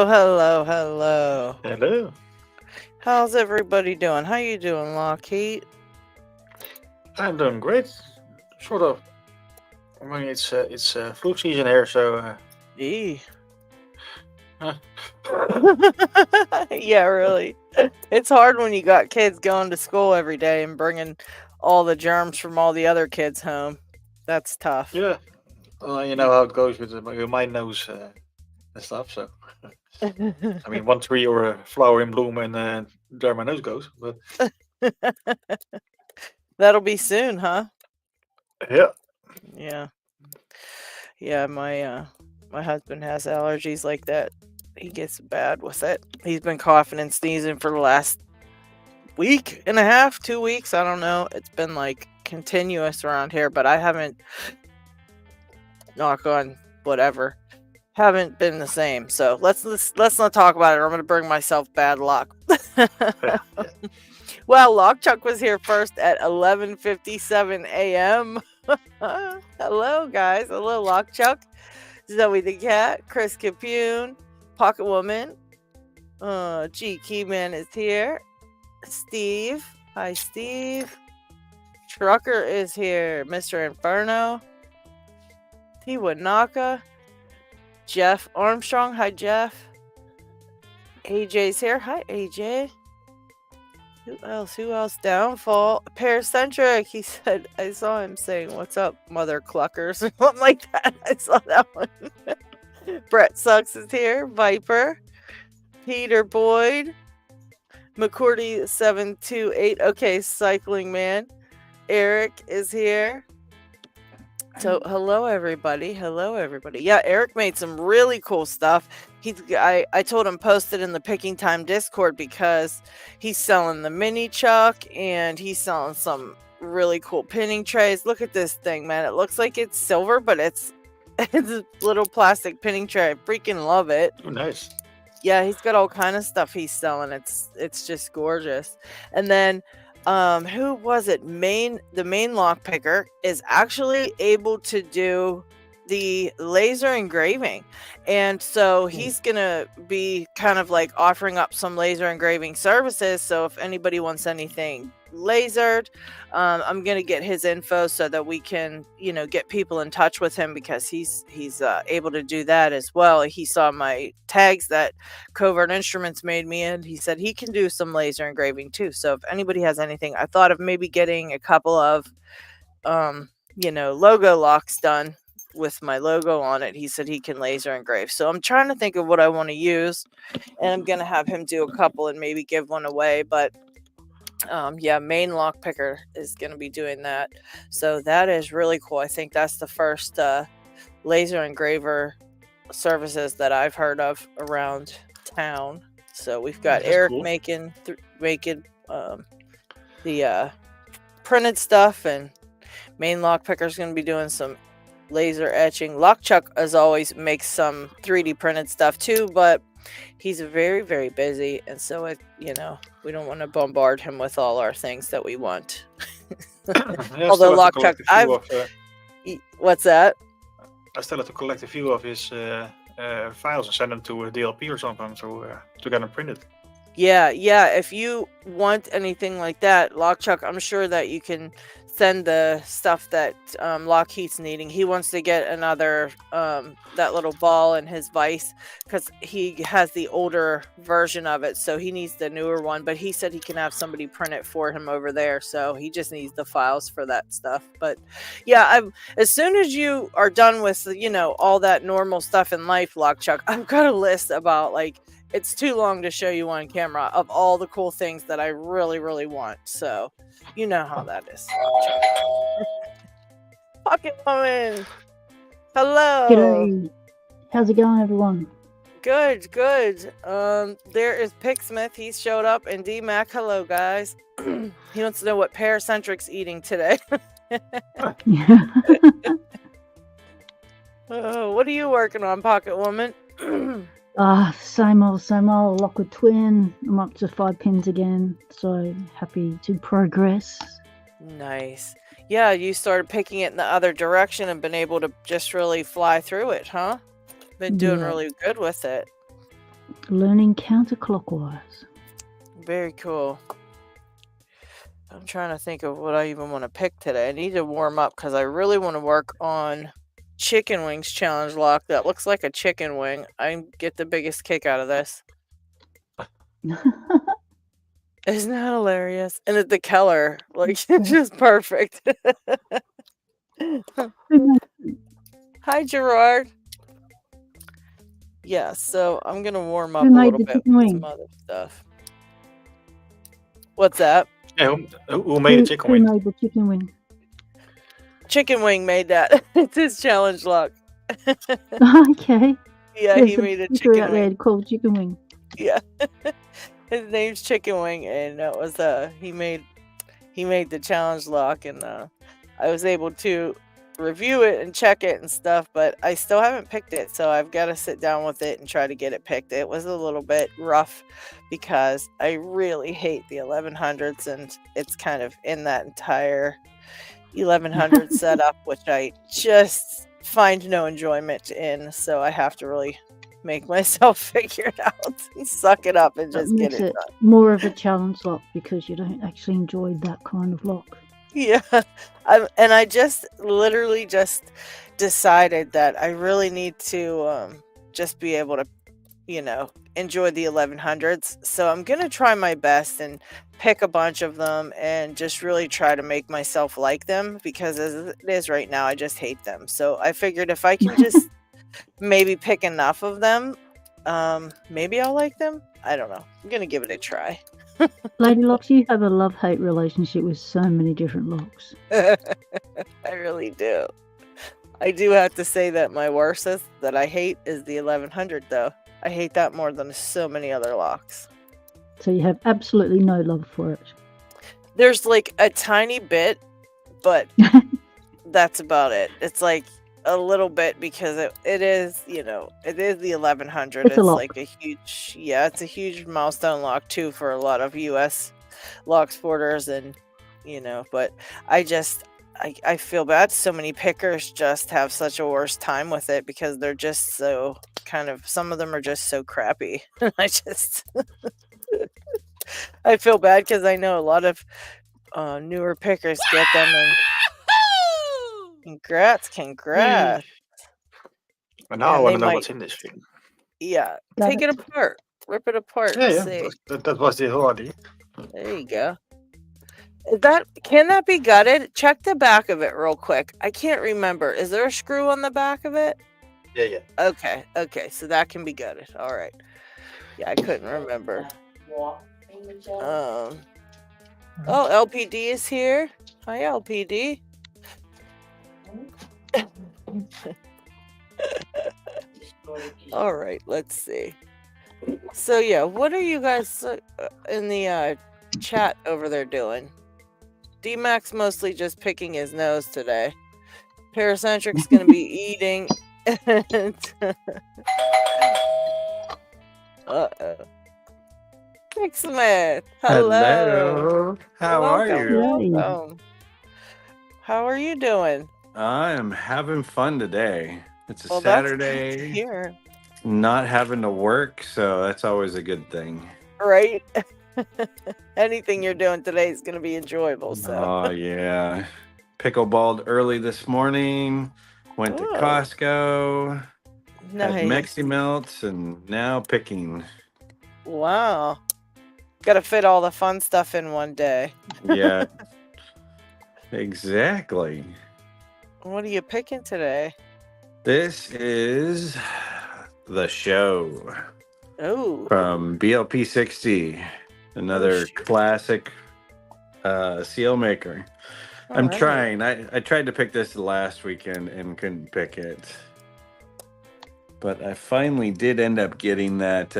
Hello. Hello. How's everybody doing? How you doing, LockHeat? I'm doing great. Sort of. I mean, it's flu season here, so Eee. uh, Yeah, really. It's hard when you got kids going to school every day and bringing all the germs from all the other kids home. That's tough. yeah. You know how it goes with my nose and stuff. So I mean, one tree or a flower in bloom, and there my nose goes. But That'll be soon, huh? yeah, Yeah. Yeah, my husband has allergies like that. He gets bad with it. He's been coughing and sneezing for the last week and a half, 2 weeks. I don't know. It's been like continuous around here, but I haven't, knock on whatever, haven't been the same. So let's not talk about it, or I'm gonna bring myself bad luck. yeah. Well, Lockchuck was here first at 11:57 a.m. Hello, guys. Hello, Lockchuck. Zoe the cat, Chris Capune, Pocket Woman. G Keyman is here. Steve. Hi, Steve. Trucker is here. Mr. Inferno. Tiwanaka. Jeff Armstrong. Hi, Jeff. AJ's here. Hi, AJ. Who else? Downfall. Paracentric. He said, I saw him saying, "What's up, mother cluckers?" or something like that. I saw that one. Brett Sucks is here. Viper. Peter Boyd. McCourty 728. Okay, Cycling Man. Eric is here. So hello everybody. Yeah, Eric made some really cool stuff. I told him post it in the Picking Time Discord because he's selling the mini chuck and he's selling some really cool pinning trays. Look at this thing, man. It looks like it's silver, but it's a little plastic pinning tray. I freaking love it. Oh, nice. Yeah, he's got all kind of stuff he's selling. It's just gorgeous. And then who was it? The main lockpicker is actually able to do the laser engraving, and so he's gonna be kind of like offering up some laser engraving services. So if anybody wants anything lasered, I'm gonna get his info so that we can get people in touch with him, because he's able to do that as well. He saw my tags that Covert Instruments made me, and he said he can do some laser engraving too. So if anybody has anything, I thought of maybe getting a couple of logo locks done with my logo on it. He said he can laser engrave. So I'm trying to think of what I want to use, and I'm gonna have him do a couple and maybe give one away. But main lockpicker is going to be doing that. So that is really cool. I think that's the first laser engraver services that I've heard of around town. So we've got Eric cool. making the printed stuff, and main lockpicker is going to be doing some laser etching. Lockchuck, as always, makes some 3D printed stuff too, but he's very, very busy, and so we don't want to bombard him with all our things that we want. Although Lockchuck, what's that? I still have to collect a few of his files and send them to a DLP or something to get them printed. Yeah. If you want anything like that, Lockchuck, I'm sure that you can send the stuff that LockHeat's needing. He wants to get another that little ball in his vise because he has the older version of it, so he needs the newer one. But he said he can have somebody print it for him over there, so he just needs the files for that stuff. But yeah, as soon as you are done with all that normal stuff in life, Lockchuck, I've got a list about it's too long to show you on camera of all the cool things that I really, really want. So you know how that is. Pocket Woman. Hello. G'day. How's it going, everyone? Good. There is Picksmith. He's showed up. And D-Mac. Hello, guys. He wants to know what Paracentric's eating today. What are you working on, Pocket Woman? Same old. Lockwood Twin. I'm up to 5 pins again, so happy to progress. Nice. Yeah, you started picking it in the other direction and been able to just really fly through it, huh? Been doing really good with it. Learning counterclockwise. Very cool. I'm trying to think of what I even want to pick today. I need to warm up because I really want to work on chicken wings challenge lock. That looks like a chicken wing. I get the biggest kick out of this. Isn't that hilarious? And the color, like, it's just perfect. Hi, Gerard. Yeah, so I'm gonna warm up Who a made little the bit chicken with wing? some other stuff. What's that? Yeah, who made a chicken Who wing? made the chicken wing? Chicken wing made that. It's his challenge lock. Okay. Yeah, There's he a made a sticker chicken out there wing. called chicken wing. Yeah. His name's Chicken Wing, and that was he made the challenge lock, and I was able to review it and check it and stuff, but I still haven't picked it, so I've got to sit down with it and try to get it picked. It was a little bit rough because I really hate the 1100s, and it's kind of in that entire 1100 setup, which I just find no enjoyment in, so I have to really make myself figure it out and suck it up and That just get makes it it done. more of a challenge lock because you don't actually enjoy that kind of lock. Yeah, I just literally just decided that I really need to just be able to, enjoy the 1100s. So I'm gonna try my best and pick a bunch of them and just really try to make myself like them, because as it is right now, I just hate them. So I figured if I can just maybe pick enough of them, maybe I'll like them. I don't know. I'm gonna give it a try. LadyLocks, you have a love-hate relationship with so many different locks. I really do. I do have to say that my worstest that I hate is the 1100, though. I hate that more than so many other locks. So you have absolutely no love for it. There's like a tiny bit, but that's about it. It's like a little bit because it is, it is the 1100. It's a lock. Like it's a huge milestone lock too for a lot of US lock sporters, and but I feel bad. So many pickers just have such a worse time with it because they're just so some of them are just so crappy. I feel bad because I know a lot of newer pickers get them, and congrats. But now I And want they to know might, what's in this thing. yeah, Got take it it. apart, rip it apart, Yeah, and yeah. see. That was the whole idea. There you go. Can that be gutted? Check the back of it real quick. I can't remember. Is there a screw on the back of it? Yeah, yeah. Okay, so that can be gutted. All right. Yeah, I couldn't remember. Oh, LPD is here. Hi, LPD. All right, let's see. So yeah, what are you guys in the chat over there doing? D-Max mostly just picking his nose today. Paracentric's gonna be eating. Uh-oh. Pixman, hello. How are Welcome, you? welcome. How are you doing? I am having fun today. It's a Well, that's good to Saturday, hear. not having to work, so that's always a good thing. Right? Anything you're doing today is going to be enjoyable. So, Oh, yeah. Pickleballed early this morning, went to oh, Costco, had nice. Mexi Melts, and now picking. Wow. Got to fit all the fun stuff in one day. Yeah, exactly. What are you picking today? This is the show Oh, from BLP60, another shoot. classic seal maker. all I'm right. trying. I tried to pick this last weekend and couldn't pick it. But I finally did end up getting that.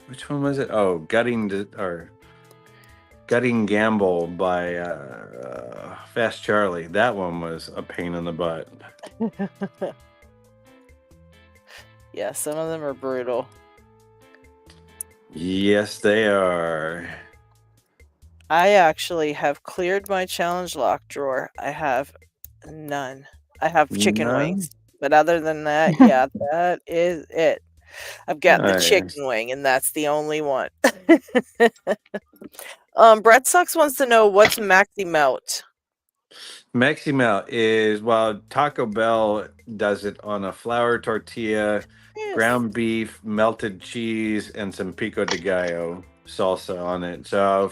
Which one was it? Oh, Gutting Gamble by Fast Charlie. That one was a pain in the butt. Yeah, some of them are brutal. Yes, they are. I actually have cleared my challenge lock drawer. I have none. I have chicken None? wings. But other than that, yeah, that is it. I've got the Nice. chicken wing, and that's the only one. Brett Sucks wants to know what's Maxi Melt. Maxi Melt is, well, Taco Bell does it on a flour tortilla, Yes. ground beef, melted cheese, and some pico de gallo salsa on it. So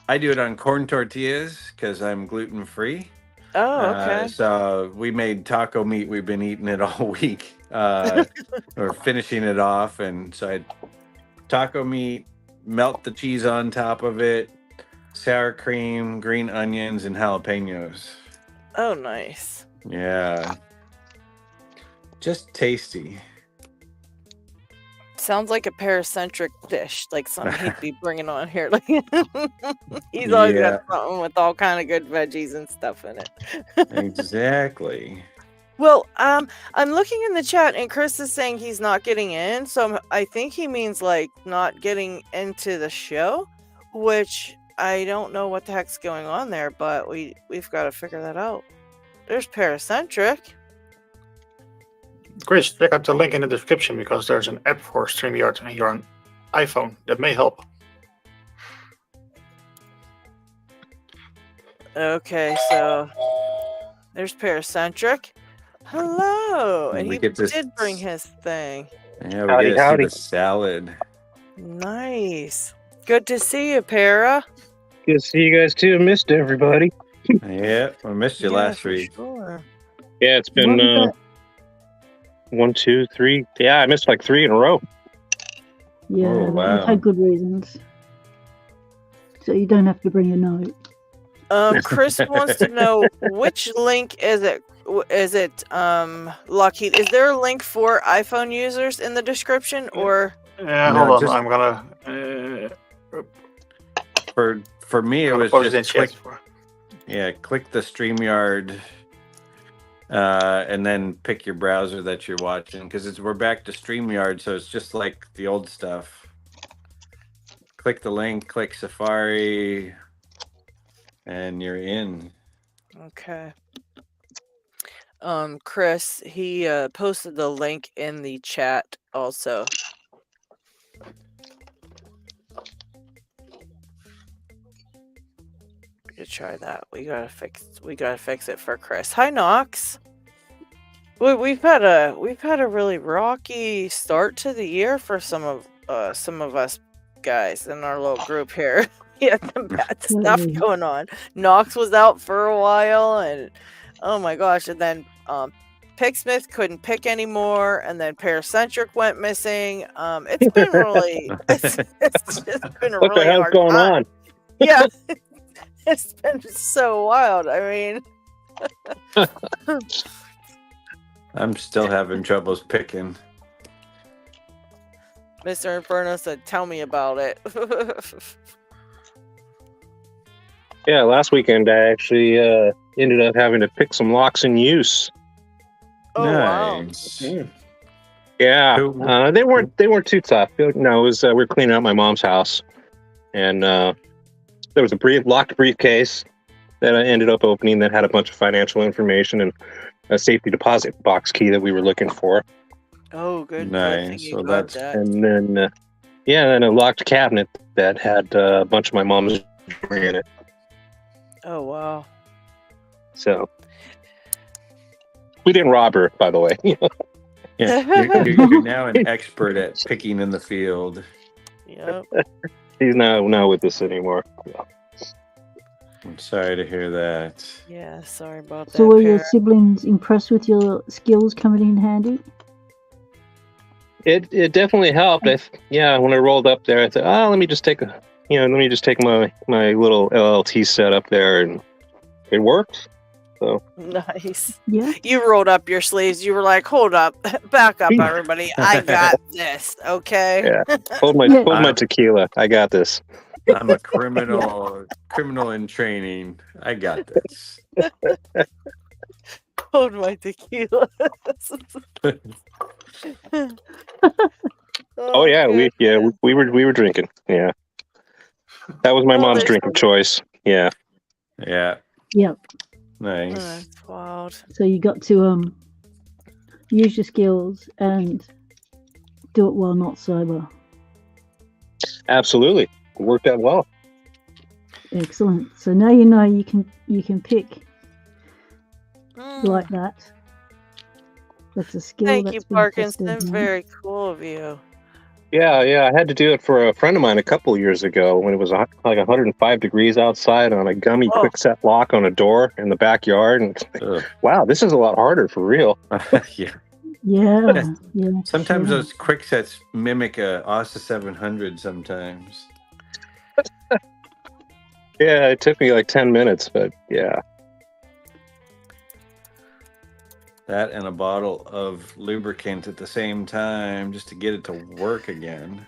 I do it on corn tortillas because I'm gluten free. Oh, okay. So we made taco meat. We've been eating it all week. Or finishing it off. And so I taco meat, melt the cheese on top of it, sour cream, green onions, and jalapenos. Oh, nice. Yeah. Just tasty. Sounds like a paracentric dish, like something he'd be bringing on here. Like he's always got something with all kind of good veggies and stuff in it. Exactly. Well, I'm looking in the chat, and Chris is saying he's not getting in, so I think he means like not getting into the show, which I don't know what the heck's going on there, but we've got to figure that out. There's paracentric. Chris, check out the link in the description because there's an app for StreamYard on your iPhone that may help. Okay, so there's paracentric. Hello, and he did bring his thing. Yeah, we get to see the salad. Nice. Good to see you, Para. Good to see you guys too. Missed everybody. Yeah, I missed you last week. Sure. Yeah, it's been 1, 2, 3. Yeah, I missed like 3 in a row. Yeah, Oh, wow. I've had good reasons. So you don't have to bring a note. Chris wants to know which link is it? Is it LockHeat? Is there a link for iPhone users in the description, or? Yeah, No, hold on. just- I'm gonna. For me, it was post it in just chat. click the StreamYard, and then pick your browser that you're watching, because we're back to StreamYard, so it's just like the old stuff. Click the link, click Safari, and you're in. Okay. Chris, he posted the link in the chat also. To try that, we gotta fix it for Chris. Hi, Knox. We've had a really rocky start to the year for some of us guys in our little group here. We had some bad stuff going on. Knox was out for a while, and oh my gosh, and then Picksmith couldn't pick anymore, and then Paracentric went missing. It's been really it's just been a What really the hell's hard going time. on? Yeah. It's been so wild. I mean, I'm still having troubles picking. Mr. Inferno said, "Tell me about it." Yeah, last weekend I actually ended up having to pick some locks in use. Oh wow. Nice. Yeah, Cool. they weren't too tough. No, it was we were cleaning out my mom's house, and there was a locked briefcase that I ended up opening that had a bunch of financial information and a safety deposit box key that we were looking for. Oh, good. Nice. So Got that's that. And then, then a locked cabinet that had a bunch of my mom's jewelry in it. Oh wow. So we didn't rob her, by the way. Yeah, you're now an expert at picking in the field. Yep. He's not with us anymore. I'm sorry to hear that. Yeah. Sorry about that. So were your Para. siblings impressed with your skills coming in handy? It definitely helped. When I rolled up there, I thought, let me just take my little LLT set up there, and it worked. So Nice. Yeah. You rolled up your sleeves. You were like, "Hold up, back up, everybody. I got this." Okay. Yeah. hold my tequila. I got this. I'm a criminal in training. I got this. Hold my tequila. Oh yeah, good. we were drinking. Yeah, that was my mom's drink of choice. Yeah. Yeah. Yep. Nice. That's wild. So you got to use your skills and do it while not sober. Absolutely. It worked out well. Excellent. So now you know you can pick like that. That's a skill Thank that's you, been Parkinson. tested. Very cool of you. Yeah. I had to do it for a friend of mine a couple of years ago when it was like 105 degrees outside on a gummy Oh. quick set lock on a door in the backyard. And Ugh. wow, this is a lot harder for real. Yeah. Yeah. Sometimes sure. those quick sets mimic a ASA 700 sometimes. Yeah, it took me like 10 minutes, but yeah. That and a bottle of lubricant at the same time just to get it to work again.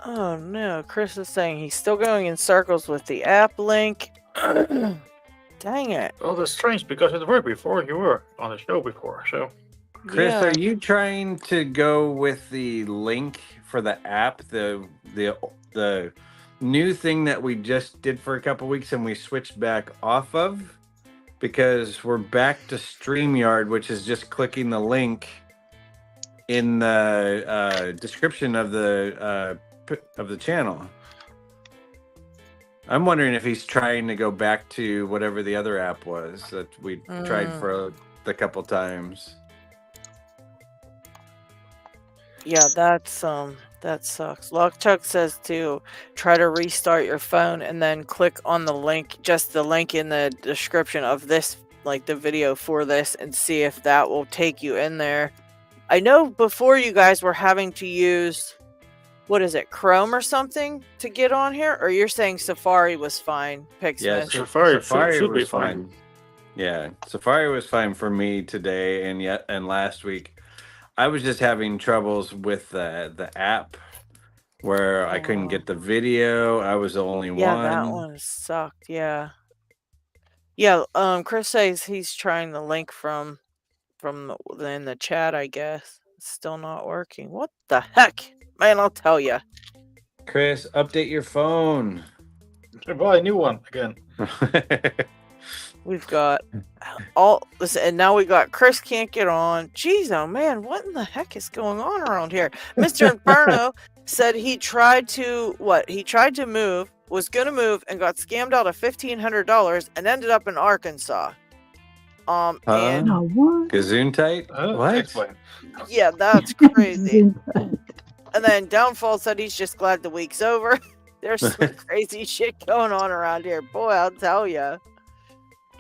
Oh no, Chris is saying he's still going in circles with the app link. Dang it. Well, that's strange because it worked before. You were on the show before, so. Chris, Yeah. are you trying to go with the link for the app, the new thing that we just did for a couple weeks and we switched back off of? Because we're back to StreamYard, which is just clicking the link in the description of the channel. I'm wondering if he's trying to go back to whatever the other app was that we tried for a couple times. Yeah, that sucks. Lockchuck says to try to restart your phone and then click on the link, just the link in the description of this, like the video for this, and see if that will take you in there. I know before you guys were having to use, what is it, Chrome or something to get on here? Or you're saying Safari was fine, Pixman? Yeah, Safari should be was fine. Yeah, Safari was fine for me today and last week. I was just having troubles with the app where I couldn't get the video. I was the only one. Yeah, that one sucked. Yeah. Yeah, Chris says he's trying the link from in the chat, I guess. It's still not working. What the heck? Man, I'll tell you. Chris, update your phone. Buy a new one again. We've got all this, and now we got Chris can't get on. Jeez, oh man, what in the heck is going on around here? Mr. Inferno said he tried to move, was gonna move, and got scammed out of $1,500 and ended up in Arkansas. And Oh, what? Gesundheit? What? Explain. yeah, that's crazy. And then Downfall said he's just glad the week's over. There's some crazy shit going on around here. Boy, I'll tell ya.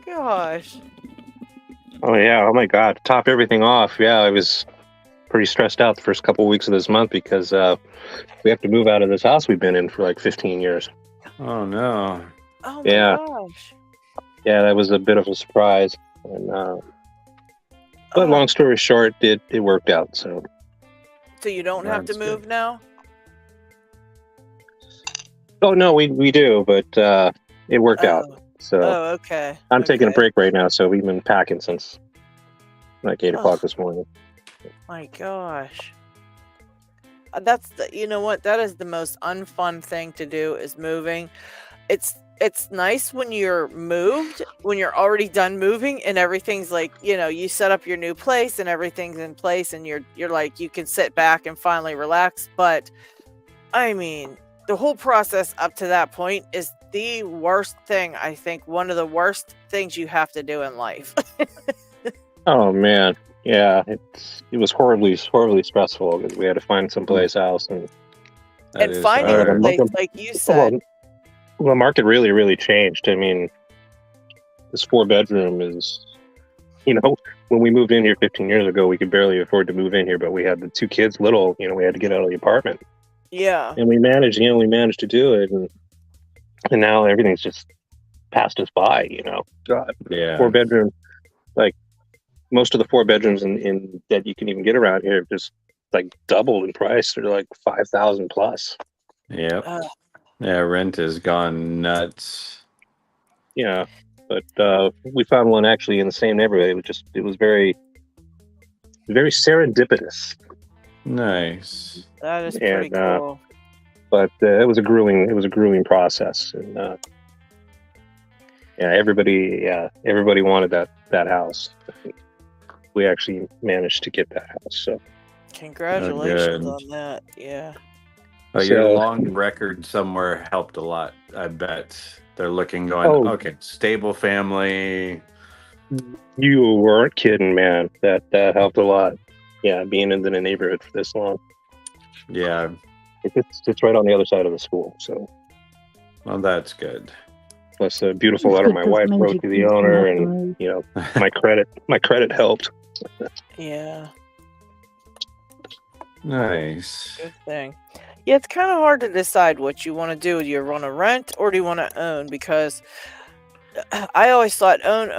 Gosh. Oh yeah, oh my god. To top everything off, yeah, I was pretty stressed out the first couple of weeks of this month because we have to move out of this house we've been in for like 15 years. Oh no. Oh my Yeah. gosh. Yeah, that was a bit of a surprise. And but long story short, it worked out. So you don't have to That's move good. now? oh no, we do, but it worked out. So Oh, okay. I'm taking a Okay. break right now, so we've been packing since like 8 o'clock Oh. this morning. My gosh. That's you know what? That is the most unfun thing to do is moving. It's nice when you're moved, when you're already done moving and everything's like, you set up your new place and everything's in place and you're like, you can sit back and finally relax. But I mean, the whole process up to that point is the worst thing. I think one of the worst things you have to do in life. Oh man, yeah, it was horribly stressful because we had to find someplace else and That And is finding a hard. place, like you said. well, the market really changed. I mean, this 4-bedroom is, when we moved in here 15 years ago, we could barely afford to move in here, but we had the 2 kids little, we had to get out of the apartment. Yeah. And we managed to do it. And now everything's just passed us by, God, Yeah. 4-bedroom, like most of the 4-bedrooms in that you can even get around here just like doubled in price. They're like 5,000 plus. Yep. Uh, Yeah, rent has gone nuts. Yeah. But we found one actually in the same neighborhood. It was very, very serendipitous. Nice. that is pretty And, cool. But it was a grueling process. And everybody wanted that house. We actually managed to get that house. So Congratulations good. on that. Yeah. Oh, your So- long record somewhere helped a lot. I bet they're looking, going, Oh. okay, stable family. You weren't kidding, man. That helped a lot. Yeah, being in the neighborhood for this long. Yeah, It's right on the other side of the school. So well, that's good. plus a beautiful It's letter good my 'cause wife it means wrote you to the can owner, come up and the road. my credit helped. Yeah. Nice. Good thing. Yeah, it's kind of hard to decide what you want to do. Do you want to rent or do you want to own? Because I always thought own,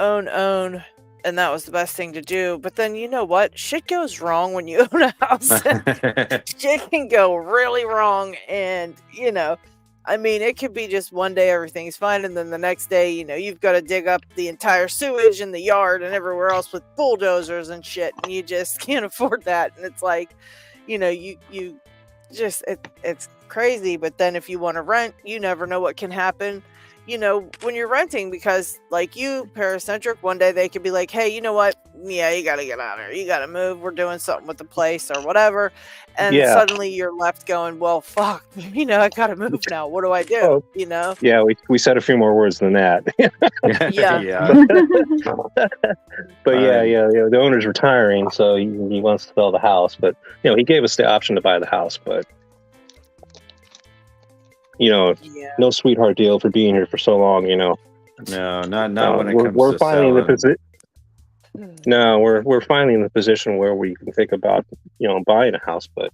and that was the best thing to do. But then you know what? Shit goes wrong when you own a house. Shit can go really wrong, and I mean, it could be just one day everything's fine, and then the next day, you've got to dig up the entire sewage in the yard and everywhere else with bulldozers and shit, and you just can't afford that. And it's like, you just it's crazy. But then if you want to rent, you never know what can happen. When you're renting, because like you, Paracentric, one day they could be like, hey, you know what? Yeah, you got to get out of here. You got to move. We're doing something with the place or whatever. And Yeah. suddenly you're left going, well, fuck, I got to move now. What do I do? Oh. Yeah, we said a few more words than that. Yeah. Yeah. But yeah, the owner's retiring, so he wants to sell the house. But he gave us the option to buy the house, but Yeah. no sweetheart deal for being here for so long. No, not when it comes we're to finally in the selling. position. No, we're finally in the position where we can think about buying a house, but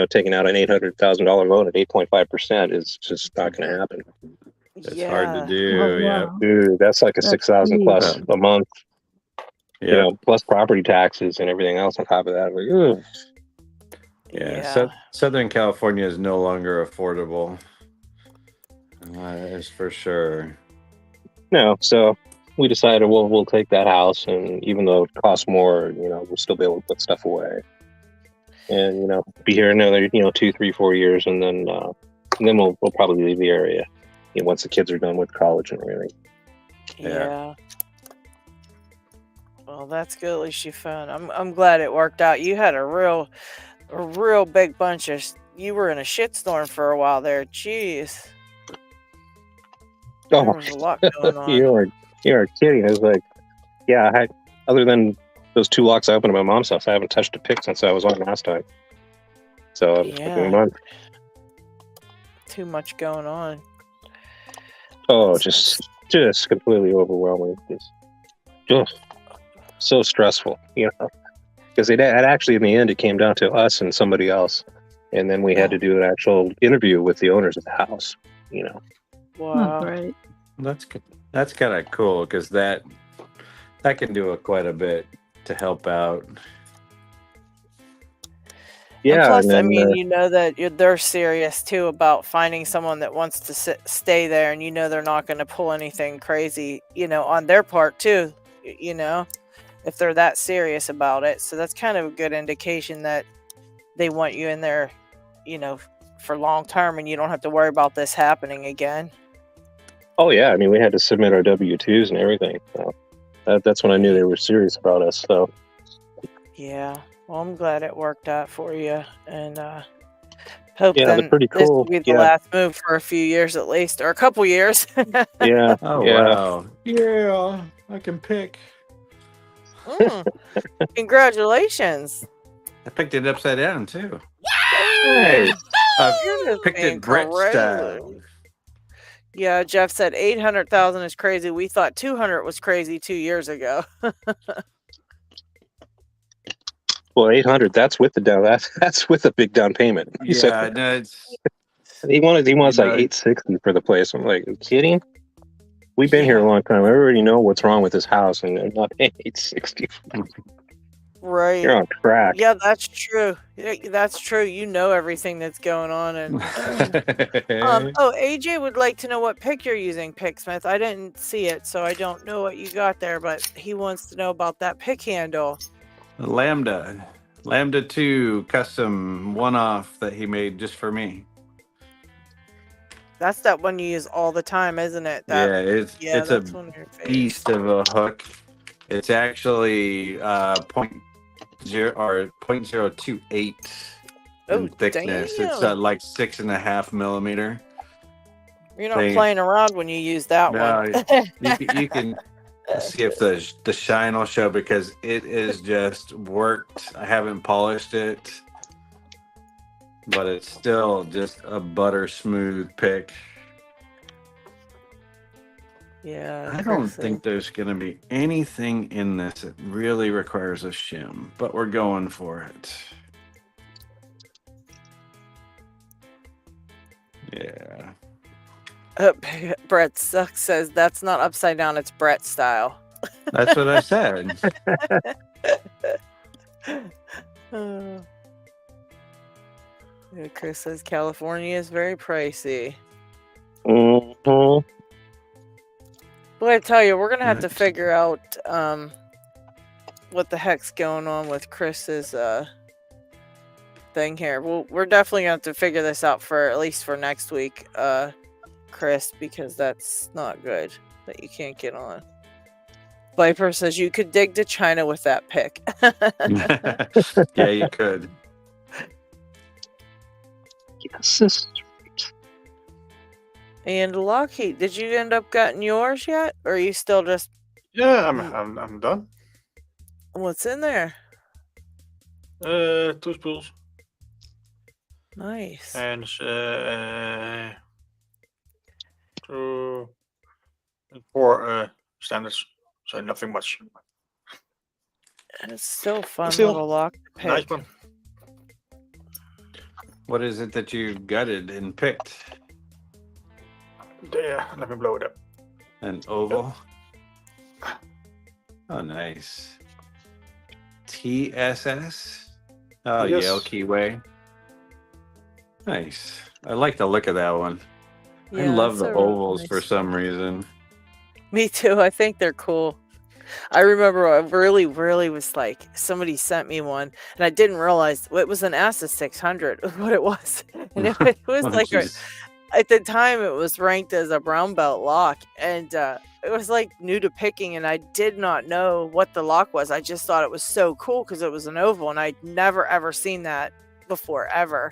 taking out an $800,000 loan at 8.5% is just not going to happen. It's hard to do. Oh, Yeah. wow. Dude, that's like a That's 6,000 plus huge. a month. Yeah. Plus property taxes and everything else on top of that. Like, ugh. Yeah. Southern California is no longer affordable. That is for sure. No, so we decided we'll take that house, and even though it costs more, we'll still be able to put stuff away, and be here another 2, 3, 4 years, and then we'll probably leave the area once the kids are done with college and everything. Yeah. Well, that's good. At least you found. I'm glad it worked out. You had a real big bunch of. You were in a shitstorm for a while there. Jeez. There was a lot going on. You are kidding. I was like, other than those 2 locks I opened at my mom's house, I haven't touched a pick since I was on last time. So Yeah. Too much going on. Oh, just completely overwhelming. Just so stressful, because it actually in the end it came down to us and somebody else, and then we had to do an actual interview with the owners of the house. Wow. Oh, great. That's good. That's kind of cool because that can do quite a bit to help out. And Yeah, plus, and then, I mean, that they're serious too about finding someone that wants to stay there, and they're not going to pull anything crazy, on their part too, if they're that serious about it. So that's kind of a good indication that they want you in there, for long term, and you don't have to worry about this happening again. oh yeah, I mean, we had to submit our W-2s and everything. So that's when I knew they were serious about us. So Yeah. Well, I'm glad it worked out for you, and hope Yeah, they're then pretty this will cool. be the Yeah. last move for a few years at least, or a couple years. yeah, Oh yeah. wow! Yeah, I can pick. Mm. Congratulations. I picked it upside down too. Hey, You're just Picked being it Brett crazy. style. Yeah, Jeff said 800,000 is crazy. We thought 200 was crazy 2 years ago. well, 800. That's with the down. That's with a big down payment. So Yeah, no, it's he wants like know- 860 for the place. I'm like, are you kidding? We've been here a long time. I already know what's wrong with this house, and I'm not paying 860. Right. You're on track. Yeah, that's true. Yeah, that's true. You know everything that's going on. And AJ would like to know what pick you're using, Picksmith. I didn't see it, so I don't know what you got there, but he wants to know about that pick handle. Lambda 2 custom one-off that he made just for me. That's that one you use all the time, isn't it? It's a that's one of your favorites. beast of a hook. It's actually 0.028 Oh, in thickness. It's damn. like 6.5 millimeter. You're not They- playing around when you use that No, one. you can see if the shine will show because it is just worked. I haven't polished it, but it's still just a butter smooth pick. Yeah. I don't Chris think there's going to be anything in this that really requires a shim, but we're going for it. Yeah. Brett Sucks says that's not upside down, it's Brett style. That's what I said. Yeah, Chris says California is very pricey. Mhm. Boy, I tell you, we're gonna have to Nice. figure out what the heck's going on with Chris's thing here. We're definitely gonna have to figure this out for at least for next week, Chris, because that's not good that you can't get on. Viper says you could dig to China with that pick. Yeah, you could. Yes, this is right. And LockHeat, did you end up getting yours yet, or are you still just Yeah, I'm done. what's in there? 2 spools Nice. and 2 and 4 standards. So nothing much. And it's still a fun Still, little lock to pick. Nice one. What is it that you gutted and picked? There, let me blow it up. An oval? Oh, nice. TSS? Oh, Yes. Yale Keyway. Nice. I like the look of that one. I Yeah, love it's the a really ovals nice for some reason. Me too. I think they're cool. I remember I really was like, somebody sent me one, and I didn't realize it was an ASA 600 what it was. And it was Oh, like, jeez. at the time, it was ranked as a brown belt lock, and it was like new to picking, and I did not know what the lock was. I just thought it was so cool because it was an oval, and I'd never ever seen that before ever.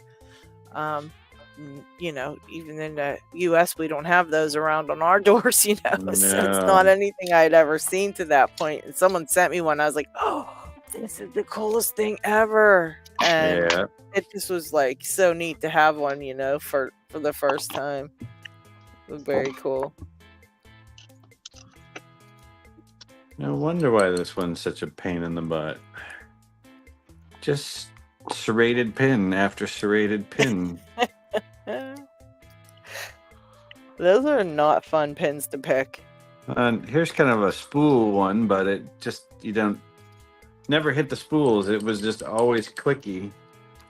You know, even in the US, we don't have those around on our doors, you know, so it's not No. anything I'd ever seen to that point. And someone sent me one. I was like, oh, this is the coolest thing ever. And Yeah. it just was like so neat to have one, you know, for the first time. It was very cool. No wonder why this one's such a pain in the butt. Just serrated pin after serrated pin. Those are not fun pins to pick. Here's kind of a spool one, but it just, you don't, never hit the spools. It was just always clicky.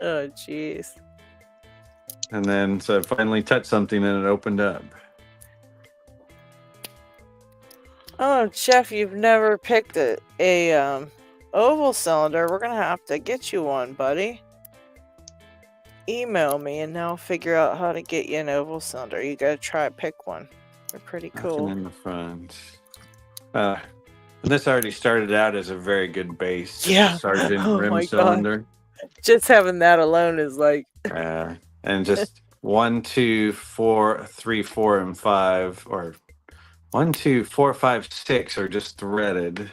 Oh, jeez. And then, so I finally touched something and it opened up. Oh, Jeff, you've never picked a oval cylinder. We're gonna have to get you one, buddy. Email me and now I'll figure out how to get you an oval cylinder. You gotta try pick one. They're pretty Nothing cool. in the front. And this already started out as a very good base. Just a Yeah. Sargent Oh rim my God. cylinder. Just having that alone is like, And just 1, 2, 4, 3, 4, and 5, or 1, 2, 4, 5, 6 are just threaded.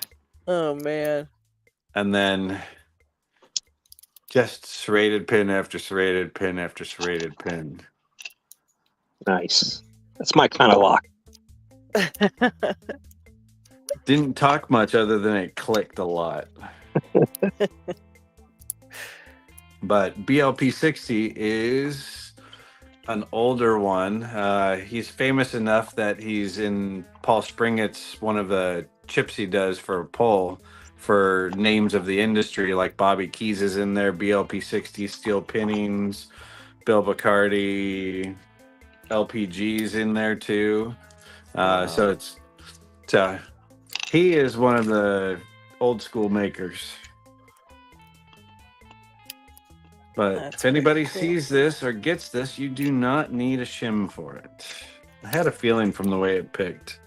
oh man. And then just serrated pin after serrated pin after serrated pin. Nice. That's my kind of lock. Didn't talk much other than it clicked a lot. But BLP60 is an older one. He's famous enough that he's in Paul Springett's, one of the chips he does for Paul, for names of the industry, like Bobby Keys is in there, BLP60, Steel Pinnings, Bill Bacardi, LPG's in there too. Wow. So he is one of the old school makers. But That's if anybody pretty cool. sees this or gets this, you do not need a shim for it. I had a feeling from the way it picked.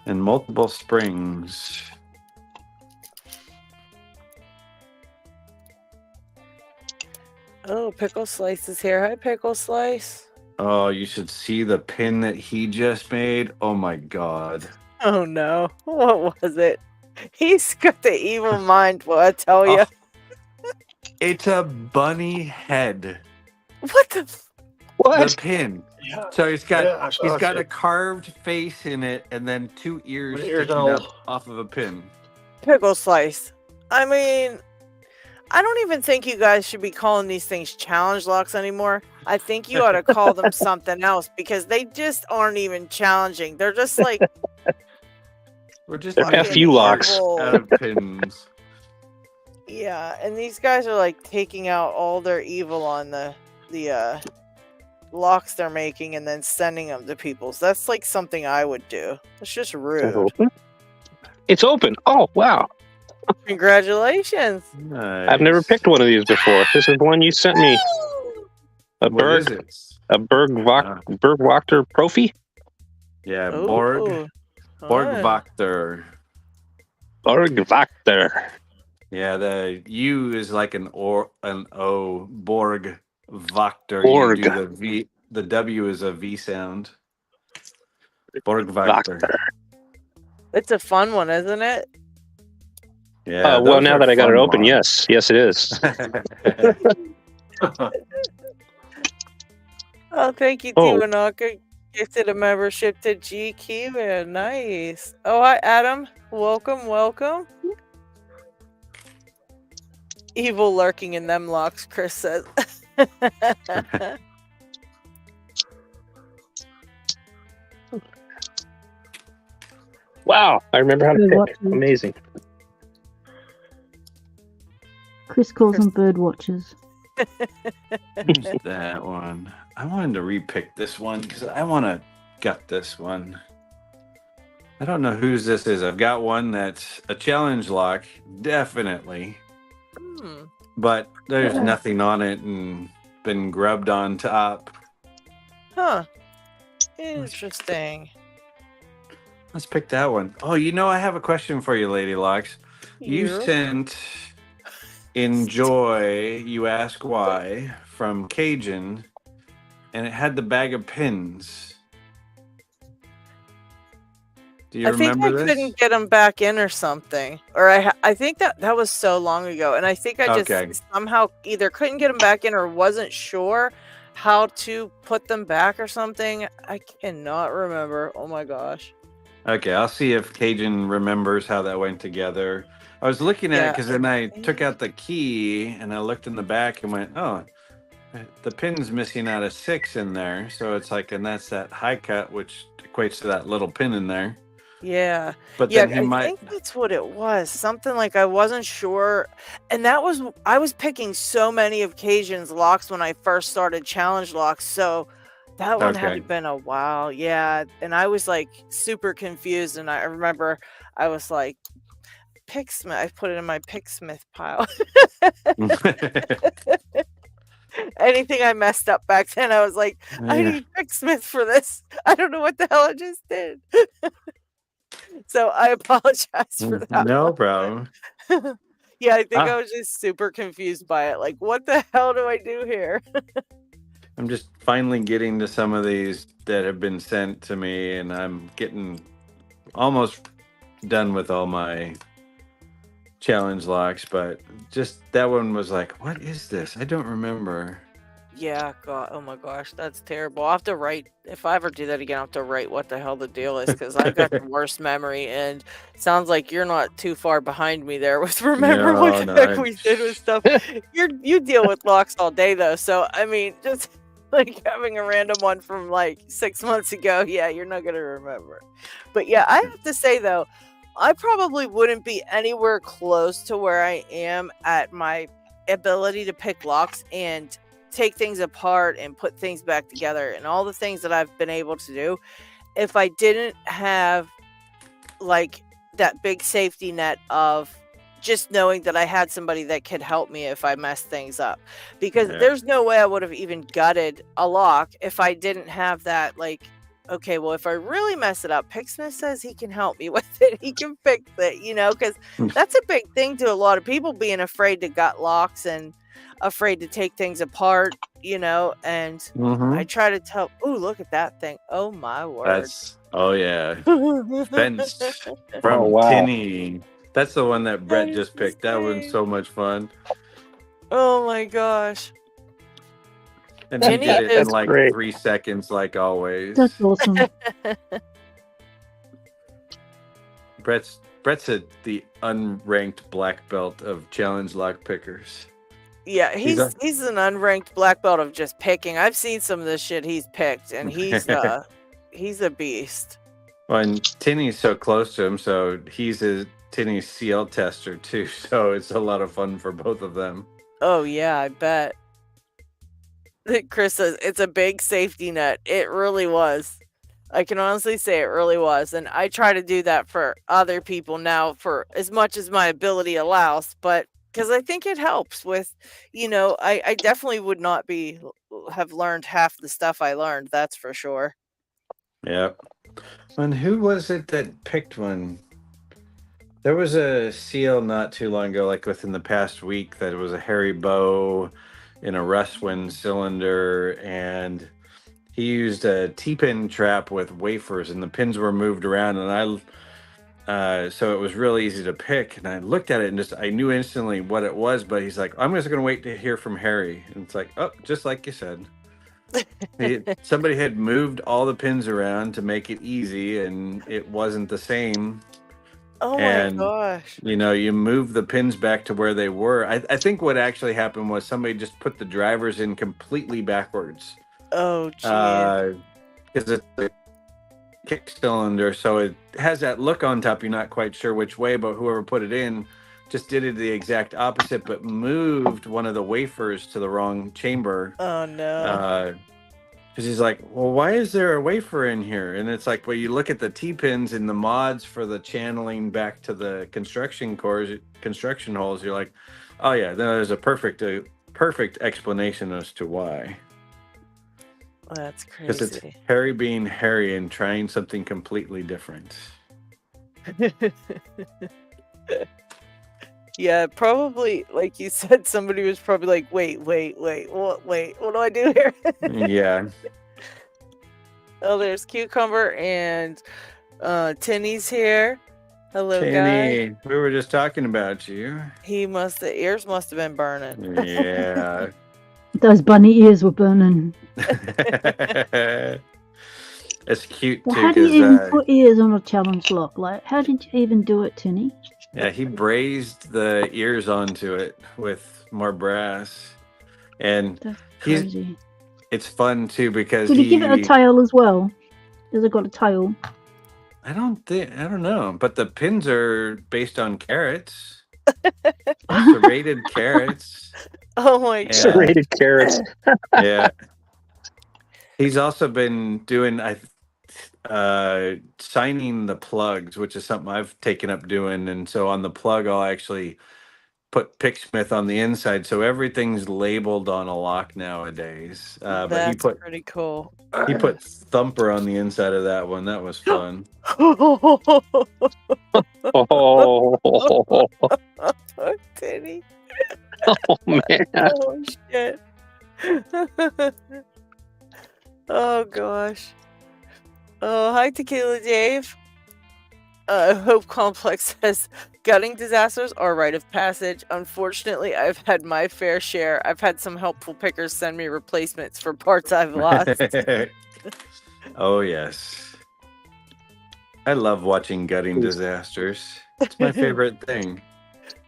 and multiple springs. Oh, Pickle Slice is here. Hi, Pickle Slice. Oh, you should see the pin that he just made. Oh my god. Oh no, what was it? He's got the evil mind. What I tell you? Oh, it's a bunny head. What the? What? The pin. Yeah. So he's got Yeah, I saw a it. carved face in it, and then 2 ears With ears sticking and up all. off of a pin. Pickle Slice. I mean, I don't even think you guys should be calling these things challenge locks anymore. I think you ought to call them something else because they just aren't even challenging. They're just like We're just They're making FU locks. evil. out of pins. Yeah, and these guys are like taking out all their evil on the locks they're making and then sending them to people. So that's like something I would do. It's just Is that rude. open? It's open. Oh, wow. Congratulations. Nice. I've never picked one of these before. This is one you sent me. A What is Berg, it? a Bergwachter Profi? Yeah, Ooh, Borg. fun. Borgwachter. Bergwachter. Yeah, the U is like an O. Borg Wachter. Borg. You do the V. The W is a V sound. Borgwachter. Wachter. It's a fun one, isn't it? Yeah. Well, those now are that I got it fun open, ones. yes, it is. Oh, thank you, Oh. Tiwanaka. Gifted a membership to GQ. Man, nice. Oh, hi, Adam. Welcome. Evil lurking in them locks, Chris says. Wow, I remember how to Bird pick. watchers. Amazing. Chris calls them bird watchers. That one. I wanted to repick this one because I want to gut this one. I don't know whose this is. I've got one that's a challenge lock, definitely, Hmm. but there's Yeah. nothing on it and been grubbed on top. Huh. Interesting. Let's pick that one. Oh, I have a question for you, Lady Locks. You Yeah. sent Enjoy, You Ask Why from Cajun, and it had the bag of pins. Do you I think remember I this? couldn't get them back in or something. Or I think that was so long ago. And I think I just Okay. somehow either couldn't get them back in or wasn't sure how to put them back or something. I cannot remember. Oh my gosh. Okay, I'll see if Cajun remembers how that went together. I was looking at it Yeah, because then I took out the key and I looked in the back and went, oh, the pin's missing out of 6 in there. So it's like, and that's that high cut, which equates to that little pin in there. Yeah. But Yeah, then he I might. think that's what it was. Something like I wasn't sure. And I was picking so many of Cajun's locks when I first started challenge locks. So that one had Okay. been a while. Yeah. And I was like super confused. And I remember I was like, Picksmith. I put it in my Picksmith pile. Anything I messed up back then, I was like, I Yeah. need Picksmith for this. I don't know what the hell I just did. So I apologize for that. No one. problem. Yeah, I think Ah. I was just super confused by it. Like, what the hell do I do here? I'm just finally getting to some of these that have been sent to me, and I'm getting almost done with all my challenge locks, but just that one was like, what is this? I don't remember. Yeah, God, oh my gosh, that's terrible. I'll have to write, if I ever do that again, I'll have to write what the hell the deal is, because I've got the worst memory, and sounds like you're not too far behind me there with remember what No, the heck no, we did with stuff. You deal with locks all day, though, so, I mean, just like having a random one from like 6 months ago, yeah, you're not going to remember. But yeah, I have to say, though, I probably wouldn't be anywhere close to where I am at my ability to pick locks and take things apart and put things back together and all the things that I've been able to do if I didn't have like that big safety net of just knowing that I had somebody that could help me if I messed things up, because Yeah. there's no way I would have even gutted a lock if I didn't have that like okay, well, if I really mess it up, Picksmith says he can help me with it. He can fix it, because that's a big thing to a lot of people, being afraid to gut locks and afraid to take things apart, and I try to tell, ooh, look at that thing. Oh my word. Oh yeah. Fenced Oh, from wow. Tinny. That's the one that Brett That just is picked. That one's insane. so much fun. Oh my gosh. And he Tinny did it in is like great. 3 seconds, like always. That's awesome. Brett's the unranked black belt of challenge lock pickers. Yeah, He's he's an unranked black belt of just picking. I've seen some of the shit he's picked, and he's a beast. Well, and Tinny's so close to him, so he's Tinny's CL tester too. So it's a lot of fun for both of them. Oh yeah, I bet. Chris says it's a big safety net. It really was. I can honestly say it really was. And I try to do that for other people now for as much as my ability allows, but because I think it helps with, I definitely would not have learned half the stuff I learned. That's for sure. Yeah. And who was it that picked one? There was a seal not too long ago, like within the past week, that it was a hairy bow in a Rustwin cylinder, and he used a T-pin trap with wafers, and the pins were moved around, and so it was really easy to pick. And I looked at it and I knew instantly what it was, but he's like, I'm just going to wait to hear from Harry. And it's like, oh, just like you said. Somebody had moved all the pins around to make it easy, and it wasn't the same. Oh And, my gosh. you move the pins back to where they were. I think what actually happened was somebody just put the drivers in completely backwards. Oh, geez. Because it's a kick cylinder, so it has that look on top. You're not quite sure which way, but whoever put it in just did it the exact opposite, but moved one of the wafers to the wrong chamber. Oh, no. Because he's like, well, why is there a wafer in here? And it's like, well, you look at the T-pins in the mods for the channeling back to the construction holes, you're like, oh yeah, there's a perfect explanation as to why. That's Because it's crazy. Harry being Harry and trying something completely different. Yeah, probably, like you said, somebody was probably like, wait, what do I do here? Yeah. Oh, there's Cucumber and Tinny's here. Hello, guy. Tinny, we were just talking about you. The ears must have been burning. Yeah. Those bunny ears were burning. It's cute Well, too. how do you 'Cause, even put ears on a challenge lock? Like, how did you even do it, Tinny? yeah, he brazed the ears onto it with more brass, and That's crazy. it's fun too because Did he give it a tail as well? Has it got a tail? I don't know, but the pins are based on carrots, serrated carrots. Oh my Yeah. Serrated carrots. Yeah. He's also been doing signing the plugs, which is something I've taken up doing. And so on the plug, I'll actually put Picksmith on the inside, so everything's labeled on a lock nowadays. But That's pretty cool. he put Thumper on the inside of that one. That was fun. Oh, Poor Tinny. oh man. Oh shit. Oh gosh. Oh, hi Tequila Dave. Hope Complex says gutting disasters are a rite of passage. Unfortunately, I've had my fair share. I've had some helpful pickers send me replacements for parts I've lost. Oh yes. I love watching gutting disasters. It's my favorite thing.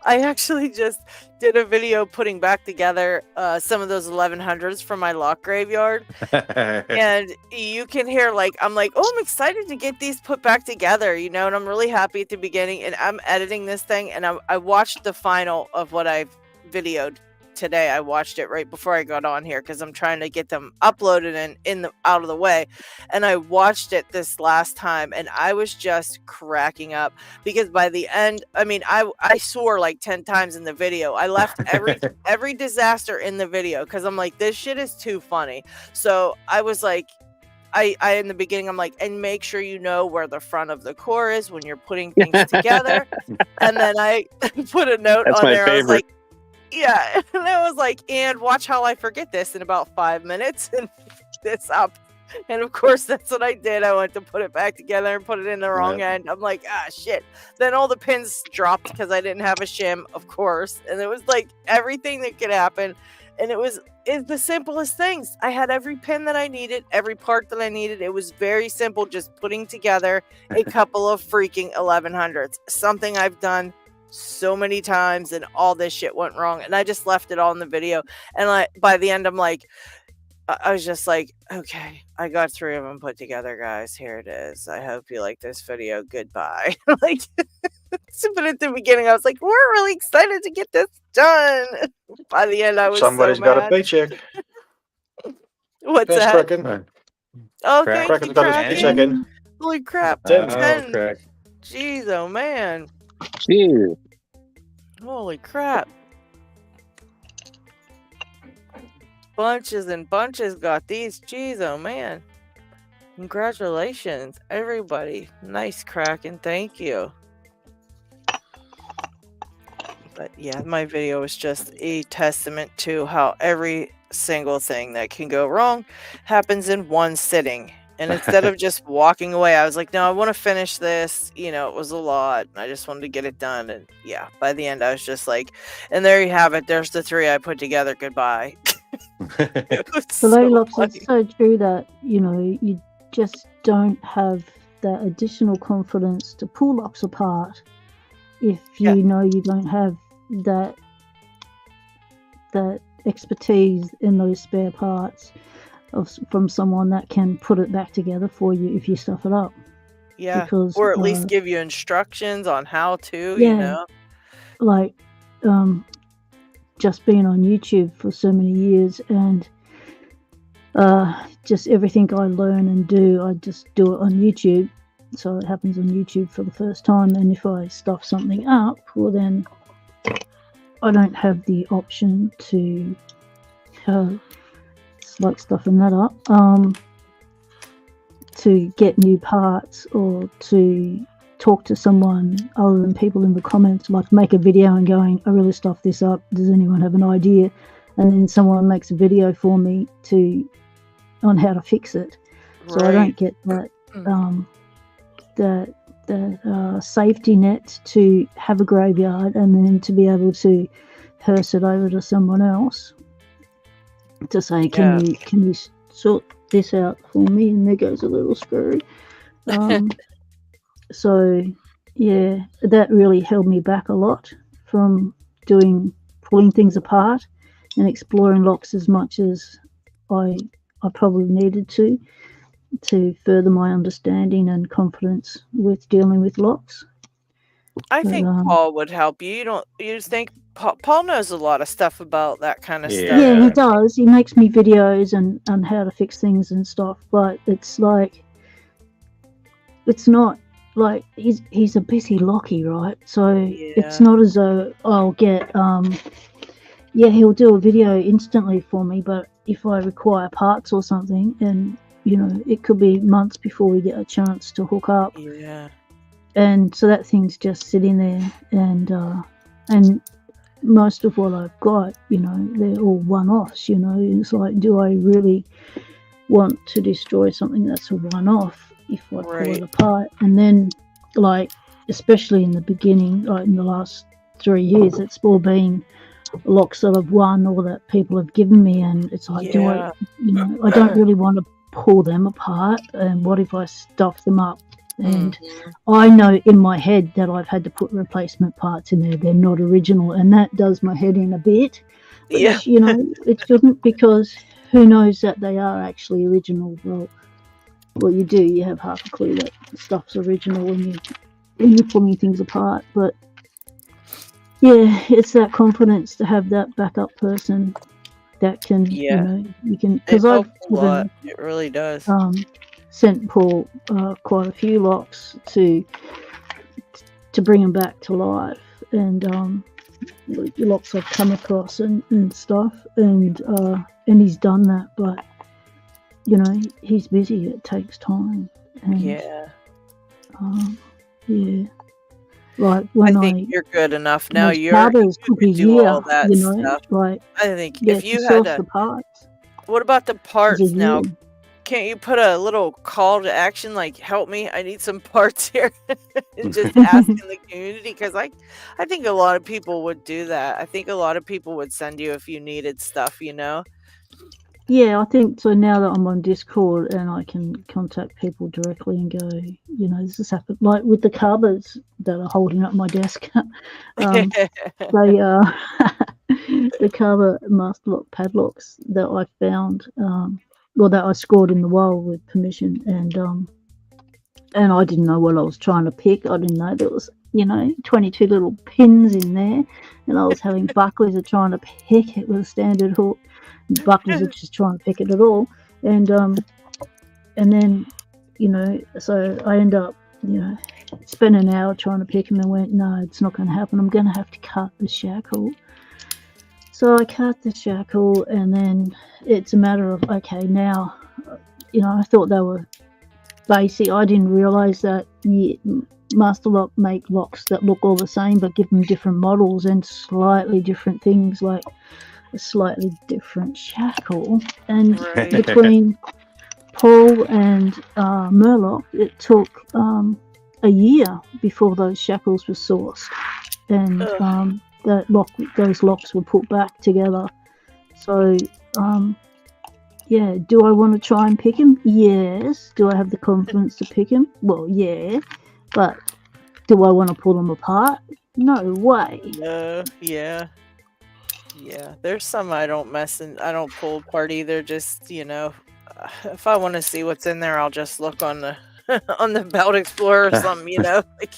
I actually just did a video putting back together some of those 1100s from my lock graveyard. And you can hear, I'm like, oh, I'm excited to get these put back together, and I'm really happy at the beginning. And I'm editing this thing, and I watched the final of what I've videoed today. I watched it right before I got on here because I'm trying to get them uploaded and out of the way. And I watched it this last time, and I was just cracking up because by the end, I mean, I swore like 10 times in the video. I left every disaster in the video because I'm like, this shit is too funny. So I was like, I in the beginning, I'm like, and make sure you know where the front of the core is when you're putting things together. And then I put a note That's on my there. I was favorite. like, yeah. And I was like, and watch how I forget this in about 5 minutes and this up. And of course, that's what I did. I went to put it back together and put it in the wrong end. I'm like, ah, shit. Then all the pins dropped because I didn't have a shim, of course. And it was like everything that could happen. And it's the simplest things. I had every pin that I needed, every part that I needed. It was very simple, just putting together a couple of freaking 1100s. Something I've done so many times, and all this shit went wrong. And I just left it all in the video. And by the end, I'm like, I was just like, okay, I got 3 of them put together, guys. Here it is. I hope you like this video. Goodbye. Like, but at the beginning, I was like, we're really excited to get this done. By the end, I was Somebody's so got a mad. paycheck. What's Pins that? cracking. Oh, Crack- thank Cracker's you, got his Kraken. paycheck in. Holy crap. 10. 10. Crack. Jeez, oh man. Jeez. Holy crap. Bunches and bunches got these. Jeez, oh man. Congratulations, everybody. Nice, Kraken. Thank you. But yeah, my video is just a testament to how every single thing that can go wrong happens in one sitting. And instead of just walking away, I was like, no, I want to finish this. You know, it was a lot. I just wanted to get it done. And yeah, by the end, I was just like, and there you have it. There's the 3 I put together. Goodbye. It was The so Lady Locks, funny. it's so true that, you know, you just don't have that additional confidence to pull locks apart if you know you don't have that expertise in those spare parts from someone that can put it back together for you if you stuff it up. Yeah. Because, Or at least give you instructions on how to, you yeah. know? Like, just being on YouTube for so many years, and just everything I learn and do, I just do it on YouTube. So it happens on YouTube for the first time, and if I stuff something up, well then I don't have the option to like stuffing that up, to get new parts or to talk to someone other than people in the comments, like make a video and going, I really stuffed this up, does anyone have an idea? And then someone makes a video for me on how to fix it. So I don't get that safety net to have a graveyard and then to be able to hearse it over to someone else to say, can you sort this out for me? And there goes a little screw. So yeah, that really held me back a lot from pulling things apart and exploring locks as much as I probably needed to further my understanding and confidence with dealing with locks. I think Paul would help you. You just think Paul knows a lot of stuff about that kind of stuff. Yeah, he does. He makes me videos on how to fix things and stuff, but it's like, it's not like he's a busy locky, right? So it's not as though I'll get he'll do a video instantly for me, but if I require parts or something, and you know, it could be months before we get a chance to hook up. Yeah. And so that thing's just sitting there, and most of what I've got, you know, they're all one-offs, you know. It's like, do I really want to destroy something that's a one-off if I pull it apart? And then, like, especially in the beginning, like in the last 3 years, it's all been locks that I've won or that people have given me, and it's like, do I, you know, I don't really want to pull them apart, and what if I stuff them up? And I know in my head that I've had to put replacement parts in there. They're not original, and that does my head in a bit. Which, you know, it shouldn't, because who knows that they are actually original? Well, you do. You have half a clue that stuff's original when you're pulling things apart. But yeah, it's that confidence to have that backup person that can, you know, you can. Because it really does. Sent Paul quite a few locks to bring them back to life, and locks I've come across and stuff, and he's done that. But you know, he's busy. It takes time. And, Yeah. yeah. Like I when think you're good enough now. those You powders took a could do year, all that you know, stuff. like, I think yeah, if to you had source a, the parts. what about the It was a parts now? year. Can't you put a little call to action like help me, I need some parts here, and just ask in the community? Because I think a lot of people would do that. I think a lot of people would send you if you needed stuff, you know. Yeah, I think so. Now that I'm on Discord and I can contact people directly and go, you know, this has happened. Like with the covers that are holding up my desk, they the cover master lock padlocks that I found, well, that I scored in the wild with permission, and I didn't know what I was trying to pick. I didn't know there was, you know, 22 little pins in there, and I was having bucklers are trying to pick it with a standard hook. Bucklers are just trying to pick it at all, and then, you know, so I end up, you know, spent an hour trying to pick them and went, no, it's not going to happen. I'm going to have to cut the shackle. So I cut the shackle, and then it's a matter of, okay, now, you know, I thought they were basic. I didn't realise that Master Lock make locks that look all the same but give them different models and slightly different things, like a slightly different shackle. And Right. between Paul and Murloc, it took a year before those shackles were sourced, and those locks were put back together. So yeah, do I want to try and pick him? Yes. Do I have the confidence to pick him? Well, yeah. But do I want to pull them apart? No way. No, yeah. There's some I don't pull apart either. Just, you know, if I want to see what's in there, I'll just look on the on the Belt Explorer or something. You know, like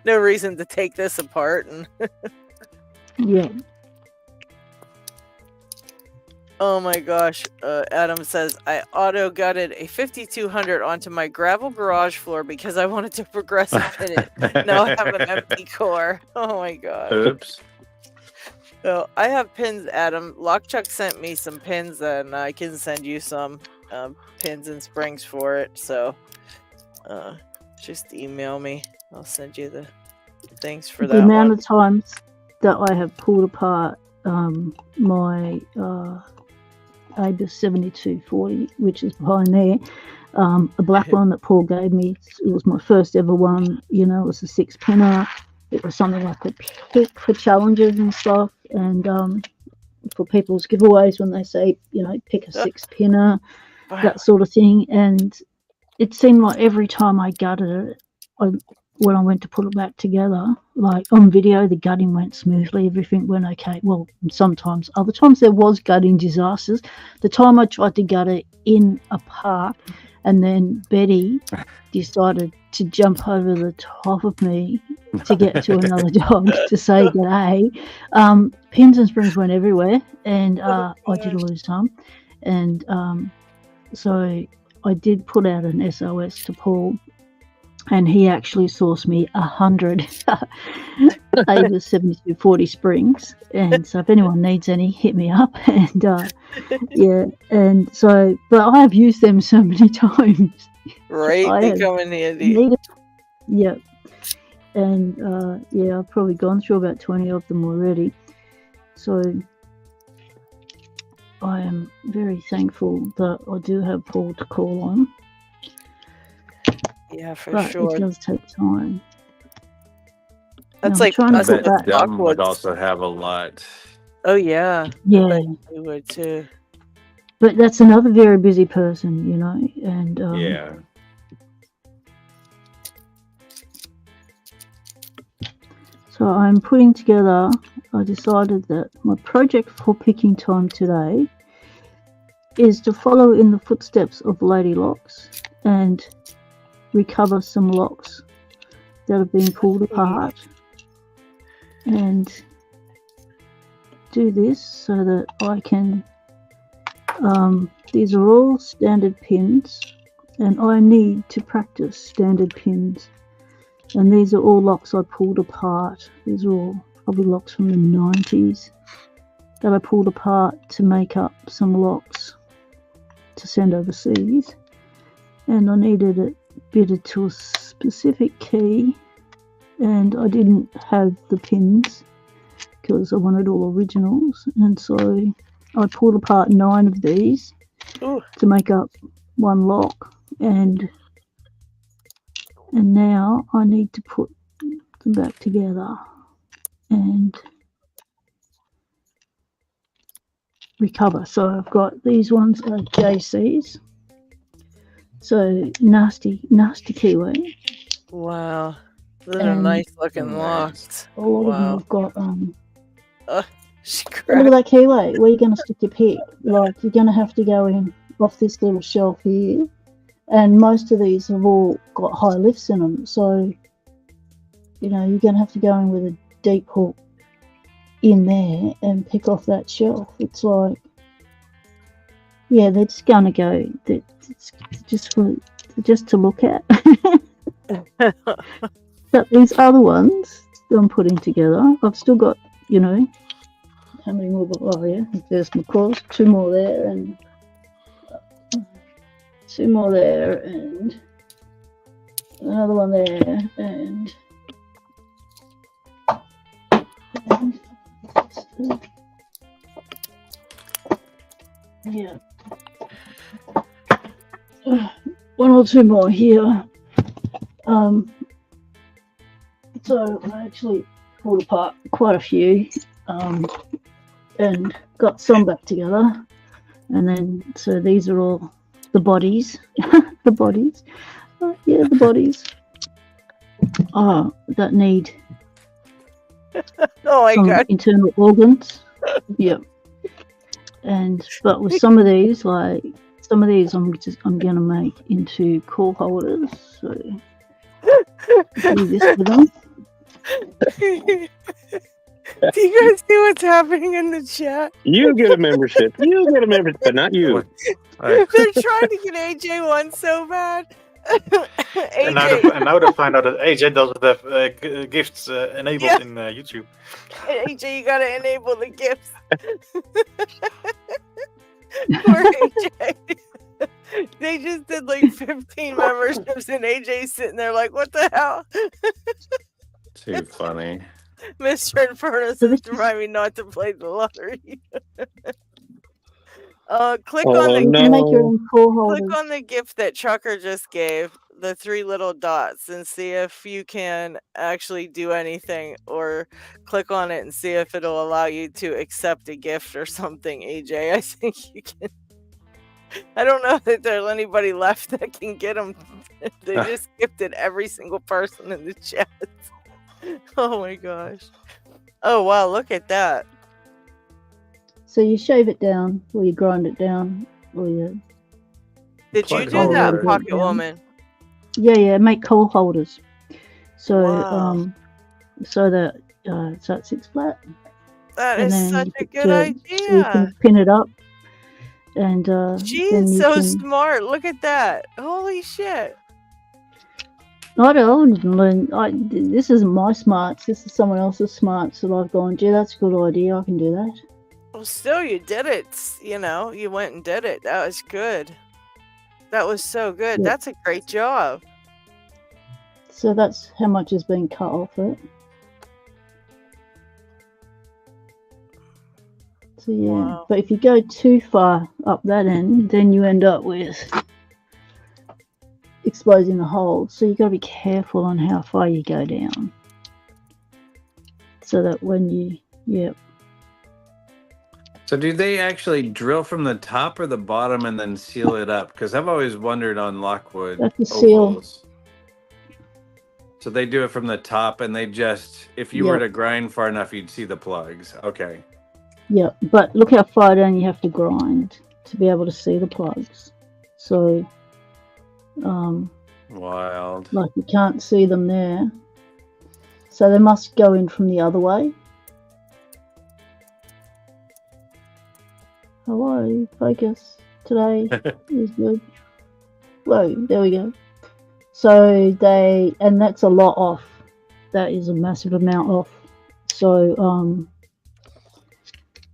no reason to take this apart. And Yeah. oh my gosh, Adam says I auto gutted a 5200 onto my gravel garage floor because I wanted to progressive pin it. Now I have an empty core. Oh my god. Oops. So I have pins, Adam. Lockchuck sent me some pins, and I can send you some pins and springs for it. So just email me. I'll send you the things for that. The amount of times that I have pulled apart my Ep.74, which is behind there, a black one that Paul gave me. It was my first ever one. You know, it was a 6-pinner. It was something like a pick for challenges and stuff, and for people's giveaways when they say, you know, pick a 6-pinner, that sort of thing. And it seemed like every time I gutted it, when I went to put it back together, like on video, the gutting went smoothly, everything went okay. Well, sometimes, other times there was gutting disasters. The time I tried to gut it in a park, and then Betty decided to jump over the top of me to get to another dog to say g'day. Pins and springs went everywhere, and I did lose some. And so I did put out an SOS to Paul, and he actually sourced me 100 Ep.74 springs. And so if anyone needs any, hit me up. And yeah, and so, but I have used them so many times. Right, they come in handy. Yeah. And yeah, I've probably gone through about 20 of them already. So I am very thankful that I do have Paul to call on. Yeah, for but sure. It does take time. That's now, like us with Dumb would also have a lot. Oh yeah. Yeah. We would too. But that's another very busy person, you know, and yeah. So I'm putting together, I decided that my project for picking time today is to follow in the footsteps of Lady Locks and recover some locks that have been pulled apart, and do this so that I can, these are all standard pins, and I need to practice standard pins. And these are all locks I pulled apart. These are all probably locks from the 90s that I pulled apart to make up some locks to send overseas, and I needed it bitted to a specific key, and I didn't have the pins because I wanted all originals, and so I pulled apart 9 of these Ooh. to make up one lock, and now I need to put them back together and recover. So I've got these ones are JCs, so nasty kiwi. Wow. Those are And nice looking nice. locks. A lot of them Wow. have got She look at cracked. that kiwi. Where are you going to stick your pick? Like, you're going to have to go in off this little shelf here, and most of these have all got high lifts in them, so you're going to have to go in with a deep hook in there and pick off that shelf. It's like, yeah, they're just going to go. It's just to look at. But these other ones that I'm putting together, I've still got, how many more? Oh yeah, there's my cross, 2 more there, and 2 more there, and another one there, and yeah, 1 or 2 more here. So I actually pulled apart quite a few, and got some back together, and then so these are all the bodies, the bodies, the bodies. That need Oh my some god. internal organs. Yep. But with some of these, I'm gonna make into call holders. So do this with them. Do you guys see what's happening in the chat? You get a membership. But not you. They're trying to get AJ one so bad. And AJ, now they find out that AJ doesn't have gifts enabled in YouTube. AJ, you gotta enable the gifts. Poor AJ. They just did like 15 memberships, and AJ's sitting there like, what the hell? Too funny. Mr. Inferno says to remind me not to play the lottery. Click on the You can make your own call holders. click on the gift that Chucker just gave, the 3 little dots, and see if you can actually do anything, or click on it and see if it'll allow you to accept a gift or something, AJ. I think you can. I don't know that there's anybody left that can get them. They just gifted every single person in the chat. Oh my gosh. Oh wow, look at that. So you shave it down, or you grind it down, or you Did you Plug do hole that, holder. Pocket Woman? make call holders. So Wow. so that so it sits flat. That And is then such you a put good So you idea. can pin it up, and She's then you so can. smart. Look at that. Holy shit. I don't learn. This isn't my smarts. This is someone else's smarts that I've gone, gee, that's a good idea. I can do that. Well, still, you did it. You went and did it. That was good. That was so good. Yeah. That's a great job. So that's how much has been cut off it. So yeah, Wow. but if you go too far up that end, then you end up with exposing the hole. So you got to be careful on how far you go down, so that when you So do they actually drill from the top or the bottom and then seal it up? Because I've always wondered on Lockwood That's a seal. ovals. So they do it from the top, and they just, if you were Yep. to grind far enough, you'd see the plugs. Okay. Yeah, but look how far down you have to grind to be able to see the plugs. So, Wild. like you can't see them there. So they must go in from the other way. Hello, focus. Today is good. Whoa, there we go. So and that's a lot off. That is a massive amount off. So,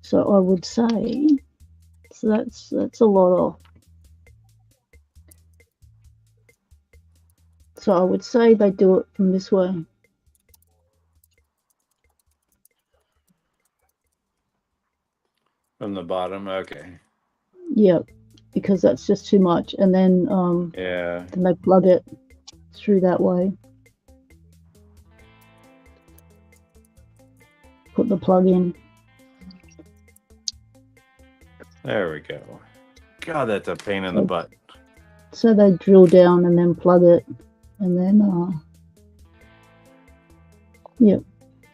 so I would say, so that's a lot off. So I would say they do it from this way. From the bottom, okay. Yep, because that's just too much. And then Yeah. then they plug it through that way. Put the plug in. There we go. God, that's a pain in the butt. So they drill down and then plug it, and then yep,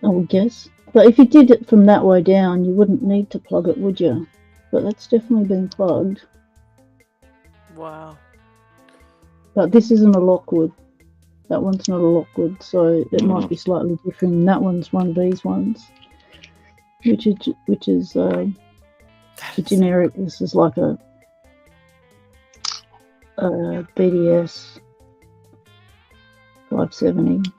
I would guess. But if you did it from that way down, you wouldn't need to plug it, would you? But that's definitely been plugged. Wow. But this isn't a Lockwood. That one's not a Lockwood, so it might be slightly different. And that one's one of these ones, which is a generic. This is like a BDS 570.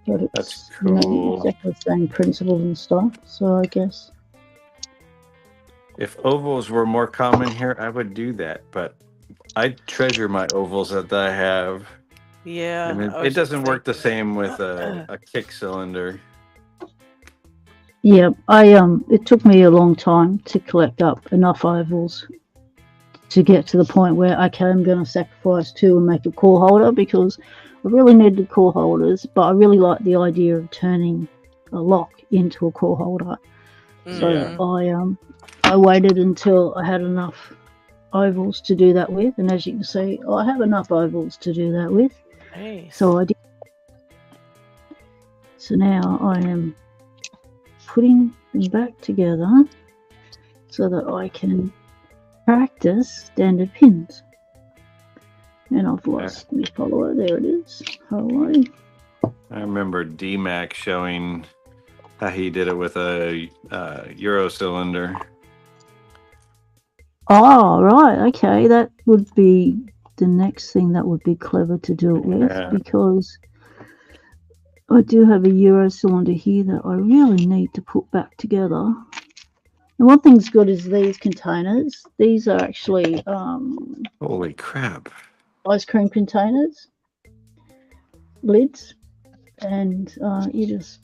But it's, That's you know, cool. exactly the same principles and stuff. So I guess. If ovals were more common here, I would do that. But I treasure my ovals that I have. Yeah. And I it was doesn't just work the thinking same with a kick cylinder. Yeah, it took me a long time to collect up enough ovals to get to the point where, okay, I'm going to sacrifice two and make a core holder, because I really needed core holders, but I really like the idea of turning a lock into a core holder. So I waited until I had enough ovals to do that with, and as you can see, I have enough ovals to do that with. Nice. So I did. So now I am putting them back together so that I can practice standard pins. And I've lost my follower. There it is. Hello. I remember D-Mac showing how he did it with a Euro cylinder. Oh, right. Okay. That would be the next thing that would be clever to do it with, because I do have a Euro cylinder here that I really need to put back together. And one thing's good is these containers. These are actually Holy crap. ice cream containers, lids, and you just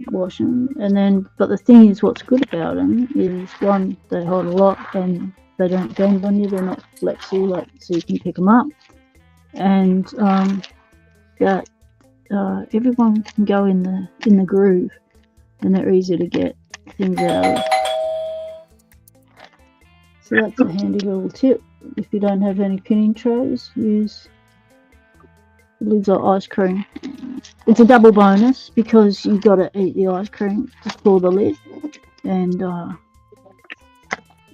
wash them. And then, but the thing is, what's good about them is, one, they hold a lot and they don't bend on you. They're not flexy, so you can pick them up. And that everyone can go in the groove, and they're easy to get things out of. So that's a handy little tip. If you don't have any pinning trays, use lids of ice cream. It's a double bonus because you've got to eat the ice cream to pour the lid, and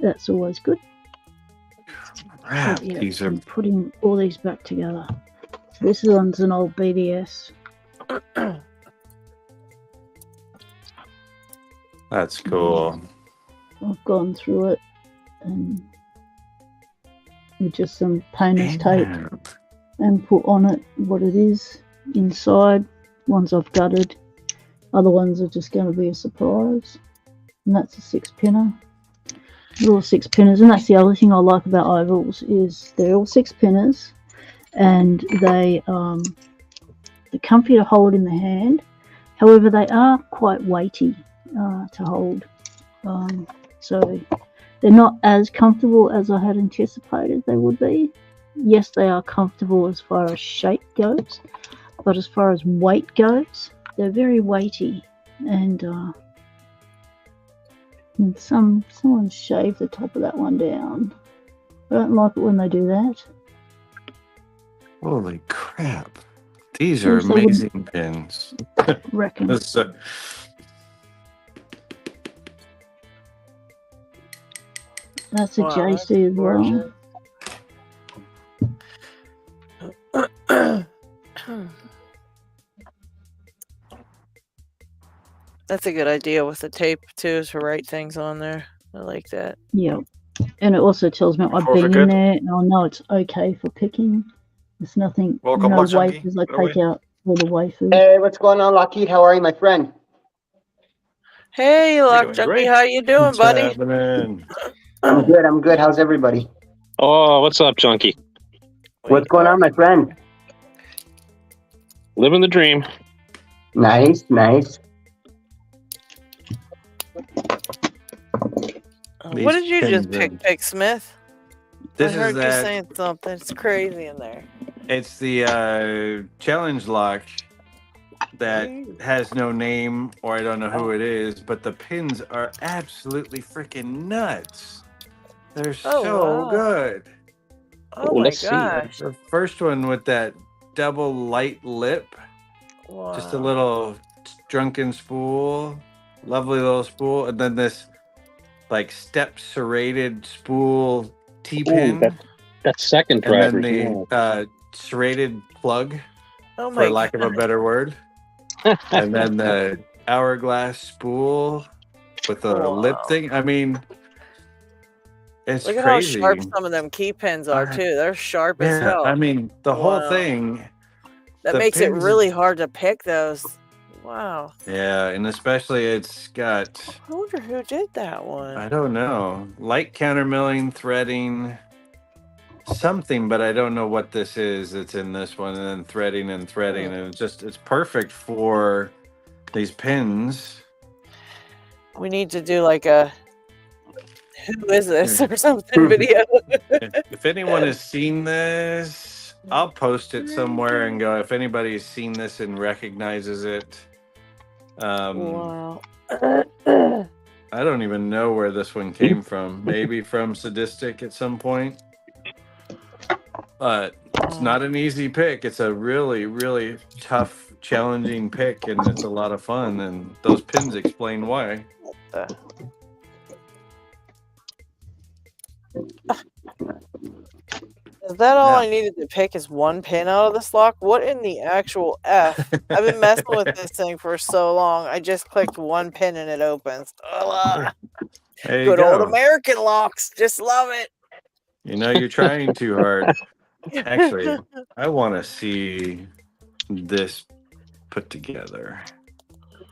that's always good. Crap, So, yeah, these are I'm putting all these back together. This one's an old BDS. That's cool. I've gone through it and with just some painter's tape and put on it what it is inside. Ones I've gutted, other ones are just going to be a surprise. And that's a 6-pinner. They're all 6-pinners, and that's the other thing I like about ovals is they're all 6-pinners, and they're comfy to hold in the hand. However, they are quite weighty to hold, so they're not as comfortable as I had anticipated they would be. Yes, they are comfortable as far as shape goes, but as far as weight goes, they're very weighty. And someone shaved the top of that one down. I don't like it when they do that. Holy crap. These are amazing pins. Reckon. This, That's a JC as well. That's a good idea with the tape too, to write things on there. I like that. Yeah. And it also tells me I've been in there and I know it's okay for picking. There's nothing, Welcome no back, Chunky. wafers. I take out all the wafers. Hey, what's going on, LockHeat? How are you, my friend? Hey, Lock Junkie, great. how you doing, what's buddy? happening? I'm good. How's everybody? Oh, what's up, Junkie? What's going on, my friend? Living the dream. Nice, nice. What did you just pins are- pick, Smith? This I heard is you that. saying something. It's crazy in there. It's the challenge lock that has no name, or I don't know who it is, but the pins are absolutely freaking nuts. They're so wow. good. Oh Well, my let's see. gosh. The first one with that double light lip, just a little drunken spool, lovely little spool, and then this like step serrated spool T-pin, That second and driver. then the serrated plug, Oh my for lack of a better word, and then the hourglass spool with the lip thing. I mean, it's Look at crazy. how sharp some of them key pins are too. They're sharp as Yeah, hell. I mean, the whole thing. That the makes it pins- really hard to pick those. Wow. Yeah, and especially it's got, I wonder who did that one. I don't know, light countermilling, threading, something, but I don't know what this is. It's in this one, and then threading and threading, and it's perfect for these pins. We need to do like a who is this or something video. If anyone has seen this, I'll post it somewhere and go, if anybody's seen this and recognizes it. Wow. I don't even know where this one came from. Maybe from Sadistic at some point. But it's not an easy pick. It's a really, really tough, challenging pick, and it's a lot of fun. And those pins explain why. Is that all I needed to pick is one pin out of this lock? What in the actual F? I've been messing with this thing for so long. I just clicked one pin and it opens. There you Good old go. American locks. Just love it. You know you're trying too hard. Actually, I want to see this put together.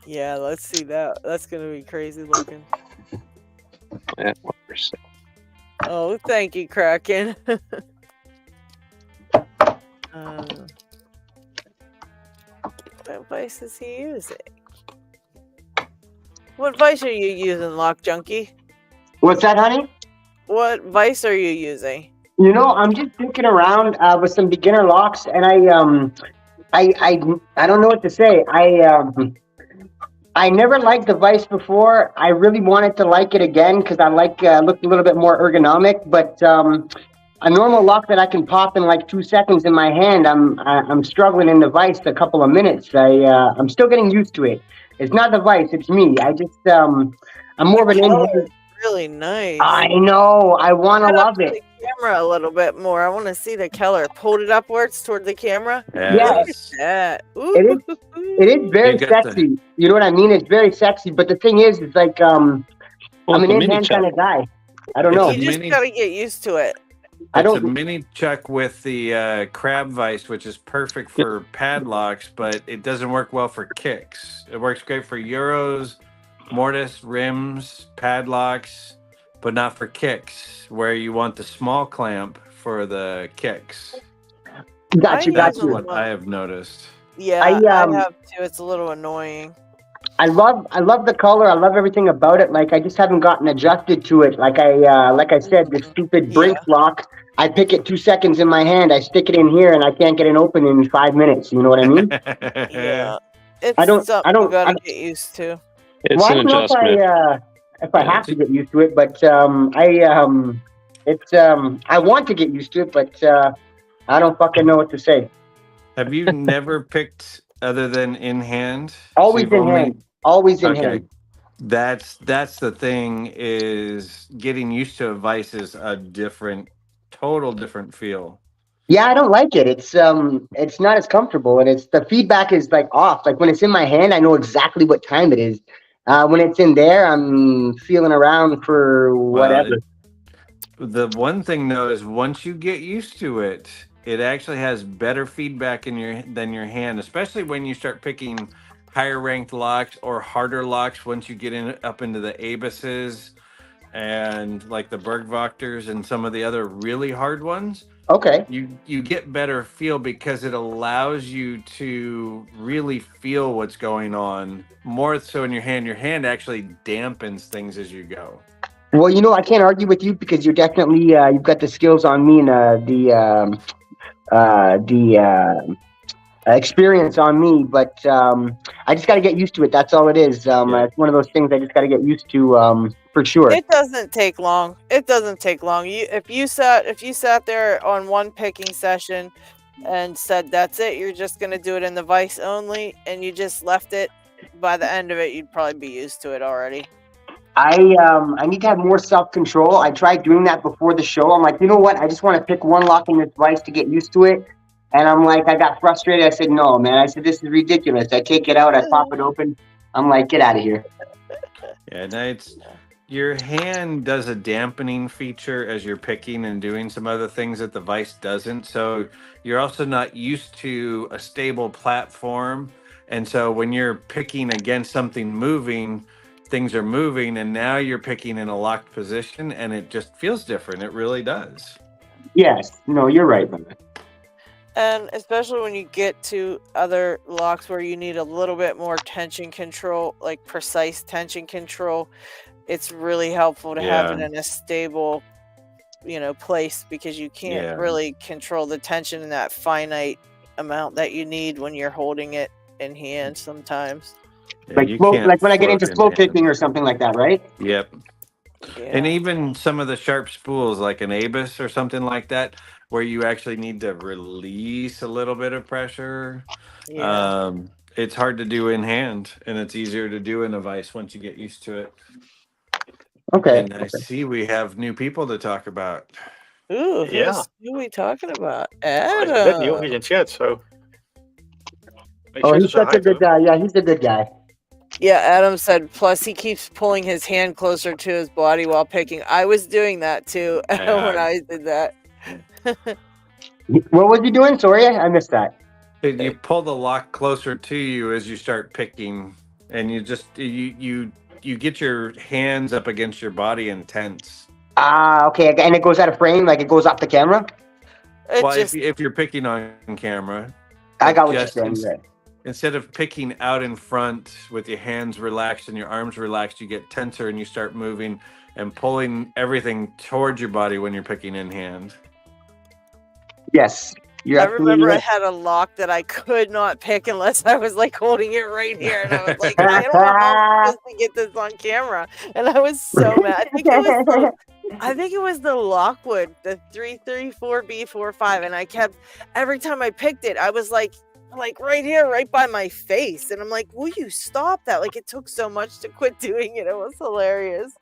Yeah, let's see that. That's going to be crazy looking. Oh, thank you, Kraken. What vice is he using? What vice are you using, Lock Junkie? What's that, honey? What vice are you using? You know, I'm just thinking around with some beginner locks, and I don't know what to say. I never liked the vice before. I really wanted to like it again because I looked a little bit more ergonomic. But a normal lock that I can pop in like 2 seconds in my hand, I'm struggling in the vice a couple of minutes. I'm still getting used to it. It's not the vice, it's me. I just I'm more of an in-hand. Really nice. I know. I want to love it. The camera a little bit more. I want to see the color. Hold it upwards toward the camera. Yes. Look at that. It is very sexy. You know what I mean? It's very sexy. But the thing is, it's like I'm an in-hand kind of guy. I don't know. You just gotta get used to it. It's a mini chuck with the crab vice, which is perfect for padlocks, but it doesn't work well for kicks. It works great for Euros, mortise, rims, padlocks, but not for kicks, where you want the small clamp for the kicks. Got you. That's what I have noticed. Yeah, I have too. It's a little annoying. I love the color. I love everything about it. Like I just haven't gotten adjusted to it. Like I said, this stupid brink lock. I pick it 2 seconds in my hand. I stick it in here, and I can't get it open in 5 minutes. You know what I mean? Yeah, it's I don't gotta get used to. It's an adjustment. If I have to get used to it, but I want to get used to it, but I don't fucking know what to say. Have you never picked other than in hand? Always in hand. Always in hand. That's the thing, is getting used to a vice is a total different feel. Yeah, I don't like it. It's not as comfortable, and the feedback is like off. Like when it's in my hand, I know exactly what time it is. When it's in there, I'm feeling around for whatever. The one thing though is once you get used to it, it actually has better feedback than your hand, especially when you start picking higher ranked locks or harder locks. Once you get up into the Abises and like the Bergwachters and some of the other really hard ones, Okay. you get better feel because it allows you to really feel what's going on more so in your hand. Your hand actually dampens things as you go. Well, I can't argue with you because you're definitely you've got the skills on me and the experience on me. But I just got to get used to it. That's all it is. Yeah. It's one of those things I just got to get used to for sure. It doesn't take long. It doesn't take long. If you sat there on one picking session and said that's it, you're just gonna do it in the vise only, and you just left it, by the end of it, you'd probably be used to it already. I need to have more self-control. I tried doing that before the show. I'm like, you know what? I just want to pick one lock in this vise to get used to it. And I'm like, I got frustrated. I said, no, man. I said, this is ridiculous. I take it out. I pop it open. I'm like, get out of here. Yeah, no, your hand does a dampening feature as you're picking and doing some other things that the vise doesn't. So you're also not used to a stable platform. And so when you're picking against something moving, things are moving, and now you're picking in a locked position, and it just feels different. It really does. Yes. No, you're right, man. And especially when you get to other locks where you need a little bit more tension control, like precise tension control, it's really helpful to have it in a stable, place, because you can't really control the tension in that finite amount that you need when you're holding it in hand sometimes. Yeah, like when I get into slow picking or something like that, right? Yep. Yeah. And even some of the sharp spools, like an Abus or something like that, where you actually need to release a little bit of pressure. Yeah. It's hard to do in hand, and it's easier to do in a vise once you get used to it. Okay. And I see we have new people to talk about. Ooh, who are we talking about? Adam. Let me in chat, so. He's such a good guy. Yeah, he's a good guy. Yeah, Adam said, plus he keeps pulling his hand closer to his body while picking. I was doing that too when I did that. What was you doing? Sorry, I missed that. You pull the lock closer to you as you start picking, and you just you get your hands up against your body and tense. Okay, and it goes out of frame, like it goes off the camera. If you're picking on camera, I got what you're saying. Instead of picking out in front with your hands relaxed and your arms relaxed, you get tenser and you start moving and pulling everything towards your body when you're picking in hand. Yes. I remember I had a lock that I could not pick unless I was like holding it right here. And I was like, I don't know how I'm supposed to get this on camera. And I was so mad. I think it was the Lockwood, the 334B45. And I kept, every time I picked it, I was like right here, right by my face. And I'm like, will you stop that? Like, it took so much to quit doing it. It was hilarious.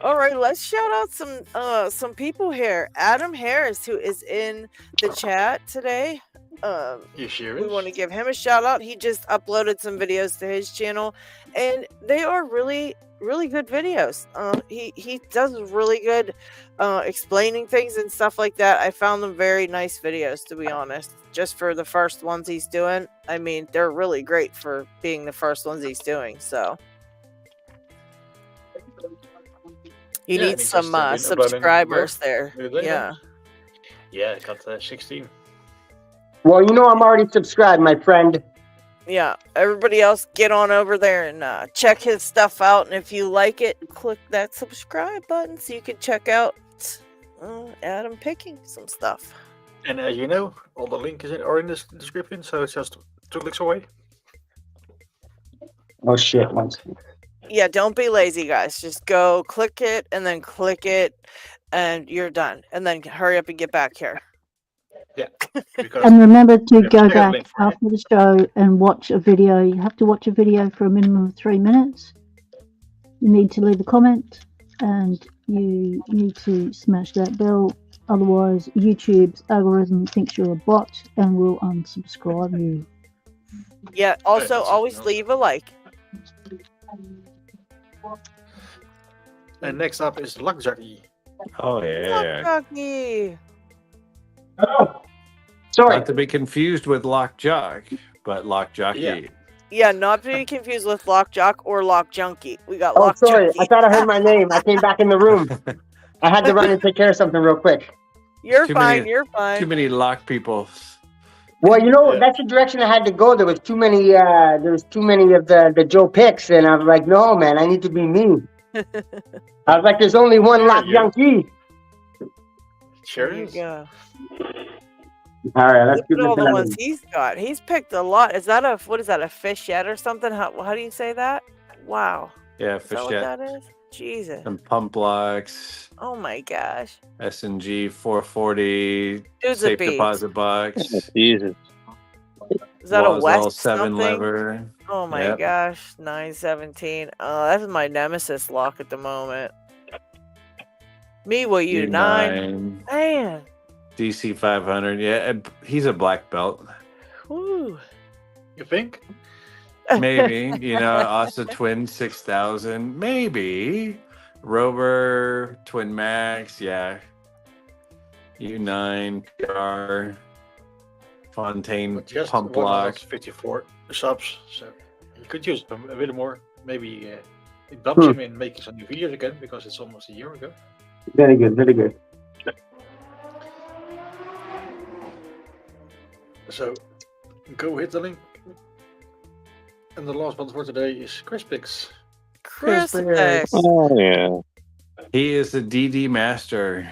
All right, let's shout out some people here. Adam Harris, who is in the chat today. We want to give him a shout out. He just uploaded some videos to his channel, and they are really, really good videos. He does really good explaining things and stuff like that. I found them very nice videos, to be honest. Just for the first ones he's doing. I mean, they're really great for being the first ones he's doing. So you need some subscribers there. Yeah. Yeah, I got 16. Well, I'm already subscribed, my friend. Yeah, everybody else get on over there and check his stuff out. And if you like it, click that subscribe button so you can check out Adam picking some stuff. And as you know, all the links are in the description, so it's just 2 clicks away. Oh shit! Yeah, don't be lazy, guys. Just go click it and then click it, and you're done. And then hurry up and get back here. Yeah. And remember to go back after the show and watch a video. You have to watch a video for a minimum of 3 minutes. You need to leave a comment, and you need to smash that bell. Otherwise, YouTube's algorithm thinks you're a bot and will unsubscribe you. Yeah, also always leave a like. And next up is Lock Jockey. Oh, yeah. Lock Jockey. Oh, sorry. Not to be confused with Lock Jock, but Lock Jockey. Yeah, not to be confused with Lock Jock or Lock Junkie. We got Lock sorry. Junkie. I thought I heard my name. I came back in the room. I had to run and take care of something real quick. You're Too fine. many- You're Too fine. many lock people. Well, you know, Yeah. that's the direction I had to go. There was too many of the Joe picks, and I was like, no, man, I need to be me. I was like, there's only one There Lock you go. Yankee. Sure There you is. go. All right, let's Look give at all this the another ones he's got. He's picked a lot. Is that a fichette or something? How do you say that? Wow. Yeah, Is that what fichette. that is? Jesus. Some pump locks. Oh my gosh. S&G 440 Dude's a safe beast. deposit box. Jesus. Is that a Waswell West 7 something? lever. Oh my Yep. gosh. 917. Oh, that's my nemesis lock at the moment. Me, will you? 9. Man. DC 500. Yeah, and he's a black belt. Woo. You think? Maybe, Asa Twin 6000. Maybe. Rover Twin Max. Yeah. U9 PR. Fontaine But just pump 154 subs, so you could use them a bit more. Maybe it bumps him in making some new videos again because it's almost a year ago. Very good, very good. So go hit the link. And the last one for today is Crispix. Christmas. Oh yeah. He is the DD master.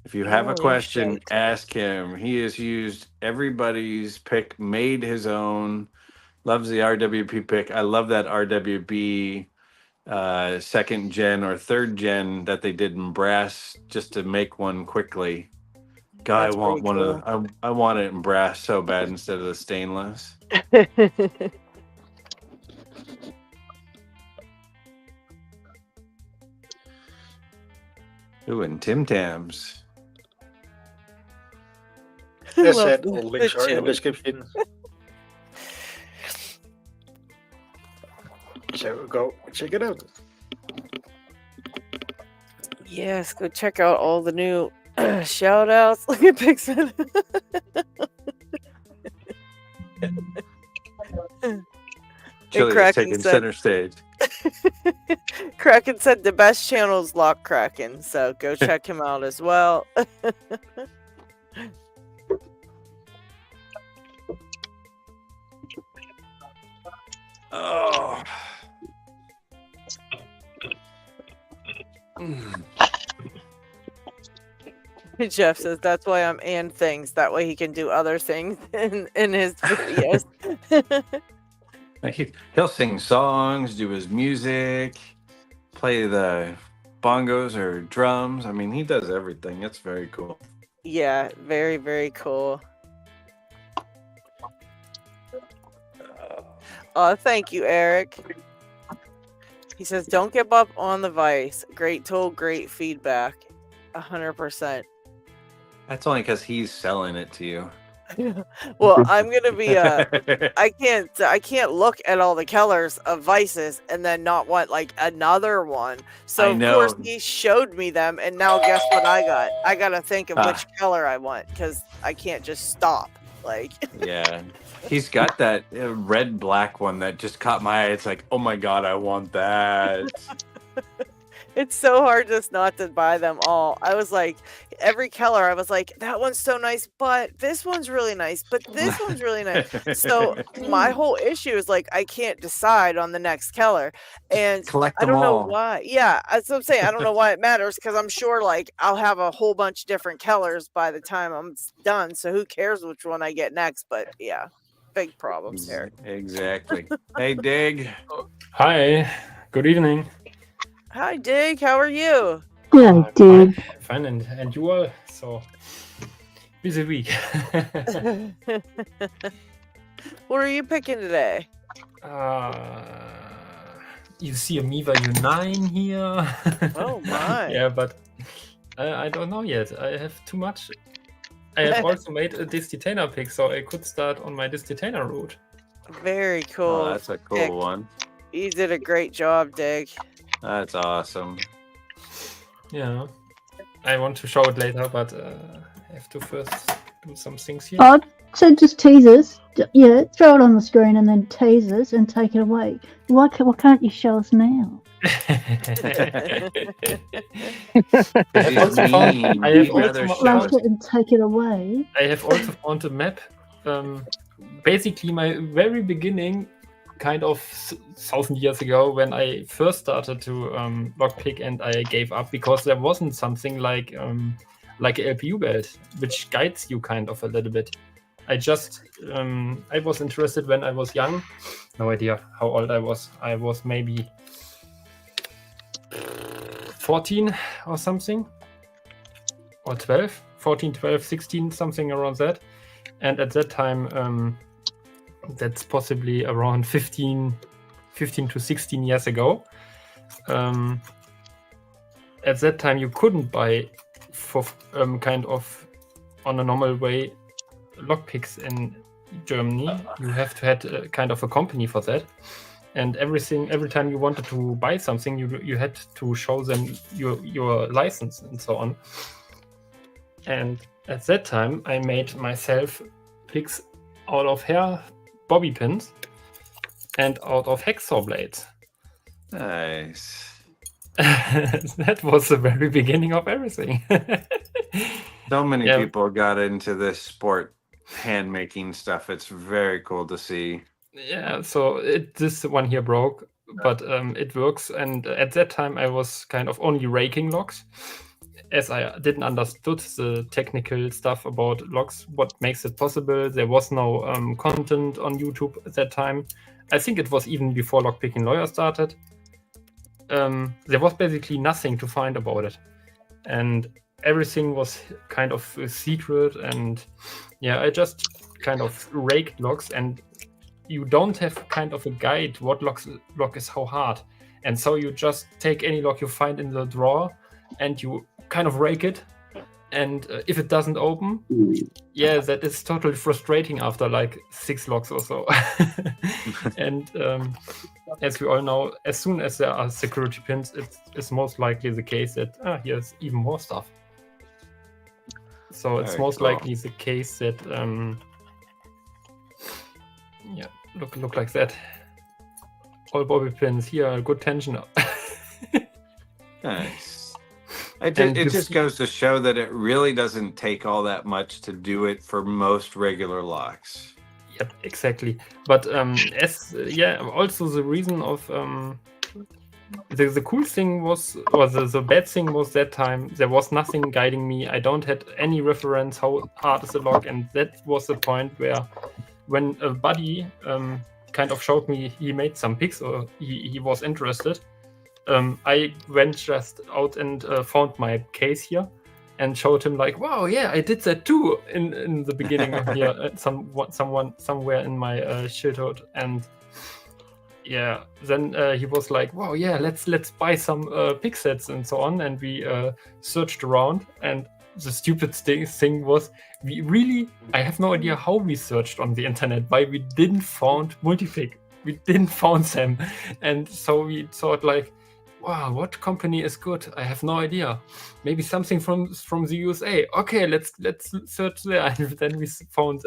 If you have a Holy question, shit. ask him. He has used everybody's pick, made his own. Loves the RWP pick. I love that RWB second gen or third gen that they did in brass just to make one quickly. God, That's I want pretty one of. I want it in brass so bad instead of the stainless. Ooh, and Tim Tams. As Love said, the- all links the are in the chili. description. So go check it out. Yes, go check out all the new shout outs. Look at Pixar. Chili is Kraken taking said- center stage. Kraken said the best channel is Lock Kraken, so go check him out as well. Oh. Mm. Jeff says that's why I'm and things. That way he can do other things in his videos. Like he'll sing songs, do his music, play the bongos or drums. I mean, he does everything. It's very cool. Yeah, very, very cool. Oh, thank you, Eric. He says, don't give up on the Vice. Great tool, great feedback. 100%. That's only because he's selling it to you. Well, I'm gonna be I can't look at all the colors of Vices and then not want like another one. So I of know. course he showed me them, and now guess what I got? I gotta think of which color I want because I can't just stop. Like Yeah. He's got that red black one that just caught my eye. It's like, oh my god, I want that. it's so hard just not to buy them all. I was like, every color, I was like, that one's so nice, but this one's really nice, but this one's really nice. So my whole issue is like, I can't decide on the next color, and Collect I them don't know all. why. Yeah, that's what I'm saying. I don't know why it matters because I'm sure like I'll have a whole bunch of different colors by the time I'm done. So who cares which one I get next? But yeah, big problems here. Exactly. Hey, Dig. Hi, good evening. Hi, Dig. How are you? Yeah, dude. Fine, and you all? So, busy week. What are you picking today? You see a Miva U9 here. Oh my. Yeah, but I don't know yet. I have too much. I have also made a Destinator pick, so I could start on my Destinator route. Very cool. Oh, that's a cool pick. one. You did a great job, Dig. That's awesome. Yeah. I want to show it later, but I have to first do some things here. Oh, so just tease us. Yeah, throw it on the screen and then tease us and take it away. Why can't you show us now? I have also found. I have also Flash it and take it away. I have also found a map. Basically, my very beginning, kind of 1,000 years ago, when I first started to lockpick, and I gave up because there wasn't something like a LPU belt which guides you kind of a little bit. I just I was interested when I was young. No idea how old I was. I was maybe 14 or something, or 12, 14, 12, 16, something around that. And at that time, that's possibly around 15 to 16 years ago. At that time, you couldn't buy for kind of on a normal way lockpicks in Germany. You have to have kind of a company for that. And every time you wanted to buy something, you had to show them your license and so on. And at that time, I made myself picks out of hair bobby pins and out of hacksaw blades. Nice. That was the very beginning of everything. So many people got into this sport, hand making stuff. It's very cool to see. Yeah, so this one here broke, but it works. And at that time, I was kind of only raking locks, as I didn't understood the technical stuff about locks, what makes it possible. There was no content on YouTube at that time. I think it was even before Lockpicking Lawyer started. There was basically nothing to find about it. And everything was kind of a secret. And yeah, I just kind of raked locks, and you don't have kind of a guide what lock is how hard. And so you just take any lock you find in the drawer and you kind of rake it. And if it doesn't open, yeah, that is totally frustrating after like 6 locks or so. And as we all know, as soon as there are security pins, it's most likely the case that here's even more stuff. So it's most likely the case that yeah, look like that. All bobby pins here, good tension. Nice. It just goes to show that it really doesn't take all that much to do it for most regular locks. Yep, exactly. But also the reason of the cool thing was, or the bad thing was, that time there was nothing guiding me. I don't had any reference how hard is the lock, and that was the point where when a buddy kind of showed me he made some picks, or he was interested, I went just out and found my case here and showed him like, wow, yeah, I did that too in the beginning of here, someone somewhere in my Shoutout. And yeah, then he was like, wow, yeah, let's buy some pick sets and so on. And we searched around, and the stupid thing was, I have no idea how we searched on the internet, why we didn't found multipick. We didn't found them. And so we thought like, wow, what company is good? I have no idea. Maybe something from the USA. Okay, let's search there. And then we found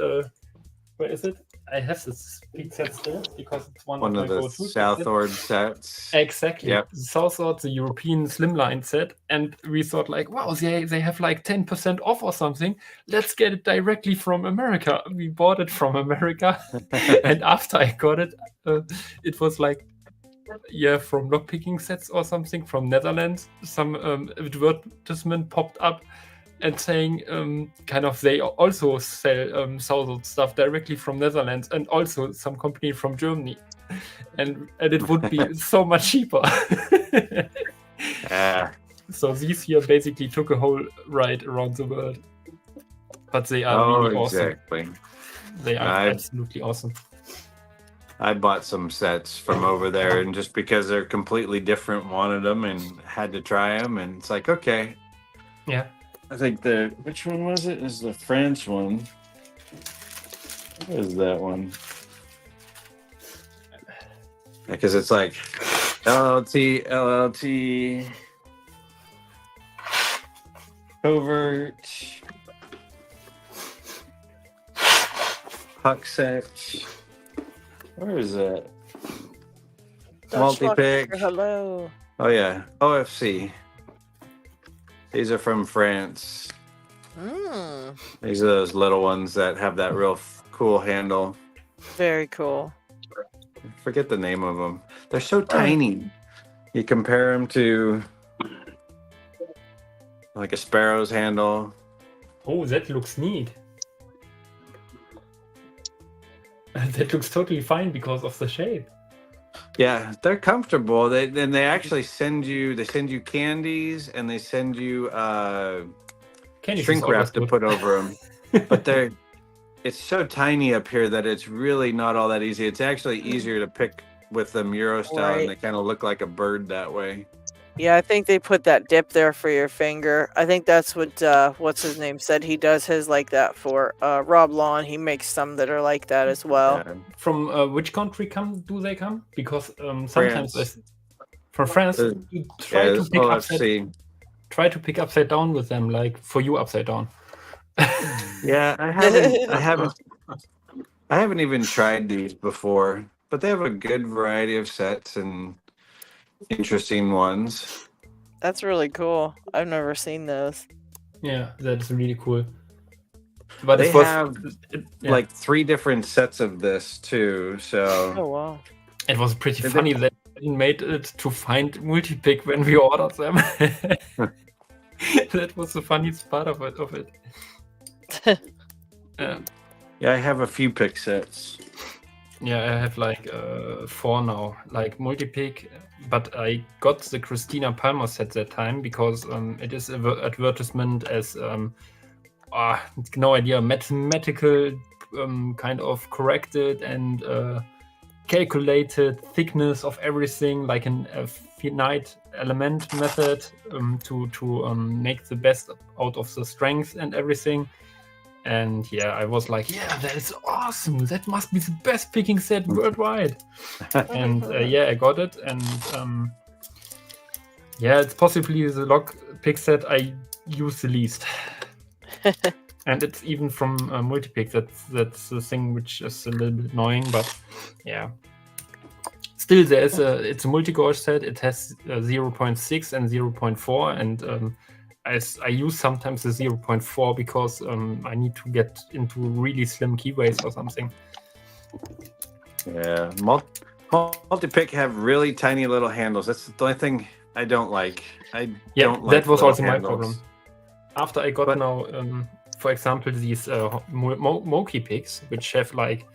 where is it? I have this big set still because it's one of the Southord sets. Exactly. Yep. The Southord, the European slimline set, and we thought like, wow, they have like 10% off or something. Let's get it directly from America. We bought it from America, and after I got it, it was like, yeah, from lockpicking sets or something from Netherlands. Some advertisement popped up and saying kind of they also sell Southern stuff directly from Netherlands, and also some company from Germany, and it would be so much cheaper. So these here basically took a whole ride around the world, but they are really awesome. Exactly. They are absolutely awesome. I bought some sets from over there, and just because they're completely different, wanted them and had to try them, and it's like, okay. Yeah. I think which one was it? Is the French one? What is that one? Because it's like LLT, covert, puck set. Where is it? Dutch Multi-pick. Lockpicker, hello. Oh yeah, OFC. These are from France. These are those little ones that have that real cool handle. Very cool. I forget the name of them. They're so tiny. You compare them to like a sparrow's handle. Oh, that looks neat. That looks totally fine because of the shape. Yeah, they're comfortable. They actually send you candies and they send you Candies shrink is always wrap to good. put over them. But it's so tiny up here that it's really not all that easy. It's actually easier to pick with them Euro style, and they kind of look like a bird that way. Yeah, I think they put that dip there for your finger. I think that's what what's his name said. He does his like that for Rob Lawn. He makes some that are like that as well. Yeah. From which country do they come? Because sometimes from France, you try to pick try to pick upside down with them, like for you upside down. Yeah, I haven't even tried these before, but they have a good variety of sets and interesting ones. That's really cool. I've never seen those. Yeah, that's really cool. But they have like 3 different sets of this too. So oh wow, it was pretty funny that we made it to find multi-pick when we ordered them. That was the funniest part of it. Yeah, I have a few pick sets. Yeah, I have like 4 now, like multi-pick. But I got the Christina Palmer set that time because it is an advertisement as no idea, mathematical kind of corrected and calculated thickness of everything, like a finite element method to make the best out of the strength and everything. And yeah, I was like, yeah, that is awesome. That must be the best picking set worldwide. And yeah, I got it. And yeah, it's possibly the lock pick set I use the least. And it's even from multi-pick. That's the thing which is a little bit annoying, but yeah. Still, it's a multi-gauge set. It has 0.6 and 0.4, and I use sometimes the 0.4 because I need to get into really slim keyways or something. Yeah, multi-pick have really tiny little handles. That's the only thing I don't like. That was also my problem. After I got now, for example, these Moki picks, which have like,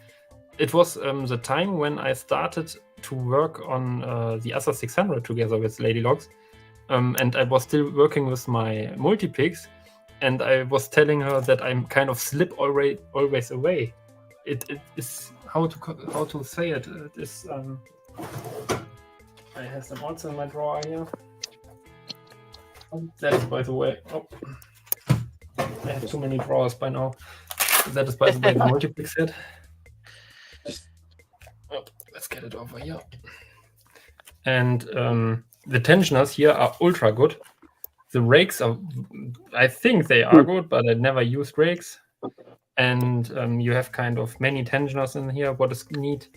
it was the time when I started to work on the other 600 together with LadyLocks. And I was still working with my multi-picks, and I was telling her that I'm kind of slip always away. It is how to say it. It is I have them also in my drawer here. That is, by the way. Oh, I have too many drawers by now. That is, by the way, the multi-pick set. Oh, let's get it over here. And the tensioners here are ultra good. The rakes are, I think they are good, but I never used rakes. And you have kind of many tensioners in here. What is neat?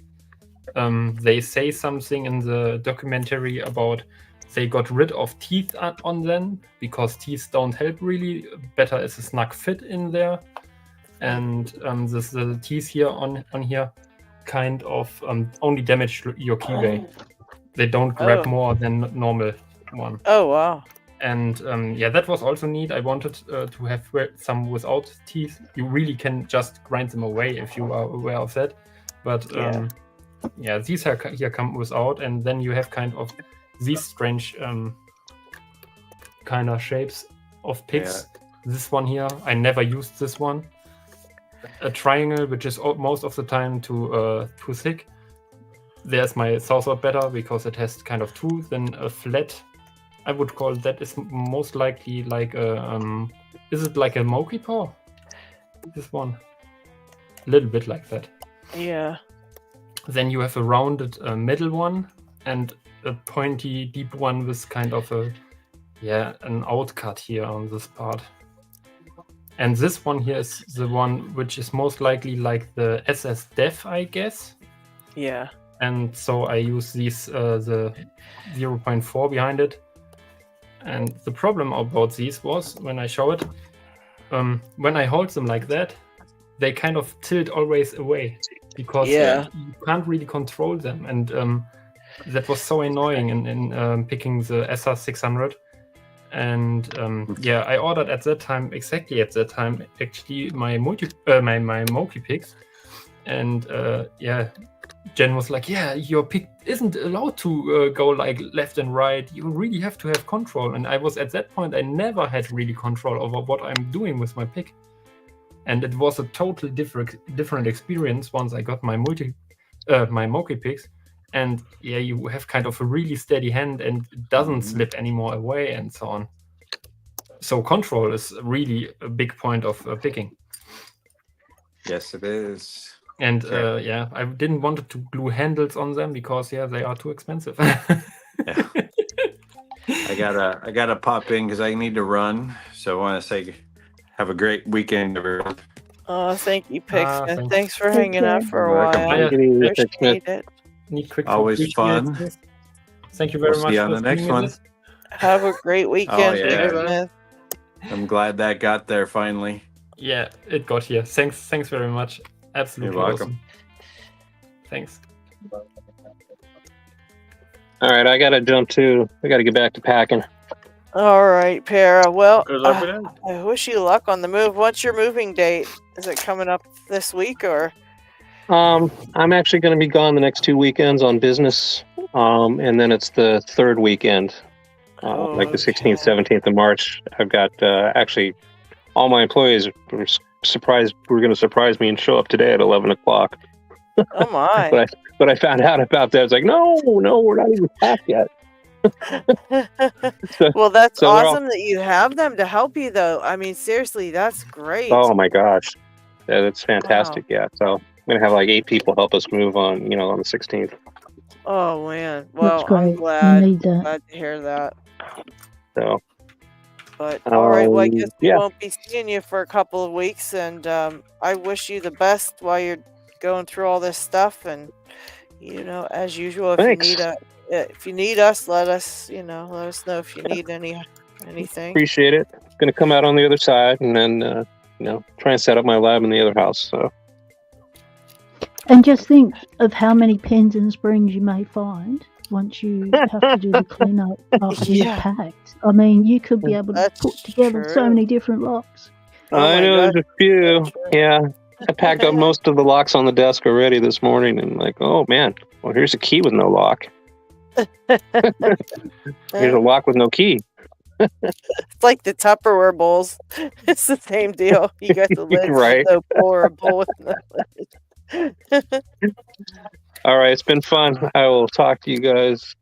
They say something in the documentary about they got rid of teeth on them because teeth don't help really. Better is a snug fit in there. And the teeth here on here kind of only damage your keyway. They don't grab more than normal one. Oh wow! And yeah, that was also neat. I wanted to have some without teeth. You really can just grind them away if you are aware of that. But yeah, these are here come without, and then you have kind of these strange kind of shapes of picks. Yeah. This one here, I never used this one. A triangle, which is most of the time too thick. There's my saucer better because it has kind of 2. Then a flat, I would call that is most likely like a is it like a Moki paw? This one, a little bit like that. Yeah. Then you have a rounded middle one and a pointy deep one with kind of an outcut here on this part. And this one here is the one which is most likely like the SS Def, I guess. Yeah. And so I use these the 0.4 behind it. And the problem about these was when I show it, when I hold them like that, they kind of tilt always away because Yeah. you can't really control them. And that was so annoying in picking the SR600. And yeah, I ordered exactly at that time, actually my my Moki picks. And yeah, Jen was like, yeah, your pick isn't allowed to go like left and right. You really have to have control. And I was at that point, I never had really control over what I'm doing with my pick. And it was a totally different experience once I got my my Moki picks. And yeah, you have kind of a really steady hand and it doesn't slip anymore away and so on. So control is really a big point of picking. Yes, it is. And Okay. yeah, I didn't want to glue handles on them because yeah, they are too expensive. Yeah. I gotta pop in because I need to run. So I want to say, have a great weekend, everyone. Oh, thank you, Pixman. thanks. Thanks for Take hanging out care. for a You're welcome. while. Yeah, Take it easy, Pixman. Appreciate it. Need quick to Always appreciate fun. this. Thank you very We'll much see you for on the next streaming one. this. Have a great weekend, yeah. Pixman. I'm glad that got there finally. Yeah, it got here. Thanks very much. Absolutely You're welcome. awesome. Thanks. All right, I gotta jump too. I gotta get back to packing. All right, Para. Well, Goes over there. I wish you luck on the move. What's your moving date? Is it coming up this week or? I'm actually going to be gone the next 2 weekends on business, and then it's the third weekend, like the 16th, 17th of March. I've got actually all my employees were surprised. Were going to surprise me and show up today at 11 o'clock. Oh my! but I found out about that. It's like, no, we're not even packed yet. Well, that's so they're all- awesome that you have them to help you, though. I mean, seriously, that's great. Oh my gosh, that's fantastic. Yeah, so I'm gonna have like 8 people help us move on the 16th. Oh man! Well, That's great. I'm You glad. need that. Glad to hear that. So But all right, well, I guess we yeah. won't be seeing you for a couple of weeks, and I wish you the best while you're going through all this stuff. And as usual, Thanks. if you need us, let us know if you need anything. Appreciate it. Gonna come out on the other side and then try and set up my lab in the other house. So And just think of how many pins and springs you may find once you have to do the cleanup after Yeah. you've packed. I mean, you could be able to That's put together so true. many different locks. Oh I my know God. there's a few. That's true. Yeah, I packed up most of the locks on the desk already this morning, and like, oh man, well here's a key with no lock. Here's a lock with no key. It's like the Tupperware bowls. It's the same deal. You got the lids, Right. no pour a bowl with no lid. All right, it's been fun. I will talk to you guys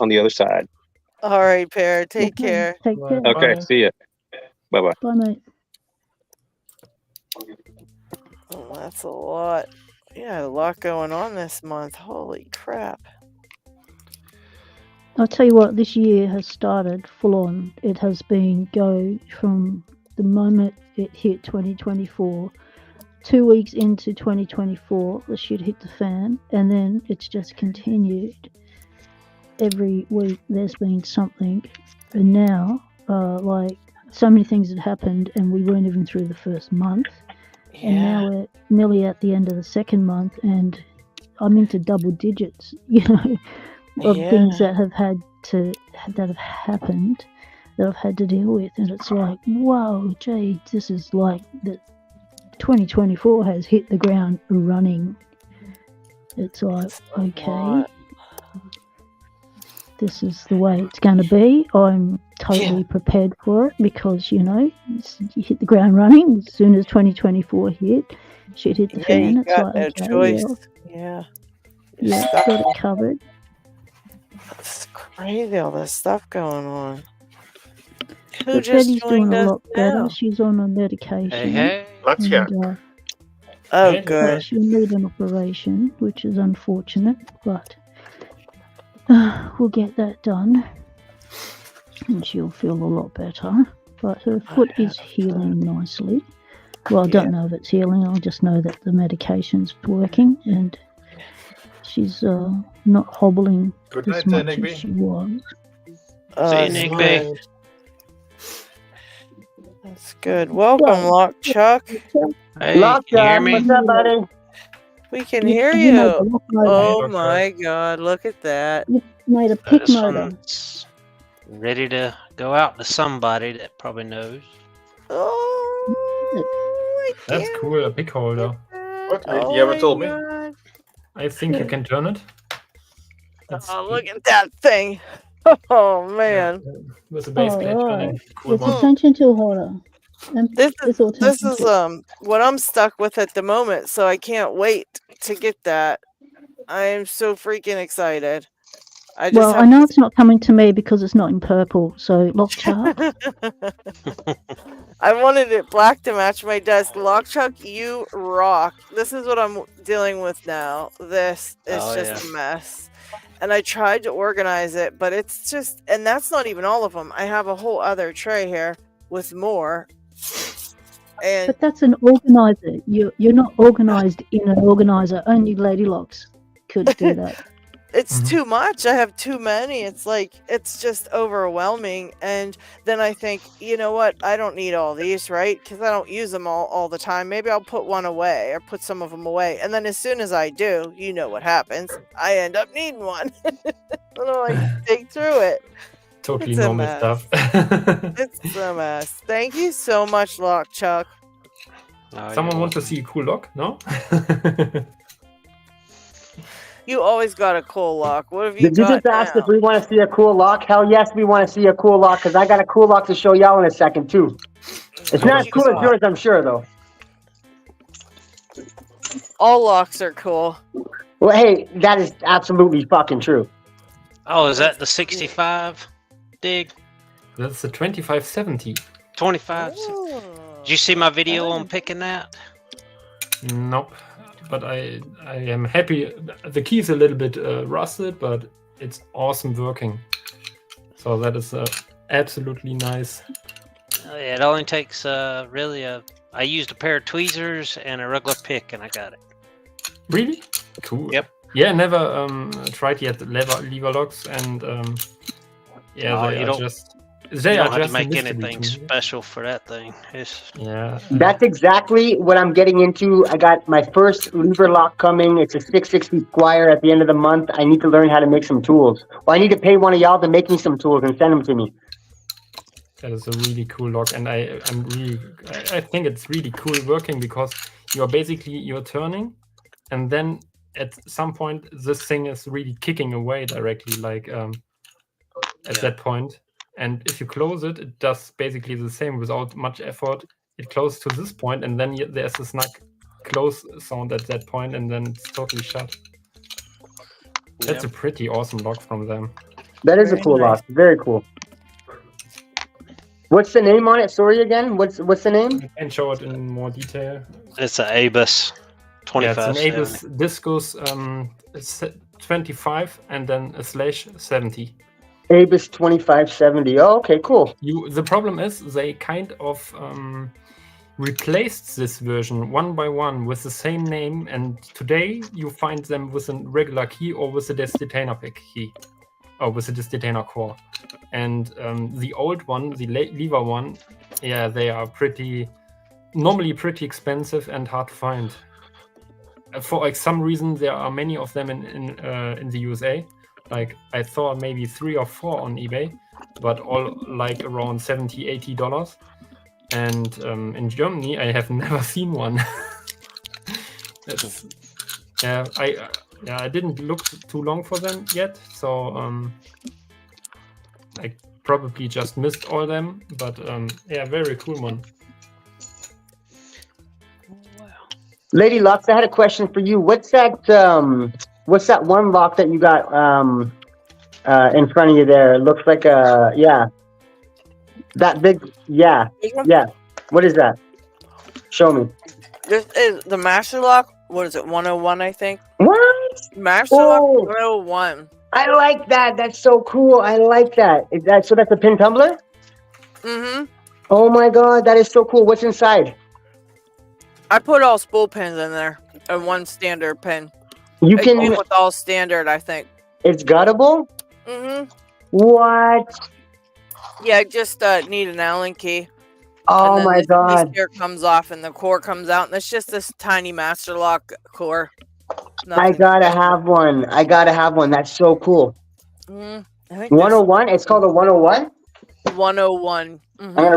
on the other side. All right, Pear. Take Okay, care. Take care. Bye. Okay, see ya. Bye bye. Bye, mate. Oh, that's a lot. Yeah, a lot going on this month. Holy crap. I'll tell you what, this year has started full on. It has been go from the moment it hit 2024, 2 weeks into 2024, the shit hit the fan, and then it's just continued. Every week there's been something, and now, like, so many things had happened, and we weren't even through the first month, and Yeah. now we're nearly at the end of the second month, and I'm into double digits, of Yeah. things that have happened that I've had to deal with, and it's like, whoa, gee, this is like the 2024 has hit the ground running. It's like, That's a okay, lot. this is the way it's going to be. I'm totally prepared for it because you hit the ground running as soon as 2024 hit. Shit hit the Yeah, fan. you It's got like, no okay, choice. Yeah. You're yeah, stuck. got it covered. It's crazy, all this stuff going on. Who But just Betty's doing joined a us lot better. now? She's on a medication. Hey. Let's hear. And, Oh, Hey. good. she'll need an operation, which is unfortunate, but we'll get that done, and she'll feel a lot better. but her foot is healing nicely. Well, I don't know if it's healing. I just know that the medication's working, and she's not hobbling Good as night, much Nick B. as she was. See you, Nick B. Smart. That's good. Welcome, Lock Chuck. Hey, Lock, can you hear me? what's up, buddy? We can hear made you. a lock motor. Oh Lock my God! Look at that. You made a So pick this motor. one's ready to go out to somebody that probably knows. Oh, I That's can't cool. A pick holder. What? Oh You haven't my told me. God. I think you can turn it. That's Oh, look at that thing. Oh man. with a base plate turning. Alright. Cool It's one. a tension tool holder. And This it's all This tension is tool. what I'm stuck with at the moment, so I can't wait to get that. I am so freaking excited. I just Well, I know it's not coming to me because it's not in purple. So lock chart. I wanted it black to match my desk. Lockchuck, you rock. This is what I'm dealing with now. This is Oh, just yeah. a mess. And I tried to organize it, but it's just, and that's not even all of them. I have a whole other tray here with more. And But that's an organizer. You're not organized in an organizer. Only LadyLocks could do that. it's Mhm. too much. I have too many. It's like, it's just overwhelming. And then I think, you know what? I don't need all these, right? Because I don't use them all the time. Maybe I'll put one away or put some of them away. And then as soon as I do, you know what happens. I end up needing one. And I'm like, dig through it. Totally It's a normal mess. stuff. It's a mess. Thank you so much, Lock Chuck. Oh, Someone you're want to welcome. see a cool lock? No? You always got a cool lock. What have you Did you got just ask now? if we want to see a cool lock? Hell yes, we want to see a cool lock because I got a cool lock to show y'all in a second too. It's What not have as you cool as got? yours, I'm sure though. All locks are cool. Well, hey, that is absolutely fucking true. Oh, is that the 65 dig? That's the 2570. 25? Ooh. Did you see my video on picking that? Nope. But I am happy. The key is a little bit rusted, but it's awesome working. So that is absolutely nice. It only takes really I used a pair of tweezers and a regular pick, and I got it. Really? Cool. Yep. Yeah, never tried yet lever locks, and yeah, Oh, they you are don't- just You they are don't have just to a make mystery anything to me. special for that thing. It's Yeah. That's exactly what I'm getting into. I got my first lever lock coming. It's a 660 Squire at the end of the month. I need to learn how to make some tools. Well, I need to pay one of y'all to make me some tools and send them to me. That is a really cool lock, and I think it's really cool working because you're turning, and then at some point this thing is really kicking away directly, like at Yeah. that point. And if you close it, it does basically the same without much effort. It closes to this point, and then there's a snug close sound at that point, and then it's totally shut. That's a pretty awesome lock from them. That is a Very cool nice. lock. Very cool. What's the name on it? Sorry again. What's the name? I can show it in more detail. It's an Abus Yeah, it's an 2570. Abus Discus 25 and then a /70. Abus 2570. Oh, okay, cool. The problem is they kind of replaced this version one by one with the same name, and today you find them with a regular key or with a Destinator pick key, or with a Destinator core. And the old one, the lever one, yeah, they are normally pretty expensive and hard to find. For like some reason, there are many of them in the USA. Like I thought maybe 3 or 4 on eBay, but all like around $70-80. And in Germany, I have never seen one. I didn't look too long for them yet, so I probably just missed all them. But yeah, very cool one. Lady Locks, I had a question for you. What's that one lock that you got in front of you there? It looks like that big, yeah. What is that? Show me. This is the Master Lock. What is it? 101, I think. What? Master Lock Oh. 101. I like that. That's so cool. I like that. So that's a pin tumbler? Mm-hmm. Oh my god, that is so cool. What's inside? I put all spool pins in there and one standard pin. You It can. came with all standard, I think. It's guttable. Mm-hmm. What? Yeah, I just need an Allen key. Oh and then my this piece god. here comes off and the core comes out, and it's just this tiny master lock core. I gotta have one. I gotta have one. That's so cool. I think 101. It's called a 101. 101. I'm gonna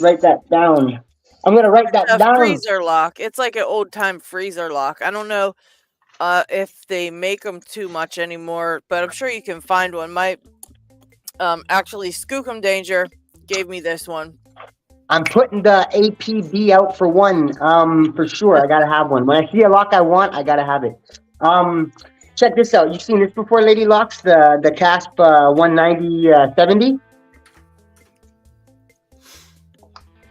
write that down. I'm gonna write that A down. freezer lock. It's like an old time freezer lock. I don't know if they make them too much anymore, but I'm sure you can find one. My actually Skookum Danger gave me this one. I'm putting the APB out for one. For sure. I gotta have one. When I see a lock I want, I gotta have it. Check this out. You've seen this before, Lady Locks, the CASP 190 70.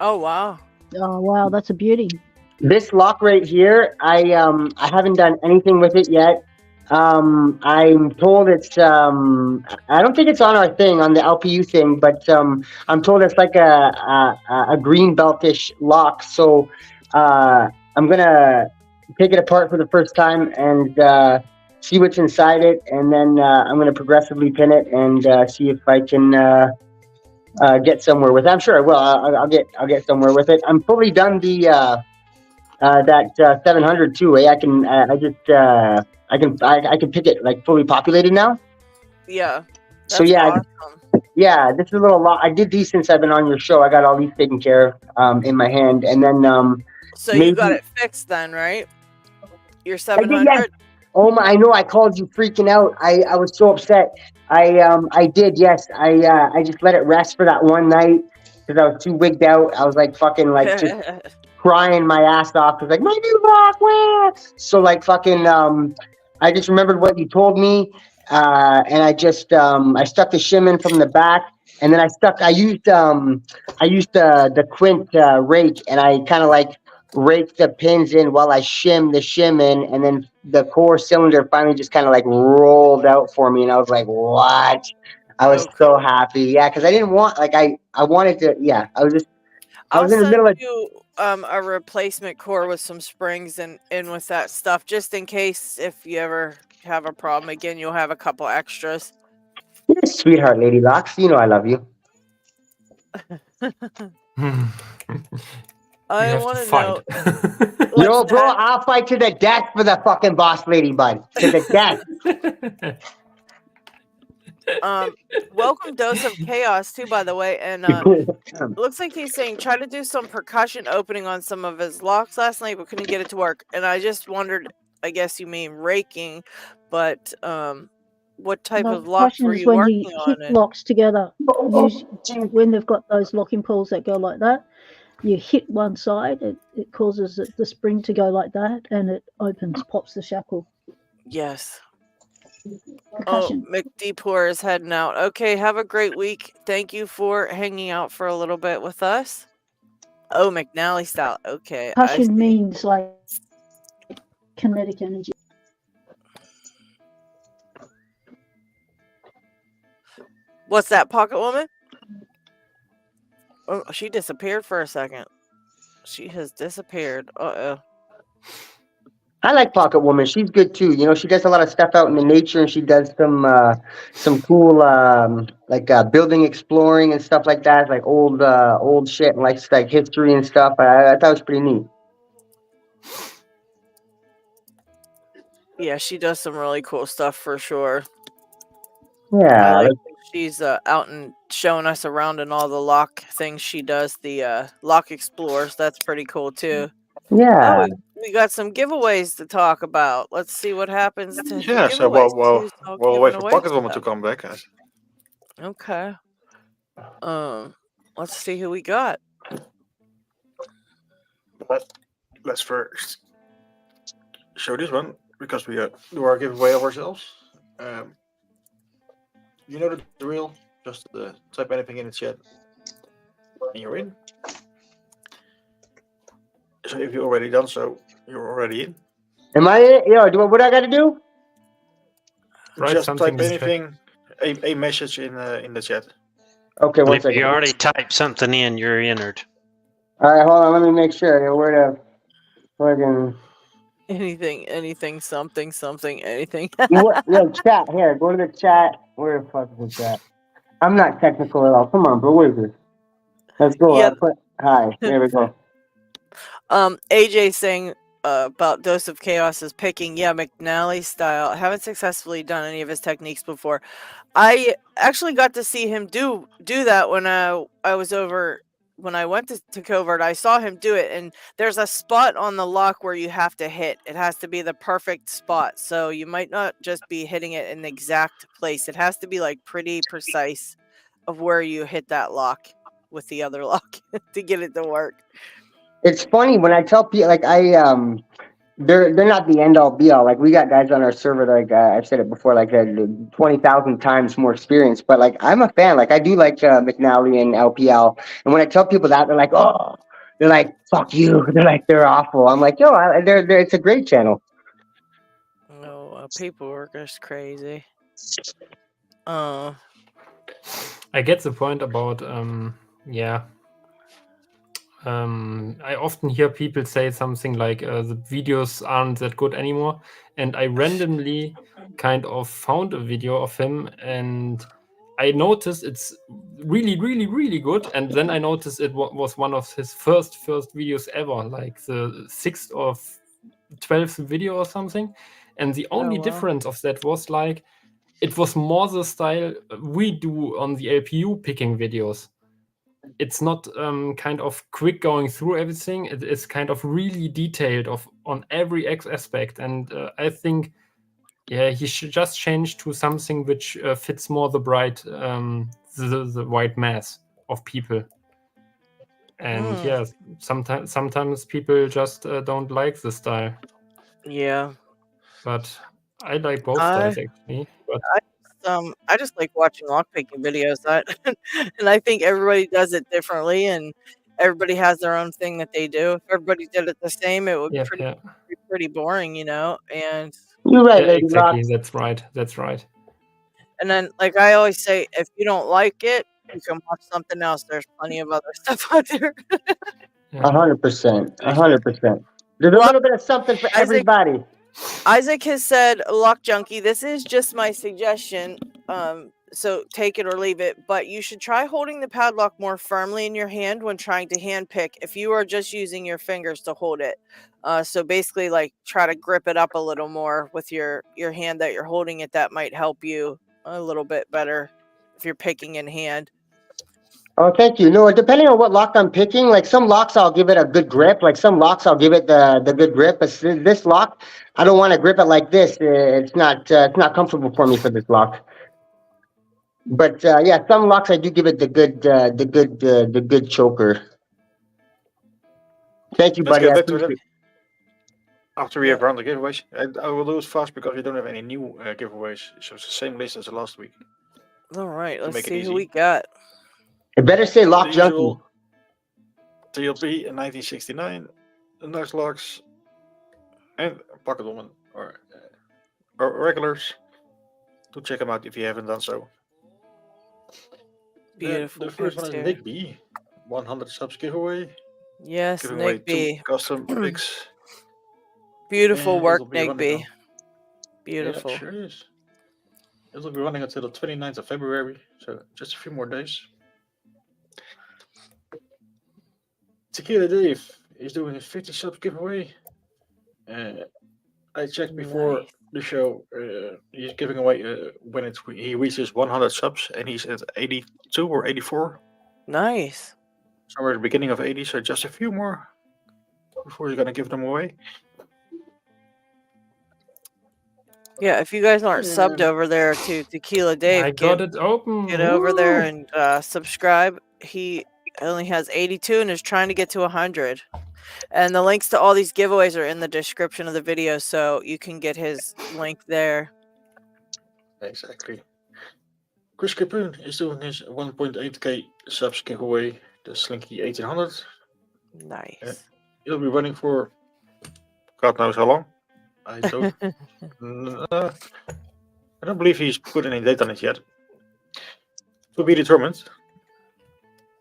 Oh wow. Oh wow, that's a beauty. This lock right here, I haven't done anything with it yet. I'm told it's I don't think it's on our thing, on the LPU thing, but I'm told it's like a green beltish lock. So I'm gonna take it apart for the first time and see what's inside it, and then I'm gonna progressively pin it and see if I can get somewhere with it. I'm sure I will. I'll get somewhere with it. I'm fully done the that 700 too. I can I can pick it like fully populated now. Yeah. So yeah, awesome. Yeah. This is a little lot. I did these since I've been on your show. I got all these taken care of in my hand, and then So you got it fixed then, right? Your 700. Yes. Oh my! I know. I called you freaking out. I was so upset. I did. Yes. I just let it rest for that one night because I was too wigged out. I was like fucking like just crying my ass off. I was like, my new lock, where? So like fucking I just remembered what you told me, and I just I stuck the shim in from the back, and then I used the quint rake, and I kind of like raked the pins in while I shimmed the shim in, and then the core cylinder finally just kind of like rolled out for me, and I was like, what? I was so happy. Yeah, because I didn't want I wanted to. Yeah, I was in the middle of you a replacement core with some springs and in with that stuff, just in case if you ever have a problem again, you'll have a couple extras. Yes, sweetheart, Lady Locks. You know I love you. I want to know. Yo, bro, I'll fight to the death for the fucking boss lady, bud. To the death. Welcome Dose of Chaos too, by the way, and looks like he's saying try to do some percussion opening on some of his locks last night, but couldn't get it to work. And I just wondered, I guess you mean raking, but what type of locks were you when working you on? hit locks together, when they've got those locking pulls that go like that, you hit one side, it causes the spring to go like that, and it pops the shackle. Yes. Percussion. Oh, McDeepoor is heading out. Okay, have a great week. Thank you for hanging out for a little bit with us. Oh, McNally style. Okay. Percussion means like kinetic energy. What's that, Pocket Woman? Oh, she disappeared for a second. She has disappeared. Uh-oh. I like Pocket Woman. She's good too. You know, she does a lot of stuff out in the nature, and she does some cool building exploring and stuff like that, like old shit and like history and stuff. I thought it was pretty neat. Yeah, she does some really cool stuff for sure. Yeah, I like she's out and showing us around and all the lock things she does. The lock explores. That's pretty cool too. Yeah. Oh, we got some giveaways to talk about. Let's see what happens to Yeah, so we'll wait for Pocket Woman to come back. Okay. Let's see who we got. But let's first show this one because we do our giveaway of ourselves. You know the drill. Just type anything in the chat, and you're in. So if you're already done so, you're already in. Am I in? Yo, what I got to do? Just type anything, a message in the chat. Okay, one If second. you already typed something in, you're entered. All right, hold on. Let me make sure. Where the fucking Anything, something, anything. yo, chat here. Go to the chat. Where the fuck is the chat? I'm not technical at all. Come on, bro. What is this? Let's go. Yeah. I put hi. There we go. AJ saying about Dose of Chaos is picking, yeah, McNally style. I haven't successfully done any of his techniques before. I actually got to see him do that when I was over when I went to Covert. I saw him do it, and there's a spot on the lock where you have to hit. It has to be the perfect spot, so you might not just be hitting it in the exact place. It has to be like pretty precise of where you hit that lock with the other lock to get it to work. It's funny when I tell people like they're not the end all be all. Like we got guys on our server like I've said it before, like 20,000 times more experience. But like I'm a fan. Like I do like McNally and LPL. And when I tell people that, they're like, oh, they're like, fuck you. They're like, they're awful. I'm like, yo, they're it's a great channel. No, paperwork is crazy. I get the point about I often hear people say something like the videos aren't that good anymore, and I randomly kind of found a video of him, and I noticed it's really, really, really good, and then I noticed it was one of his first videos ever, like the 6th or 12th video or something, and the only wow. difference of that was like it was more the style we do on the LPU picking videos. It's not kind of quick going through everything. It is kind of really detailed on every aspect, and I think he should just change to something which fits more the bright the white mass of people. And sometimes people just don't like the style. Yeah. But I like both styles actually. But I just like watching lockpicking videos. And I think everybody does it differently, and everybody has their own thing that they do. If everybody did it the same, it would be pretty boring, you know. And you're right, yeah, Lady exactly. Locks. That's right. And then, like I always say, if you don't like it, you can watch something else. There's plenty of other stuff out there. 100%. 100%. There's a little bit of something for everybody. Isaac has said, "Lock junkie, this is just my suggestion. So take it or leave it. But you should try holding the padlock more firmly in your hand when trying to hand pick. If you are just using your fingers to hold it, so basically, like try to grip it up a little more with your hand that you're holding it. That might help you a little bit better if you're picking in hand." Oh, thank you. No, depending on what lock I'm picking, like some locks I'll give it a good grip. Like some locks I'll give it the good grip. But this lock, I don't want to grip it like this. It's not comfortable for me for this lock. But yeah, some locks I do give it the good choker. Thank you, Let's buddy. get I back to appreciate that. After we have run the giveaways, I will do it fast because we don't have any new giveaways. So it's the same list as the last week. All right, let's make it see who easy. we got. It better say lock The junkie. usual TLP in 1969, the LadyLocks, and Pocket Woman or regulars. Do check them out if you haven't done so. Beautiful. The first one is picture. Nick B. 100 subs giveaway. Yes, Giving away Nick 2 B. custom picks. Beautiful And work, it'll be Nick running B. on- Beautiful. Yeah, sure is. It'll be running until the 29th of February, so just a few more days. Tequila Dave is doing his 50 subs giveaway. I checked before the show. He's giving away when he reaches 100 subs, and he's at 82 or 84. Nice. Somewhere at the beginning of 80, so just a few more before he's gonna give them away. Yeah, if you guys aren't subbed over there to Tequila Dave, I got it open. Get over there Woo! and subscribe. He only has 82 and is trying to get to 100. And the links to all these giveaways are in the description of the video, so you can get his link there. Exactly. Chris Capoon is doing his 1.8k subs giveaway, the Slinky 1800. Nice. He'll be running for God knows how long. I don't. I don't believe he's put any date on it yet. To be determined.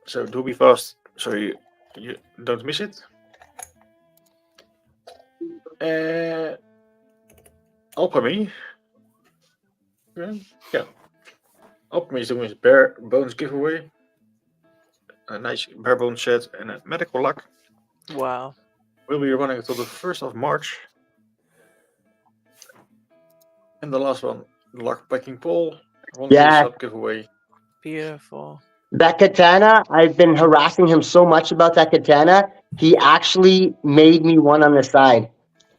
So do be fast so you don't miss it. Alchemy. Yeah. Alchemy is doing his bare bones giveaway. A nice bare bones set and a medical lock. Wow. We'll be running until the 1st of March. And the last one, the lockpicking pole. Yeah. Sub giveaway. Beautiful. That katana, I've been harassing him so much about that katana. He actually made me one on the side.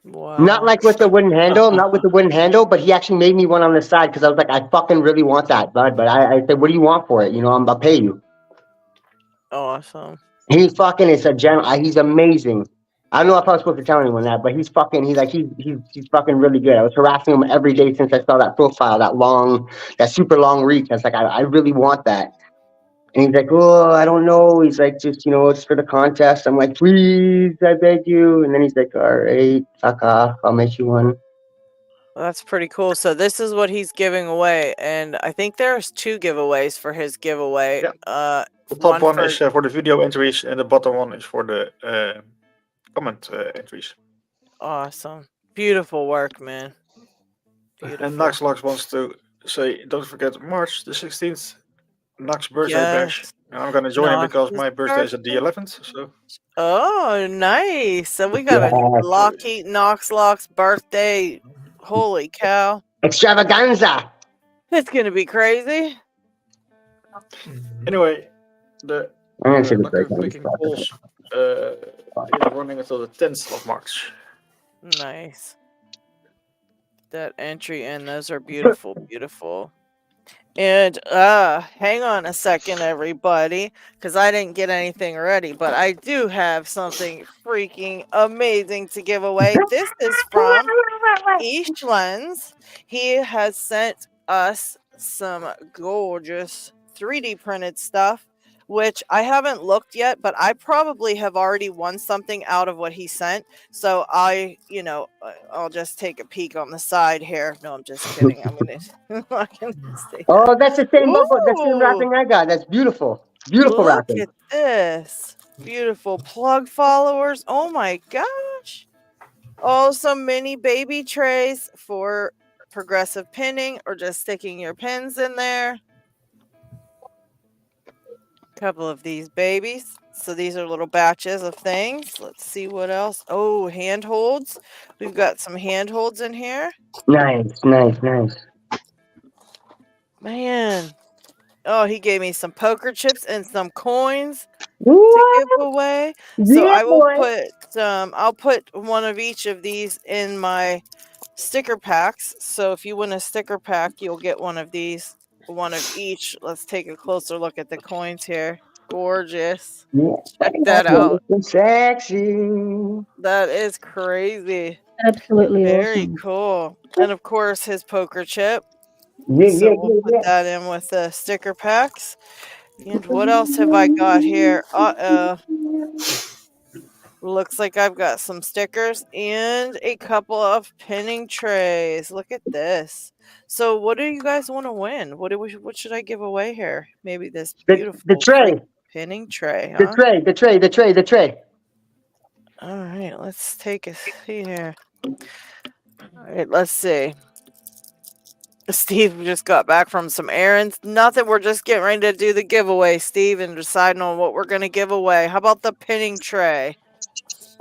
Wow. Not like with the wooden handle, but he actually made me one on the side because I was like, I fucking really want that, bud. But I said, what do you want for it? I'll pay you. Awesome. He fucking is a gentleman. He's amazing. I don't know if I was supposed to tell anyone that, but he's fucking really good. I was harassing him every day since I saw that profile, that super long reach. I was like, I really want that. And he's like, oh, I don't know. He's like, just, it's for the contest. I'm like, please, I beg you. And then he's like, all right, fuck off. I'll make you one. Well, that's pretty cool. So this is what he's giving away. And I think there's 2 giveaways for his giveaway. Yeah. The top one is for the video entries and the bottom one is for the comment entries. Awesome. Beautiful work, man. Beautiful. And LadyLocks wants to say, don't forget March the 16th. Knox birthday bash. And I'm gonna join him because my birthday is at the 11th. So. Oh, nice! So we got a LockHeat LadyLocks birthday. Holy cow! Extravaganza. It's gonna be crazy. Anyway, the lockpicking polls are running until the 10th of March. Nice. That entry in. Those are beautiful, beautiful. And hang on a second, everybody, because I didn't get anything ready, but I do have something freaking amazing to give away. This is from Eastlands. He has sent us some gorgeous 3D printed stuff, which I haven't looked yet, but I probably have already won something out of what he sent. So I'll just take a peek on the side here. No, I'm just kidding. I'm gonna Oh, that's the same bubble. That's the same wrapping I got. That's beautiful. Beautiful wrapping. Look at this. Beautiful plug followers. Oh my gosh. Also mini baby trays for progressive pinning or just sticking your pins in there. Couple of these babies. So these are little batches of things. Let's see what else. Oh, handholds. We've got some handholds in here. Nice. Man. Oh, he gave me some poker chips and some coins to give away. So I will I'll put one of each of these in my sticker packs. So if you win a sticker pack, you'll get one of these. One of each. Let's take a closer look at the coins here. Gorgeous. Check that out. Sexy. That is crazy. Absolutely Very awesome. cool. And of course, his poker chip. Yeah, So we'll put that in with the sticker packs. And what else have I got here? Looks like I've got some stickers and a couple of pinning trays. Look at this. So what do you guys want to win? What should I give away here? Maybe this beautiful the tray. Pinning tray, huh? The tray. All right, let's take a see here. All right, let's see. Steve just got back from some errands. Nothing. We're just getting ready to do the giveaway, Steve, and deciding on what we're going to give away. How about the pinning tray?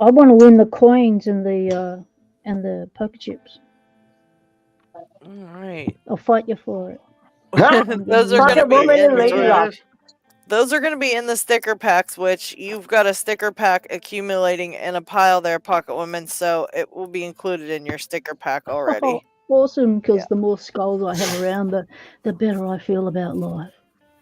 I want to win the coins and the poker chips. All right. I'll fight you for it. Those are going to be in Lady Locks. Those are going to be in the sticker packs, which you've got a sticker pack accumulating in a pile there, Pocket Woman. So it will be included in your sticker pack already. Oh, awesome, because the more skulls I have around, the better I feel about life.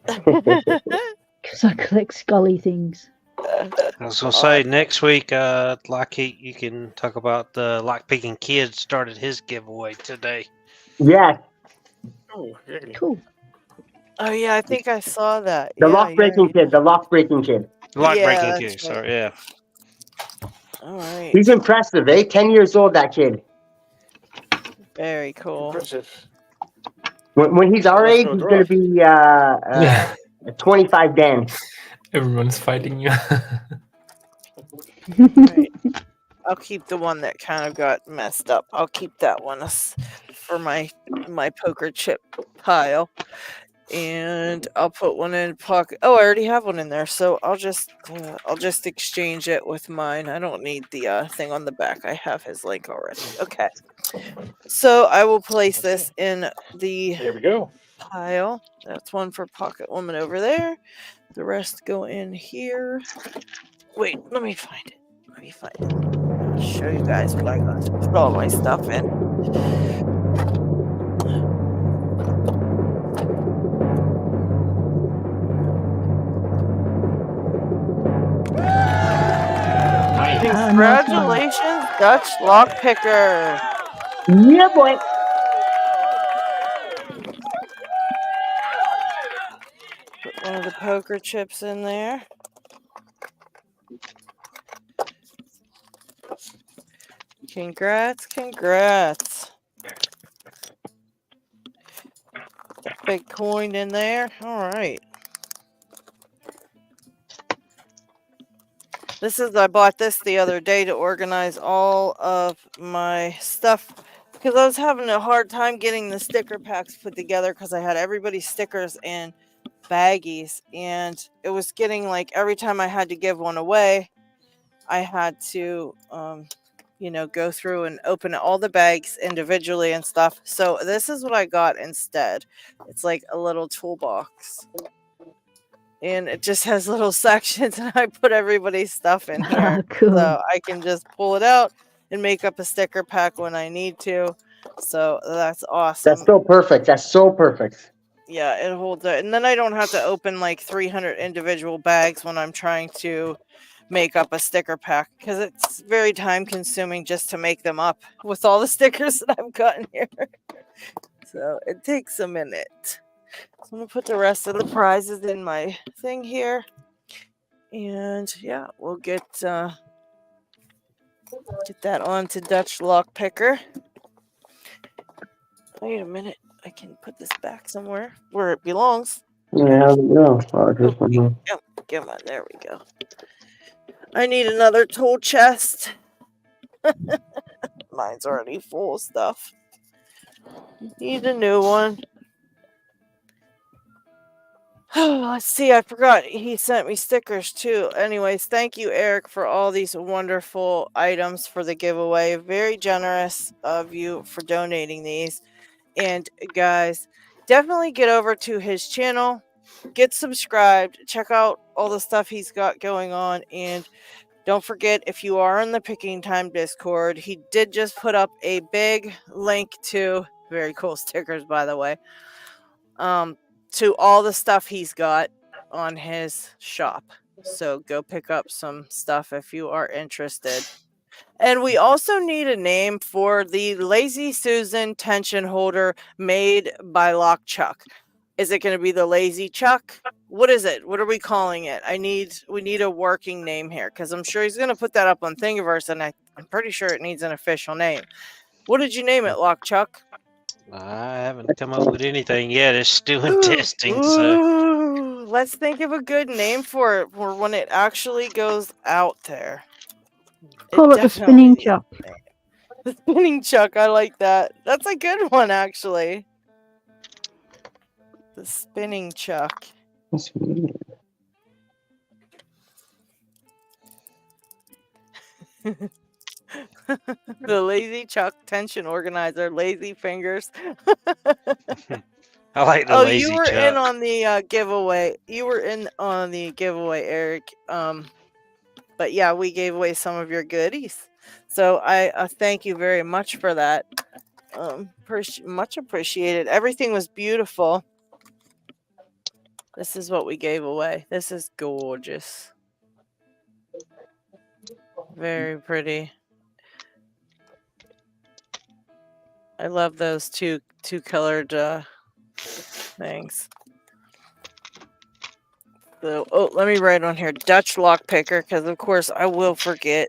Because I collect scully things. I was going to say, next week, LockHeat, you can talk about the Lockpicking Kid started his giveaway today. Yeah. Oh, really? Cool. Oh, yeah, I think I saw that. The lock-breaking kid. The lock-breaking kid. Lock-breaking kid, sorry, yeah. All right. He's impressive, 10 years old, that kid. Very cool. Impressive. When he's our age, he's going to be 25 Dan. Everyone's fighting you. Right. I'll keep the one that kind of got messed up. I'll keep that one for my poker chip pile. And I'll put one in pocket. Oh, I already have one in there, so I'll just exchange it with mine. I don't need the thing on the back. I have his link already. Okay. So I will place this in the There we go. pile. That's one for Pocket Woman over there. The rest go in here. Wait, let me find it. I'll show you guys what I got to put all my stuff in. Nice. Congratulations, Dutch Lockpicker. Yeah, boy. Put one of the poker chips in there. Congrats. Big coin in there. All right. I bought this the other day to organize all of my stuff because I was having a hard time getting the sticker packs put together because I had everybody's stickers in baggies, and it was getting like every time I had to give one away, I had to go through and open all the bags individually and stuff. So this is what I got instead. It's like a little toolbox. And it just has little sections, and I put everybody's stuff in here. Cool. So I can just pull it out and make up a sticker pack when I need to. So that's awesome. That's so perfect. Yeah, it holds it. And then I don't have to open like 300 individual bags when I'm trying to make up a sticker pack, because it's very time consuming just to make them up with all the stickers that I've gotten here. So it takes a minute. So I'm going to put the rest of the prizes in my thing here. And yeah, we'll get that onto Dutch Lockpicker. Wait a minute. I can put this back somewhere where it belongs. Yeah, no. Come on, there we go. I need another tool chest. Mine's already full of stuff. Need a new one. Let's see, I forgot he sent me stickers too. Anyways, thank you, Eric, for all these wonderful items for the giveaway. Very generous of you for donating these. And guys, definitely get over to his channel, get subscribed, check out all the stuff he's got going on, and don't forget, if you are in the Picking Time Discord, he did just put up a big link to very cool stickers, by the way, to all the stuff he's got on his shop. So go pick up some stuff if you are interested. And we also need a name for the Lazy Susan tension holder made by Lock Chuck. Is it going to be the Lazy Chuck? What is it? What are we calling it? We need a working name here, because I'm sure he's going to put that up on Thingiverse, and I'm pretty sure it needs an official name. What did you name it, Lock Chuck? I haven't come up with anything yet. It's doing testing. So let's think of a good name for it for when it actually goes out there. Call it the spinning chuck. The spinning chuck. I like that. That's a good one, actually. The spinning chuck. The Lazy Chuck tension organizer, Lazy Fingers. I like the Lazy Chuck. You were in on the giveaway. You were in on the giveaway, Eric. But yeah, we gave away some of your goodies. So I thank you very much for that. Much appreciated. Everything was beautiful. This is what we gave away. This is gorgeous. Very pretty. I love those two colored things. So, let me write on here Dutch Lockpicker, because of course I will forget.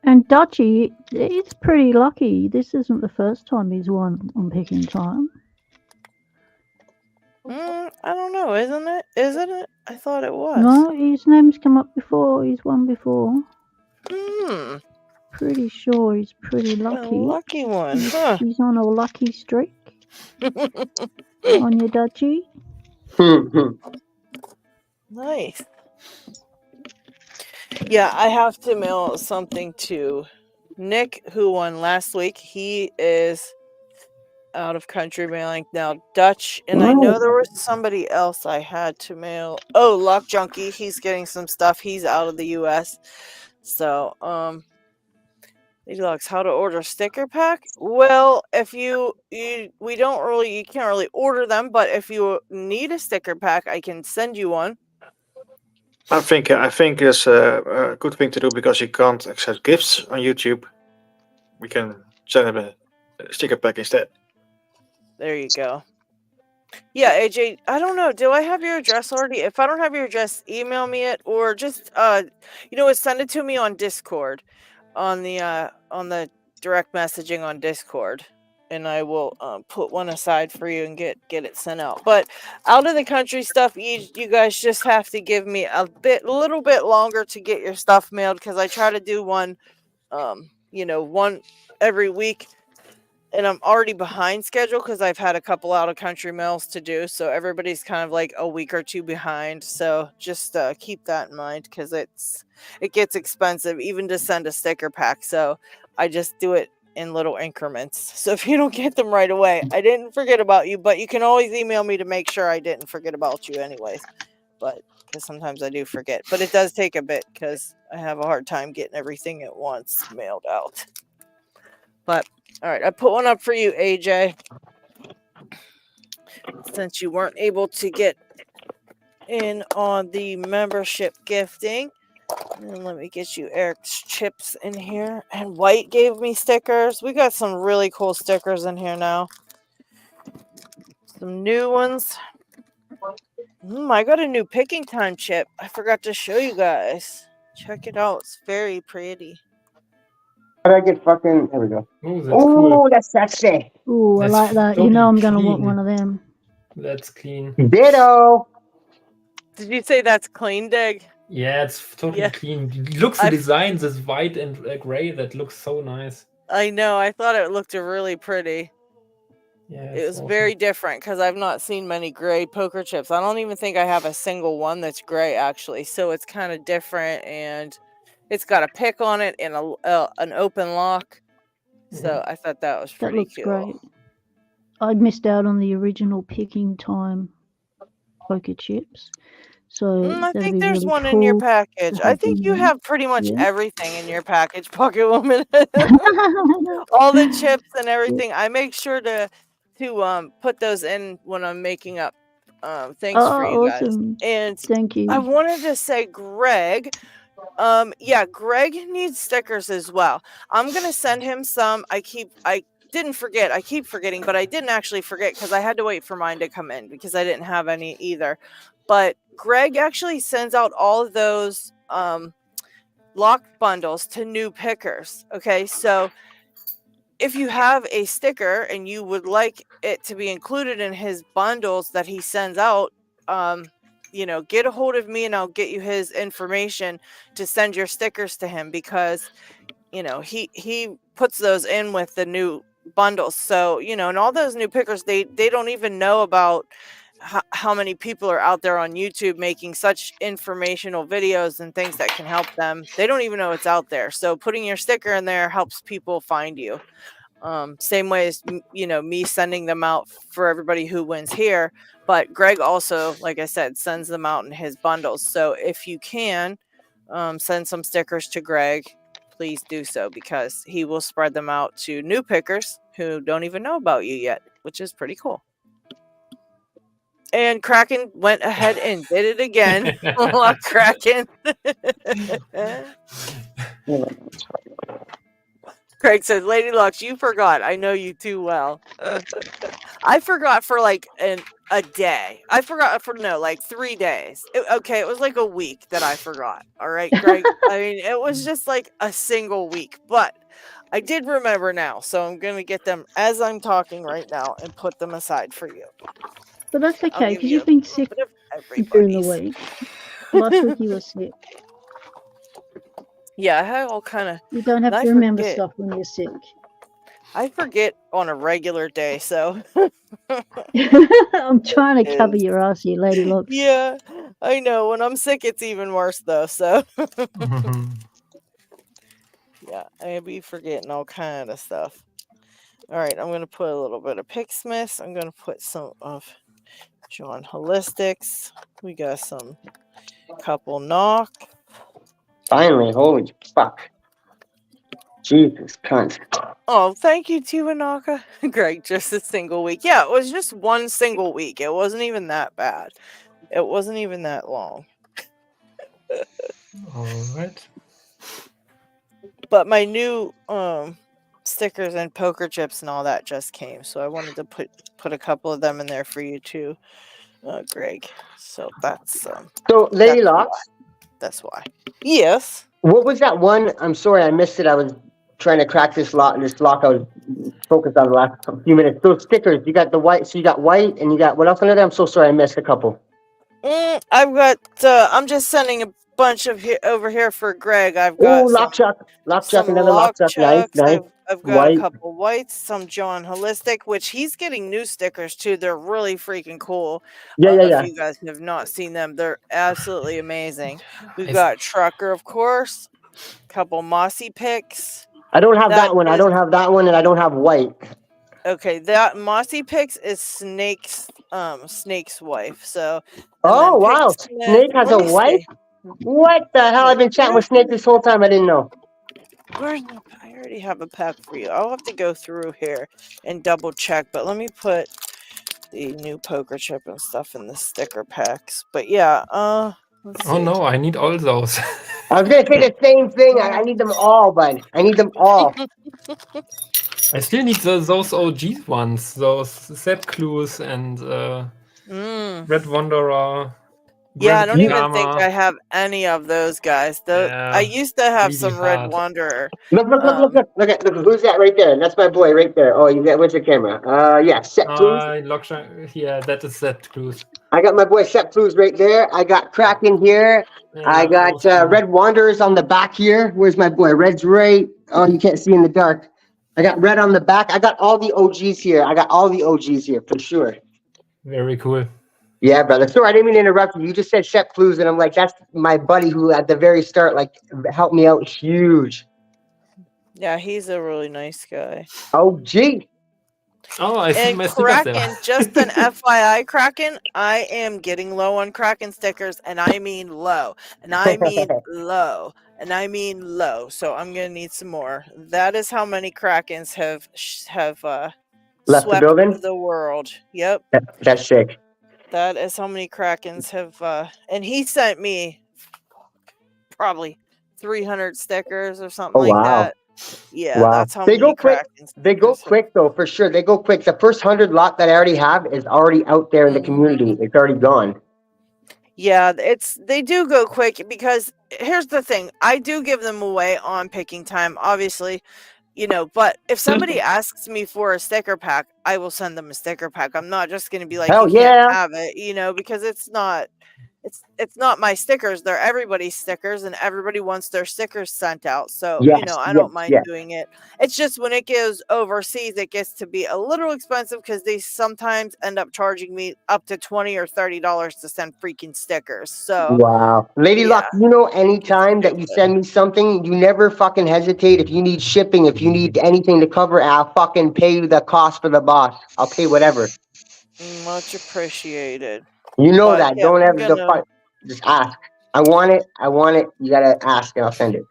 And Dutchy, he's pretty lucky. This isn't the first time he's won on Picking Time. I don't know, isn't it? Isn't it? I thought it was. No, his name's come up before. He's won before. Pretty sure he's pretty A lucky. lucky one, huh? He's on a lucky streak. On your duchy. Nice. Yeah, I have to mail something to Nick, who won last week. He is out of country mailing now Dutch, and I know there was somebody else I had to mail. Oh, Lock Junkie, he's getting some stuff. He's out of the US. So, Lady Locks, how to order sticker pack? Well, if you can't really order them, but if you need a sticker pack, I can send you one. I think it's a good thing to do because you can't accept gifts on YouTube. We can send them a sticker pack instead. There you go. Yeah, AJ, I don't know. Do I have your address already? If I don't have your address, email me it, or just send it to me on Discord, on the direct messaging on Discord, and I will put one aside for you and get it sent out. But out of the country stuff, you guys just have to give me a little bit longer to get your stuff mailed, because I try to do one every week. And I'm already behind schedule because I've had a couple out of country mails to do. So everybody's kind of like a week or two behind. So just keep that in mind, because it gets expensive even to send a sticker pack. So I just do it in little increments. So if you don't get them right away, I didn't forget about you, but you can always email me to make sure I didn't forget about you anyways. But because sometimes I do forget, but it does take a bit because I have a hard time getting everything at once mailed out. But all right, I put one up for you, AJ. Since you weren't able to get in on the membership gifting. And let me get you Eric's chips in here. And White gave me stickers. We got some really cool stickers in here now. Some new ones. I got a new picking time chip. I forgot to show you guys. Check it out. It's very pretty. How did I get fucking... There we go. Oh, that's cool. Oh, that's sexy. Ooh, I That's like that. You totally know I'm going to want clean. one of them. That's clean. Ditto. Did you say that's clean, Dig? Yeah, it's totally Yeah. clean. Look, the designs is white and gray. That looks so nice. I know. I thought it looked really pretty. Yeah, It was awesome. very different because I've not seen many gray poker chips. I don't even think I have a single one that's gray, actually. So it's kind of different, and it's got a pick on it and an open lock. So I thought that was That pretty looks cool. great. I'd missed out on the original picking time poker chips. So I that'd think be there's really one cool in your to package. I have think in you there. have pretty much Yeah. everything in your package, Pocket Woman. All the chips and everything. I make sure to put those in when I'm making up things for you awesome. guys. And Thank you. I wanted to say, Greg, Greg needs stickers as well. I'm gonna send him some. I didn't forget. I keep forgetting, but I didn't actually forget because I had to wait for mine to come in because I didn't have any either. But Greg actually sends out all of those lock bundles to new pickers. Okay, so if you have a sticker and you would like it to be included in his bundles that he sends out, get a hold of me and I'll get you his information to send your stickers to him, because he puts those in with the new bundles. So and all those new pickers, they don't even know about how many people are out there on YouTube making such informational videos and things that can help them. They don't even know it's out there. So putting your sticker in there helps people find you. Same way as me sending them out for everybody who wins here. But Greg also, like I said, sends them out in his bundles. So if you can send some stickers to Greg, please do so, because he will spread them out to new pickers who don't even know about you yet, which is pretty cool. And Kraken went ahead and did it again. Love Kraken. Craig says, Lady Locks, you forgot. I know you too well. I forgot for like a day. I forgot for 3 days. It was like a week that I forgot. All right, Greg. I mean, it was just like a single week, but I did remember now. So I'm going to get them as I'm talking right now and put them aside for you. But that's I'll okay give because you you've been a sick bit of during the everybody's. week. Last week you were sick. Yeah, I had all kind of. You don't have And to I remember forget. stuff when you're sick. I forget on a regular day, so. I'm trying to cover Is. your ass here, LadyLocks. Yeah, I know. When I'm sick, it's even worse, though, so. Yeah, I be forgetting all kind of stuff. All right, I'm going to put a little bit of Pixsmiths. I'm going to put some of John Holistics. We got some couple knock. Finally, holy fuck. Jesus cunt. Oh, thank you, Tiwanaka. Greg, just a single week. Yeah, it was just one single week. It wasn't even that bad. It wasn't even that long. All right. But my new stickers and poker chips and all that just came, so I wanted to put a couple of them in there for you too, Greg. So that's So, LadyLocks, that's why. Yes. what was that one? I'm sorry, I missed it. I was trying to crack this lock. I was focused on the last few minutes. Those stickers, you got the white. So you got white, and you got what else under there? I'm so sorry, I missed a couple. I've got. I'm just sending a bunch of over here for Greg. I've Oh, got some lockchuck, another lock lockchuck. Nice, chucks. nice. I've got a White. couple whites, some John Holistic, which he's getting new stickers too. They're really freaking cool. Yeah, I don't yeah, know yeah. if you guys have not seen them. They're absolutely amazing. We've I've- got Trucker, of course. Couple Mossy picks. I don't have that one. I is- don't have that one, and I don't have white. Okay, that Mossy picks is Snake's wife. So. And Oh, then wow. Pixsmith- Snake has let a me wife? see. What the hell? I've been chatting with Snake this whole time. I didn't know. Where's my, I already have a pack for you. I'll have to go through here and double check, but let me put the new poker chip and stuff in the sticker packs. But yeah, let's see. Oh no, I need all those. I was going to say the same thing. I need them all, bud. I need them all. I still need those OG ones, those set clues and Red Wanderer. Yeah, I don't Gravity even think Armor. I have any of those guys. Yeah, I used to have really some Red hard. Wanderer. Look, who's that right there? That's my boy right there. Oh, you got, where's the camera? Yeah, Set Clues. Yeah, that is set clues. I got my boy Set Clues right there. I got Kraken here. Yeah, I got awesome. Red Wanderers on the back here. Where's my boy? Red's right. Oh, you can't see in the dark. I got Red on the back. I got all the OGs here. For sure. Very cool. Yeah, brother. Sorry, I didn't mean to interrupt you. You just said Shep Clues, and I'm like, that's my buddy who at the very start, like, helped me out huge. Yeah, he's a really nice guy. Oh, gee. Oh, I see And my stickers Kraken, there. just an FYI, Kraken, I am getting low on Kraken stickers, and I mean low. And I mean low. And I mean low. So I'm going to need some more. That is how many Krakens have Left the swept building? the world. Yep. That's sick. That is how many Krakens have, and he sent me probably 300 stickers or something Oh, like wow. that. Yeah, Wow. that's how They many go quick. Kraken They go stickers have- quick, though, for sure. They go quick. The first 100 lot that I already have is already out there in the community. It's already gone. Yeah, they do go quick because here's the thing. I do give them away on picking time, obviously, but if somebody asks me for a sticker pack, I will send them a sticker pack. I'm not just going to be like, Hell you yeah. can't have it, because it's not my stickers. They're everybody's stickers, and everybody wants their stickers sent out. So, Yes, I don't mind yes. doing it. It's just when it goes overseas, it gets to be a little expensive because they sometimes end up charging me up to $20 or $30 to send freaking stickers. So, Wow. Lady yeah. Luck, anytime that you send me something, you never fucking hesitate. If you need shipping, if you need anything to cover, I'll fucking pay you the cost for the boss. I'll pay whatever. Much appreciated. You know But, that. yeah, Don't I'm ever depart. Just ask. I want it. You gotta ask and I'll send it.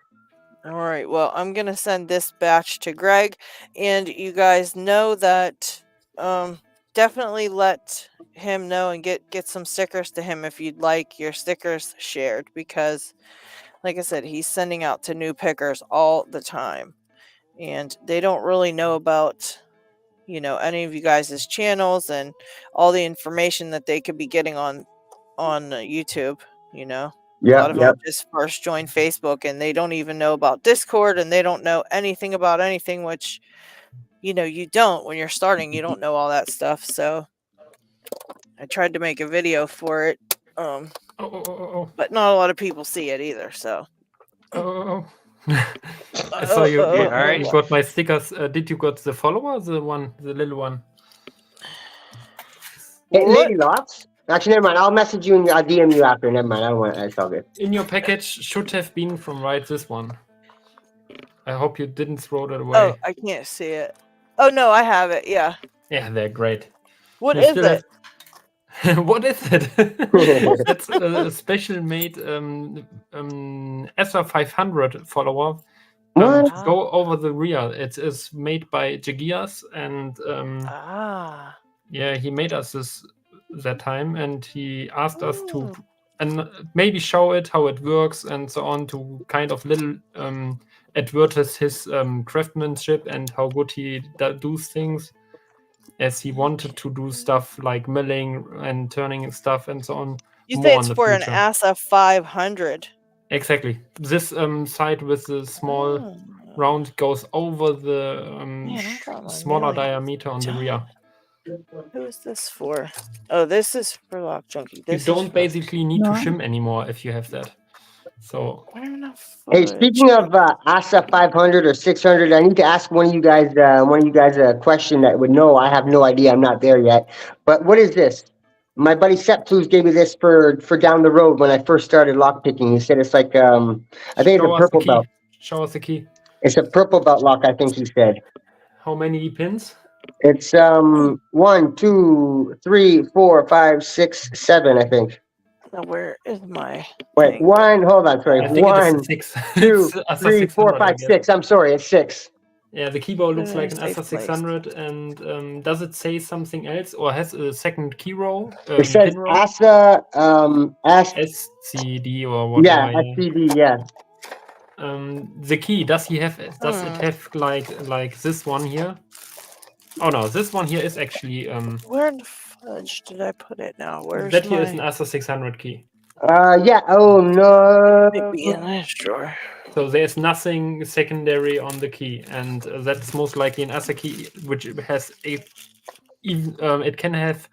All right. Well, I'm going to send this batch to Greg, and you guys know that definitely let him know and get some stickers to him if you'd like your stickers shared, because like I said, he's sending out to new pickers all the time, and they don't really know about any of you guys' channels and all the information that they could be getting on YouTube. A lot of them just first join Facebook, and they don't even know about Discord, and they don't know anything about anything, which, you don't when you're starting. You don't know all that stuff. So, I tried to make a video for it, Oh. but not a lot of people see it either. So. Oh. I saw you. Yeah, all right. You got my stickers. Did you got the follower? The little one. Hey, What? LadyLocks. Actually, never mind. I'll message you and I'll DM you after. Never mind. I don't want. It's all good. In your package should have been from this one. I hope you didn't throw that away. Oh, I can't see it. Oh no, I have it. Yeah. Yeah, they're great. What You is still it? What is it? That's a special made ESA 500 follower. What? Go over the rear. It is made by Jagias, and yeah, he made us this that time, and he asked us to and maybe show it how it works and so on, to kind of little advertise his craftsmanship and how good he does things, as he wanted to do stuff like milling and turning and stuff and so on. You more say in it's the for an future. ASA 500. Exactly. This side with the small round goes over the Man, I got my smaller million. diameter on the rear. Who is this for? Oh, this is for Lock Junkie. You This don't is basically need No. to shim anymore if you have that. So Hey, speaking of ASA 500 or 600, I need to ask one of you guys a question that would know. I have no idea. I'm not there yet. But what is this? My buddy Sepp Clues gave me this for down the road when I first started lockpicking. He said it's like I think it's a purple belt. Show us the key. It's a purple belt lock. I think he said. How many pins? It's 1, 2, 3, 4, 5, 6, 7. I think. Now, where is my Wait, thing? one. Hold on. Sorry. I think it 1, is 6. 2, It's 3, 4, 600, I 5, guess. 6. I'm sorry. It's 6. Yeah, the keyboard looks like an Safe ASA 600, and does it say something else, or has a second key row? It says pin row? ASA SCD or whatever. Yeah, SCD, yeah. The key, does it have like this one here? Oh no, this one here is actually Where in the fudge did I put it now? Where's that here my... is an ASA 600 key. Yeah. Oh no. Maybe in this drawer. So there's nothing secondary on the key, and that's most likely an ASA key, which has it can have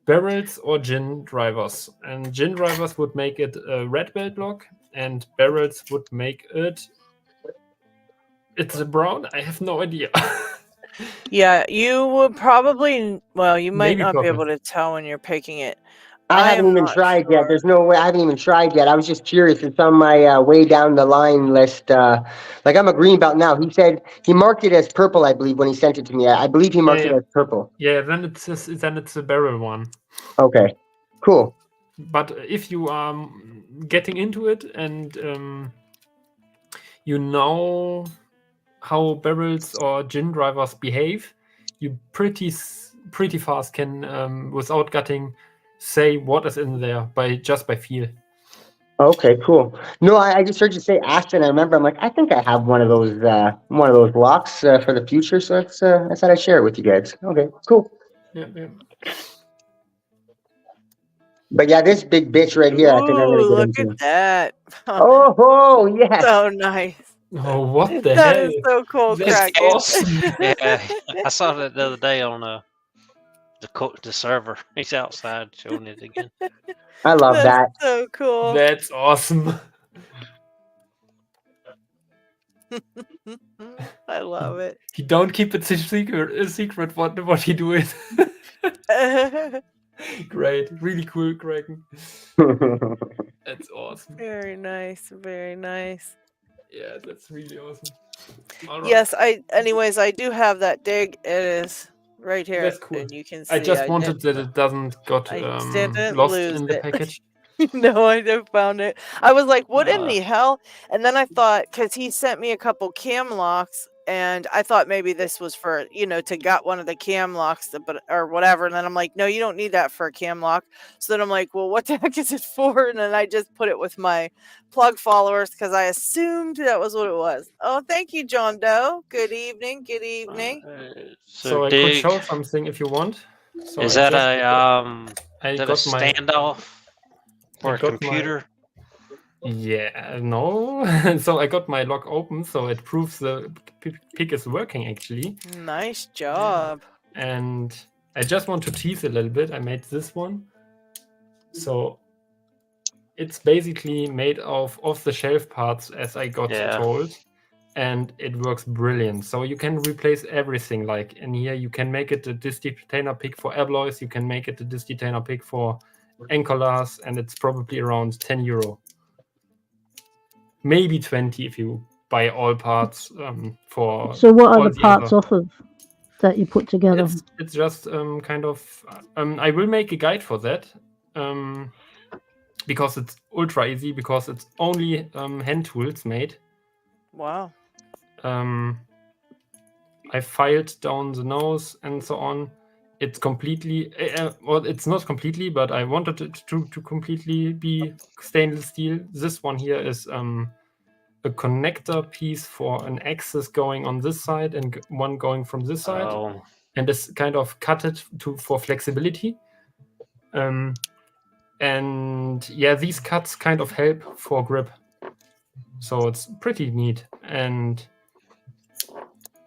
barrels or gin drivers, and gin drivers would make it a red belt lock, and barrels would make it. It's a brown. I have no idea. Yeah, you would probably... Well, you might Maybe not be purple. able to tell when you're picking it. I I haven't am even not tried sure. yet. There's no way. I haven't even tried yet. I was just curious. It's on my way down the line list. Like I'm a green belt now. He said he marked it as purple, I believe, when he sent it to me. I believe he marked it as purple. Yeah, then it's a barrel one. Okay, cool. But if you are getting into it and you know how barrels or gin drivers behave, you pretty fast can without gutting say what is in there just by feel. Okay, cool. No, I just heard you say Aston. I remember. I'm like, I think I have one of those locks for the future. So that's I thought I'd share it with you guys. Okay, cool. Yeah. But yeah, this big bitch right here, I think I'm gonna Ooh, get look into. at that. Oh, yes. So nice. Oh, what the That hell? is so cool, That's Kraken. awesome. Yeah, I saw that the other day on the server. He's outside showing it again. I love that. That's so cool. That's awesome. I love it. He don't keep it a secret what he do it. Great, really cool, Kraken. That's awesome. Very nice, very nice. Yeah, that's really awesome. All right. Yes, anyways, I do have that dig. It is right here. That's cool. And you can see I just wanted that it doesn't got I didn't lost lose in the it. package. No, I just found it. I was like, what in the hell? And then I thought, because he sent me a couple cam locks, and I thought maybe this was for, to gut one of the cam locks, or whatever. And then I'm like, no, you don't need that for a cam lock. So then I'm like, well, what the heck is it for? And then I just put it with my plug followers because I assumed that was what it was. Oh, thank you, John Doe. Good evening. Good evening. So I could show something if you want. So is that a standoff for a computer? Yeah, no. So I got my lock open, so it proves the pick is working actually. Nice job. And I just want to tease a little bit. I made this one. So it's basically made of off-the-shelf parts, as I got told, and it works brilliant. So you can replace everything. Like in here, you can make it a disc-detainer pick for alloys. You can make it a disc-detainer pick for anchorlars, and it's probably around 10 euro. Maybe 20 if you buy all parts for. So what all are the parts other. off of that you put together? It's just kind of. I will make a guide for that. Because it's ultra easy, because it's only hand tools made. Wow. I filed down the nose and so on. It's completely, well, it's not completely, but I wanted it to completely be stainless steel. This one here is a connector piece for an axis going on this side and one going from this side, and it's kind of cut it for flexibility. And yeah, these cuts kind of help for grip. So it's pretty neat. And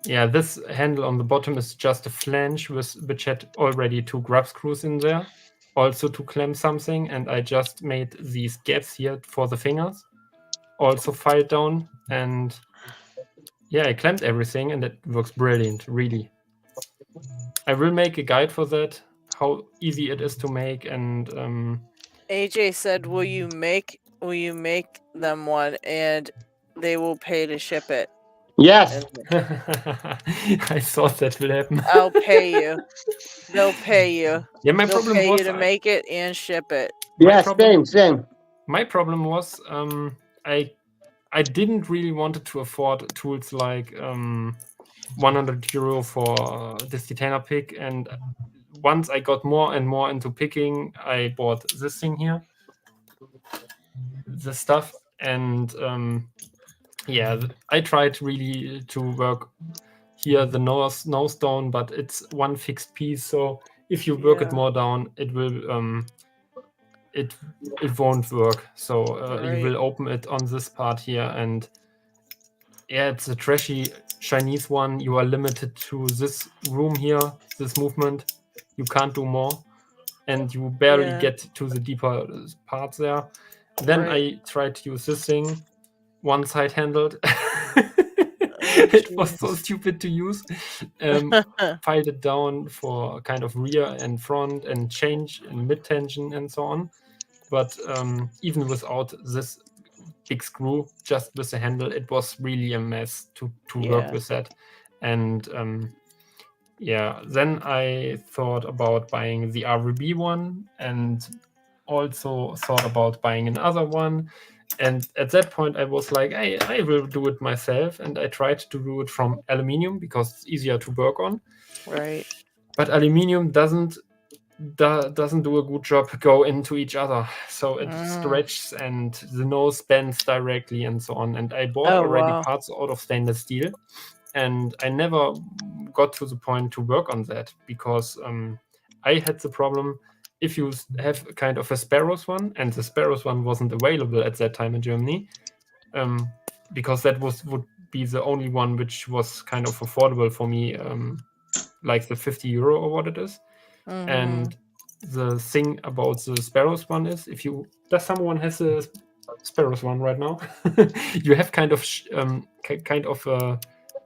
yeah, this handle on the bottom is just a flange which had already 2 grub screws in there, also to clamp something. And I just made these gaps here for the fingers, also filed down. And yeah, I clamped everything and it works brilliant, really. I will make a guide for that, how easy it is to make. And AJ said, will you make them one and they will pay to ship it? Yes. I thought that will happen. I'll pay you. They'll pay you. Yeah, my They'll problem pay was you to make it and ship it. Yes, same. My problem was I didn't really wanted to afford tools like 100 euro for this detainer pick, and once I got more and more into picking, I bought this thing here, this stuff, and yeah, I tried really to work here the nose down, but it's one fixed piece, so if you work it more down, it will it won't work. So you will open it on this part here, and yeah, it's a trashy Chinese one. You are limited to this room here, this movement. You can't do more, and you barely get to the deeper parts there. Then I tried to use this thing, one side handled. It was so stupid to use. Filed it down for kind of rear and front and change and mid tension and so on. But even without this big screw, just with the handle, it was really a mess to work with that. And yeah, then I thought about buying the RVB one, and also thought about buying another one. And at that point, I was like, hey, I will do it myself. And I tried to do it from aluminium because it's easier to work on. Right. But aluminium doesn't do a good job go into each other. So it stretches and the nose bends directly and so on. And I bought already parts out of stainless steel. And I never got to the point to work on that because I had the problem. If you have kind of a Sparrows one, and the Sparrows one wasn't available at that time in Germany, because that would be the only one which was kind of affordable for me, like the 50 euro or what it is. And the thing about the Sparrows one is, does someone has a Sparrows one right now? You have kind of a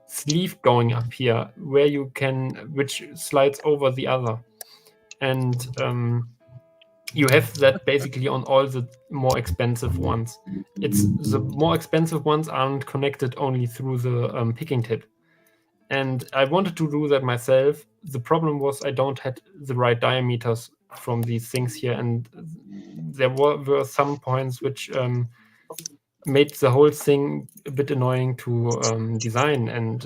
sleeve going up here where you can, which slides over the other. And you have that basically on all the more expensive ones. It's the more expensive ones aren't connected only through the picking tip. And I wanted to do that myself. The problem was I don't have the right diameters from these things here. And there were some points which made the whole thing a bit annoying to design. And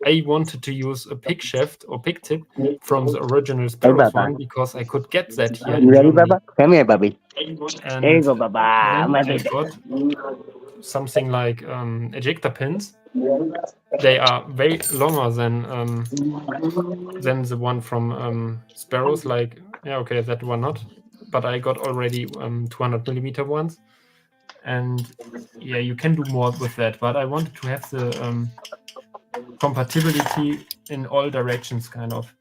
I wanted to use a pick shaft or pick tip from the original Sparrows one because I could get that here in ready, Germany. Baba? Come here, Bubby. And There you go, Baba. I got something like ejector pins. They are way longer than the one from Sparrows. Like, yeah, okay, that one not. But I got already 200 millimeter ones. And yeah, you can do more with that. But I wanted to have the compatibility in all directions, kind of.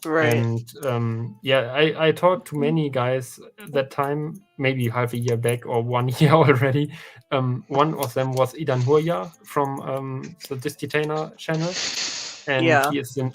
Right. And I talked to many guys that time, maybe half a year back or 1 year already. One of them was Idan Hurja from the Distitainer channel, and Yeah. he is an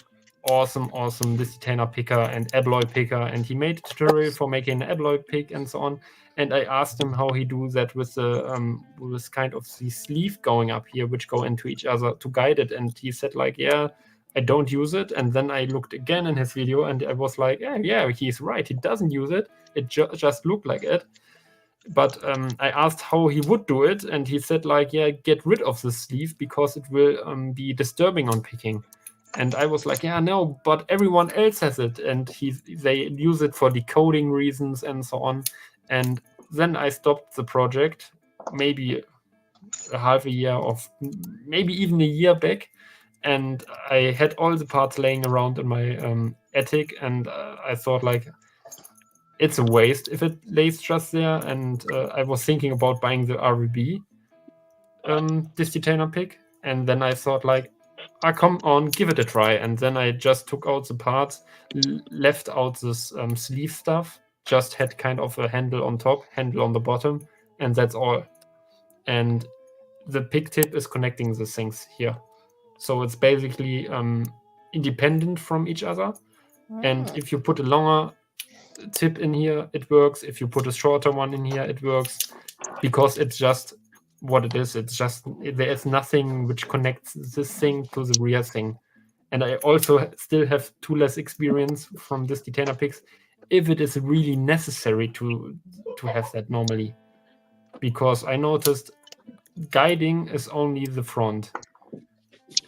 awesome Distitainer picker and abloy picker, and he made a tutorial for making an abloy pick and so on. And I asked him how he do that with the with kind of the sleeve going up here, which go into each other to guide it. And he said like, yeah, I don't use it. And then I looked again in his video, and I was like, yeah, he's right. He doesn't use it. It just looked like it. But I asked how he would do it, and he said like, yeah, get rid of the sleeve because it will be disturbing on picking. And I was like, yeah, no, but everyone else has it, and they use it for decoding reasons and so on. And then I stopped the project, maybe a half a year of, maybe even a year back, and I had all the parts laying around in my attic, and I thought like, it's a waste if it lays just there. And I was thinking about buying the RVB Distitainer pick, and then I thought like, come on, give it a try. And then I just took out the parts, left out this sleeve stuff, just had kind of a handle on top, handle on the bottom, and that's all. And the pick tip is connecting the things here, so it's basically independent from each other. And if you put a longer tip in here, it works. If you put a shorter one in here, it works, because it's just what it is. It's just, there is nothing which connects this thing to the rear thing. And I also still have 2 less experience from this Detainer picks, if it is really necessary to have that normally, because I noticed guiding is only the front.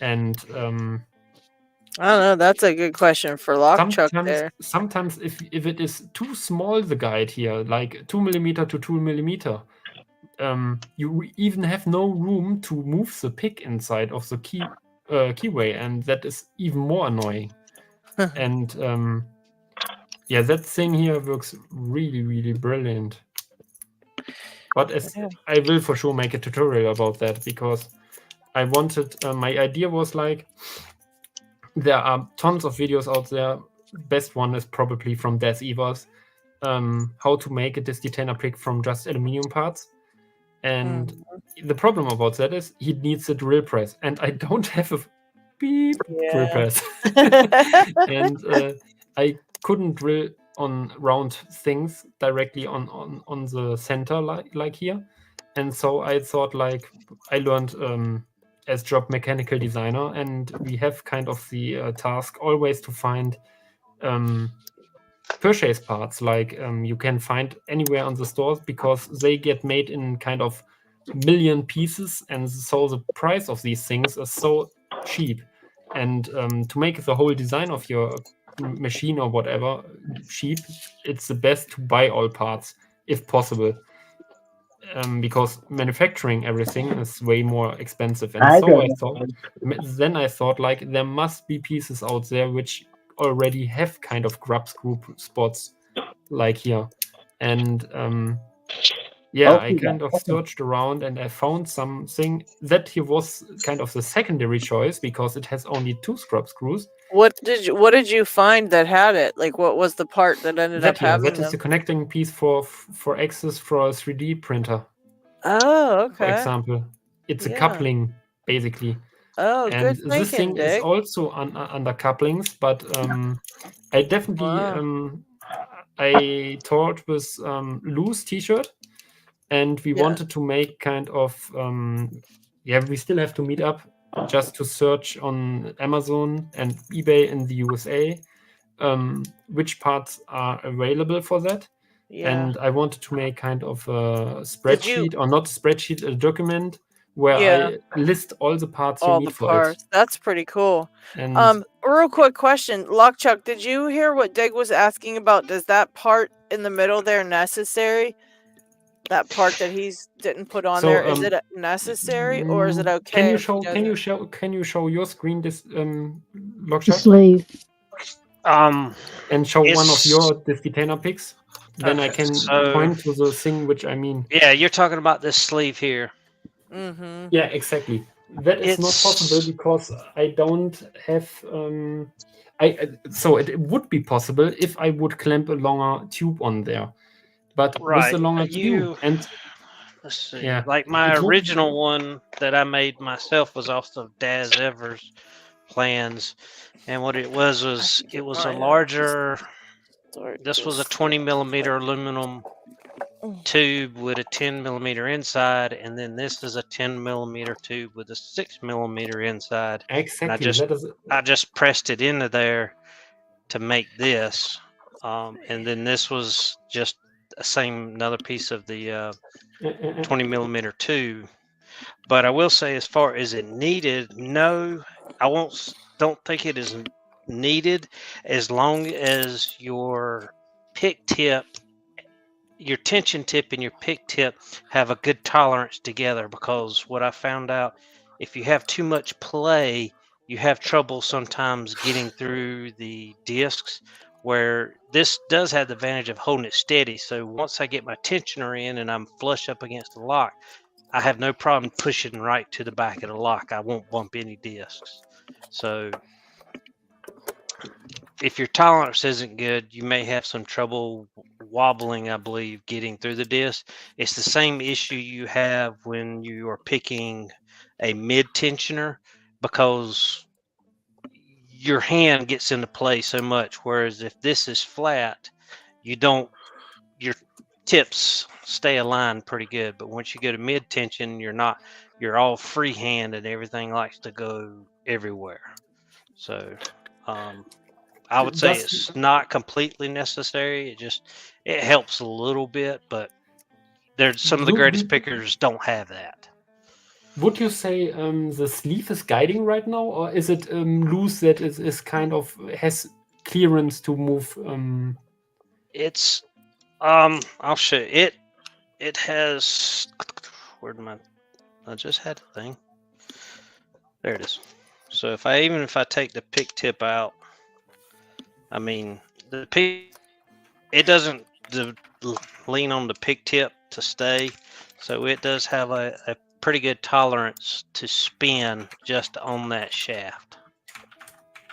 And I don't know. That's a good question for Lockchuck there. sometimes if it is too small, the guide here, like 2mm to 2mm, you even have no room to move the pick inside of the keyway, and that is even more annoying. And that thing here works really, really brilliant. But I will for sure make a tutorial about that, because I wanted, my idea was like, there are tons of videos out there. Best one is probably from Des Evers, how to make a Distitainer pick from just aluminium parts. And the problem about that is he needs a drill press, and I don't have a drill press. And I couldn't drill on round things directly on the center like here. And so I thought like, I learned as job mechanical designer, and we have kind of the task always to find purchase parts, like you can find anywhere on the stores, because they get made in kind of million pieces, and so the price of these things is so cheap. And to make the whole design of your machine or whatever cheap, it's the best to buy all parts if possible, because manufacturing everything is way more expensive. And I thought like, there must be pieces out there which already have kind of grub screw spots like here. And I kind of searched around, and I found something that here was kind of the secondary choice, because it has only 2 scrub screws. What did you find that had it? Like, what was the part that ended up having that is the connecting piece for access for a 3D printer. Oh, okay. For example, it's a coupling basically. Oh, and good this thing Dick. is also under couplings, but I definitely I talked with Lou's t-shirt, and we wanted to make kind of we still have to meet up just to search on Amazon and eBay in the USA which parts are available for that. And I wanted to make kind of a spreadsheet, or not a spreadsheet, a document where I list all the parts you need for it. That's pretty cool. And real quick question, Lockchuck, did you hear what Dig was asking about? Does that part in the middle there necessary? That part that he's didn't put on there, is it necessary, or is it okay? Can you show your screen, this Lockchuck? Sleeve. And show one of your Distitainer picks. Then I can point to the thing which I mean. Yeah, you're talking about this sleeve here. Mm-hmm. Yeah, exactly. That is not possible because I don't have. So it would be possible if I would clamp a longer tube on there, but with Right. the longer You tube and let's see. yeah, Like my it would. original one that I made myself was off of Daz Evers' plans, and what it was it was a larger. This was a 20 millimeter aluminum tube with a 10 millimeter inside, and then this is a 10 millimeter tube with a 6 millimeter inside. Exactly. And I just pressed it into there to make this, and then this was just another piece of the 20 millimeter tube. But I will say, as far as it needed, no, I don't think it is needed as long as your pick tip, your tension tip and your pick tip have a good tolerance together. Because what I found out, if you have too much play, you have trouble sometimes getting through the discs, where this does have the advantage of holding it steady. So once I get my tensioner in and I'm flush up against the lock, I have no problem pushing right to the back of the lock. I won't bump any discs. So if your tolerance isn't good, you may have some trouble wobbling, I believe, getting through the disc. It's the same issue you have when you are picking a mid tensioner, because your hand gets into play so much. Whereas if this is flat, your tips stay aligned pretty good. But once you go to mid tension, you're all freehand and everything likes to go everywhere. So I would say it's not completely necessary. It helps a little bit, but there's some of the greatest pickers don't have that. Would you say the sleeve is guiding right now, or is it loose that is kind of has clearance to move? It's I'll show you. It has. I just had a thing. There it is. So if I take the pick tip out, I mean it doesn't lean on the pick tip to stay, so it does have a pretty good tolerance to spin just on that shaft.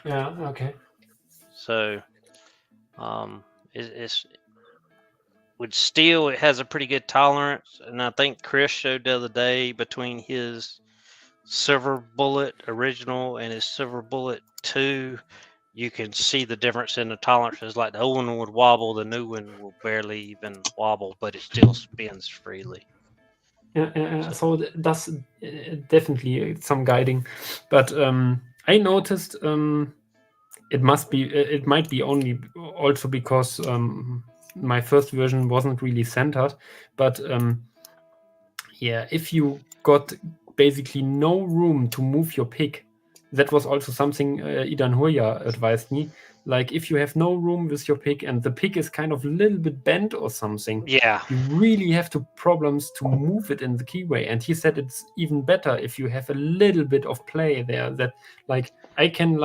Yeah. Okay. So it's with steel, it has a pretty good tolerance, and I think Chris showed the other day between his Silver Bullet original and his Silver Bullet 2, you can see the difference in the tolerances. Like the old one would wobble, the new one will barely even wobble, but it still spins freely. Yeah, so that's definitely some guiding, but I noticed it might be only also because my first version wasn't really centered, but yeah, if you got basically no room to move your pick, that was also something Idan Hoya advised me. Like if you have no room with your pick and the pick is kind of a little bit bent or something, yeah, you really have problems to move it in the keyway. And he said it's even better if you have a little bit of play there. That like I can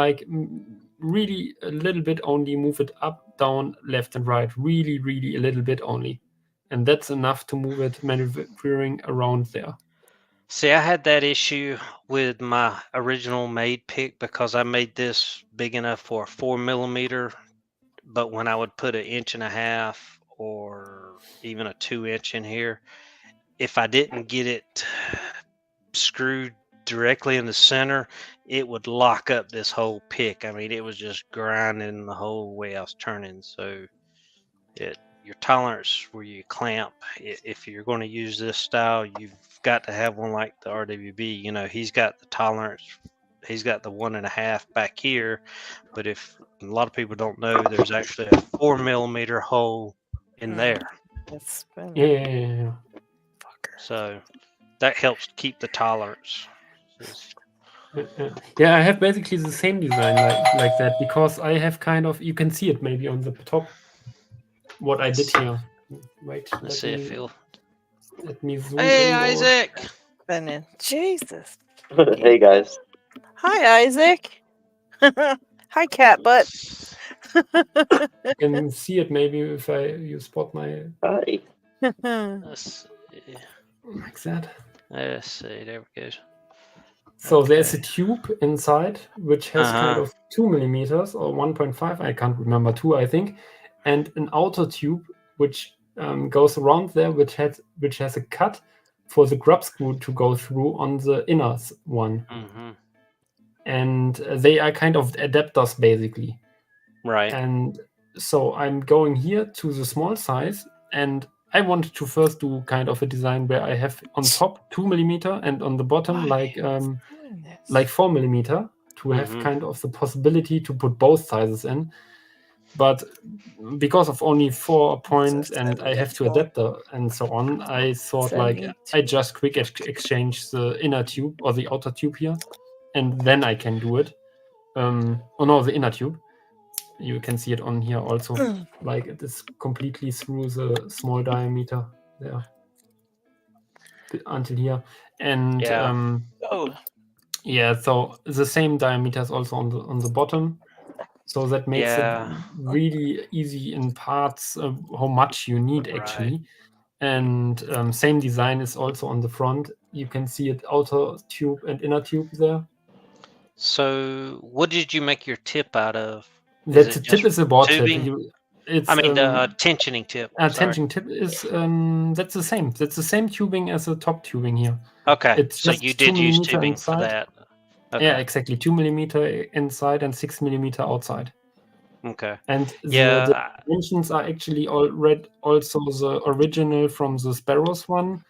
really a little bit only move it up, down, left, and right. Really, really a little bit only, and that's enough to move it maneuvering around there. See, I had that issue with my original made pick because I made this big enough for a 4 millimeter, but when I would put 1.5 inches or even a 2 inch in here, if I didn't get it screwed directly in the center, it would lock up this whole pick. I mean, it was just grinding the whole way I was turning. So your tolerance where you clamp, if you're going to use this style, you've got to have one like the RWB. You know, he's got the tolerance, he's got the 1.5 back here, but if a lot of people don't know, there's actually a 4 millimeter hole in there. Yeah. So that helps keep the tolerance. Yeah, I have basically the same design like that, because I have kind of, you can see it maybe on the top what I did here. Wait, let's see if he'll. Let me zoom Hey, in Isaac. Bennett. Jesus. Hey guys. Hi, Isaac. Hi, cat butt. You can see it maybe if you spot my. Hi. Let's see. Like that. Let's see. There we go. So there's a tube inside which has kind Uh-huh. of 2 millimeters or 1.5. I can't remember, 2 I think, and an outer tube which goes around there, which has a cut for the grub screw to go through on the inner one. Mm-hmm. And they are kind of adapters basically. Right. And so I'm going here to the small size, and I wanted to first do kind of a design where I have on top 2 millimeter and on the bottom like 4 millimeter to have Mhm. kind of the possibility to put both sizes in. But because of only 4 points and I have to adapter and so on, I thought like I just quick exchange the inner tube or the outer tube here, and then I can do it. Oh no, the inner tube. You can see it on here also. Like it is completely through the small diameter there until here. And Yeah. So the same diameter is also on the bottom. So that makes it really easy in parts how much you need actually. And same design is also on the front. You can see it outer tube and inner tube there. So what did you make your tip out of? That tip is a board tip. tubing? It's I mean the tensioning tip. Tension tip is that's the same. That's the same tubing as the top tubing here. Okay, It's so just you 2 did use millimeter tubing inside. for that. Okay. Yeah, exactly. 2 millimeter inside and 6 millimeter outside. Okay. And the dimensions are actually also the original from the Sparrows one.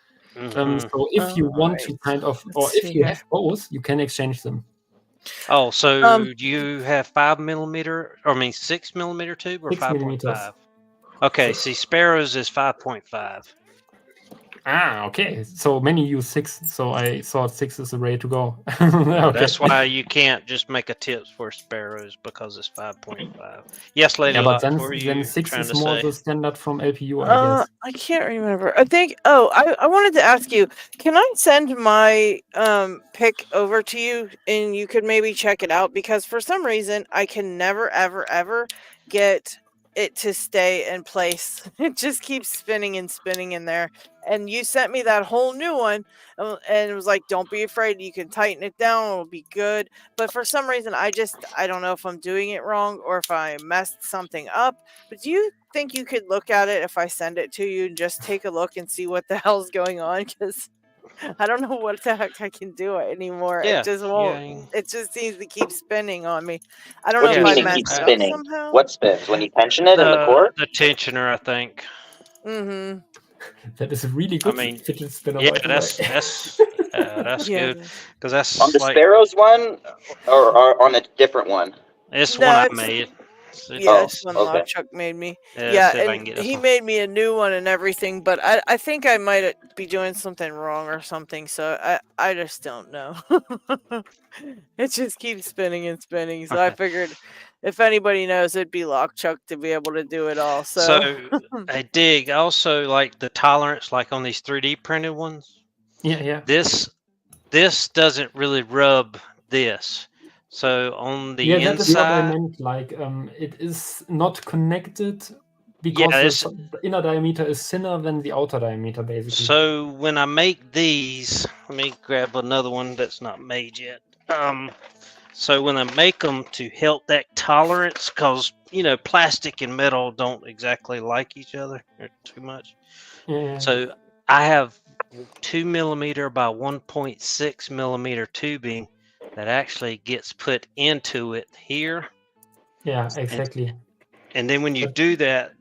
So if you want to kind of, or if you have both, you can exchange them. Oh, so do you have 5 millimeter? Or I mean 6 millimeter tube or 5.5? Okay, see, Sparrows is 5.5. Ah, okay. So many use 6, so I thought 6 is the way to go. Okay. That's why you can't just make a tip for Sparrows because it's 5.5. Yes, Lady Locks, but what were you then 6 trying is to more say? the standard from LPU, I guess. I can't remember. I think. Oh, I wanted to ask you. Can I send my pick over to you, and you could maybe check it out? Because for some reason, I can never, ever, ever get it to stay in place. It just keeps spinning and spinning in there. And you sent me that whole new one, and it was like, "Don't be afraid. You can tighten it down. It'll be good." But for some reason, I don't know if I'm doing it wrong or if I messed something up. But do you think you could look at it if I send it to you and just take a look and see what the hell's going on? Because I don't know what the heck I can do anymore. Yeah, It just won't. It just seems to keep spinning on me. I don't What know do if you I mean it messed keeps up spinning? somehow. What spins? When you tension it in the core? The tensioner, I think. Mm-hmm. That is a really good fidget spinner. Yeah, by the way. that's good. Because that's on the like, Sparrows one or on a different one? It's No, one I it's- made. Yeah, it's one okay. Lockchuck made me. Yeah, see if I can and get this he one. made me a new one and everything, but I think I might be doing something wrong or something, so I just don't know. It just keeps spinning and spinning, so I figured if anybody knows, it'd be Lockchuck to be able to do it all. So I dig also like the tolerance, like on these 3D printed ones. Yeah. This doesn't really rub this. So on the that is what I inside, meant. Like, it is not connected because the inner diameter is thinner than the outer diameter, basically. so when I make these, let me grab another one that's not made yet. So when I make them to help that tolerance, because plastic and metal don't exactly like each other too much. Yeah. So I have 2 millimeter by 1.6 millimeter tubing that actually gets put into it here. Yeah, exactly. And then when you do that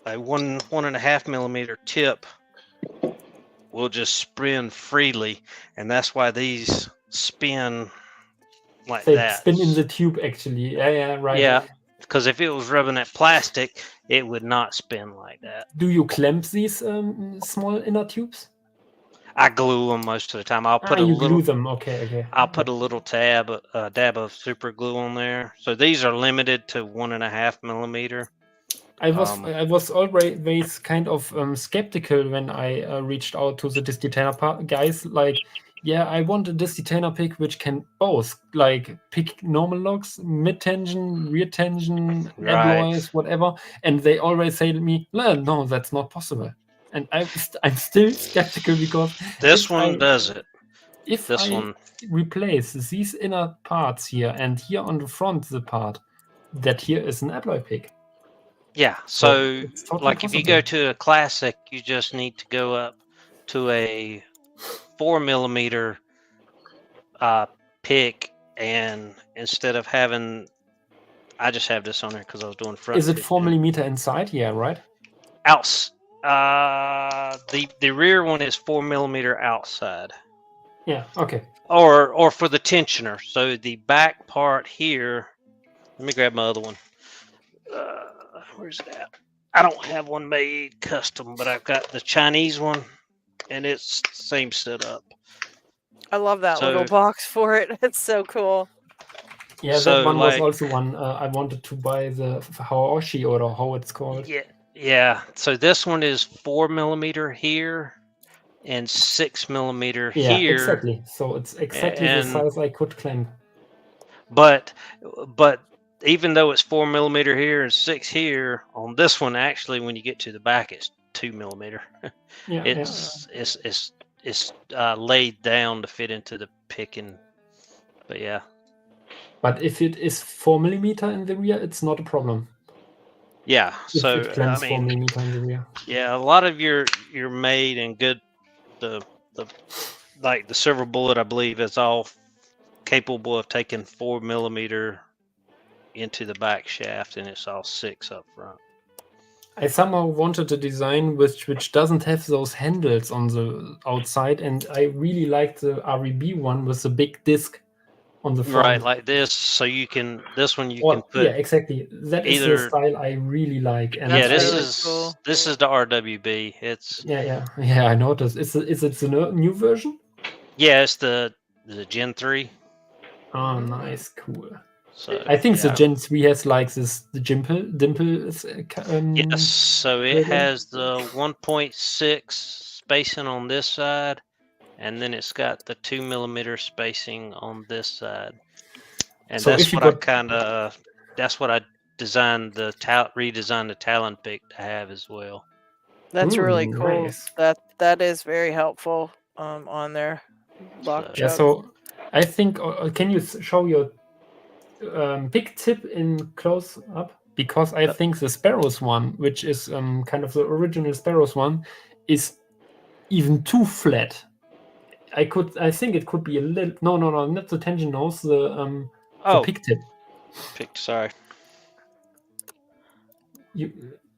a 1.5 millimeter tip will just spin freely, and that's why these spin like they that. spin in the tube, actually. Yeah, right. Yeah, because if it was rubbing at plastic, it would not spin like that. Do you clamp these small inner tubes? I glue them most of the time. I'll put glue them. Okay. I'll put a little dab of super glue on there. So these are limited to 1.5 millimeter. I was always kind of skeptical when I reached out to the disc detainer guys. Like, yeah, I want a disc detainer pick which can both like pick normal locks, mid tension, rear tension, alloys, whatever. And they always say to me, "No, that's not possible." And I'm still skeptical because this one does it. If This I one, replace these inner parts here and here on the front the part, that here is an alloy pick. yeah. So So, it's totally like, if you go possible. to a classic, you just need to go up to a 4mm pick, and instead of having, I just have this on there because I was doing front. Is it pitching. 4mm inside? Yeah, right. The rear one is 4mm outside. Yeah. Okay. Or for the tensioner. So the back part here. Let me grab my other one. Where's it at? I don't have one made custom, but I've got the Chinese one, and it's the same setup. I love that So- little box for it. It's so cool. Yeah, So, that one like- was also one I wanted to buy, the Haoshi, or how it's called. Yeah. So this one is 4mm here and 6mm Yeah, here. exactly. So it's exactly the And- size I could claim. But even though it's 4mm here and 6 here, on this one, actually, when you get to the back, it's 2mm. Yeah, It's laid down to fit into the picking. But yeah. But if it is 4mm in the rear, it's not a problem. Yeah. If So it claims I mean, 4mm in the rear. yeah, a lot of your made and good, the like the Silver Bullet, I believe, is all capable of taking 4mm into the back shaft, and it's all 6 up front. I somehow wanted a design which doesn't have those handles on the outside, and I really like the REB one with the big disc on the front. Right, like this, so you can can put. Yeah, exactly. That is the either- style I really like. And Yeah, That's this really is cool. this is the RWB. It's yeah. I noticed. Is it the new version? it's the Gen 3. Oh, nice, cool. So I think the yeah. Gen 3 has like this the dimple. Yes, so it really? has the 1.6 spacing on this side, and then it's got the 2mm spacing on this side. And So that's if you what I got- kind of redesigned the Talon pick to have as well. That's really Ooh, cool. nice. That is very helpful on there. Lock So- Yeah, chuck. so I think can you show your pick tip in close up? Because I think the Sparrows one, which is kind of the original Sparrows one, is even too flat. I think it could be a little. No, not the tension nose. The pick tip. pick. Sorry.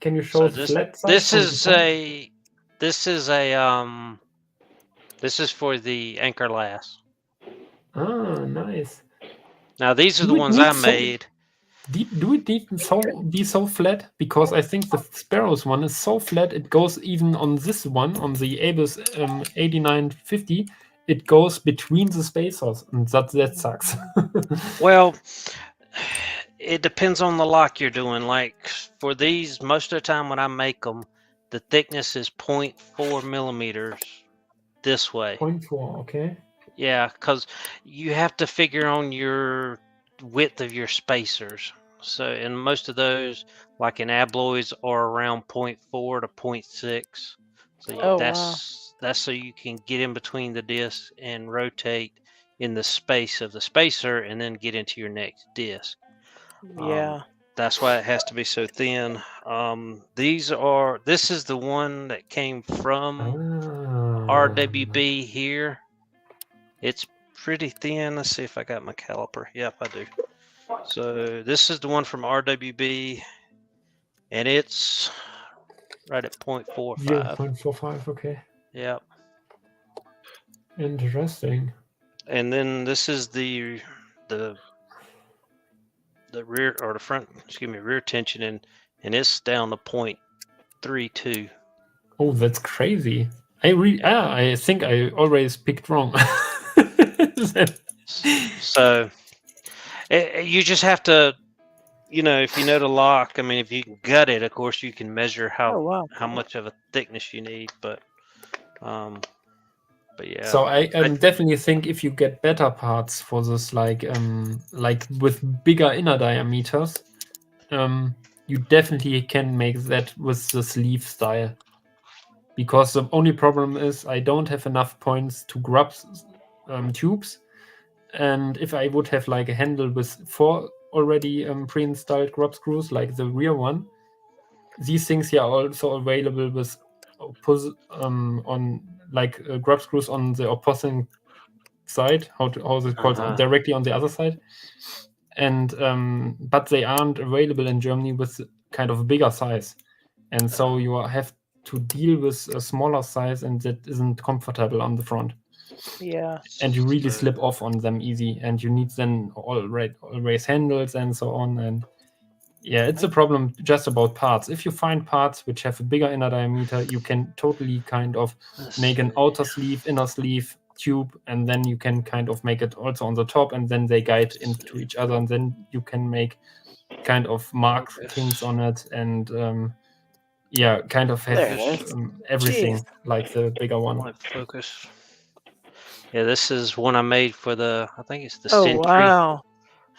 Can you show So the flat side? this from the is front? this is for the anchor lass. Ah, nice. Now these are Do the it ones need I so- made. Do it need be so flat? Because I think the Sparrows one is so flat, it goes even on this one, on the Abus 8950, it goes between the spacers, and that sucks. Well, it depends on the lock you're doing. Like for these, most of the time when I make them, the thickness is 0.4mm this way. 0.4, okay. Yeah, because you have to figure on your width of your spacers. So, and most of those, like in abloys, are around 0.4 to 0.6. So Oh, that's so you can get in between the discs and rotate in the space of the spacer, and then get into your next disc. Yeah. That's why it has to be so thin. This is the one that came from RWB here. It's pretty thin. Let's see if I got my caliper. Yep, I do. So this is the one from RWB, and it's right at 0.45. 0.45, okay. Yep. Interesting. And then this is the rear, or the front, rear tension, and it's down to 0.32. Oh, that's crazy. I think I always picked wrong. So you just have to, if you know the lock. I mean, if you can gut it, of course you can measure Oh wow. how much of a thickness you need. But yeah. So I definitely think if you get better parts for this, like with bigger inner diameters, you definitely can make that with the sleeve style. Because the only problem is I don't have enough points to grab tubes. And if I would have like a handle with 4 already pre-installed grub screws, like the rear one, these things here are also available with on like grub screws on the opposing side. How is it called? Directly on the other side. And but they aren't available in Germany with kind of a bigger size, and so you have to deal with a smaller size, and that isn't comfortable on the front. Yeah. And you really slip off on them easy, and you need then always handles and so on. And yeah, it's a problem just about parts. If you find parts which have a bigger inner diameter, you can totally kind of make an outer sleeve, inner sleeve tube, and then you can kind of make it also on the top, and then they guide into each other, and then you can make kind of markings on it, and yeah, kind of have everything like the bigger one. Focus. Yeah, this is one I made for the, I think it's the Oh, Sentry. wow.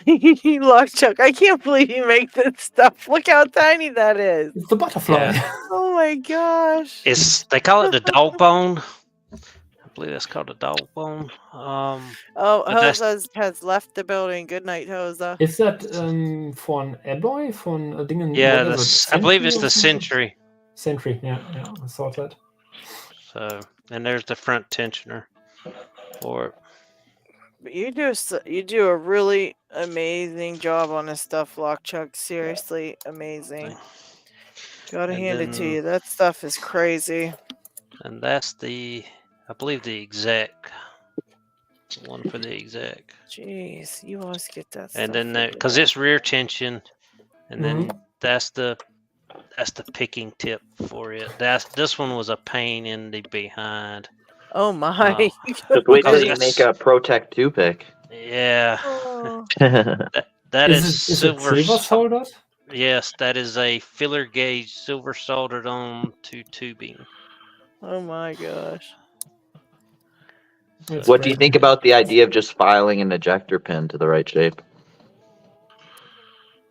LockChuck, I can't believe you make that stuff. Look how tiny that is. It's the butterfly. Yeah. Oh my gosh. They call it the dog bone. I believe that's called a dog bone. Hosa has left the building. Good night, Hosa. Is that von Ebboy? Von Dingen? Yeah, I believe it's the Sentry. Sentry, yeah, I saw that. So, and there's the front tensioner for it. But you do a really amazing job on this stuff, LockChuck. Seriously, amazing. Gotta hand it to you. That stuff is crazy. And that's I believe the exec. One for the exec. Jeez, you always get that stuff. And then because it's rear tension, and then that's the picking tip for it. This one was a pain in the behind. Oh my! Wait till you make a Protect 2 pick. Yeah. Oh. that is silver soldered. Yes, that is a filler gauge silver soldered on to tubing. Oh my gosh! What do you think about the idea of just filing an ejector pin to the right shape?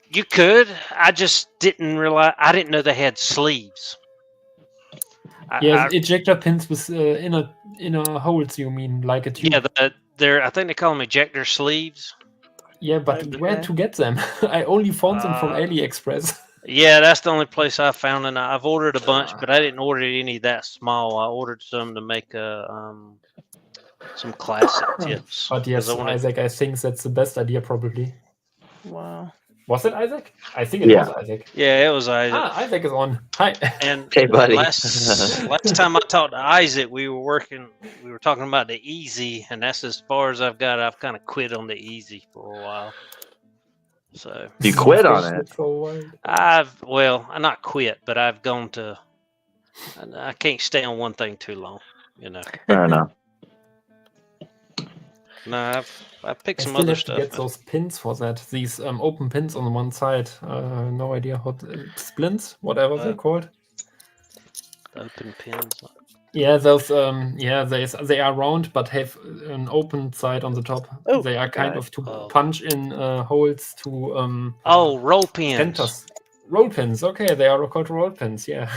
You could. I just didn't realize. I didn't know they had sleeves. Ejector pins with inner holes. You mean like a tube? Yeah, I think they call them ejector sleeves. Yeah, but where to get them? I only found them from AliExpress. Yeah, that's the only place I found, and I've ordered a bunch, but I didn't order any that small. I ordered some to make some classic tips. But yes, Isaac, I think that's the best idea probably. Wow. Was it Isaac? I think it was Isaac. Yeah, it was Isaac. Isaac is on. Hi. And hey, buddy. Last time I talked to Isaac, we were talking about the easy, and that's as far as I've got. I've kind of quit on the easy for a while. So you quit on it? I not quit, but I've gone to. I can't stay on one thing too long, Fair enough. No, I've picked some other stuff. I get those pins for that. These open pins on one side. No idea how splints, whatever they're called. Open pins. Yeah, those. They are round but have an open side on the top. Oh, they are kind of to punch in holes to. Roll pins. Centers. Roll pins. Okay, they are called roll pins. Yeah.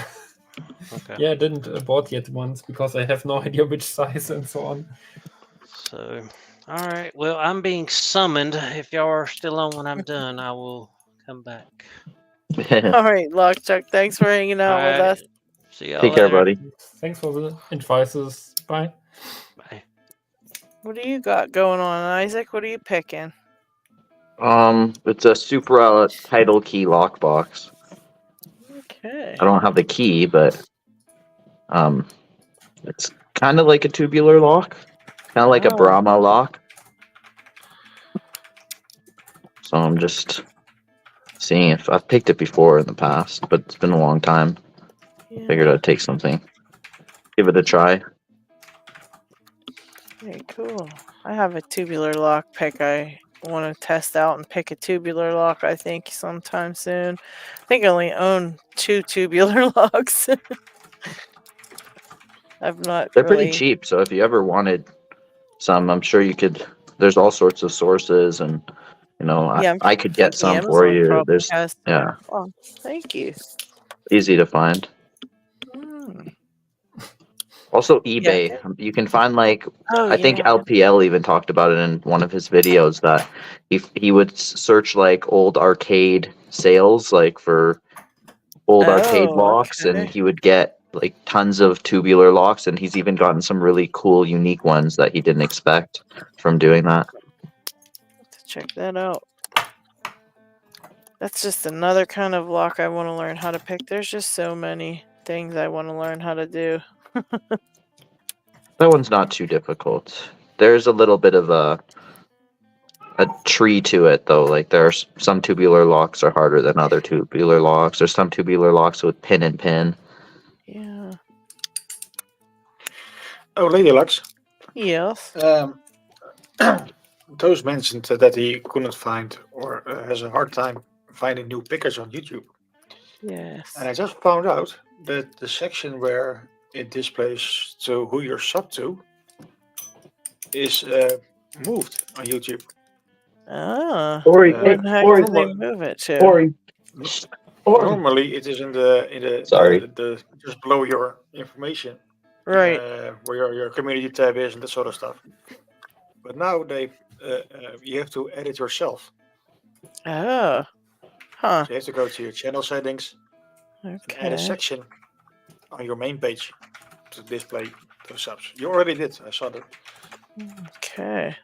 Okay. Yeah, I didn't bought yet once because I have no idea which size and so on. So. All right. Well, I'm being summoned. If y'all are still on when I'm done, I will come back. All right, LockChuck. Thanks for hanging out with us. See y'all Take care, buddy. Thanks for the advices. Bye. Bye. What do you got going on, Isaac? What are you picking? It's a Supra title key lockbox. Okay. I don't have the key, but it's kind of like a tubular lock. Kind of like a Brahma lock. So I'm just seeing if I've picked it before in the past, but it's been a long time. Yeah. Figured I'd take something. Give it a try. Very cool. I have a tubular lock pick I want to test out and pick a tubular lock, I think, sometime soon. I think I only own 2 tubular locks. I've not They're really... pretty cheap, so if you ever wanted some, I'm sure you could. There's all sorts of sources, and I could get some Amazon for you. There's Oh, thank you. Easy to find. Also, Yeah. eBay. You can find like Oh, I think yeah. LPL even talked about it in one of his videos that he would search like old arcade sales, like for old arcade Oh, locks, and okay. he would get like tons of tubular locks, and he's even gotten some really cool, unique ones that he didn't expect from doing that. Let's check that out. That's just another kind of lock I want to learn how to pick. There's just so many things I want to learn how to do. That one's not too difficult. There's a little bit of a tree to it though. Like there's some tubular locks are harder than other tubular locks. There's some tubular locks with pin and pin. Yeah. Oh, LadyLocks. Yes. Toast mentioned that he couldn't find or has a hard time finding new pickers on YouTube. Yes. And I just found out that the section where it displays to who you're sub to is moved on YouTube. Ah. Ori, Where the heck did they move it to? Ori. Normally, it is in the Sorry. the just below your information, Right. where your community tab is and that sort of stuff. But now they you have to edit yourself. Oh. Huh. So you have to go to your channel settings and add a Okay. section on your main page to display those subs. You already did. I saw that. Okay.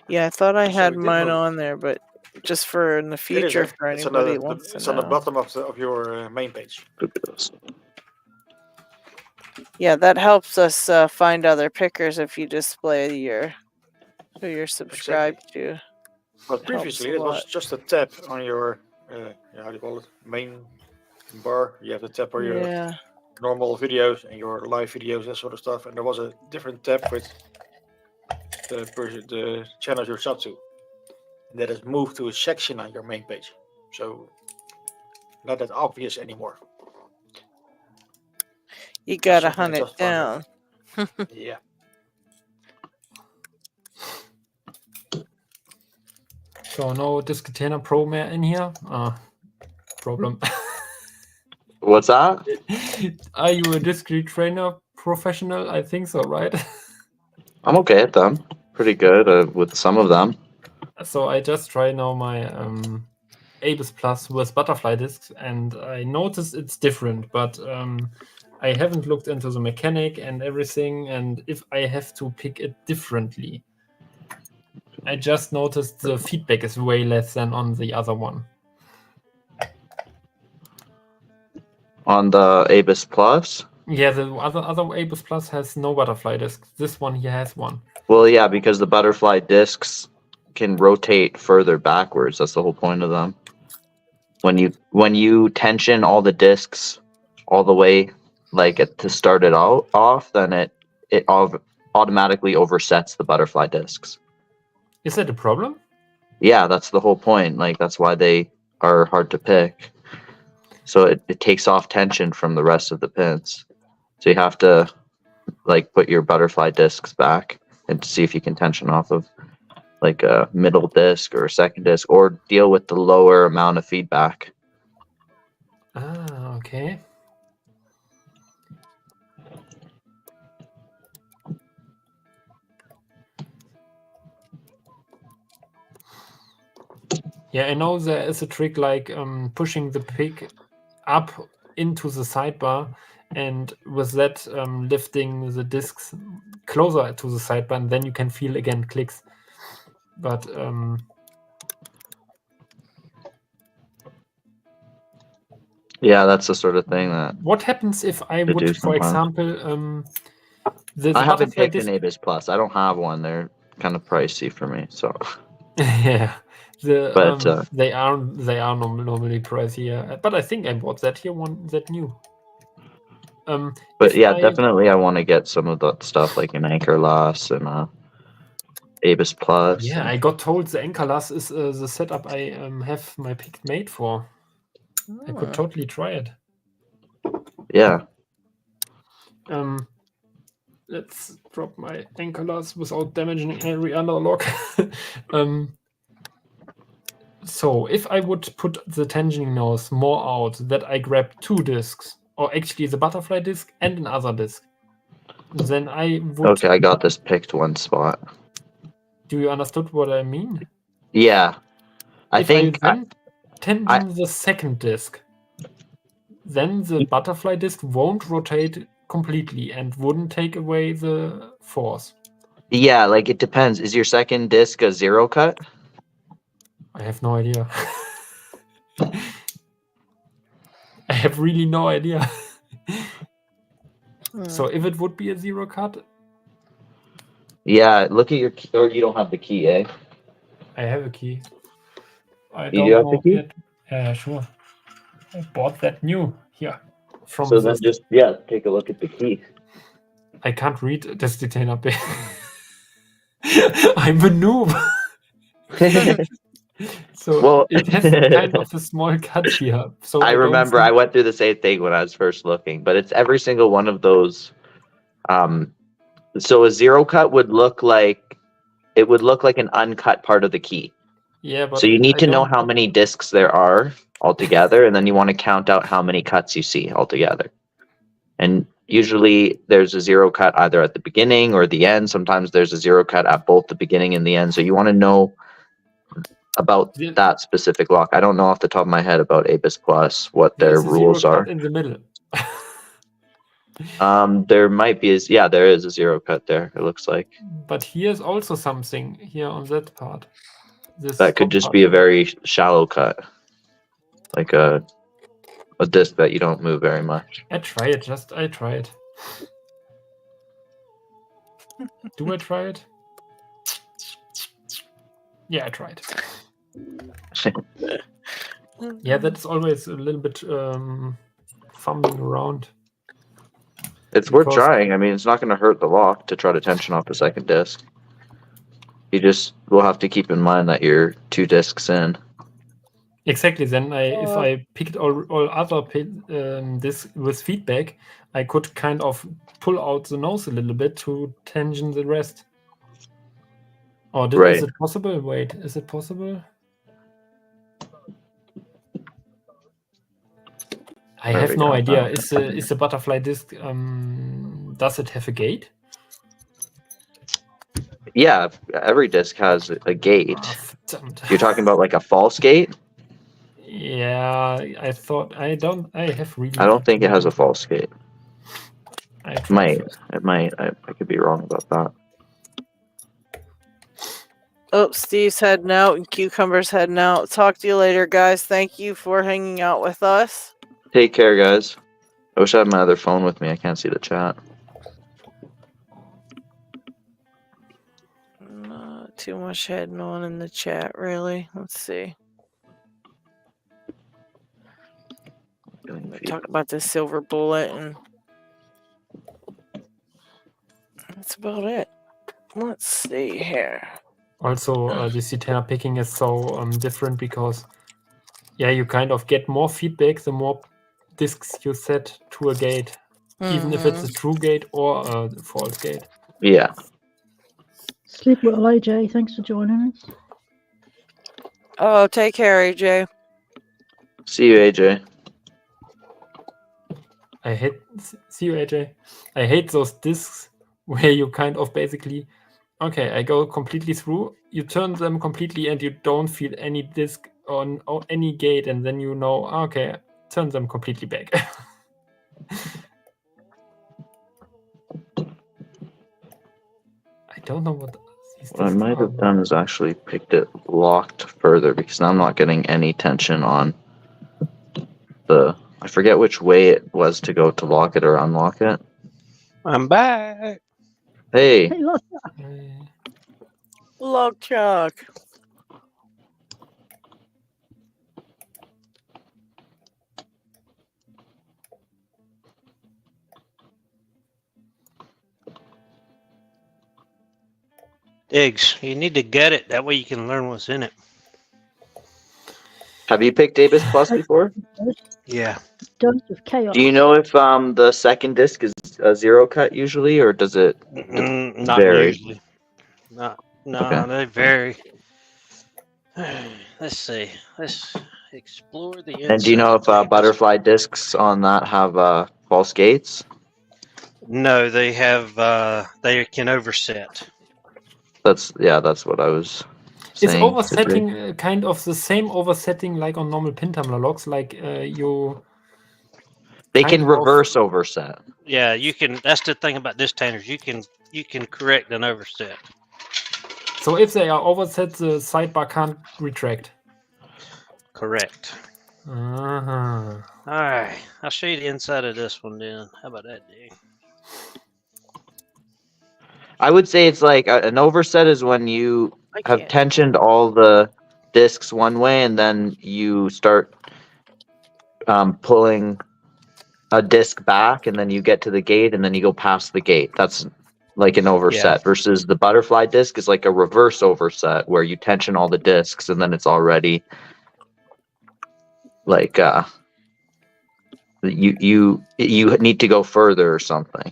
Yeah, I thought I So had it did mine move. on there, but just for in the It is. future, for It's on anybody the, who wants to it's on the know. bottom of your main page. Yeah, that helps us find other pickers if you display your who you're subscribed to. But Helps previously, a it was lot. just a tab on your how do you call it, main bar. You have the tab for your Yeah. normal videos and your live videos, that sort of stuff. And there was a different tab with the channels you're sub to. And that has moved to a section on your main page. So not that obvious anymore. You gotta Something I hunt it just found out. down. Yeah. So no Discutainer Pro mehr in here. Problem. What's that? Are you a discrete trainer professional? I think so, right? I'm okay at them. Pretty good with some of them. So I just try now my Abus Plus with butterfly discs, and I noticed it's different, but I haven't looked into the mechanic and everything, and if I have to pick it differently. I just noticed the feedback is way less than on the other one. On the Abus Plus? Yeah, the other Abus Plus has no butterfly discs. This one here has one. Well, yeah, because the butterfly discs can rotate further backwards. That's the whole point of them. When you tension all the discs all the way, like to start it off, then it automatically oversets the butterfly discs. Is that a problem? Yeah, that's the whole point. Like that's why they are hard to pick. So it takes off tension from the rest of the pins. So you have to like put your butterfly discs back and see if you can tension off of like a middle disc or a second disc, or deal with the lower amount of feedback. Ah, okay. Yeah, I know there is a trick like pushing the pick up into the sidebar, and with that lifting the discs closer to the sidebar, and then you can feel again clicks. But yeah, that's the sort of thing that. What happens if I would, for example, I haven't picked an Abus Plus. I don't have one. They're kind of pricey for me, so. Yeah, but they are normally pricey. Yeah. But I think I bought that here one that new. But yeah, definitely I want to get some of that stuff like an Anchor Loss and Abus Plus. Yeah, I got told the Anchor Loss is the setup I have my pick made for. I could totally try it. Yeah. Let's drop my Anchor Loss without damaging every other lock. So if I would put the tensioning nose more out, that I grab two discs, or actually the butterfly disc and another disc, then I would. Okay, I got this picked one spot. Do you understood what I mean? Yeah. I If think I then tension the second disc, then the butterfly disc won't rotate completely and wouldn't take away the force. yeah, like it depends. Is your second disc a zero cut? I have no idea. I have really no idea. So if it would be a zero cut, Yeah, look at your key, or you don't have the key, eh? I have a key. I You don't do have the know key? yet. Yeah, sure. I bought that new here from So the. then just yeah, take a look at the key. I can't read das Detainer. I'm a noob. So Well, it has kind of a small cut here. So I don't remember see- I went through the same thing when I was first looking, but it's every single one of those. So a zero cut would look like an uncut part of the key. Yeah, but So you need I to know don't- how many discs there are altogether, and then you want to count out how many cuts you see altogether. And usually there's a zero cut either at the beginning or the end. Sometimes there's a zero cut at both the beginning and the end. So you want to know about Yeah. that specific lock. I don't know off the top of my head about Abus Plus what their There's a zero rules are. cut in the middle. There might be there is a zero cut there, it looks like. But here's also something here on that part. This That could top just part. be a very shallow cut. Like a disc that you don't move very much. I try it. I try it. Do I try it? Yeah, I tried. Yeah, that's always a little bit fumbling around. It's worth Because- trying. I mean, it's not going to hurt the lock to try to tension off the second disc. You just will have to keep in mind that you're 2 discs in. Exactly. Then if I picked all other this with feedback, I could kind of pull out the nose a little bit to tension the rest. Or Right. is it possible? Wait, is it possible? I There have we no go. idea. Oh. Is the butterfly disc? Does it have a gate? Yeah, every disc has a gate. Ah, verdammt. You're talking about like a false gate? Yeah, I thought I have really. I don't think it has a false gate. I It tried might. first. It might. I could be wrong about that. Oh, Steve's heading out and Cucumber's heading out. Talk to you later, guys. Thank you for hanging out with us. Take care, guys. I wish I had my other phone with me. I can't see the chat. Not too much heading on in the chat, really. Let's see. We talk about this silver bullet, and that's about it. Let's see here. Also, the Citana picking is so different because, yeah, you kind of get more feedback the more discs you set to a gate, even if it's a true gate or a false gate. Yeah. Sleep well, AJ. Thanks for joining us. Oh, take care, AJ. See you, AJ. See you, AJ. I hate those discs where you kind of basically, okay, I go completely through, you turn them completely and you don't feel any disc on any gate, and then you know, okay, turn them completely back. I don't know what these What I discs might are. have done is actually picked it locked further because now I'm not getting any tension on the. I forget which way it was to go to lock it or unlock it. I'm back. Hey, Hey, look. Log Chuck. Eggs. You need to get it. That way you can learn what's in it. have you picked Abus Plus before? Yeah. Dose of chaos. Do you know if the second disc is a zero cut usually, or does it? Not vary. usually. No, Okay. they vary. Let's see. Let's explore the inside. And do you know if of Abus. butterfly discs on that have false gates? No, they have. They can overset. That's what I was Is saying. oversetting kind of the same oversetting like on normal pin tumbler locks? Like you. They kind can of- reverse overset. Yeah, you can. That's the thing about disc tanners. You can correct an overset. So if they are overset, the sidebar can't retract. Correct. Uh-huh. All right, I'll show you the inside of this one then. How about that, dude? I would say it's like an overset is when you I have can't. tensioned all the discs one way and then you start pulling a disc back and then you get to the gate and then you go past the gate. That's like an overset versus the butterfly disc is like a reverse overset where you tension all the discs and then it's already like you need to go further or something.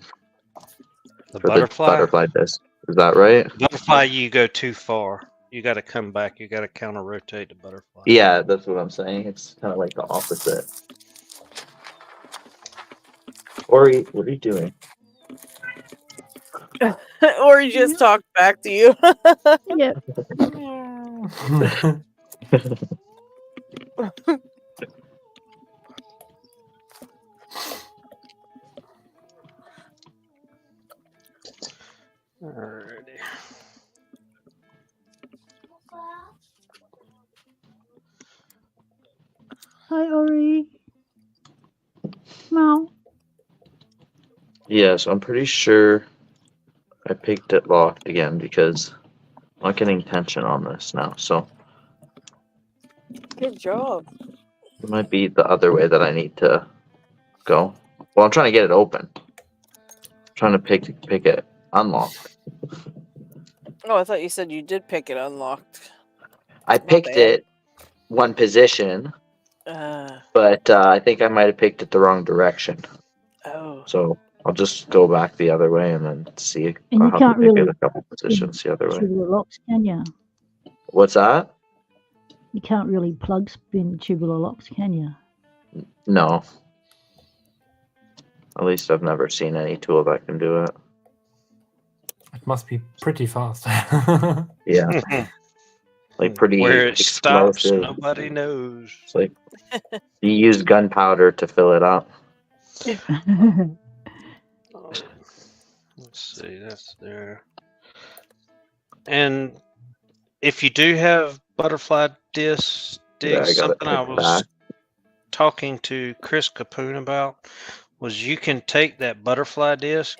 The For butterfly. the butterfly disc. Is that right? Butterfly, you go too far. You got to come back. You got to counter rotate the butterfly. Yeah, that's what I'm saying. It's kind of like the opposite. Ori, what are you doing? Or he just talked back to you. Yep. Alrighty. Hi, Ori. Meow. Yeah, so I'm pretty sure I picked it locked again because I'm not getting tension on this now. So Good job. it might be the other way that I need to go. Well, I'm trying to get it open. I'm trying to pick it unlocked. Oh, I thought you said you did pick it unlocked. I picked bad. it one position, but I think I might have picked it the wrong direction. Oh. So I'll just go back the other way and then see. And you I'll have can't to pick really it a couple positions the other way. tubular locks, can you? What's that? You can't really plug spin tubular locks, can you? No. At least I've never seen any tool that can do it. It must be pretty fast. Yeah. Like pretty Where it stops, explosive. nobody knows. It's like you use gunpowder to fill it up. Let's see, that's there. And if you do have butterfly discs, Yeah, I got something it I picked was back. talking to Chris Capoon about was you can take that butterfly disc,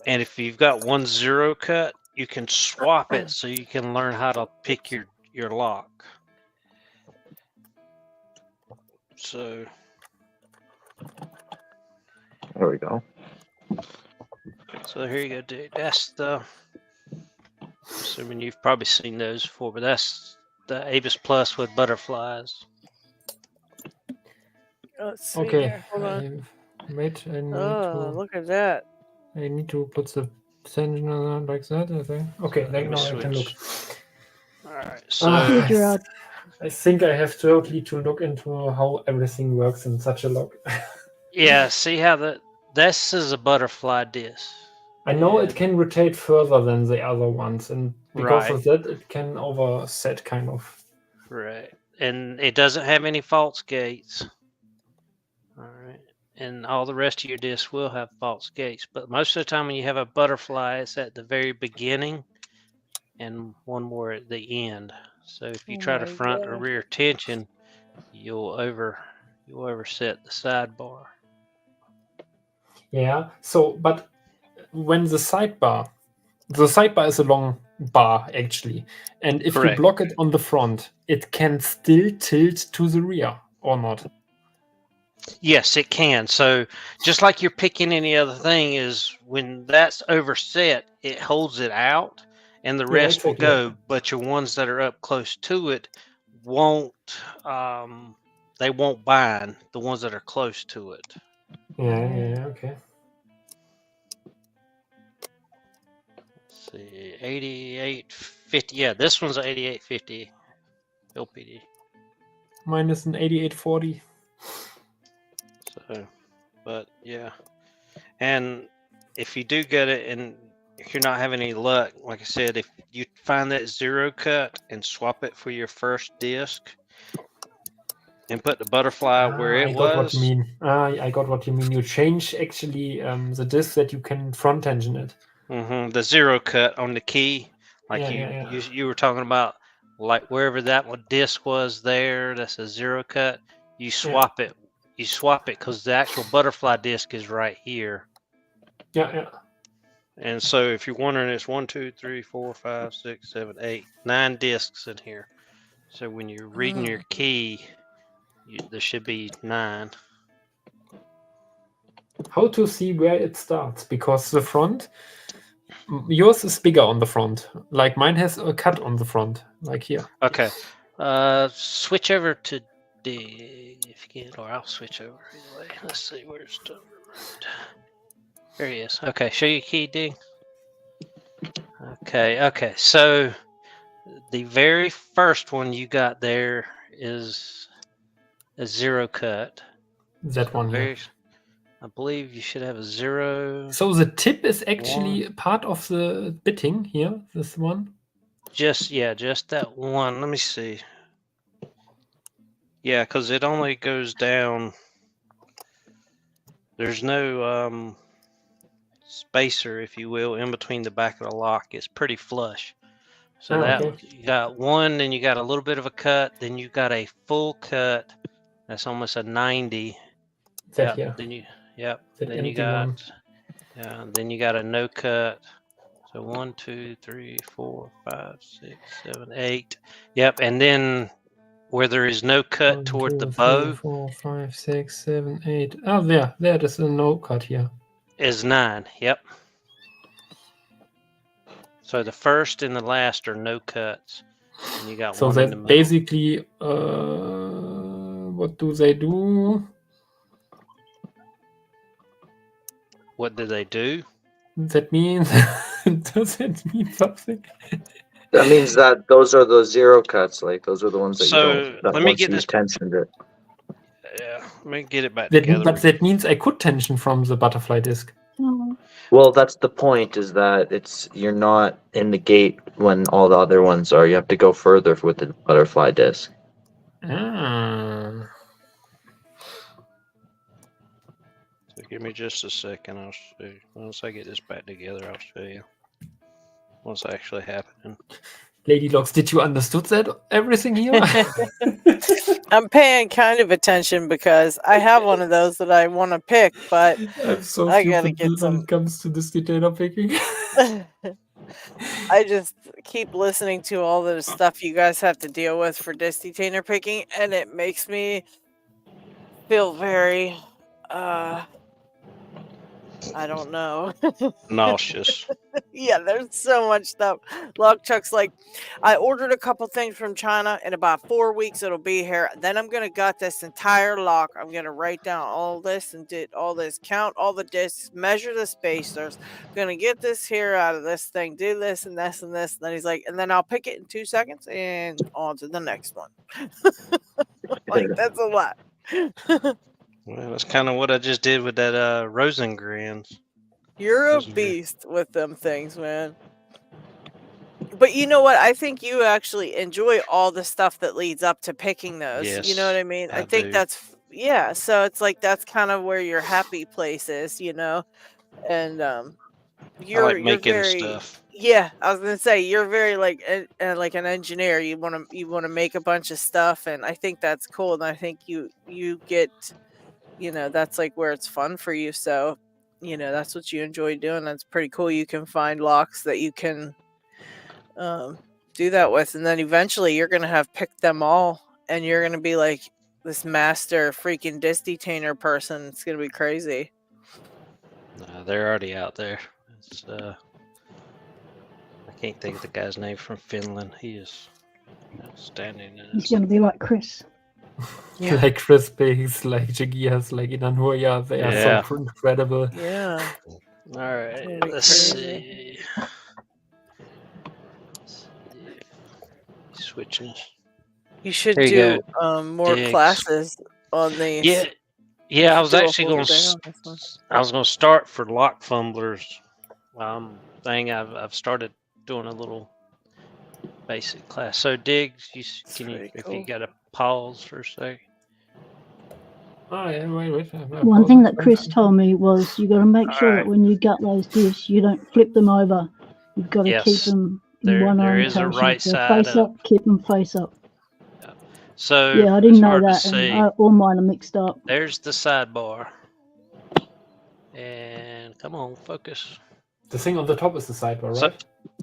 and if you've got 1 0 cut, you can swap it so you can learn how to pick your lock. So There we go. So here you go, dude. That's the. Assuming you've probably seen those before, but that's the Avis Plus with butterflies. Let's see Okay. here. Hold on. Wait, I need Oh, to. look at that. I need to put the tension on like that. I think. Okay, Let me now I can look. switch. All right, Here, Gerard. I think I have totally to look into how everything works in such a lock. yeah, see how this is a butterfly disc. I know it can rotate further than the other ones, and because Right. of that, it can overset kind of. Right, and it doesn't have any false gates. All right, and all the rest of your discs will have false gates, but most of the time when you have a butterfly, it's at the very beginning and one more at the end. So if you try to front or rear tension, you'll overset the sidebar. Yeah. So, but when the sidebar is a long bar actually, and if Correct. you block it on the front, it can still tilt to the rear or not. Yes, it can. So just like you're picking any other thing, is when that's overset, it holds it out, and the rest will go. But your ones that are up close to it won't. They won't bind. The ones that are close to it. Yeah. Okay. Let's see, 8850. Yeah, this one's 8850 LPD. Mine is an 8840. So, but yeah. And if you do get it and if you're not having any luck, like I said, if you find that 0 cut and swap it for your first disc and put the butterfly where it I got what you was. mean. I got what you mean. You change actually the disc that you can front tension it. The 0 cut on the key, like Yeah. you were talking about, like wherever that one disc was there, that's a 0 cut. You swap it. You swap it because the actual butterfly disc is right here. Yeah. And so if you're wondering, it's 1, 2, 3, 4, 5, 6, 7, 8, 9 discs in here. So when you're reading your key, there should be 9. How to see where it starts? Because the front, yours is bigger on the front. Like mine has a cut on the front, like here. Okay. Switch over to dig if you can, or I'll switch over either way. Let's see where's the remote. There he is. Okay, show your key, dig. Okay. So the very first one you got there is a 0 cut. That one here. I believe you should have a 0. So the tip is actually part of the bitting here, this one? Just that one. Let me see. Yeah, because it only goes down. There's no spacer, if you will, in between the back of the lock. It's pretty flush. So you got one, then you got a little bit of a cut, then you got a full cut. That's almost a 90. That here. Then you then you got a no cut. So 1, 2, 3, 4, 5, 6, 7, 8. Yep, and then where there is no cut 1, toward 2, the 3, bow. 4, 5, 6, 7, 8. Oh, there is a no cut here. Is 9. Yep. So the first and the last are no cuts. And you got one in the middle. Basically, what do they do? What do they do? That means does it mean something? That means that those are the 0 cuts, like those are the ones that So, you don't. That let me once get you've this- tensioned it. Yeah, let me get it back together. But that means I could tension from the butterfly disc. Well, that's the point. Is that you're not in the gate when all the other ones are. You have to go further with the butterfly disc. Ah. So give me just a second. I'll show you. Once I get this back together, I'll show you what's actually happening. Lady Locks, did you understood that everything here? I'm paying kind of attention because I have one of those that I want to pick, but I'm so I gotta stupid get when some. it comes to this detainer picking. I just keep listening to all the stuff you guys have to deal with for disc detainer picking, and it makes me feel very, I don't know. Nauseous. Yeah, there's so much stuff. Chuck's like, I ordered a couple things from China. In about 4 weeks, it'll be here. Then I'm going to gut this entire lock. I'm going to write down all this and did all this, count all the discs, measure the spacers. I'm going to get this here out of this thing, do this and this and this. And then he's like, and then I'll pick it in 2 seconds and on to the next one. Like, that's a lot. Well, that's kind of what I just did with that Rosengrens. You're a beast with them things, man. But you know what? I think you actually enjoy all the stuff that leads up to picking those. Yes, you know what I mean? I think do. that's, yeah. So it's like, that's kind of where your happy place is, you know? And you're, I like making you're very, stuff. yeah, I was going to say, you're very like an engineer. You want to make a bunch of stuff. And I think that's cool. And I think you get, you know, that's like where it's fun for you. So, you know, that's what you enjoy doing. That's pretty cool. You can find locks that you can do that with. And then eventually you're going to have picked them all. And you're going to be like this master freaking disc detainer person. It's going to be crazy. They're already out there. It's, I can't think of the guy's name from Finland. He is outstanding. He's going to be like Chris. Yeah. Like Chris Biggs, like Jagias, like Inanhuya. They are so incredible. Yeah. All right. Let's see. Switching. You should do more classes on these. Yeah, I was do a actually whole going thing to. on this one. I was going to start for lock fumblers. Thing I've started doing a little basic class. So Diggs, can you pretty if cool. you got to pause for a sec? Oh, yeah, wait. One thing that Chris told me was you got to make sure that when you gut those discs, you don't flip them over. You've got to keep Yes, them in there one is a orientation. right If they're side face up. up, keep them face up. So Yeah, I it's didn't know hard to that, and see. all mine are mixed up. There's the sidebar. And come on, focus. The thing on the top is the sidebar, So,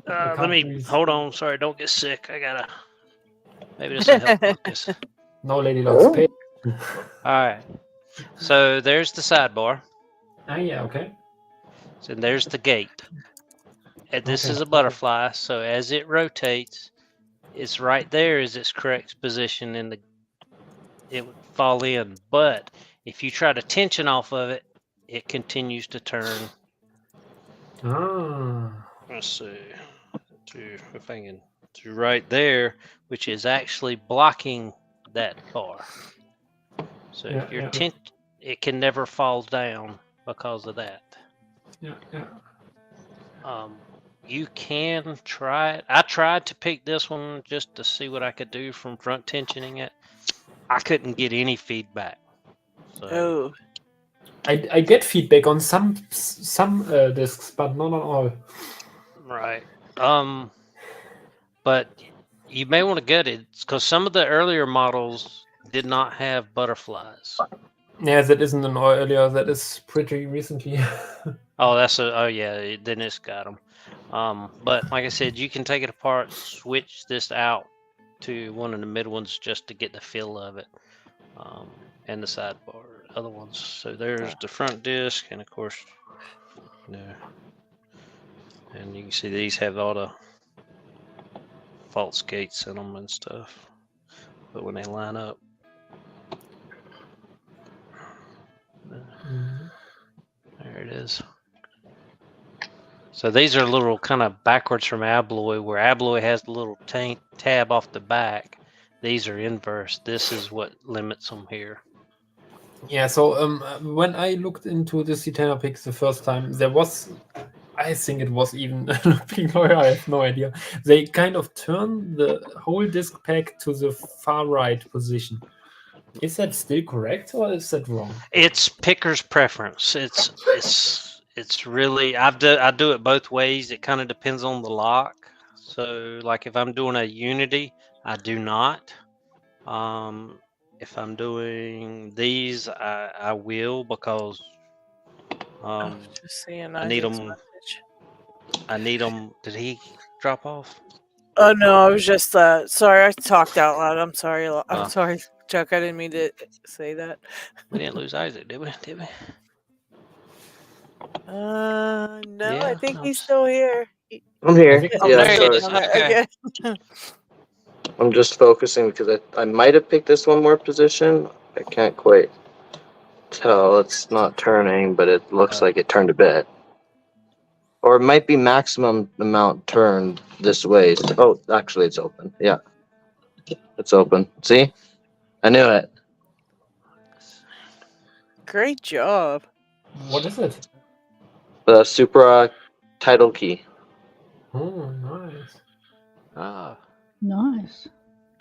right? let me hold on. Sorry, don't get sick. I gotta. Maybe this will help focus. No, LadyLocks. Pay. All right. So there's the sidebar. Ah, yeah, okay. So there's the gate. And this Okay. is a butterfly. So as it rotates, it's right there is its correct position, and it would fall in. But if you try to tension off of it, it continues to turn. Ah. Let's see. If I can to right there, which is actually blocking that bar. So if you're it can never fall down because of that. Yeah. You can try it. I tried to pick this one just to see what I could do from front tensioning it. I couldn't get any feedback. So Oh, I get feedback on some discs, but not on all. right. But you may want to get it because some of the earlier models did not have butterflies. Yeah, that isn't an earlier. That is pretty recently. Oh, yeah. Then it's got them. But like I said, you can take it apart, switch this out to one of the mid ones just to get the feel of it, and the sidebar, other ones. So there's the front disc, and of course, and you can see these have all the false gates in them and stuff. But when they line up, there it is. So these are a little kind of backwards from Abloy, where Abloy has the little tab off the back. These are inverse. This is what limits them here. Yeah, so when I looked into the Stickerpacks the first time, there was, I think it was even I have no idea. They kind of turn the whole disc pack to the far right position. Is that still correct or is that wrong? It's picker's preference. It's really I do it both ways. It kind of depends on the lock. So like if I'm doing a Unity, I do not. If I'm doing these, I will because just seeing I need Isaac's them. message. I need them. Did he drop off? Oh no, I was just sorry. I talked out loud. I'm sorry. I'm sorry, Chuck. I didn't mean to say that. We didn't lose Isaac, did we? No, Yeah, I think he's still here. I'm here. think- Yeah, there he sorry. is. Okay. I'm just focusing because I might have picked this one more position. I can't quite tell. It's not turning, but it looks like it turned a bit. Or it might be maximum amount turned this way. Oh, actually, it's open. Yeah. It's open. See? I knew it. Great job. What is it? The Supra title key. Oh, nice. Ah. Nice.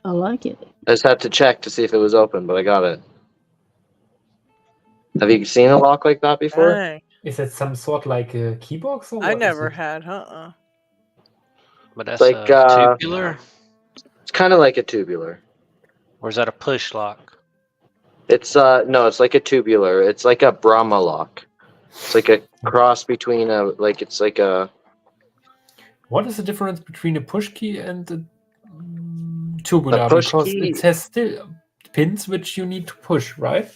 I like it. I just had to check to see if it was open, but I got it. Have you seen a lock like that before? Dang. Is it some sort like a keybox or I what is never it? had, But that's Like, tubular, It's kind of like a tubular. or is that a push lock? It's no, it's like a tubular. It's like a Brahma lock. It's like a cross between it's like a. What is the difference between a push key and a tubular? A push Because key- it has still pins which you need to push, right?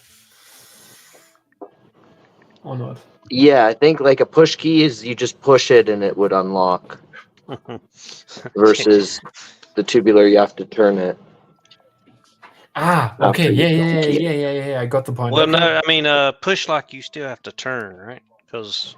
Or not? Yeah, I think like a push key is you just push it and it would unlock. Versus the tubular, you have to turn it. Ah, After okay, you yeah, push it. yeah. I got the point. Well, Okay. no, I mean, push lock you still have to turn, right? Because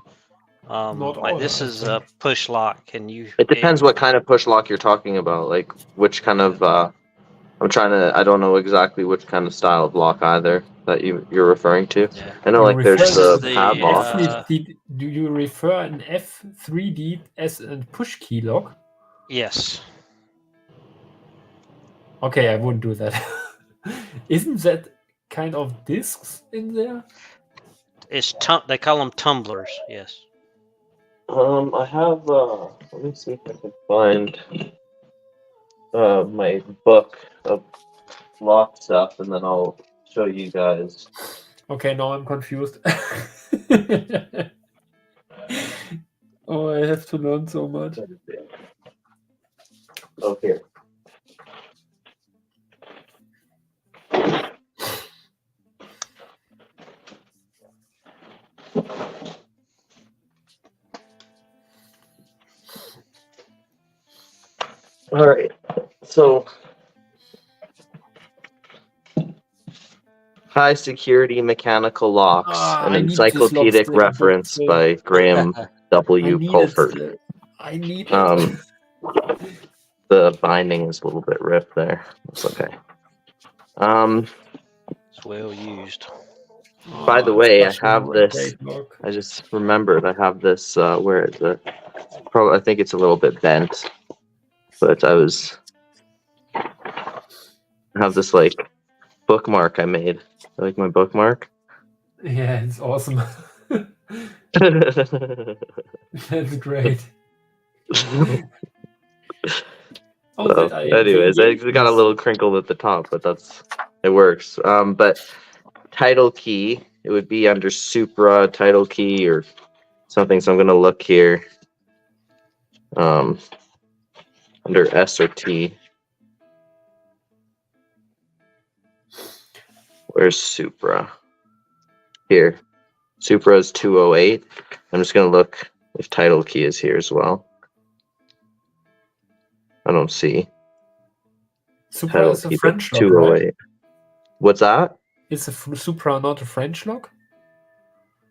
Not like all, this I is a think. push lock, and you. It depends what kind of push lock you're talking about. Like which kind of. I don't know exactly which kind of style of lock either. that you're referring to? Yeah. I know, You like there's refer the the, padlock. F3D, do you refer an F3D as a push key lock? Yes. Okay, I wouldn't do that. Isn't that kind of discs in there? It's they call them tumblers. Yes. I have. Let me see if I can find my book of lock stuff, and then I'll show you guys. Okay, now I'm confused. Oh, I have to learn so much. Oh, here. All right. So, high security mechanical locks, an I need this locks encyclopedic book reference so- by Graham I W. need Pulford. it. I need it. The binding is a little bit ripped there. That's okay. It's well used. By the Oh, way, I such a have this. great lock. I just remembered I have this. Where is it? Probably, I think it's a little bit bent, but I have this like bookmark I made. You like my bookmark? Yeah, it's awesome. That's great. Oh, So, that I anyways, they it got a little crinkle at the top, but it works. But title key, it would be under Supra title key or something. So I'm gonna look here. Under S or T. Where's Supra? Here. Supra is 208. I'm just gonna look if title key is here as well. I don't see. Supra Title is a key, French but lock, right? 208. What's that? Is a Supra not a French lock?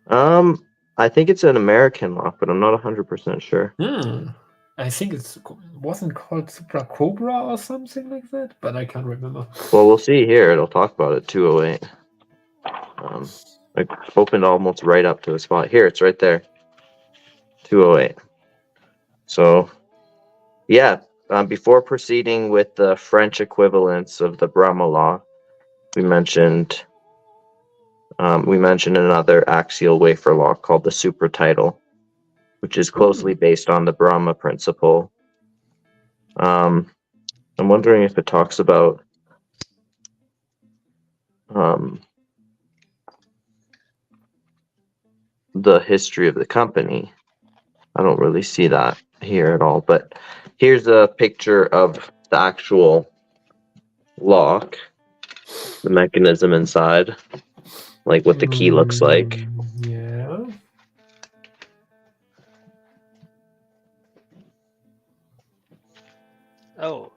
I think it's an American lock, but I'm not 100% sure. I think it wasn't called Supra Cobra or something like that, but I can't remember. Well, we'll see here. It'll talk about it. 208. I opened almost right up to the spot. Here, it's right there. 208. So, yeah. Before proceeding with the French equivalents of the Brahma law, we mentioned another axial wafer lock called the Supra title, which is closely based on the Brahma principle. I'm wondering if it talks about the history of the company. I don't really see that here at all, but here's a picture of the actual lock, the mechanism inside, like what the key looks like. Yeah. Oh,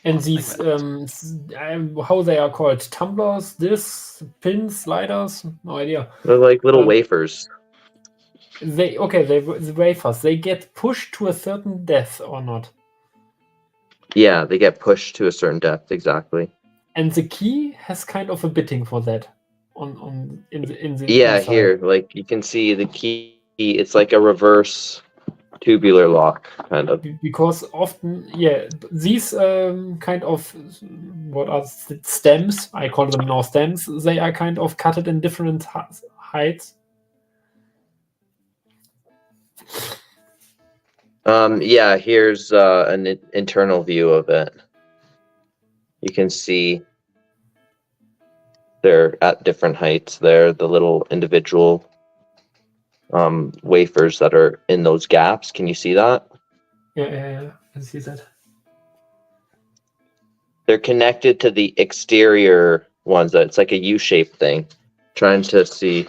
And these, how they are called? Tumblers, discs, pins, sliders? No idea. They're like little wafers. The wafers, they get pushed to a certain depth or not? Yeah, they get pushed to a certain depth, exactly. And the key has kind of a bitting for that in the Yeah, inside. here, like you can see the key. It's like a reverse tubular lock, kind of. Because often, these kind of what are stems? I call them now stems. They are kind of cutted in different heights. Yeah, here's an internal view of it. You can see they're at different heights there, the little individual wafers that are in those gaps. Can you see that? Yeah, I can see that. They're connected to the exterior ones. It's like a U-shaped thing. Trying to see.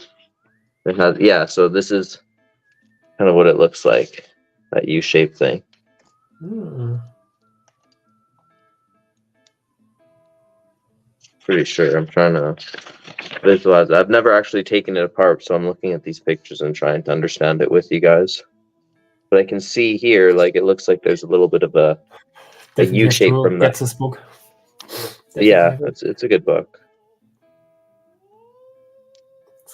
It has, yeah, so this is kind of what it looks like, that U-shaped thing. Pretty sure. I'm trying to visualize it. I've never actually taken it apart, so I'm looking at these pictures and trying to understand it with you guys. But I can see here, like, it looks like there's a little bit of a Definitely U shape have to from get that. this book. Yeah, it's a good book.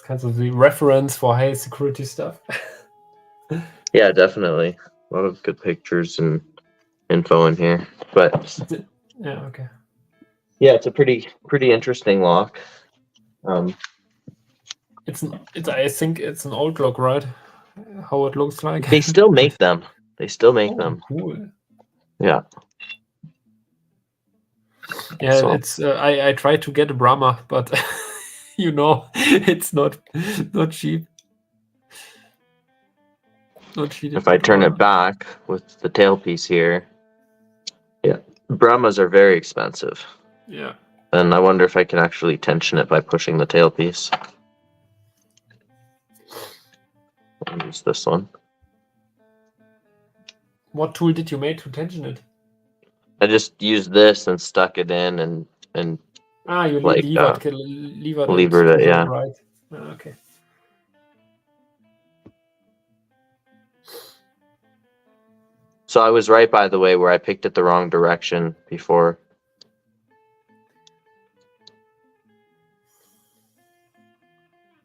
kind of the reference for high security stuff. Yeah, definitely. A lot of good pictures and info in here. But Yeah, okay. yeah, it's a pretty interesting lock. I think it's an old lock, right? How it looks like. They still make them. They still make them. Cool. Yeah. Yeah, So- it's I tried to get a Brahma, but you know, it's not cheap. Not cheap. If I turn it back with the tailpiece here, yeah, Brahmas are very expensive. Yeah. And I wonder if I can actually tension it by pushing the tailpiece. I'll use this one. What tool did you make to tension it? I just used this and stuck it in and You like, levered it, yeah. Right. Okay. So I was right, by the way, where I picked it the wrong direction before.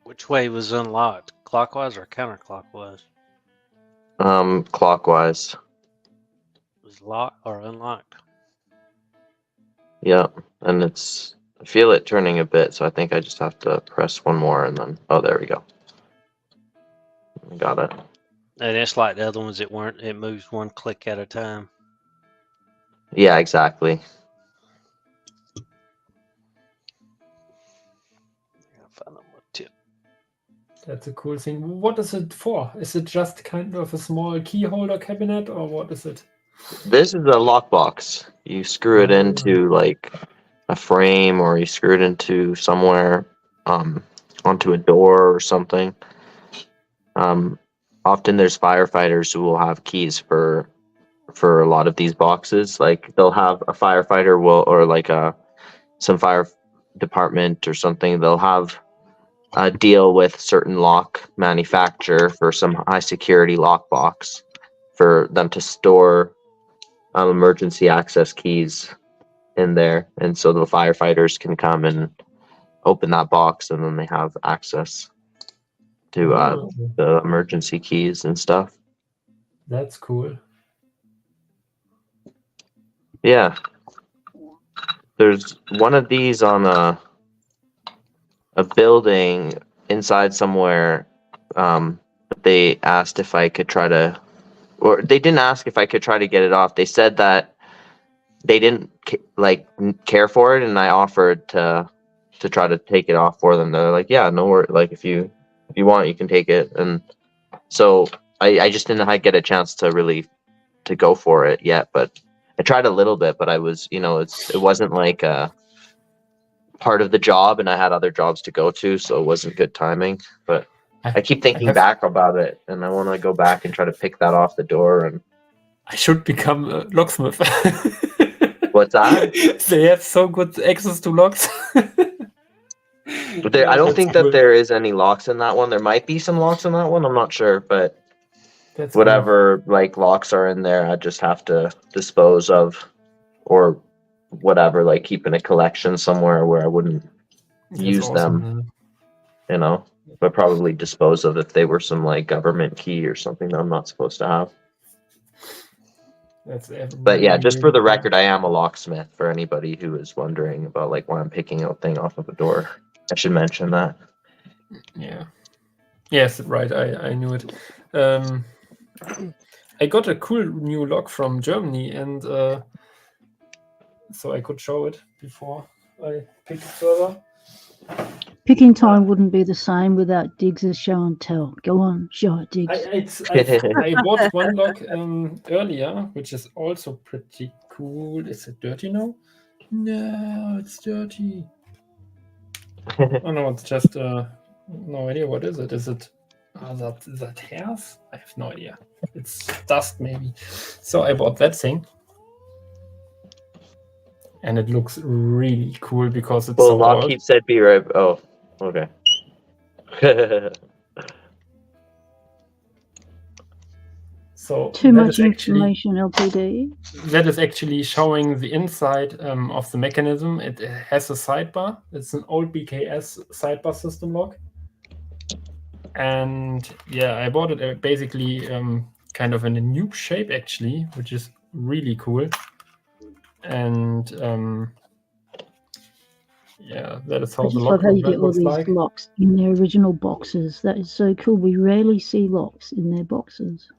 Which way was unlocked? Clockwise or counterclockwise? Clockwise. Was locked or unlocked? Yeah, and I feel it turning a bit, so I think I just have to press one more and then, oh, there we go. Got it. And it's like the other ones that weren't. It moves one click at a time. Yeah, exactly. Find out what tip. That's a cool thing. What is it for? Is it just kind of a small key holder cabinet, or what is it? This is a lockbox. You screw it into like a frame, or you screw it into somewhere, onto a door or something. Often there's firefighters who will have keys for a lot of these boxes. Like they'll have a firefighter or like some fire department or something. They'll have a deal with certain lock manufacturer for some high security lockbox for them to store emergency access keys in there, and so the firefighters can come and open that box, and then they have access to the emergency keys and stuff. That's cool. Yeah, there's one of these on a building inside somewhere. They asked if I could try to, or they didn't ask if I could try to get it off. They said that they didn't care for it, and I offered to try to take it off for them. They're like, yeah, no worries. Like if you want, you can take it. And so I just didn't get a chance to go for it yet, but I tried a little bit, but I was, it wasn't like part of the job, and I had other jobs to go to, so it wasn't good timing. But I keep thinking back about it, and I want to go back and try to pick that off the door. And I should become a locksmith. What's that? They have so good access to locks. But I don't think that there is any locks in that one. There might be some locks in that one. I'm not sure, but that's whatever like locks are in there, I just have to dispose of, or whatever, like keep in a collection somewhere where I wouldn't use them, but probably dispose of if they were some like government key or something that I'm not supposed to have. But yeah, just for the record, I am a locksmith, for anybody who is wondering about like why I'm picking a thing off of a door. I should mention that. Yeah. Yes, right. I knew it. I got a cool new lock from Germany, and so I could show it before I pick it further. Picking time wouldn't be the same without Diggs' show and tell. Go on, show it, Diggs. I bought one lock earlier, which is also pretty cool. Is it dirty now? No, it's dirty. Oh no, it's just no idea. What is it? Is it that hairs? I have no idea. It's dust maybe. So I bought that thing, and it looks really cool because it's well, LockHeat said be right. Oh, okay. So too much information, LPD. That is actually showing the inside of the mechanism. It has a sidebar. It's an old BKS sidebar system lock. And yeah, I bought it basically kind of in a new shape actually, which is really cool. And yeah, that is how I the just lock love how you get all looks these like. locks in their original boxes. That is so cool. We rarely see locks in their boxes.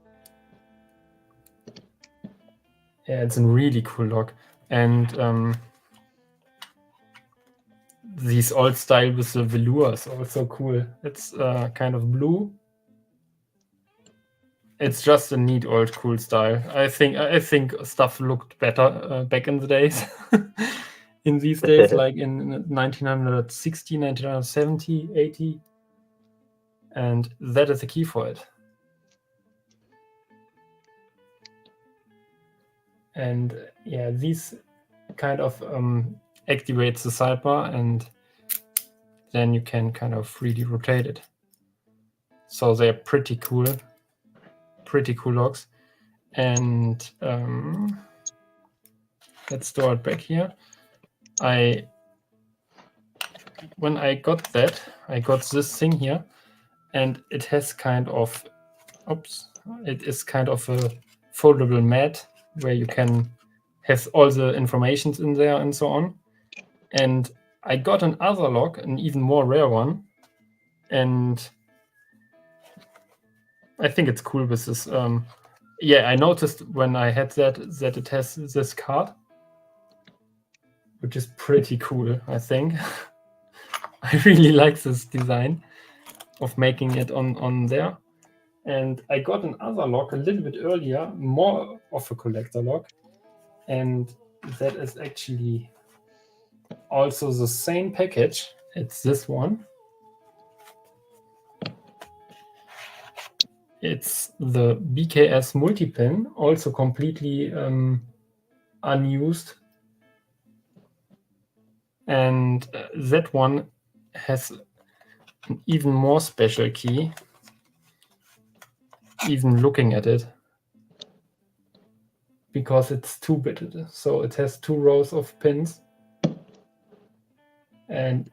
Yeah, it's a really cool lock. And these old style with the velour is also cool. It's kind of blue. It's just a neat old cool style. I think stuff looked better back in the days. In these days, like in 1960, 1970, 80. And that is the key for it. And yeah, these kind of activates the sidebar, and then you can kind of freely rotate it. So they're pretty cool locks. And let's store it back here. When I got that, I got this thing here, and it has kind of, it is kind of a foldable mat where you can have all the informations in there and so on. And I got another lock, an even more rare one, and I think it's cool with this. Yeah, I noticed when I had that it has this card, which is pretty cool, I think. I really like this design of making it on there. And I got another lock a little bit earlier, more of a collector lock. And that is actually also the same package. It's this one. It's the BKS multi-pin, also completely unused. And that one has an even more special key, even looking at it, because it's 2-bitted. So it has 2 rows of pins. And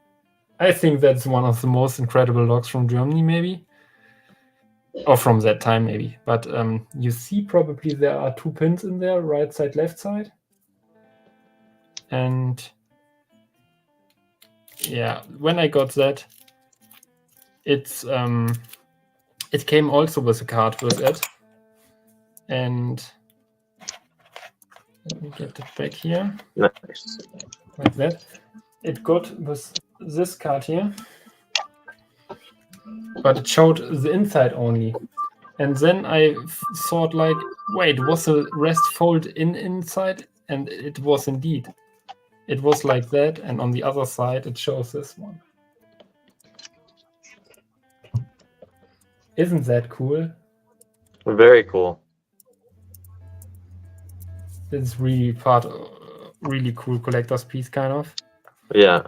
I think that's one of the most incredible locks from Germany, maybe. Or from that time, maybe. But you see probably there are 2 pins in there, right side, left side. And yeah, when I got that, it's it came also with a card with it. And let me get it back here. Nice. Like that. It got with this card here, but it showed the inside only. And then I thought, like, wait, was the rest fold inside? And it was indeed. It was like that, and on the other side it shows this one. Isn't that cool? Very cool. It's really really cool collector's piece, kind of. Yeah.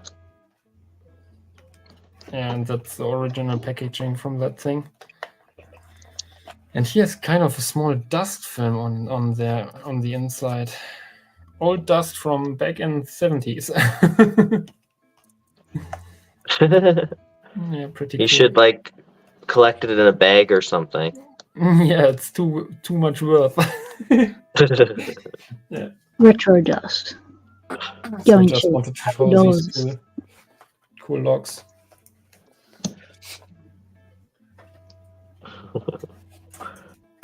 And that's the original packaging from that thing. And here's kind of a small dust film on there on the inside. Old dust from back in the 70s. Yeah, pretty You cool. should like collect it in a bag or something. Yeah, it's too much worth. Yeah. Retro dust. So I Going just to wanted to show these $100. cool locks.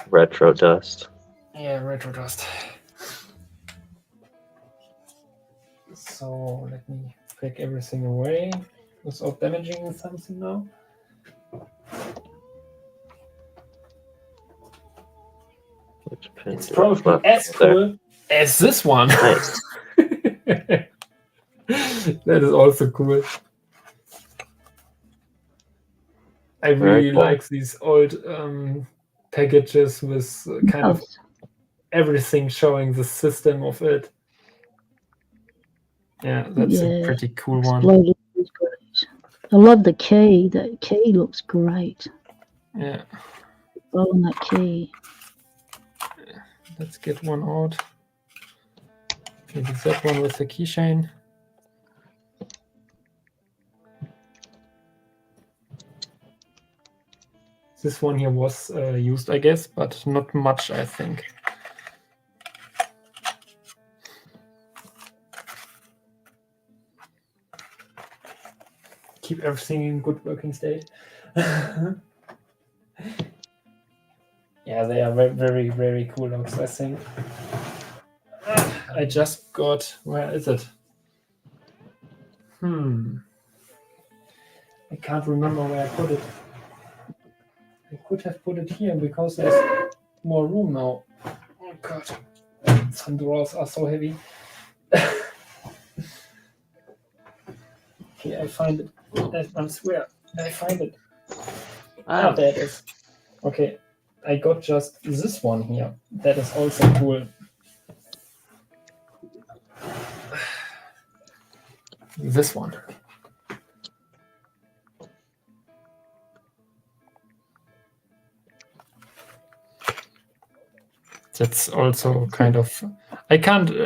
Retro dust. Yeah, retro dust. So let me pack everything away without damaging something now. Which pin It's do I have probably left as there? cool as this one. Nice. That is also cool. I Very really cool. like these old packages with kind of Nice. everything showing the system of it. Yeah, that's a Yeah, pretty cool one. Exploded is great. I love the key. That key looks great. Yeah, Following that key. let's get one out. Maybe that one with the keychain. This one here was used, I guess, but not much, I think. Keep everything in good working state. Yeah, they are very, very, very cool locks, I think. I just got... Where is it? I can't remember where I put it. I could have put it here because there's more room now. Oh god. Some drawers are so heavy. Okay, I find it. I swear, I find it. Ah, there it is. Okay, I got just this one here. That is also cool. This one. That's also kind of. I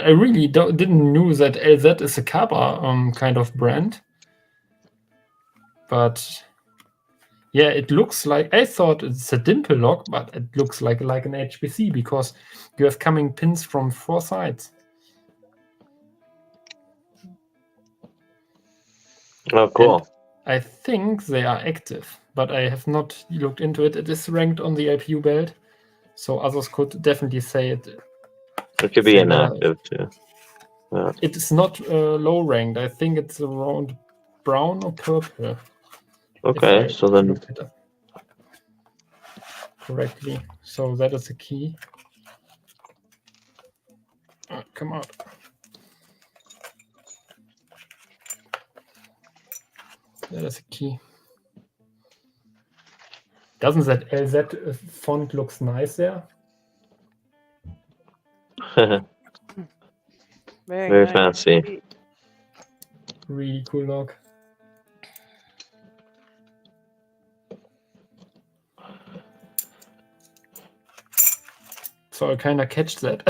really didn't know that LZ is a Kaba kind of brand. But yeah, it looks like, I thought it's a dimple lock, but it looks like an HBC because you have coming pins from 4 sides. Oh, cool. And I think they are active, but I have not looked into it. It is ranked on the LPU belt, so others could definitely say it. It could be inactive too. Yeah. It is not low ranked. I think it's around brown or purple. Okay, so then look it up correctly. So that is the key. Oh, come on. That is a key. Doesn't that LZ font looks nice there? very nice. fancy. Really cool lock. So I kind of catch that.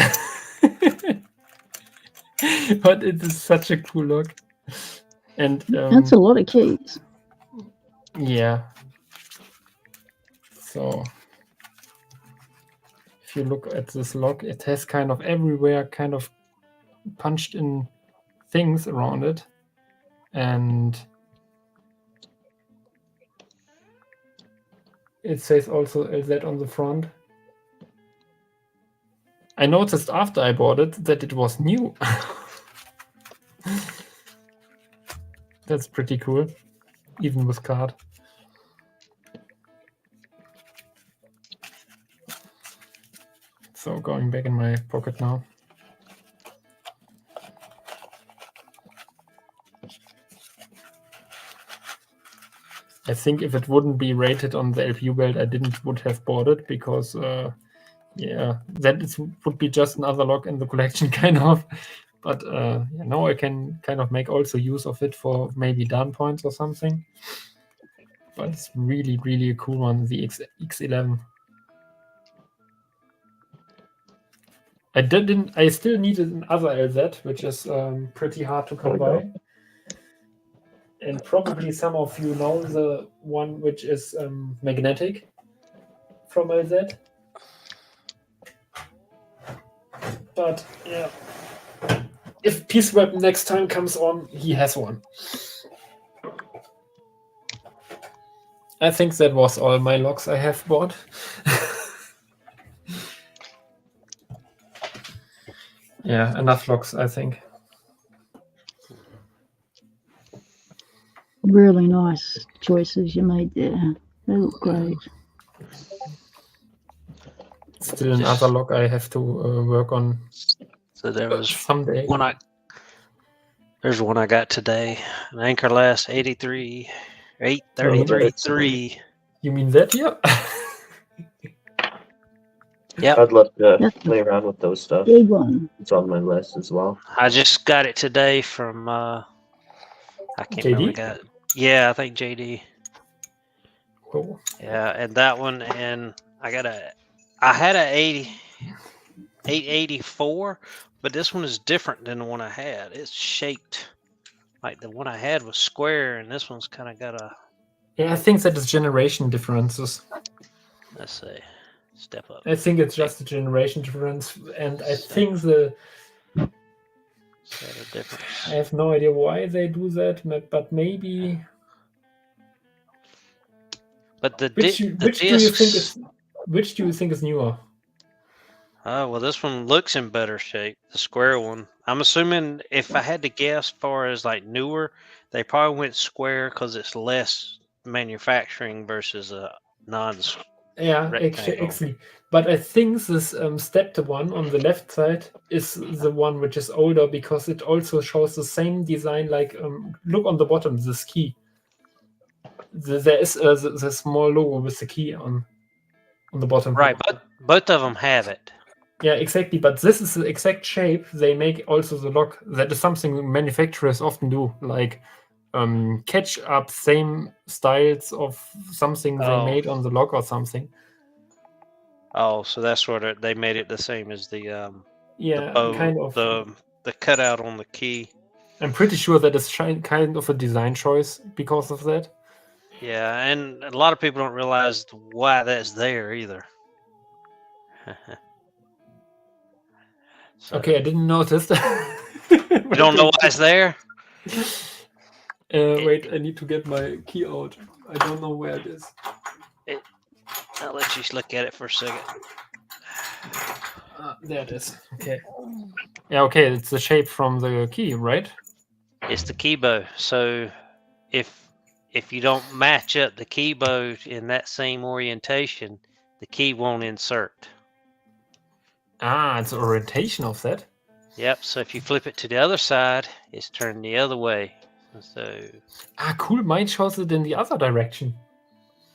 But it is such a cool look. And That's a lot of keys. yeah. So if you look at this lock, it has kind of everywhere kind of punched in things around it. And it says also LZ on the front. I noticed after I bought it that it was new. That's pretty cool, even with card. So going back in my pocket now. I think if it wouldn't be rated on the LPU belt, I would have bought it because yeah, would be just another lock in the collection, kind of. But yeah, now I can kind of make also use of it for maybe down points or something. But it's really, really a cool one, the X11. I still needed another LZ, which is pretty hard to come by. And probably some of you know the one which is magnetic from LZ. But yeah, if Peace Weapon next time comes on, he has one. I think that was all my locks I have bought. Yeah, enough locks, I think. Really nice choices you made there. They look great. Still another lock I have to work on. So there was someday. There's one I got today. An Anchor Last 83, 833.3. You mean that here? Yep. I'd love to play around with those stuff. Big one. It's on my list as well. I just got it today from I can't remember. JD? Yeah, I think JD. Cool. Yeah, and that one, and I had a 884, but this one is different than the one I had. It's shaped like the one I had was square, and this one's kind of got a. Yeah, I think that is generation differences. Let's see. Step up. I think it's just a generation difference, and I think the Is that a difference? I have no idea why they do that, but maybe. But Which do you think is newer? Oh, well, this one looks in better shape, the square one. I'm assuming if I had to guess, far as like newer, they probably went square because it's less manufacturing versus a non. Yeah, rectangle. actually. But I think this stepped one on the left side is the one which is older because it also shows the same design. Like look on the bottom, this key. There is the small logo with the key on the bottom. Right, but both of them have it. Yeah, exactly. But this is the exact shape they make also the lock. That is something manufacturers often do, like catch up same styles of something they made on the lock or something. Oh, so that's what they made it the same as the kind of the cutout on the key. I'm pretty sure that is kind of a design choice because of that. Yeah, and a lot of people don't realize why that's there either. So, okay, I didn't notice that. You don't know why it's there? Wait, I need to get my key out. I don't know where it is. I'll let you look at it for a second. There it is. Okay. Yeah, okay, it's the shape from the key, right? It's the key bow. So if you don't match up the key bow in that same orientation, the key won't insert. It's the orientation of that. Yep. So if you flip it to the other side, it's turned the other way. So. Cool. Mine shows it in the other direction.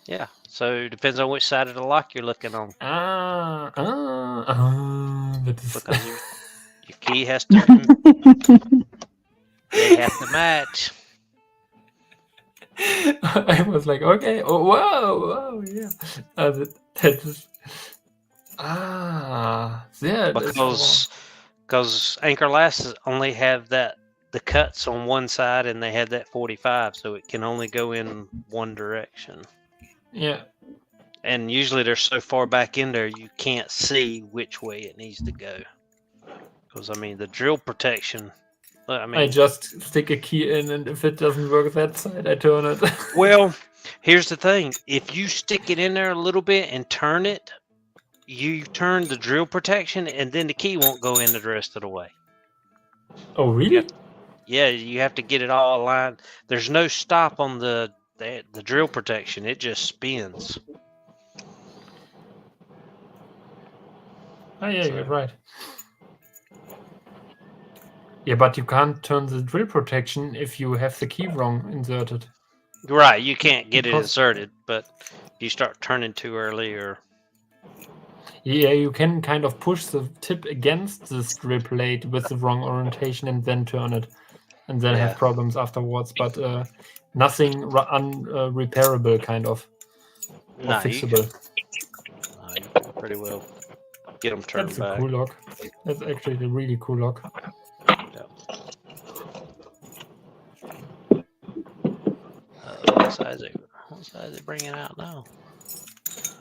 Yeah. So it depends on which side of the lock you're looking on. That is... Because your key has to. They have to match. I was like, okay, oh, whoa, yeah. There. Because anchor lasts only have the cuts on one side, and they have that 45, so it can only go in one direction. Yeah. And usually they're so far back in there you can't see which way it needs to go. Because I mean the drill protection. I just stick a key in, and if it doesn't work that side, I turn it. Well, here's the thing: if you stick it in there a little bit and turn it, you turn the drill protection, and then the key won't go in the rest of the way. Oh, really? Yeah, you have to get it all aligned. There's no stop on the drill protection; it just spins. Oh yeah, you're right. Yeah, but you can't turn the drill protection if you have the key wrong inserted. Right, you can't get it inserted, but you start turning too early or... Yeah, you can kind of push the tip against this drill plate with the wrong orientation and then turn it. And then have problems afterwards, but nothing unrepairable, kind of. Or fixable. You can pretty well get them turned back. That's a cool lock. That's actually a really cool lock. What size is it bringing out now?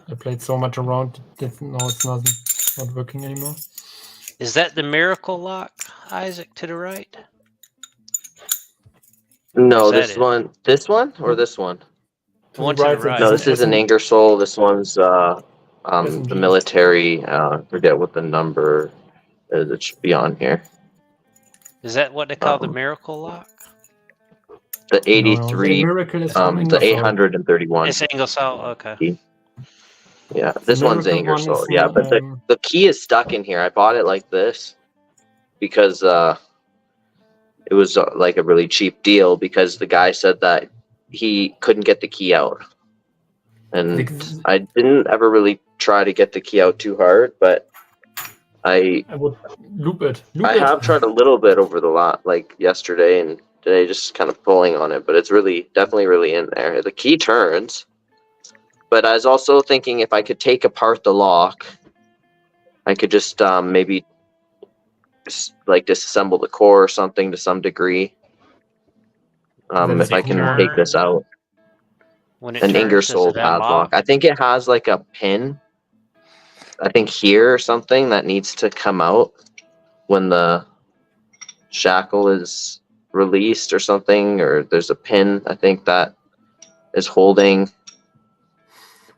I played so much around that now it's not working anymore. Is that the miracle lock, Isaac, to the right? No, this one or this one? One to the right. No, this is an Ingersoll. This one's the military. Forget what the number is. It should be on here. Is that what they call the miracle lock? The 83. No, the 831. It's Ingersoll. Okay. Yeah, this one's Ingersoll. Yeah, but the key is stuck in here. I bought it like this because it was like a really cheap deal because the guy said that he couldn't get the key out. And I didn't ever really try to get the key out too hard, but I would loop it. I have tried a little bit over the lot, like yesterday and today, just kind of pulling on it, but it's definitely really in there. The key turns, but I was also thinking if I could take apart the lock, I could just maybe like disassemble the core or something to some degree. If I can take this out. when it An turns, Ingersoll does it unlock? padlock. I think it has like a pin. I think here or something that needs to come out when the shackle is released or something, or there's a pin I think that is holding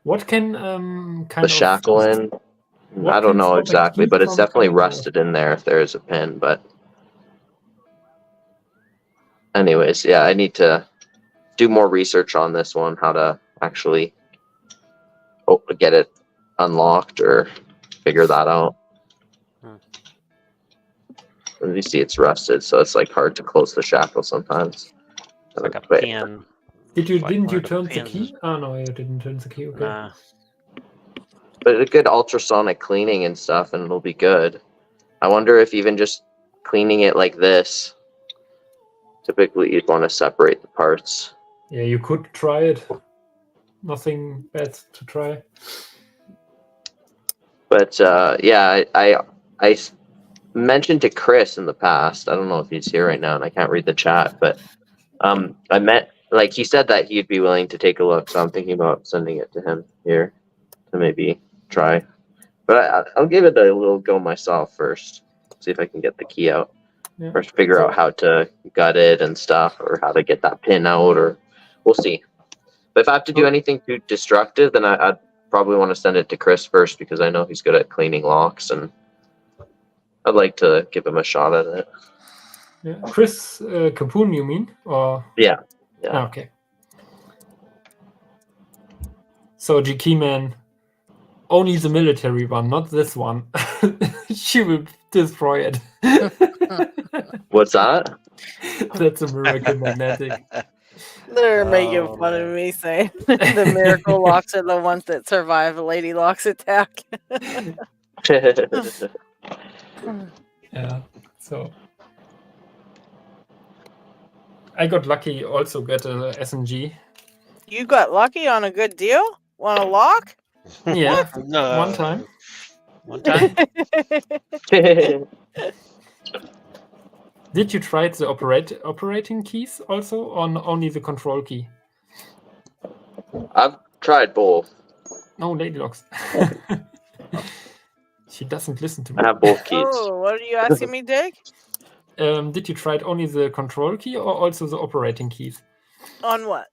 What can kind the of shackle in. what I don't can know stop a exactly, key but it's from definitely coming out? rusted in there if there is a pin. But anyways, yeah, I need to do more research on this one, how to actually get it unlocked or figure that out. And you see it's rusted, so it's like hard to close the shackle sometimes. It's like a But pin. Didn't one you of the turn the pins key? is- Oh no, you didn't turn the key. Okay. Nah. a good ultrasonic cleaning and stuff, and it'll be good. I wonder if even just cleaning it like this, typically you'd want to separate the parts. Yeah, you could try it. Nothing bad to try. But yeah, I mentioned to Chris in the past. I don't know if he's here right now, and I can't read the chat. But I met, like, he said that he'd be willing to take a look. So I'm thinking about sending it to him here to maybe try. But I'll give it a little go myself first. See if I can get the key out. Yeah. First, figure out how to gut it and stuff, or how to get that pin out, or we'll see. But if I have to do anything too destructive, then I'd probably want to send it to Chris first, because I know he's good at cleaning locks, and I'd like to give him a shot at it. Yeah. Chris Capoon, you mean? Or Yeah. Ah, okay. So G Keyman, only the military one, not this one. She will destroy it. What's that? That's a miracle magnetic. They're making Oh, fun of man. me saying the miracle locks are the ones that survive a Lady Locks attack. Yeah. So I got lucky. Also get a SMG. You got lucky on a good deal? Want a lock? Yeah. No. One time. One time? Did you try the operating keys also, or only the control key? I've tried both. No, LadyLocks. She doesn't listen to me. I have both keys. Oh, what are you asking me, Dig? Did you try only the control key or also the operating keys? On what?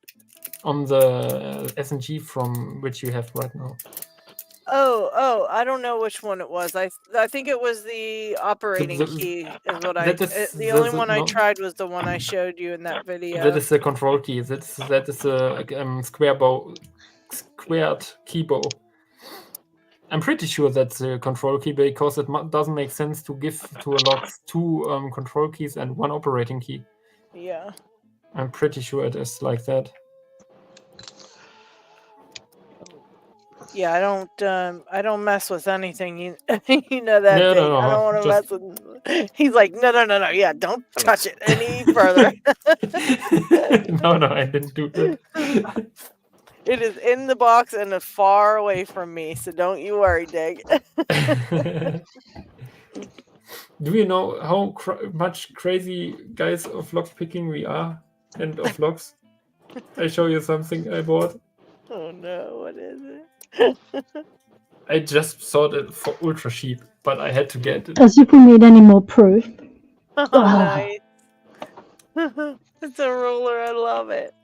On the SMG from which you have right now. Oh, I don't know which one it was. I think it was the operating key is what the only one I tried was the one I showed you in that video. That is the control key. That is a squared keyboard. I'm pretty sure that's the control key, because it doesn't make sense to give to a locks two control keys and one operating key. Yeah. I'm pretty sure it is like that. Yeah, I don't mess with anything. You know that. No, Dig. no, I don't want to just- mess with. He's like, no. Yeah, don't touch it any further. No, I didn't do that. It is in the box and far away from me, so don't you worry, Dig. Do you know how much crazy guys of lockpicking we are and of locks? I show you something I bought. Oh no, what is it? I just thought it for ultra cheap, but I had to get it. As if we need any more proof. Oh, nice. It's a ruler. I love it.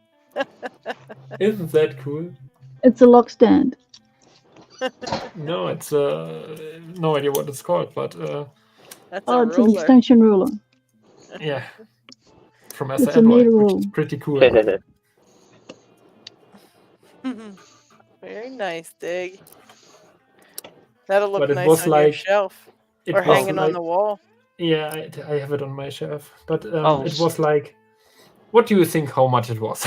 Isn't that cool? It's a lock stand. No, it's no idea what it's called, but That's Oh, a it's an ruler. extension ruler. yeah, from It's a SR meter which rule. is pretty cool. Very nice, Dig. That'll look But it nice was on your like- shelf It or was hanging on like- the wall. Yeah, I have it on my shelf, but Oh, it was like, what do you think? How much it was?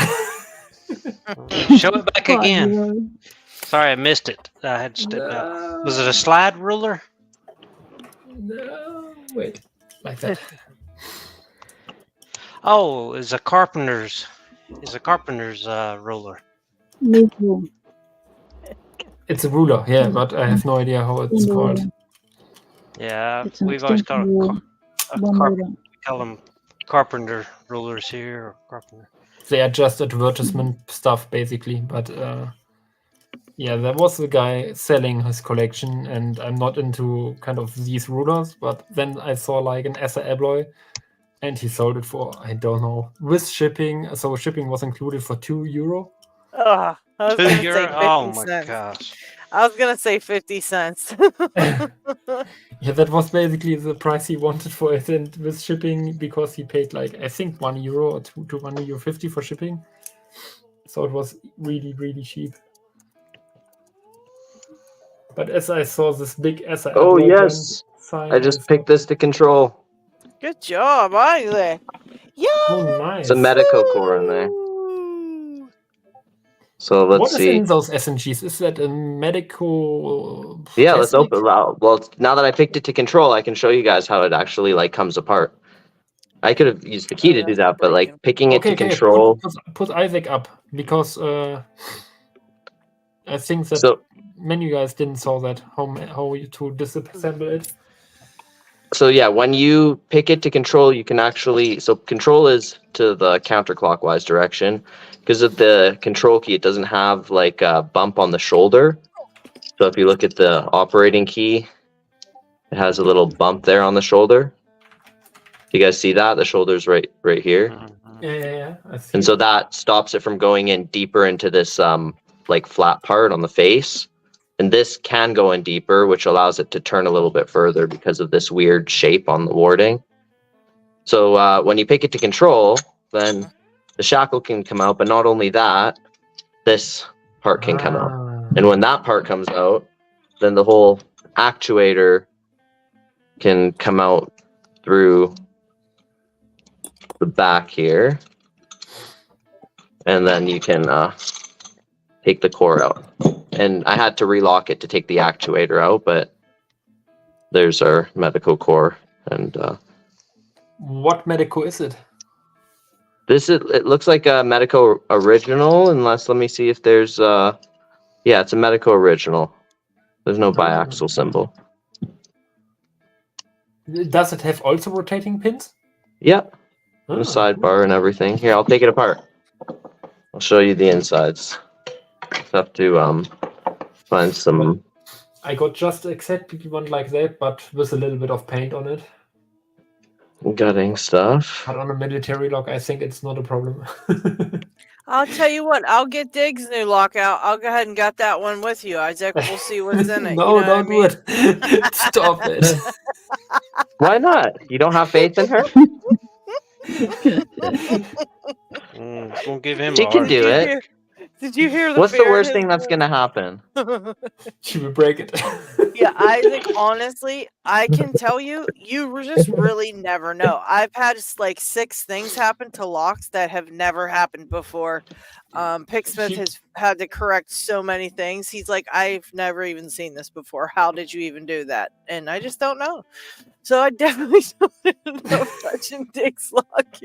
Show it back again. €5. Sorry, I missed it. I had to step out. Was it a slide ruler? No, wait, like that. Oh, it's a carpenter's. Ruler. Meter rule. It's a ruler, yeah, but I have no idea how it's called. Yeah, It's an we've always extension called rule. 1 meter. call them carpenter rulers here, or carpenter. they are just advertisement stuff basically. But yeah, there was a guy selling his collection, and I'm not into kind of these rulers. But then I saw like an Esser Abloy, and he sold it for, I don't know, with shipping. So shipping was included for €2. I was gonna say 50 Oh my cents. gosh. I was gonna say 50 cents. Yeah, that was basically the price he wanted for it, and with shipping, because he paid like I think €1 or to €1.50 for shipping. So it was really, really cheap. But as I saw this big Esser Oh Abloy yes, sign, I just picked this to control. Good job, Isaac. Yeah. Oh, nice. It's a Medico core in there. So let's What is see. in those SMGs? Is that a medical? Yeah, let's plastic? open. Well, now that I picked it to control, I can show you guys how it actually like comes apart. I could have used the key to do that, but like picking it to control. Put Isaac up, because I think that So- many guys didn't saw that how you to disassemble it. So yeah, when you pick it to control, you can actually, so control is to the counterclockwise direction. Because of the control key, it doesn't have like a bump on the shoulder. So if you look at the operating key, it has a little bump there on the shoulder. You guys see that? The shoulder's right here. Yeah, I see. And so that stops it from going in deeper into this like flat part on the face. And this can go in deeper, which allows it to turn a little bit further because of this weird shape on the warding. So when you pick it to control, then the shackle can come out, but not only that, this part can come out. And when that part comes out, then the whole actuator can come out through the back here. And then you can take the core out. And I had to relock it to take the actuator out, but there's our Medico core. And What Medico is it? it looks like a Medico original, unless let me see if there's yeah, it's a Medico original. There's no biaxial symbol. Does it have also rotating pins? Yep. And the sidebar and everything. Here, I'll take it apart. I'll show you the insides. Just have to find some. I got just exactly one like that, but with a little bit of paint on it. Gutting stuff. But on a military lock, I think it's not a problem. I'll tell you what, I'll get Diggs' new lock out. I'll go ahead and get that one with you, Isaac. We'll see what's in it. No, you know don't do it. Stop it. Why not? You don't have faith in her? We'll give him. She can do it. Did you hear the What's the fear in worst his thing that's voice? gonna happen? She will break it. Yeah, Isaac, honestly, I can tell you, you just really never know. I've had like 6 things happen to locks that have never happened before. Picksmith has had to correct so many things. He's like, I've never even seen this before. How did you even do that? And I just don't know. So I definitely don't know touching Dick's lock.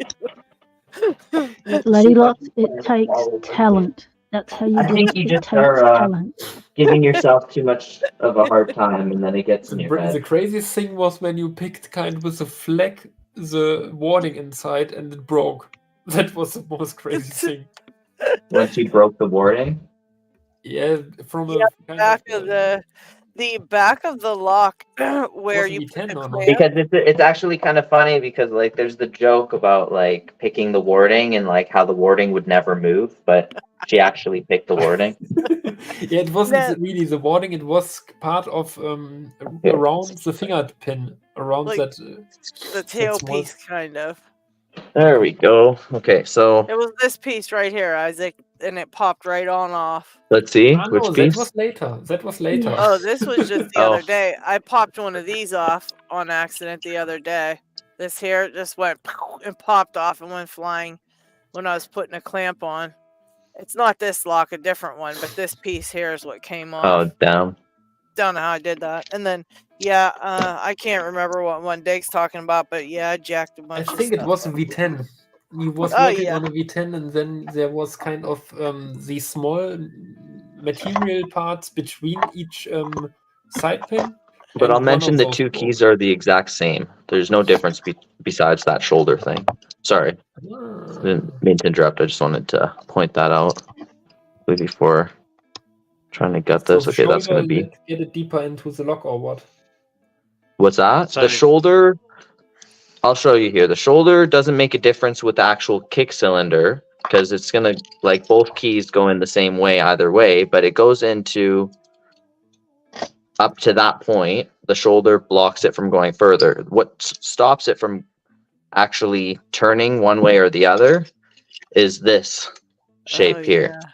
LadyLocks, it takes talent. That's how you I do think it. you It just takes are talent. giving yourself too much of a hard time, and then it gets in your The head. craziest thing was when you picked kind with the flag, the warding inside, and it broke. That was the most crazy thing. Once you broke the warding. Yeah, from a kind back of the back of the lock where Was it you V10 put the or not? clamp. Because it's actually kind of funny because like there's the joke about like picking the warding and like how the warding would never move, but she actually picked the warding. Yeah, it wasn't No. really the warding. It was part of Yeah. around the finger pin, around Like, that. the tailpiece, kind of. There we go. Okay, so It was this piece right here, Isaac, and it popped right on off. let's see Ah, which no, piece. that was later. That was later. Oh, this was just the Oh. other day. I popped one of these off on accident the other day. This here just went and popped off and went flying when I was putting a clamp on. It's not this lock, a different one, but this piece here is what came off. Oh, damn. Don't know how I did that. And then, yeah, I can't remember what one Dig's talking about, but yeah, I jacked a I bunch of think it stuff was a up. V10. He was Oh, working yeah. on a V10, and then there was kind of these small material parts between each side pin. But and I'll one mention of the those two broke. keys are the exact same. There's no difference besides that shoulder thing. Sorry, didn't mean to interrupt. I just wanted to point that out before trying to gut So this. the Okay, that's shoulder, going to be. let's get it deeper into the lock or what? What's that? So- The shoulder. I'll show you here. The shoulder doesn't make a difference with the actual kick cylinder because it's gonna like both keys go in the same way either way, but it goes into up to that point. The shoulder blocks it from going further. What stops it from actually turning one way or the other is this shape Oh, here, yeah.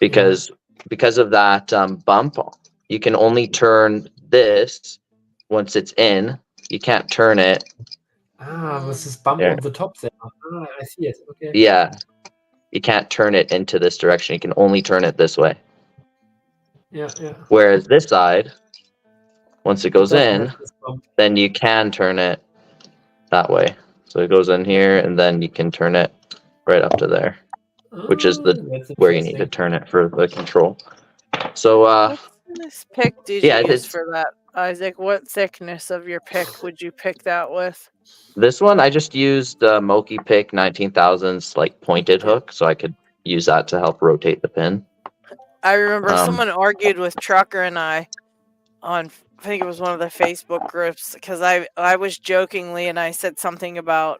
because of that bump. You can only turn this once it's in. You can't turn it. This is bump There. on the top there. I see it. Okay. Yeah, you can't turn it into this direction. You can only turn it this way. Yeah. Whereas this side, once it goes doesn't in, have this bump. then you can turn it that way. So it goes in here, and then you can turn it right up to there, which is That's where you need to interesting. turn it for the control. So What thickness pick did yeah, you use it's for that, Isaac? What thickness of your pick would you pick that with? this one. I just used the Moki Pick 19,000's like pointed hook, so I could use that to help rotate the pin. I remember someone argued with Trucker and I on, I think it was one of the Facebook groups, because I was jokingly and I said something about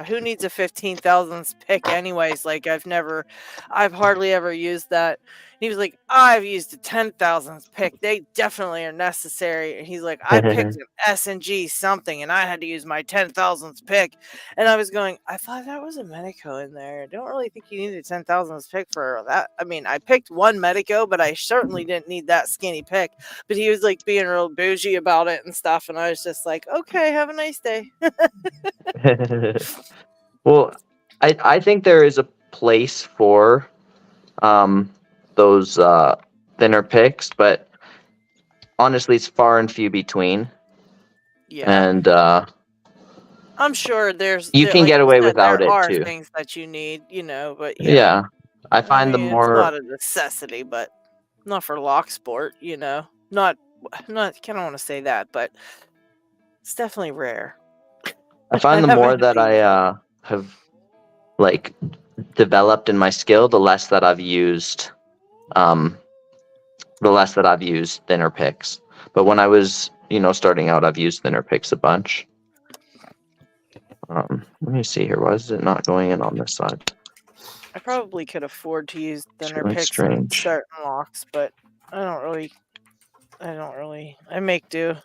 who needs a 15,000th pick anyways, like I've hardly ever used that. And he was like, I've used a 10,000th pick, they definitely are necessary. And he's like, I picked an S&G something and I had to use my 10,000th pick, and I was going, I thought that was a Medico in there. I don't really think you need a 10,000th pick for that. I mean, I picked one Medico, but I certainly didn't need that skinny pick. But he was like being real bougie about it and stuff, and I was just like, okay, have a nice day. Well, I think there is a place for those thinner picks, but honestly, it's far and few between. Yeah, And I'm sure you can like get away said, without there it are too. things that you need, but Yeah, I I find mean, the it's more not a necessity, but not for lock sport, not I don't want to say that, but it's definitely rare. I find the haven't more had that to use I have like developed in my skill, the less that I've used thinner picks. But when I was, starting out, I've used thinner picks a bunch. Let me see here. Why is it not going in on this side? I probably could afford to use thinner really picks strange. in certain locks, but I make do.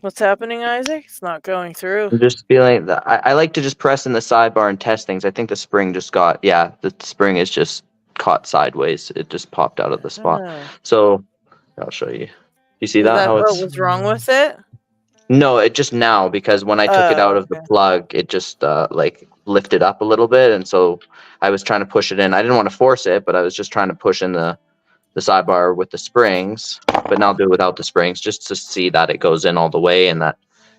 What's happening, Isaac? It's not going through. I'm just feeling that I like to just press in the sidebar and test things. I think the spring just the spring is just caught sideways. It just popped out of the spot. Oh. So I'll show you. You see Is that? that How what it's was wrong with it? No, it just now, because when I took it out of the Okay. plug, it just like lifted up a little bit, and so I was trying to push it in. I didn't want to force it, but I was just trying to push in the sidebar with the springs. But now I'll do it without the springs, just to see that it goes in all the way, and that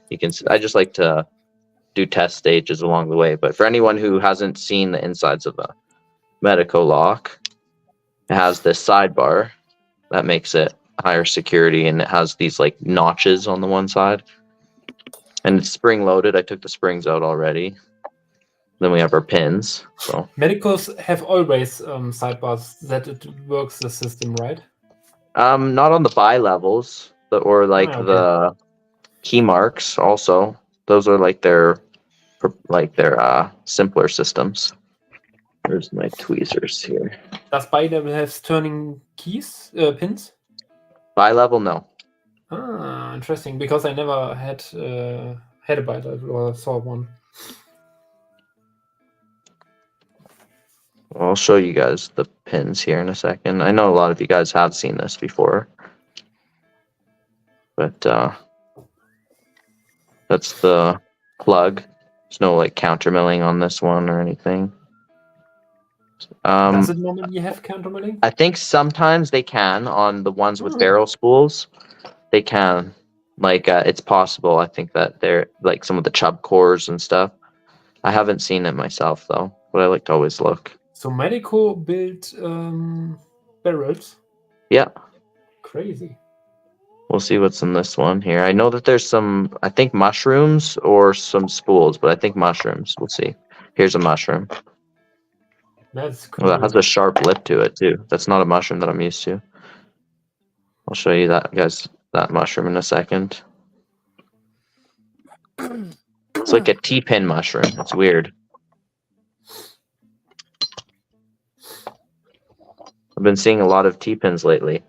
you can. I just like to do test stages along the way. But for anyone who hasn't seen the insides of a Medico lock, it has this sidebar that makes it higher security, and it has these like notches on the one side. And it's spring loaded. I took the springs out already. Then we have our pins. So Medicos have always sidebars that it works the system, right? not on the buy levels, or like okay. the key marks. Also, those are like their simpler systems. There's my tweezers here. Does buy level have turning keys pins? Buy level, no. Interesting. Because I never had a buy level or saw one. I'll show you guys the pins here in a second. I know a lot of you guys have seen this before, but that's the plug. There's no like counter milling on this one or anything. Does it normally have counter milling? I think sometimes they can on the ones with barrel spools. They can, it's possible. I think that they're like some of the chub cores and stuff. I haven't seen it myself though, but I like to always look. So Medico built barrels? Yeah. Crazy. We'll see what's in this one here. I know that there's some, I think mushrooms or some spools, but I think mushrooms. We'll see. Here's a mushroom. That's cool. Well, that has a sharp lip to it too. That's not a mushroom that I'm used to. I'll show you that, guys, that mushroom in a second. It's like a T-pin mushroom. It's weird. I've been seeing a lot of T-pins lately.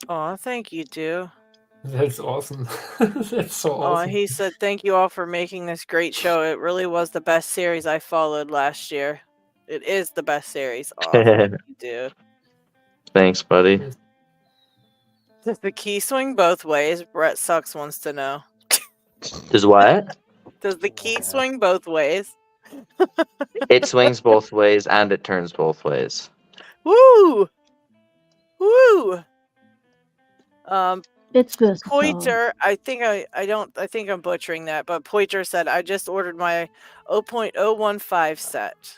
Oh, thank you, too. That's awesome. That's so awesome. He said, thank you all for making this great show. It really was the best series I followed last year. It is the best series. Oh, thank you, dude. Thanks, buddy. Does the key swing both ways? Brett Sucks wants to know. Does what? Does the key swing both ways? It swings both ways and it turns both ways. Woo! Woo! It's versatile. Poiter, I think I'm butchering that, but Poiter said, I just ordered my 0.015 set. ...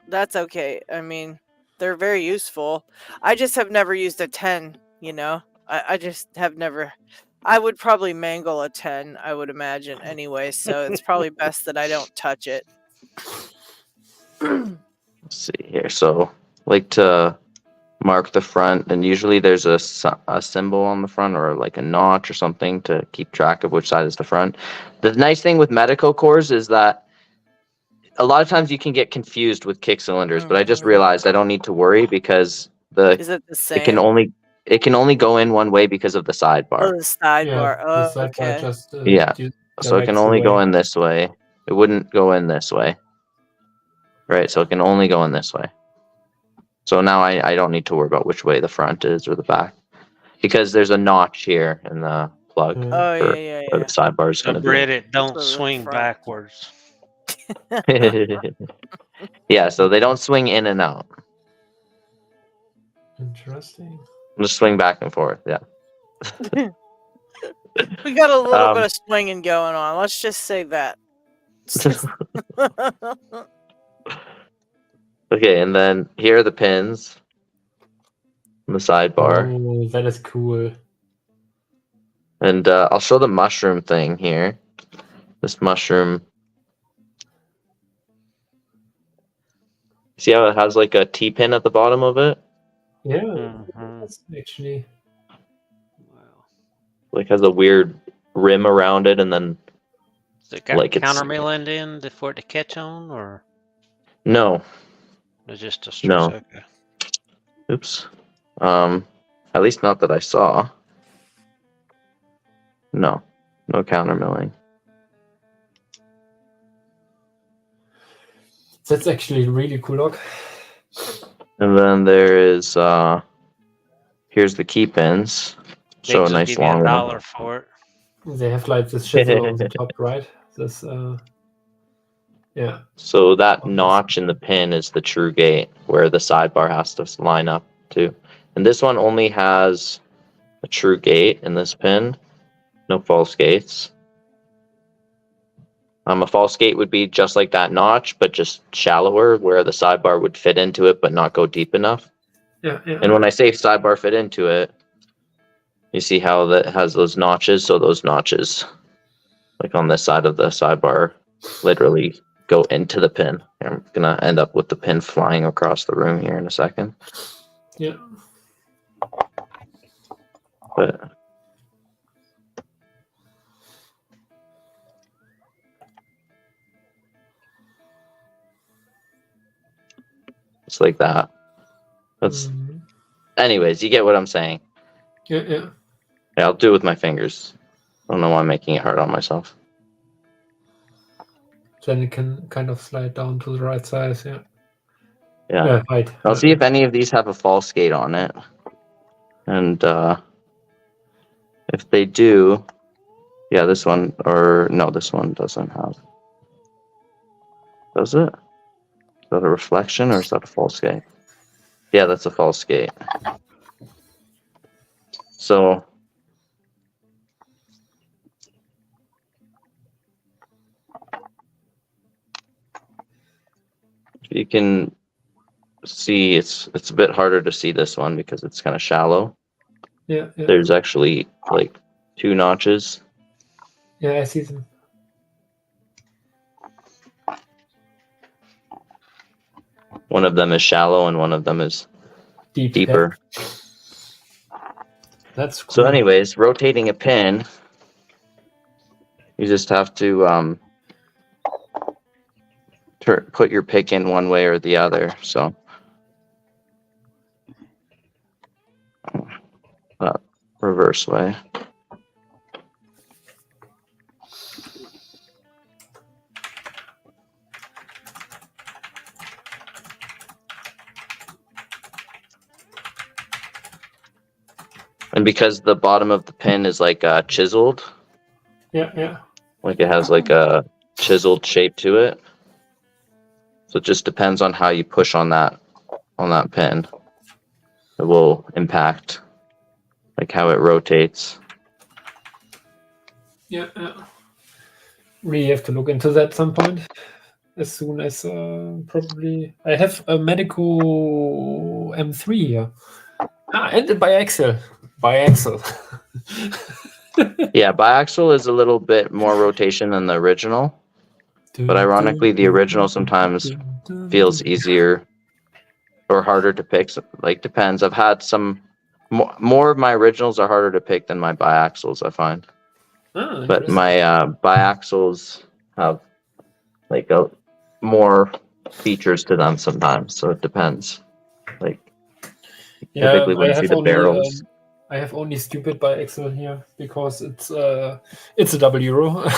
That's okay. I mean, they're very useful. I just have never used a 10, you know? I just have never... I would probably mangle a 10, I would imagine, anyway, so it's probably best that I don't touch it. Let's see here. So, like to mark the front, and usually there's a symbol on the front or like a notch or something to keep track of which side is the front. The nice thing with medical cores is that a lot of times you can get confused with kick cylinders, but I just realized I don't need to worry because Is it the same? it can only go in one way because of the sidebar. Oh, the sidebar. Yeah, Oh, the sidebar okay. just, Yeah. So it can only go in. in this way. It wouldn't go in this way. Right, so it can only go in this way. So now I don't need to worry about which way the front is or the back. Because there's a notch here in the plug Mm. Oh, for yeah. where the sidebar is So going to Brit, it don't For the swing front. backwards. be. Yeah, so they don't swing in and out. Interesting. Just swing back and forth, yeah. We got a little bit of swinging going on. Let's just say that. Okay, and then here are the pins on the sidebar. Oh, that is cool. And I'll show the mushroom thing here. This mushroom. See how it has like a T-pin at the bottom of it? Yeah, Mhm. that's actually. Wow. Like has a weird rim around it, and then Has it got Like it's- counter mill end in for it to catch on, or no. it's just a No. stress? Okay. Oops. At least not that I saw. No. No counter milling. That's actually really cool, look. And then there is here's the key pins. They So a just nice give you long $1 one. for it. They have like this chisel on the top, right? This, yeah. So that notch in the pin is the true gate where the sidebar has to line up to. And this one only has a true gate in this pin. No false gates. A false gate would be just like that notch, but just shallower, where the sidebar would fit into it, but not go deep enough. Yeah. And when I say sidebar fit into it, you see how that has those notches? So those notches, like on this side of the sidebar, literally go into the pin. I'm gonna end up with the pin flying across the room here in a second. Yeah. But it's like that. That's Mhm. anyways, you get what I'm saying. Yeah. Yeah, I'll do it with my fingers. I don't know why I'm making it hard on myself. Then it can kind of slide down to the right size. Yeah. Yeah. Right. I'll see if any of these have a false gate on it. And if they do, yeah, this one, or no, this one doesn't have. Does it? Is that a reflection or is that a false gate? Yeah, that's a false gate. So you can see, it's a bit harder to see this one because it's kind of shallow. Yeah, yeah. There's actually like 2 notches. Yeah, I see them. One of them is shallow and one of them is deeper. Yeah. That's cool. So anyways, rotating a pin, you just have to put your pick in one way or the other. So reverse way. And because the bottom of the pin is like chiseled, Yeah. like it has like a chiseled shape to it. So it just depends on how you push on that pin. It will impact like how it rotates. Yeah. We have to look into that at some point. As soon as probably I have a Medico M3 here. And a biaxial. Yeah, biaxial is a little bit more rotation than the original. But ironically, the original sometimes feels easier or harder to pick. Like, depends. I've had some more of my originals are harder to pick than my biaxials, I find. But my biaxials have like more features to them sometimes, so it depends. Like, typically when you see the barrels. I have only stupid biaxial here because it's a €,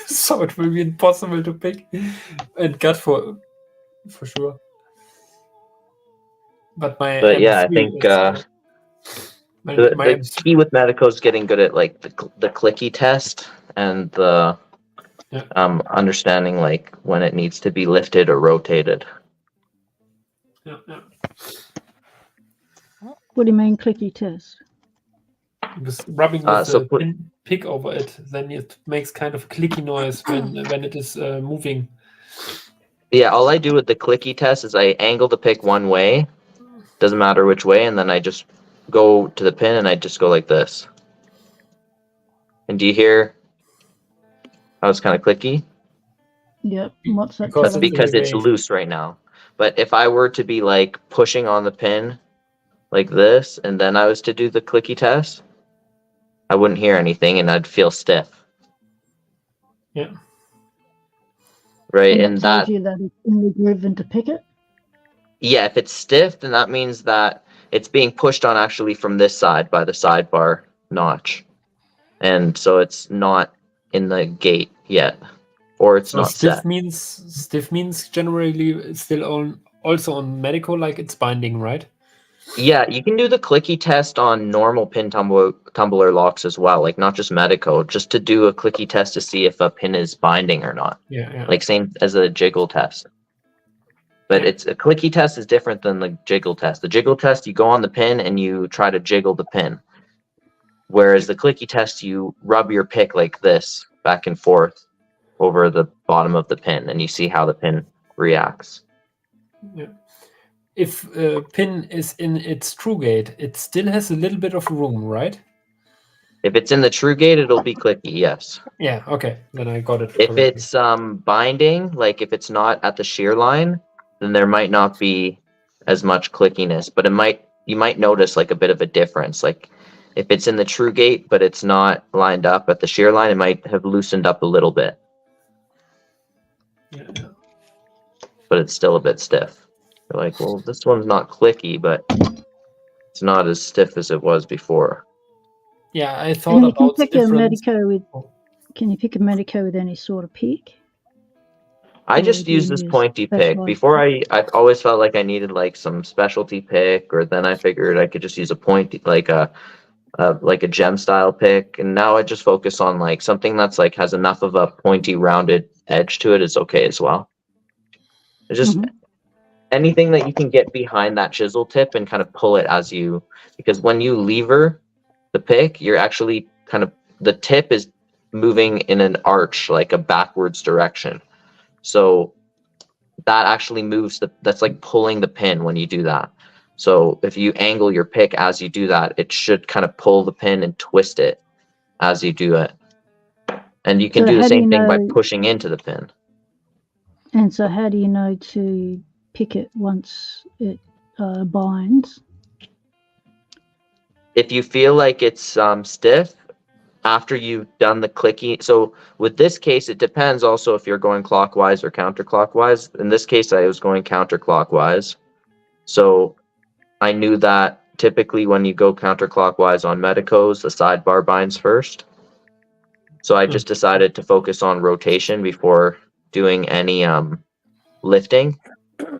so it will be impossible to pick and gut for sure. But yeah, I think the key with Medico is getting good at like the clicky test and the understanding like when it needs to be lifted or rotated. Yeah. What do you mean clicky test? Just rubbing with the pick over it, then it makes kind of a clicky noise when it is moving. Yeah, all I do with the clicky test is I angle the pick one way, doesn't matter which way, and then I just go to the pin and I just go like this. And do you hear how it's kind of clicky? Yep. What's that? That's because it's loose right now. But if I were to be like pushing on the pin like this, and then I was to do the clicky test, I wouldn't hear anything and I'd feel stiff. Yeah. Right, and that tells you that it's in the groove and to pick it? Yeah, if it's stiff, then that means that it's being pushed on actually from this side by the sidebar notch. And so it's not in the gate yet. Or it's not stiff set. Stiff means generally still also on Medico, like it's binding, right? Yeah, you can do the clicky test on normal pin tumbler locks as well, like not just Medico, just to do a clicky test to see if a pin is binding or not. Yeah. Like same as a jiggle test. But it's a clicky test is different than the jiggle test. The jiggle test, you go on the pin and you try to jiggle the pin. Whereas the clicky test, you rub your pick like this, back and forth over the bottom of the pin, and you see how the pin reacts. Yeah. If a pin is in its true gate, it still has a little bit of room, right? If it's in the true gate, it'll be clicky, yes. Yeah, okay. Then I got it. If it's binding, like if it's not at the shear line, then there might not be as much clickiness, but you might notice like a bit of a difference. Like if it's in the true gate, but it's not lined up at the shear line, it might have loosened up a little bit. Yeah. But it's still a bit stiff. You're like, well, this one's not clicky, but it's not as stiff as it was before. Yeah, I thought about the difference. Can you pick a Medico with any sort of pick? I just use this pointy pick. Before I've always felt like I needed like some specialty pick, or then I figured I could just use a pointy, like a gem style pick. And now I just focus on like something that's like has enough of a pointy rounded edge to it is okay as well. It's just anything that you can get behind that chisel tip and kind of pull it because when you lever the pick, you're actually the tip is moving in an arch, like a backwards direction. So that actually moves that's like pulling the pin when you do that. So if you angle your pick as you do that, it should kind of pull the pin and twist it as you do it. And you can So do the how do you same thing by know- pushing into the pin. And so how do you know to pick it once it binds? If you feel like it's stiff after you've done the clicky, so with this case, it depends also if you're going clockwise or counterclockwise. In this case, I was going counterclockwise. So I knew that typically when you go counterclockwise on medicos, the sidebar binds first. So I just decided to focus on rotation before doing any lifting.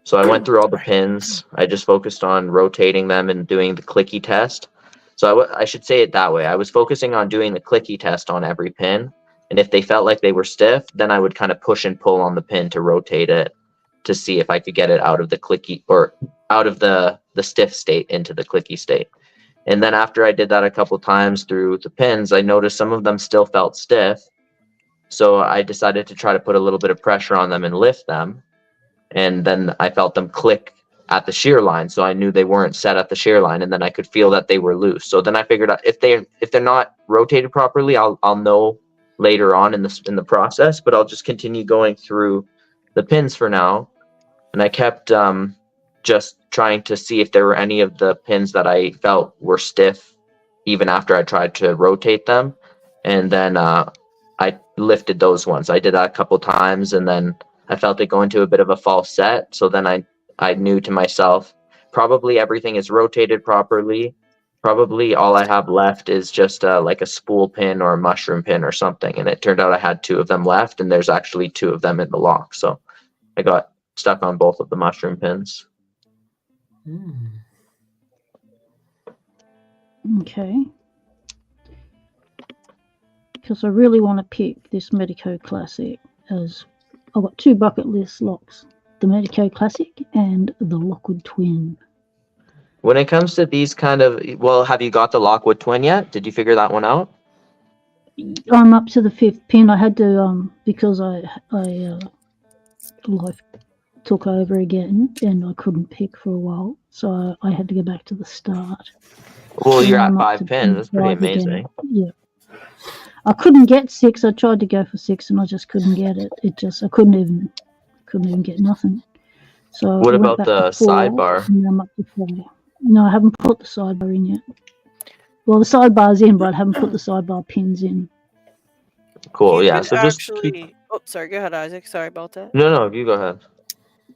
So I went through all the pins. I just focused on rotating them and doing the clicky test. So I should say it that way. I was focusing on doing the clicky test on every pin. And if they felt like they were stiff, then I would kind of push and pull on the pin to rotate it to see if I could get it out of the clicky or out of the stiff state into the clicky state. And then after I did that a couple times through the pins, I noticed some of them still felt stiff. So I decided to try to put a little bit of pressure on them and lift them. And then I felt them click at the shear line. So I knew they weren't set at the shear line, and then I could feel that they were loose. So then I figured out if they're not rotated properly, I'll know later on in the process, but I'll just continue going through the pins for now. And I kept just trying to see if there were any of the pins that I felt were stiff even after I tried to rotate them. And then I lifted those ones. I did that a couple times, and then I felt it go into a bit of a false set. So then I knew to myself, probably everything is rotated properly. Probably all I have left is just like a spool pin or a mushroom pin or something. And it turned out I had 2 of them left, and there's actually 2 of them in the lock. So I got stuck on both of the mushroom pins. Okay. Because I really want to pick this Medico Classic, as I've got 2 bucket list locks, the Medico Classic and the Lockwood Twin. When it comes to these kind of, well, have you got the Lockwood Twin yet? Did you figure that one out? I'm up to the 5th pin. I had to because life took over again and I couldn't pick for a while, so I had to go back to the start. Well, And you're at I'm up 5 to pins. That's pretty 5 again. amazing. Yeah. I couldn't get 6. I tried to go for 6 and I just couldn't get it. I couldn't even get nothing. So What I went about back the to 4, sidebar? and I'm up to 4. No, I haven't put the sidebar in yet. Well, the sidebar's in, but I haven't put the sidebar pins in. Cool, You yeah. could So just keep... actually. Oh, sorry. Go ahead, Isaac. Sorry about that. No, you go ahead.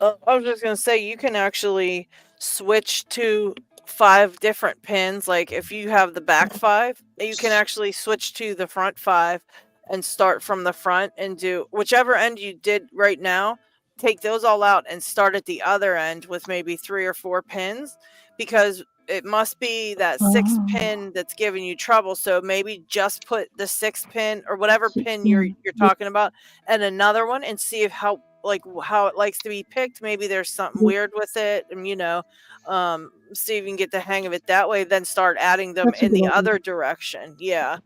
I was just gonna say you can actually switch to 5 different pins. Like if you have the back 5, you can actually switch to the front 5 and start from the front and do whichever end you did right now. Take those all out and start at the other end with maybe 3 or 4 pins, because it must be that 6th Oh. pin that's giving you trouble. So maybe just put the 6th pin or whatever 6th pin pin. you're Yeah. talking about and another one, and see if how it likes to be picked. Maybe there's something Yeah. weird with it, and see if you can get the hang of it that way, then start adding them That's a in good the idea. other direction. Yeah,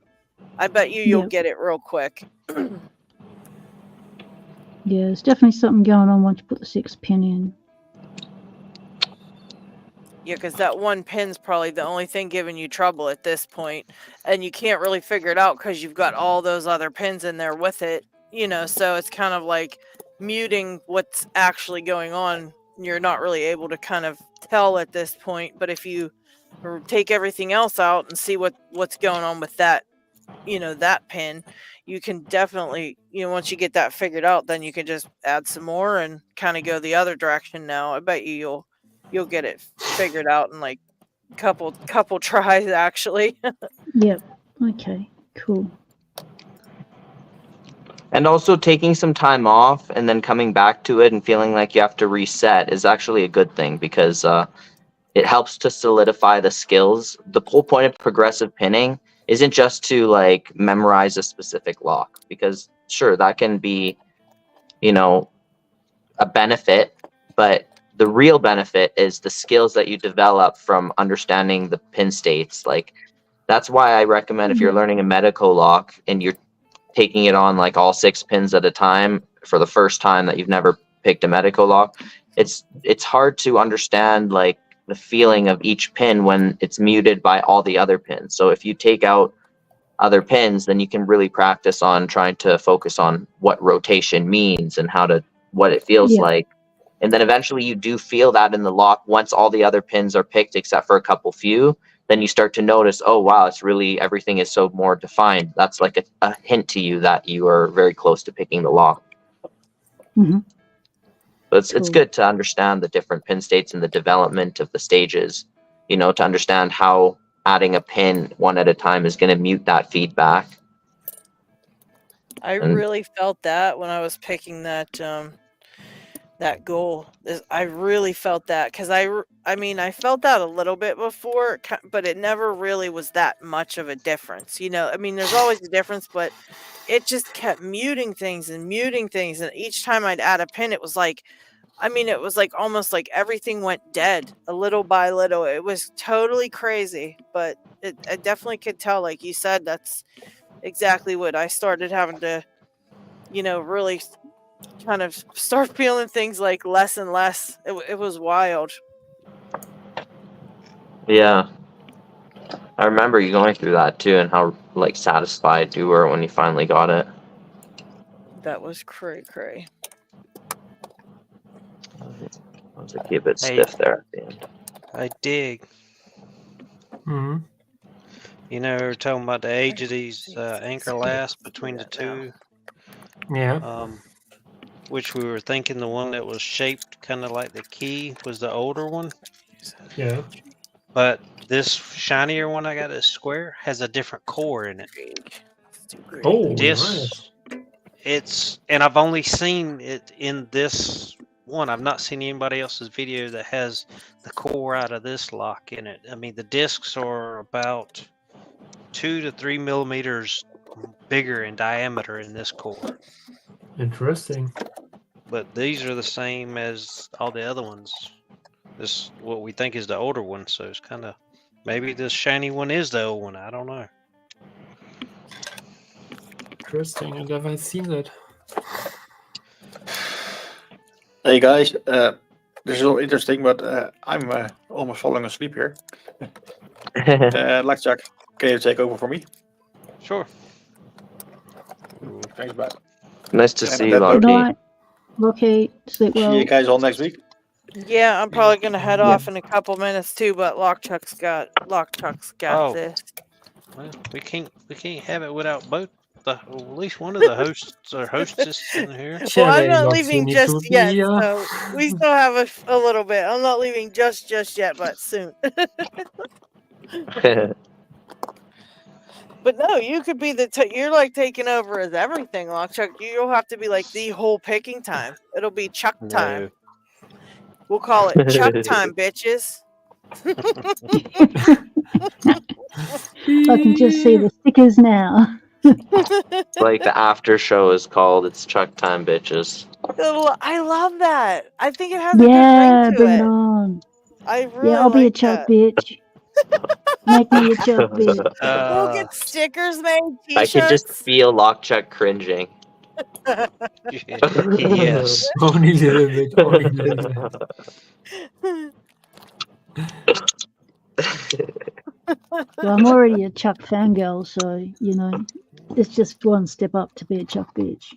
I bet you'll Yeah. get it real quick. Yeah, there's definitely something going on once you put the 6th pin in. Yeah, because that one pin's probably the only thing giving you trouble at this point, and you can't really figure it out because you've got all those other pins in there with it, so it's kind of like muting what's actually going on. You're not really able to kind of tell at this point, but if you take everything else out and see what's going on with that, that pin, you can definitely, once you get that figured out, then you can just add some more and kind of go the other direction. Now I bet you'll get it figured out in like couple tries actually. Yep. Okay, cool. And also taking some time off and then coming back to it and feeling like you have to reset is actually a good thing, because it helps to solidify the skills. The whole point of progressive pinning isn't just to like memorize a specific lock, because sure, that can be, a benefit, but the real benefit is the skills that you develop from understanding the pin states. Like, that's why I recommend if you're learning a medico lock and you're taking it on like all 6 pins at a time for the first time that you've never picked a medical lock, it's hard to understand like the feeling of each pin when it's muted by all the other pins. So if you take out other pins, then you can really practice on trying to focus on what rotation means and what it feels Yeah. like. And then eventually you do feel that in the lock once all the other pins are picked except for a few. Then you start to notice, oh wow, it's really, everything is so more defined. That's like a hint to you that you are very close to picking the lock. Mhm. But it's Cool. good to understand the different pin states and the development of the stages, you know, to understand how adding a pin one at a time is going to mute that feedback. I really felt that when I was picking that goal. I really felt that because I mean, I felt that a little bit before, but it never really was that much of a difference. You know, I mean, there's always a difference, but it just kept muting things. And each time I'd add a pin, it was like, I mean, it was like almost like everything went dead a little by little. It was totally crazy, but I definitely could tell, like you said, that's exactly what I started having to, you know, really kind of start feeling things like less and less. It was wild. Yeah. I remember you going through that too and how like satisfied you were when you finally got it. That was cray. I was like a bit stiff there at the end. I dig. Mm-hmm. You know, we were talking about the age of these anchor lasts between the two. Yeah. Which we were thinking the one that was shaped kind of like the key was the older one. Yeah. But this shinier one I got, this square, has a different core in it. Oh, This, nice. and I've only seen it in this one. I've not seen anybody else's video that has the core out of this lock in it. I mean, the discs are about 2 to 3 millimeters bigger in diameter in this core. Interesting. But these are the same as all the other ones. This what we think is the older one, so it's kind of maybe this shiny one is the old one. I don't know. Interesting. I've never seen that. Hey guys, this is all interesting, but I'm almost falling asleep here. Blackjack, can you take over for me? Sure. Thanks, bye. Nice to see you, Good Lockheat. night. Lockheat. Sleep well. See you guys all next week. Yeah, I'm probably gonna head off in a couple minutes too, but Lockchuck's got Oh. this. Well, we can't have it without both. At least one of the hosts or hostess in here. Well, I'm not leaving just yet, so we still have a little bit. I'm not leaving just yet, but soon. But no, you could be you're like taking over as everything, Lockchuck. You'll have to be like the whole picking time. It'll be Chuck time. We'll call it Chuck time, bitches. I can just see the stickers now. Like the after show is called It's Chuck Time, bitches. I love that. I think it has Yeah, a good ring to bring it. it on. I really Yeah, I'll be a like Chuck that. bitch. Make me a Chuck bitch. We'll get stickers made, I t-shirts. can just feel Lockchuck cringing. Yes. Only a little bit. Only a little bit. Well, I'm already a Chuck fangirl, so, you know, it's just one step up to be a Chuck bitch.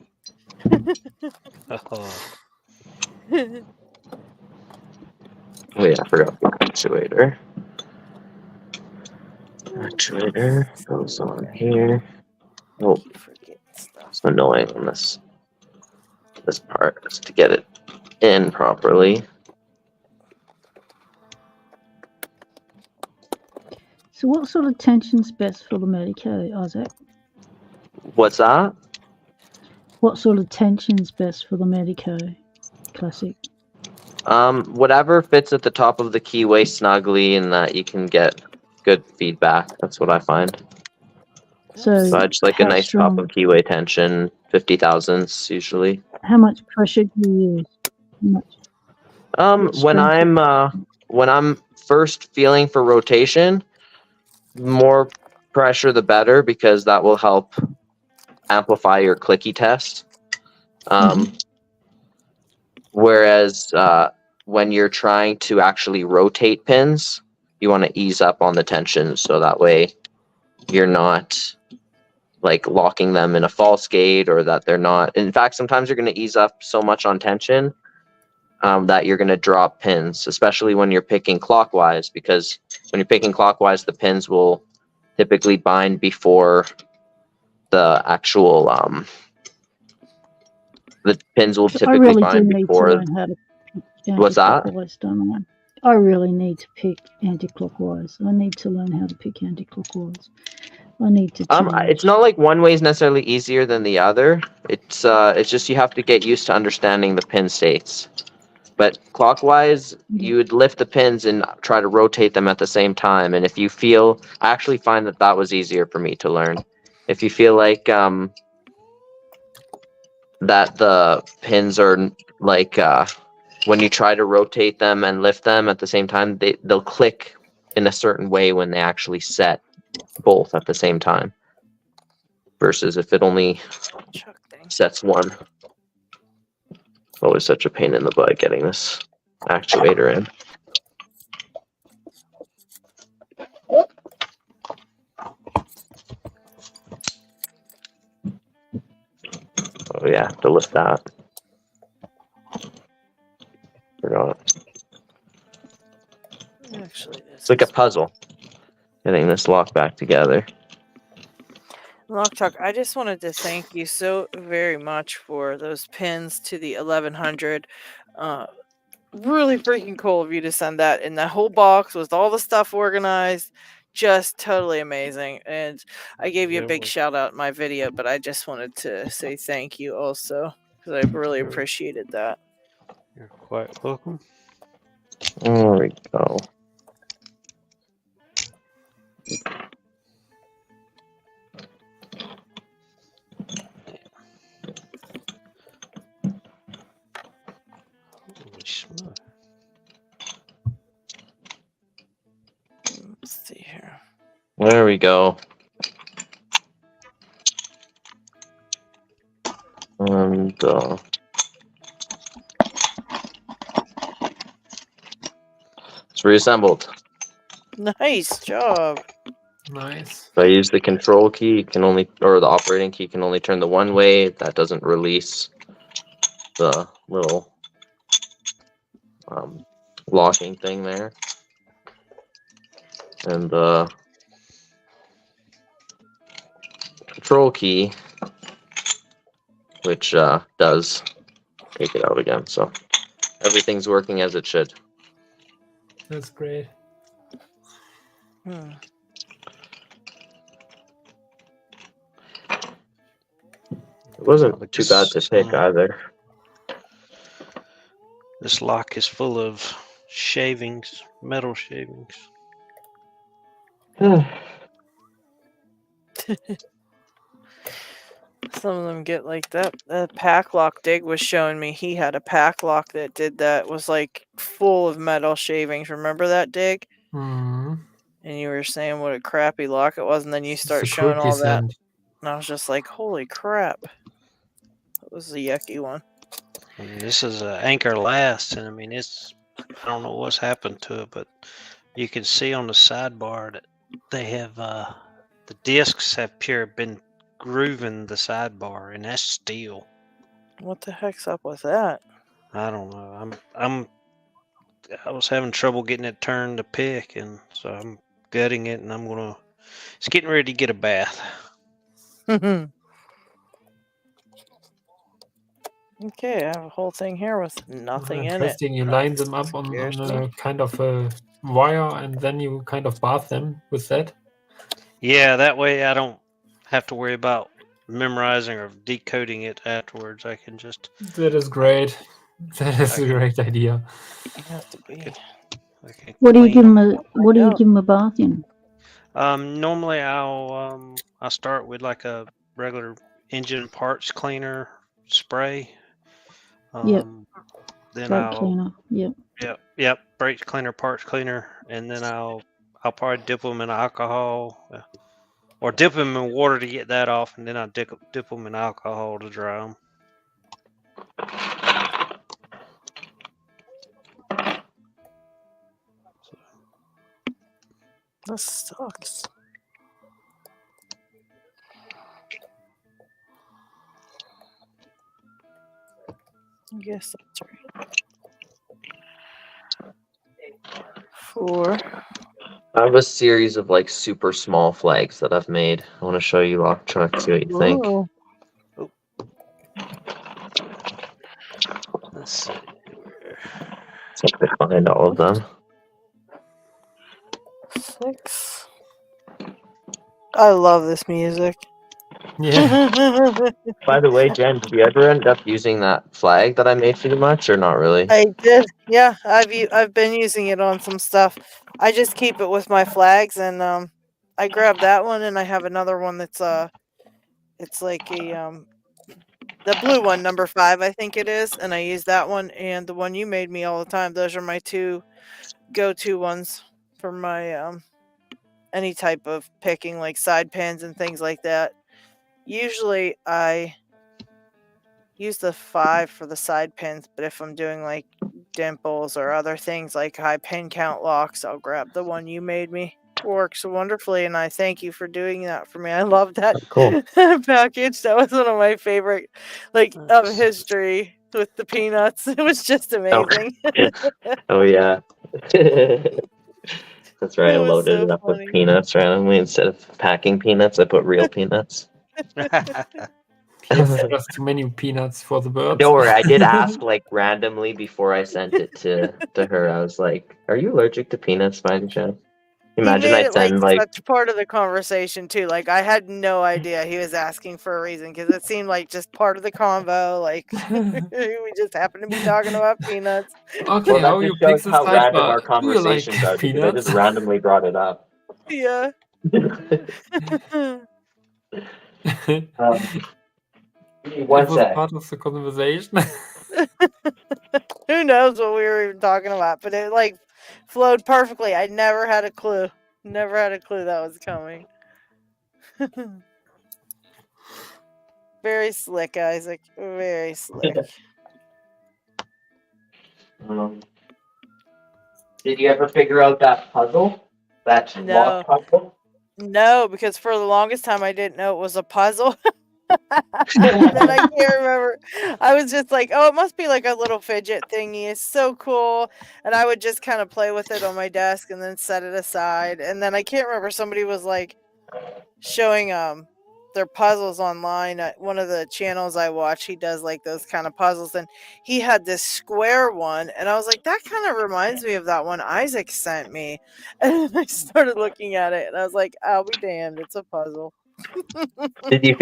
Wait, I forgot the actuator. Actuator goes on here. Oh, it's annoying on this part is to get it in properly. So what sort of tension's best for the Medico, Isaac? What's that? What sort of tension's best for the Medico Classic? Whatever fits at the top of the keyway snugly and that you can get good feedback. That's what I find. So I just like a nice top of keyway tension, 50 thousandths usually. How much pressure do you use? When I'm first feeling for rotation, more pressure the better because that will help amplify your clicky test. Whereas when you're trying to actually rotate pins, you want to ease up on the tension so that way you're not like locking them in a false gate, or that they're not. In fact, sometimes you're going to ease up so much on tension that you're going to drop pins, especially when you're picking clockwise, because when you're picking clockwise, the pins will typically bind before the actual the pins will I typically really do bind need to before. learn how to pick What's that? anti-clockwise, don't I? I really need to pick anti-clockwise. I need to learn how to pick anti-clockwise. I need to change. It's not like one way is necessarily easier than the other. It's just you have to get used to understanding the pin states. But clockwise, you would lift the pins and try to rotate them at the same time. And if you feel, I actually find that was easier for me to learn. If you feel like that the pins are like when you try to rotate them and lift them at the same time, they'll click in a certain way when they actually set both at the same time. Versus if it only sets one. It's always such a pain in the butt getting this actuator in. Oh yeah, to lift that. Forgot. Actually, It's like a puzzle. Getting this lock back together. Lock Talk, I just wanted to thank you so very much for those pins to the 1100. Really freaking cool of you to send that in that whole box with all the stuff organized. Just totally amazing. And I gave you a big shout out in my video, but I just wanted to say thank you also because I really appreciated that. You're quite welcome. There we go. Let's see here. There we go. And it's reassembled. Nice job. Nice. If I use the control key, you can only, or the operating key can only turn the one way. That doesn't release the little locking thing there. And the control key, which does take it out again. So everything's working as it should. That's great. Hmm. It wasn't too bad to pick either. This lock is full of shavings, metal shavings. Some of them get like that. The pack lock Dig was showing me. He had a pack lock that did that. Was like full of metal shavings. Remember that, Dig? Hmm. And you were saying what a crappy lock it was, and then you start The showing all cookie that. scent. And I was just like, holy crap. That was a yucky one. And this is an Anchor Last, and I mean, it's, I don't know what's happened to it, but you can see on the sidebar that they have, the discs have been grooving the sidebar, and that's steel. What the heck's up with that? I don't know. I was having trouble getting it turned to pick, and so I'm gutting it, and it's getting ready to get a bath. Okay, I have a whole thing here with nothing in it. Interesting. You line them up on a kind of a wire, and then you kind of bath them with that. Yeah, that way I don't have to worry about memorizing or decoding it afterwards. I can just. That is great. That is a great idea. You have to be. What do you give them a What do you give them a bath in? Normally I'll start with like a regular engine parts cleaner spray. Yep. Then Brake cleaner. Yep. Yep. Brake cleaner, parts cleaner, and then I'll probably dip them in alcohol, or dip them in water to get that off, and then I'll dip them in alcohol to dry them. This sucks. I guess that's right. 4. I have a series of like super small flags that I've made. I want to show you off truck, see what you think. Whoa. Let's see. See if I can find all of them. 6. I love this music. Yeah. By the way, Jen, did you ever end up using that flag that I made for you much, or not really? I did. Yeah, I've been using it on some stuff. I just keep it with my flags, and I grabbed that one, and I have another one that's it's like a the blue one, number 5, I think it is, and I use that one and the one you made me all the time. Those are my 2 go-to ones for my any type of picking, like side pans and things like that. Usually I use the 5 for the side pins, but if I'm doing like dimples or other things like high pin count locks, I'll grab the one you made me. Works wonderfully, and I thank you for doing that for me. I love that Cool. package. That was one of my favorite, like, of history with the peanuts. It was just amazing. Oh yeah. That's right. I It was loaded so it up with funny. peanuts randomly. Instead of packing peanuts, I put real peanuts. Yes, just too many peanuts for the birds. Don't worry, I did ask like randomly before I sent it to her. I was like, "Are you allergic to peanuts by any chance?" Imagine He I made it like send like such part of the conversation too. Like I had no idea he was asking for a reason because it seemed like just part of the convo. Like we just happened to be talking about peanuts. Okay, well, that how you just pick shows the how random our cipher? Do you like conversations are because I just peanuts? randomly brought it up. Yeah. It One was sec. part of the conversation. Who knows what we were even talking about? But it like flowed perfectly. I never had a clue. Never had a clue that was coming. Very slick, Isaac. Very slick. Did you ever figure out that puzzle? That No. lock puzzle? No, because for the longest time I didn't know it was a puzzle. And then I can't remember. I was just like, oh, it must be like a little fidget thingy. It's so cool. And I would just kind of play with it on my desk and then set it aside. And then I can't remember, somebody was like showing their puzzles online at one of the channels I watch. He does like those kind of puzzles, and he had this square one, and I was like, that kind of reminds me of that one Isaac sent me. And I started looking at it and I was like, I'll be damned, it's a puzzle. Did you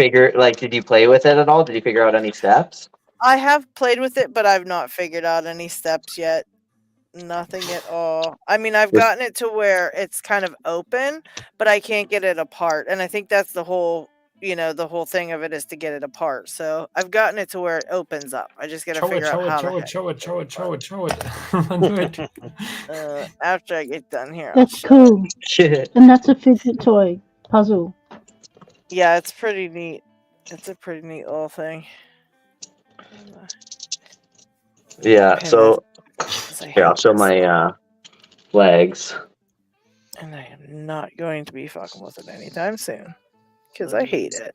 play with it at all? Did you figure out any steps? I have played with it, but I've not figured out any steps yet. Nothing at all. I mean, I've gotten it to where it's kind of open, but I can't get it apart. And I think that's the whole, the whole thing of it is to get it apart. So I've gotten it to where it opens up. I just got to figure out how to show it. Do it. after I get done here. That's cool. And that's a fidget toy puzzle. Yeah, it's pretty neat. It's a pretty neat little thing. Yeah, so here, I'll show my flags. And I am not going to be fucking with it anytime soon. Because I hate it.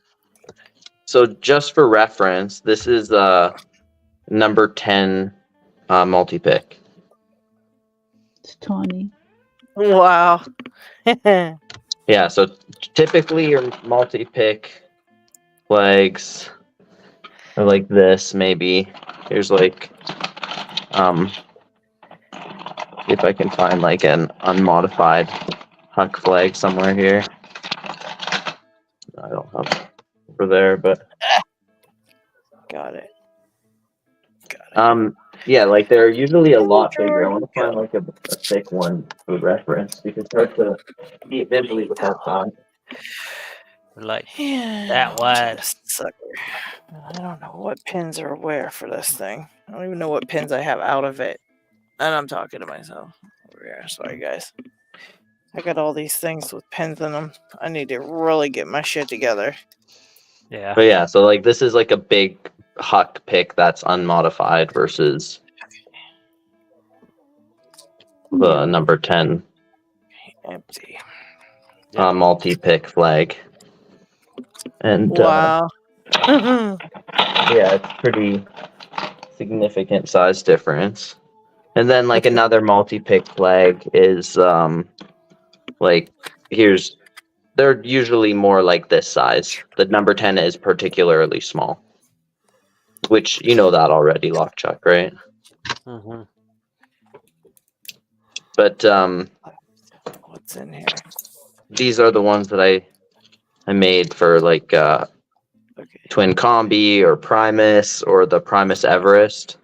So just for reference, this is number 10 multi-pick. It's tiny. Wow. Yeah, so typically your multi-pick flags are like this, maybe. Here's like, if I can find like an unmodified Huck flag somewhere here. I don't have it over there, but Got it. yeah, like they're usually a lot bigger. I want to find like a thick one for reference because it's hard to see it visually without time. Like that wide. Sucker. I don't know what pins are where for this thing. I don't even know what pins I have out of it. And I'm talking to myself over here. Sorry, guys. I got all these things with pins in them. I need to really get my shit together. Yeah. But yeah, so like this is like a big Huck pick that's unmodified versus the number 10. Empty. multi-pick flag. And Wow. yeah, it's pretty significant size difference. And then like another multi-pick flag is like they're usually more like this size. The number 10 is particularly small. Which you know that already, Lockchuck, right? Mm-hmm. But What's in here? these are the ones that I made for like Okay. Twin Combi or Primus or the Primus Everest.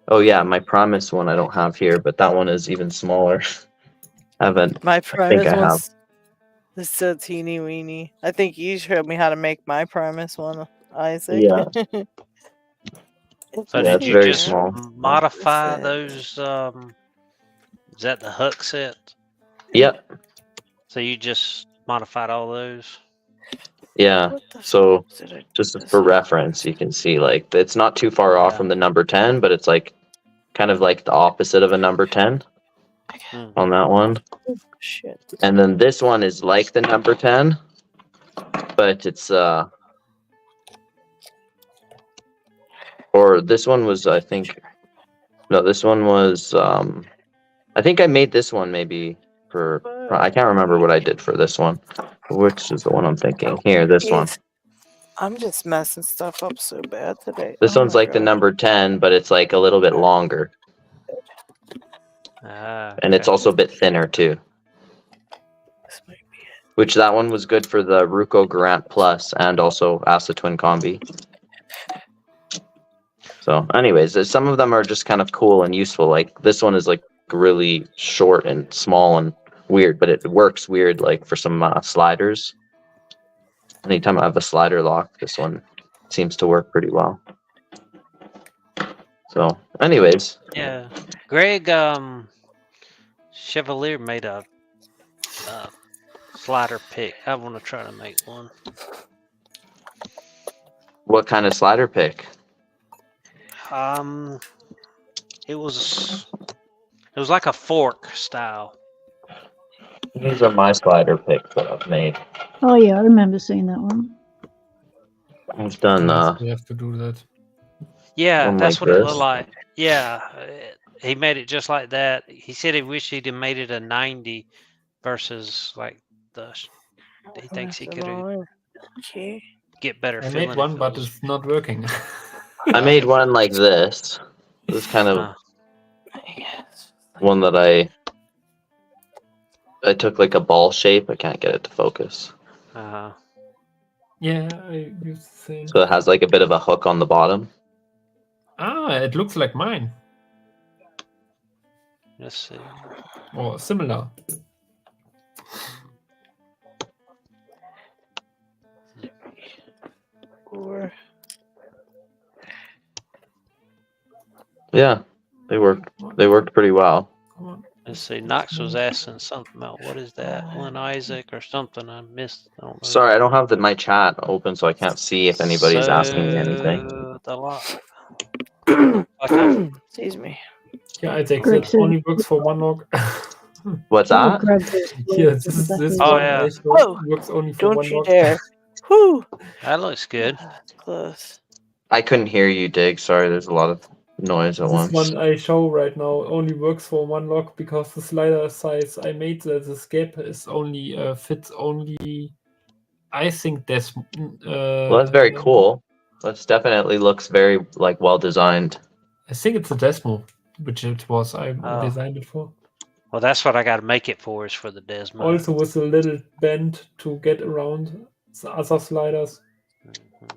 Oh yeah, my Primus one I don't have here, but that one is even smaller. My I think Primus I have. one's this so teeny weeny. I think you showed me how to make my Primus one, Isaac. Yeah. So Yeah, did it's you very just small. modify those? Is that the Huck set? Yep. So you just modified all those? Yeah. What the So f- did I do just this for in? reference, you can see like it's not too far off Yeah. from the number 10, but it's like kind of like the opposite of a number 10 on that one. Shit. And then this one is like the number 10, but it's or this one was I think no, this one was I think I made this one maybe for I can't remember what I did for this one. Which is the one I'm thinking. Here, this one. Jeez. I'm just messing stuff up so bad today. This Oh one's my like the God. number 10, but it's like a little bit longer. And it's Okay. also a bit thinner too. This might be it. Which that one was good for the Ruco Garant Plus and also Asa Twin Combi. So anyways, some of them are just kind of cool and useful. Like this one is like really short and small and weird, but it works weird like for some sliders. Anytime I have a slider lock, this one seems to work pretty well. So anyways. Yeah. Greg Chevalier made a slider pick. I want to try to make one. What kind of slider pick? It was like a fork style. These are my slider picks that I've made. Oh yeah, I remember seeing that one. I've done We have to do that. Yeah, one that's like what it this. looked like. Yeah, he made it just like that. He said he wished he'd have made it a 90 versus like the. He thinks he could Okay. get better. I feeling made one, if it but was- it's not working. I made one like this. This kind of Yes. one that I took like a ball shape. I can't get it to focus. Yeah, I used the same. So it has like a bit of a hook on the bottom. Ah, it looks like mine. Let's see. Or similar. Or Yeah, they worked pretty well. Come on. Let's see. Knox was asking something about what is that? One Isaac or something. I missed. I don't know. Sorry, I don't have my chat open, so I can't see if anybody's asking me anything. The lock. excuse me. Yeah, I think Greg that said- only works for one log. What's Oh, that? grab the- Yeah, this Oh, one yeah. I showed Oh, works only for Don't one you log. dare. Whew. That looks good. Close. I couldn't hear you, Dig. Sorry, there's a lot of noise at This once. one I show right now only works for one log because the slider size I made, this gap is only fits only, I think that's. Well, that's very cool. That's definitely looks very like well designed. I think it's a Desmo, which it was. I Oh. designed it for. Well, that's what I got to make it for, is for the Desmo. Also with a little bend to get around the other sliders.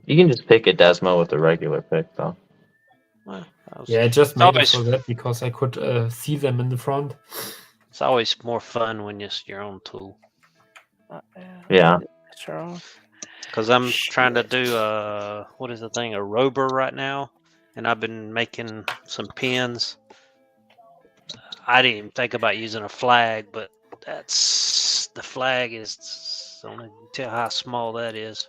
You can just pick a Desmo with a regular pick, though. Well, that was- Yeah, I just It's made it always- for that because I could see them in the front. It's always more fun when it's your own tool. Yeah. That's wrong. Because I'm trying to do a rober right now, and I've been making some pins. I didn't even think about using a flag, but the flag is only tell how small that is.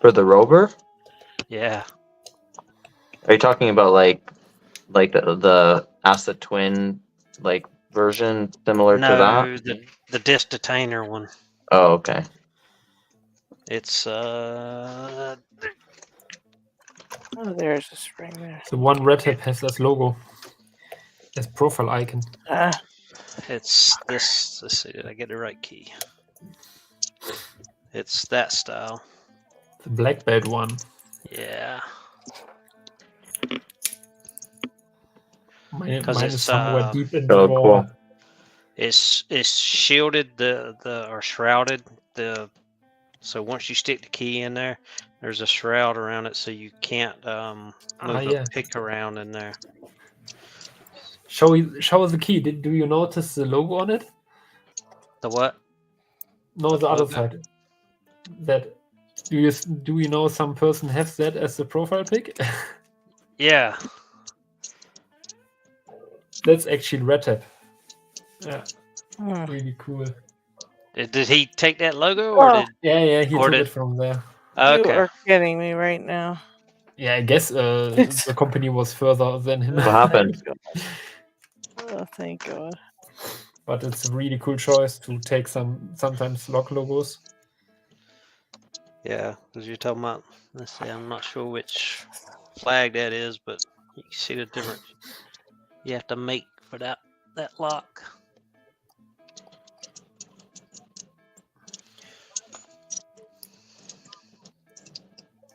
For the rover? Yeah. Are you talking about like the Asa Twin, like version similar to No, that? the disc detainer one. Oh, okay. It's Oh, there's a spring there. The one Red Hat has as logo, as profile icon. it's this. Let's see, did I get the right key? It's that style. The black belt one. Yeah. Mine Because is it's somewhere deep in the Oh, wall. cool. it's shielded or shrouded the. So once you stick the key in there, there's a shroud around it, so you can't move yeah. a pick around in there. Show the key. Do you notice the logo on it? The what? No, the other logo? side. That do you know some person has that as the profile pic? Yeah. That's actually Red Hat. Yeah, Hmm. really cool. Did he take that logo or Oh. did? Yeah, he Or took did- it from there. You Okay. are kidding me right now. Yeah, I guess the company was further than him. What happened? Oh, thank God. But it's a really cool choice to take sometimes lock logos. Yeah, because you're talking about. Let's see. I'm not sure which flag that is, but you can see the difference. You have to make for that lock.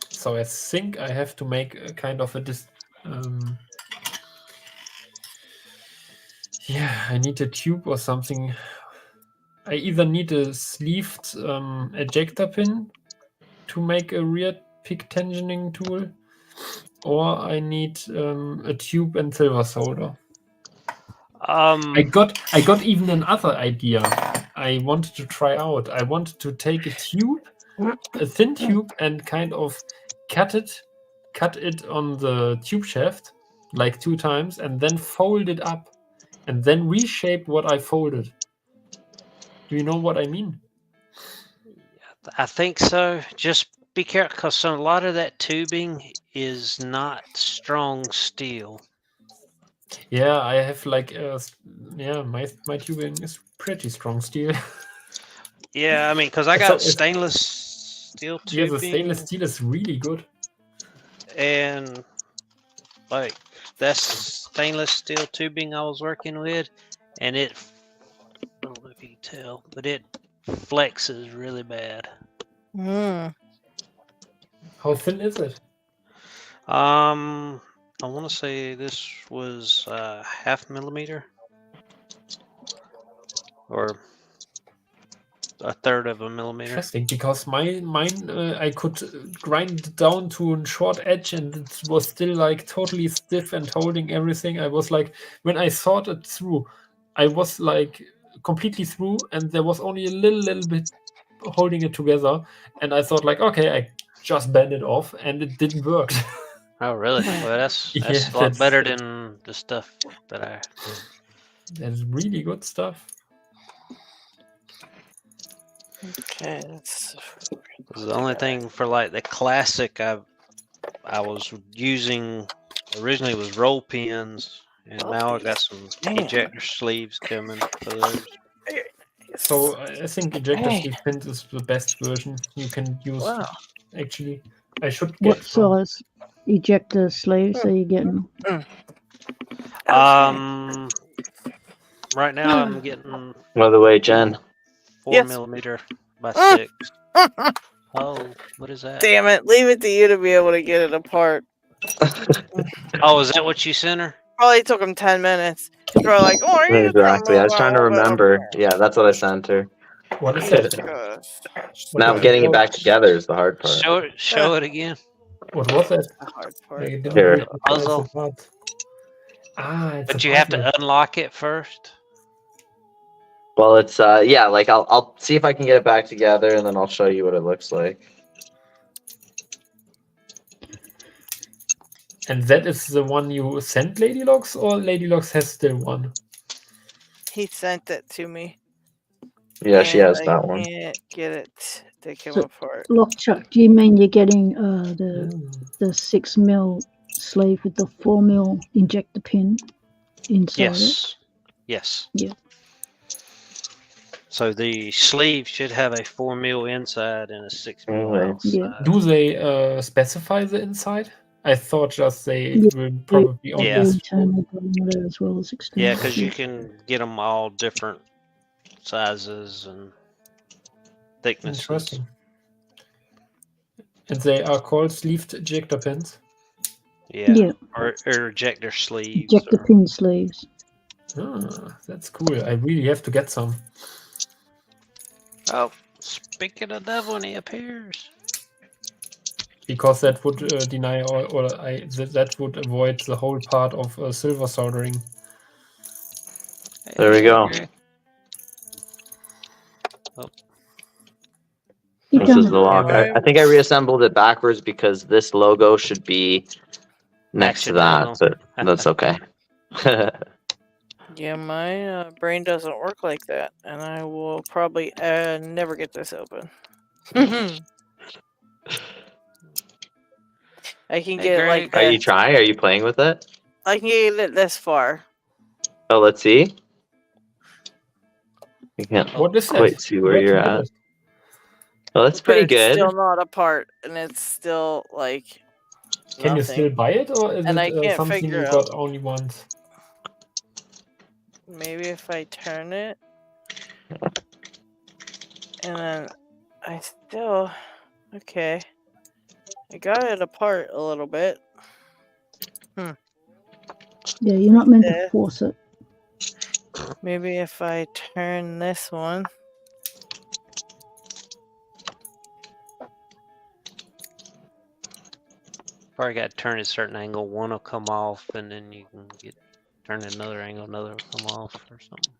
So I think I have to make a kind of a yeah, I need a tube or something. I either need a sleeved ejector pin to make a rear pick tensioning tool, or I need a tube and silver solder. I got even another idea. I wanted to try out. I wanted to take a tube, a thin tube, and kind of cut it on the tube shaft like 2 times, and then fold it up, and then reshape what I folded. Do you know what I mean? I think so. Just be careful because a lot of that tubing is not strong steel. Yeah, I have like my tubing is pretty strong steel. Yeah, I mean, because I So got it's- stainless steel Yeah, tubing. the stainless steel is really good. And like that's stainless steel tubing I was working with, and I don't know if you can tell, but it flexes really bad. Mm. How thin is it? I want to say this was 0.5 millimeter or 1/3 of a millimeter. Interesting, because mine I could grind it down to a short edge, and it was still like totally stiff and holding everything. I was like, when I thought it through, I was like completely through, and there was only a little bit holding it together. And I thought like, okay, I just bend it off, and it didn't work. Oh, really? Well, that's Yeah, a lot that's- better than the stuff that I. That's really good stuff. Okay, that's The only thing for like the classic I was using originally was roll pins, and now I got some Damn. ejector sleeves coming for those. So I think ejector Hey. sleeve pins is the best version you can use. Wow. Actually, I should What get some. size ejector sleeves are you getting? Right now I'm getting By the way, Jen, 4 Yes. millimeter by Ah. 6. Oh, what is that? Damn it! Leave it to you to be able to get it apart. Oh, is that what you sent her? Probably took him 10 minutes. You're probably like, oh, you just exactly. I was trying to remember. remember. Yeah, that's what I sent her. What is it? Now I'm getting it back together is the hard part. Show it again. What was it? The hard part. I didn't Here. really recognize Puzzle. the part. It's But a you have puzzle. to unlock it first. Well, it's yeah, like I'll see if I can get it back together, and then I'll show you what it looks like. And that is the one you sent LadyLocks, or LadyLocks has still one? He sent it to me. Yeah, she and has I that one. can't get it to come So- apart. Lockchuck, do you mean you're getting Mm. the 6 mil sleeve with the 4 mil injector pin inside it? Yes. Yes. Yeah. So the sleeve should have a 4 mil inside and a 6 mil Okay. outside. Yeah. Do they specify the inside? I thought just they Yeah, will probably only Yeah. internal diameter as well as external. Yeah, because you can get them all different sizes and thicknesses. Interesting. And they are called sleeved ejector pins. Yeah. Yeah. Or ejector sleeves. Ejector or- pin sleeves. Ah, that's cool. I really have to get some. Oh, speaking of that, when he appears. Because that would deny that would avoid the whole part of silver soldering. There we go. Greg. You This is can the lock. Yeah. I think I reassembled it backwards because this logo should be next to Matching that, but that's okay. Yeah, my brain doesn't work like that, and I will probably never get this open. I can Hey, get it like Greg. Are you this. trying? Are you playing with it? I can get it this far. Oh, let's see. You can't What is quite that? see where Where you're to get at. it? Oh, that's But pretty it's good. still not apart, and it's still like Can you nothing. still buy it, or is And I it can't something figure you out- got only once? Maybe if I turn it, and then I still okay. I got it apart a little bit. Yeah, you're not meant Yeah. to force it. Maybe if I turn this one. Probably got to turn a certain angle. One will come off, and then you can turn another angle. Another will come off, or something.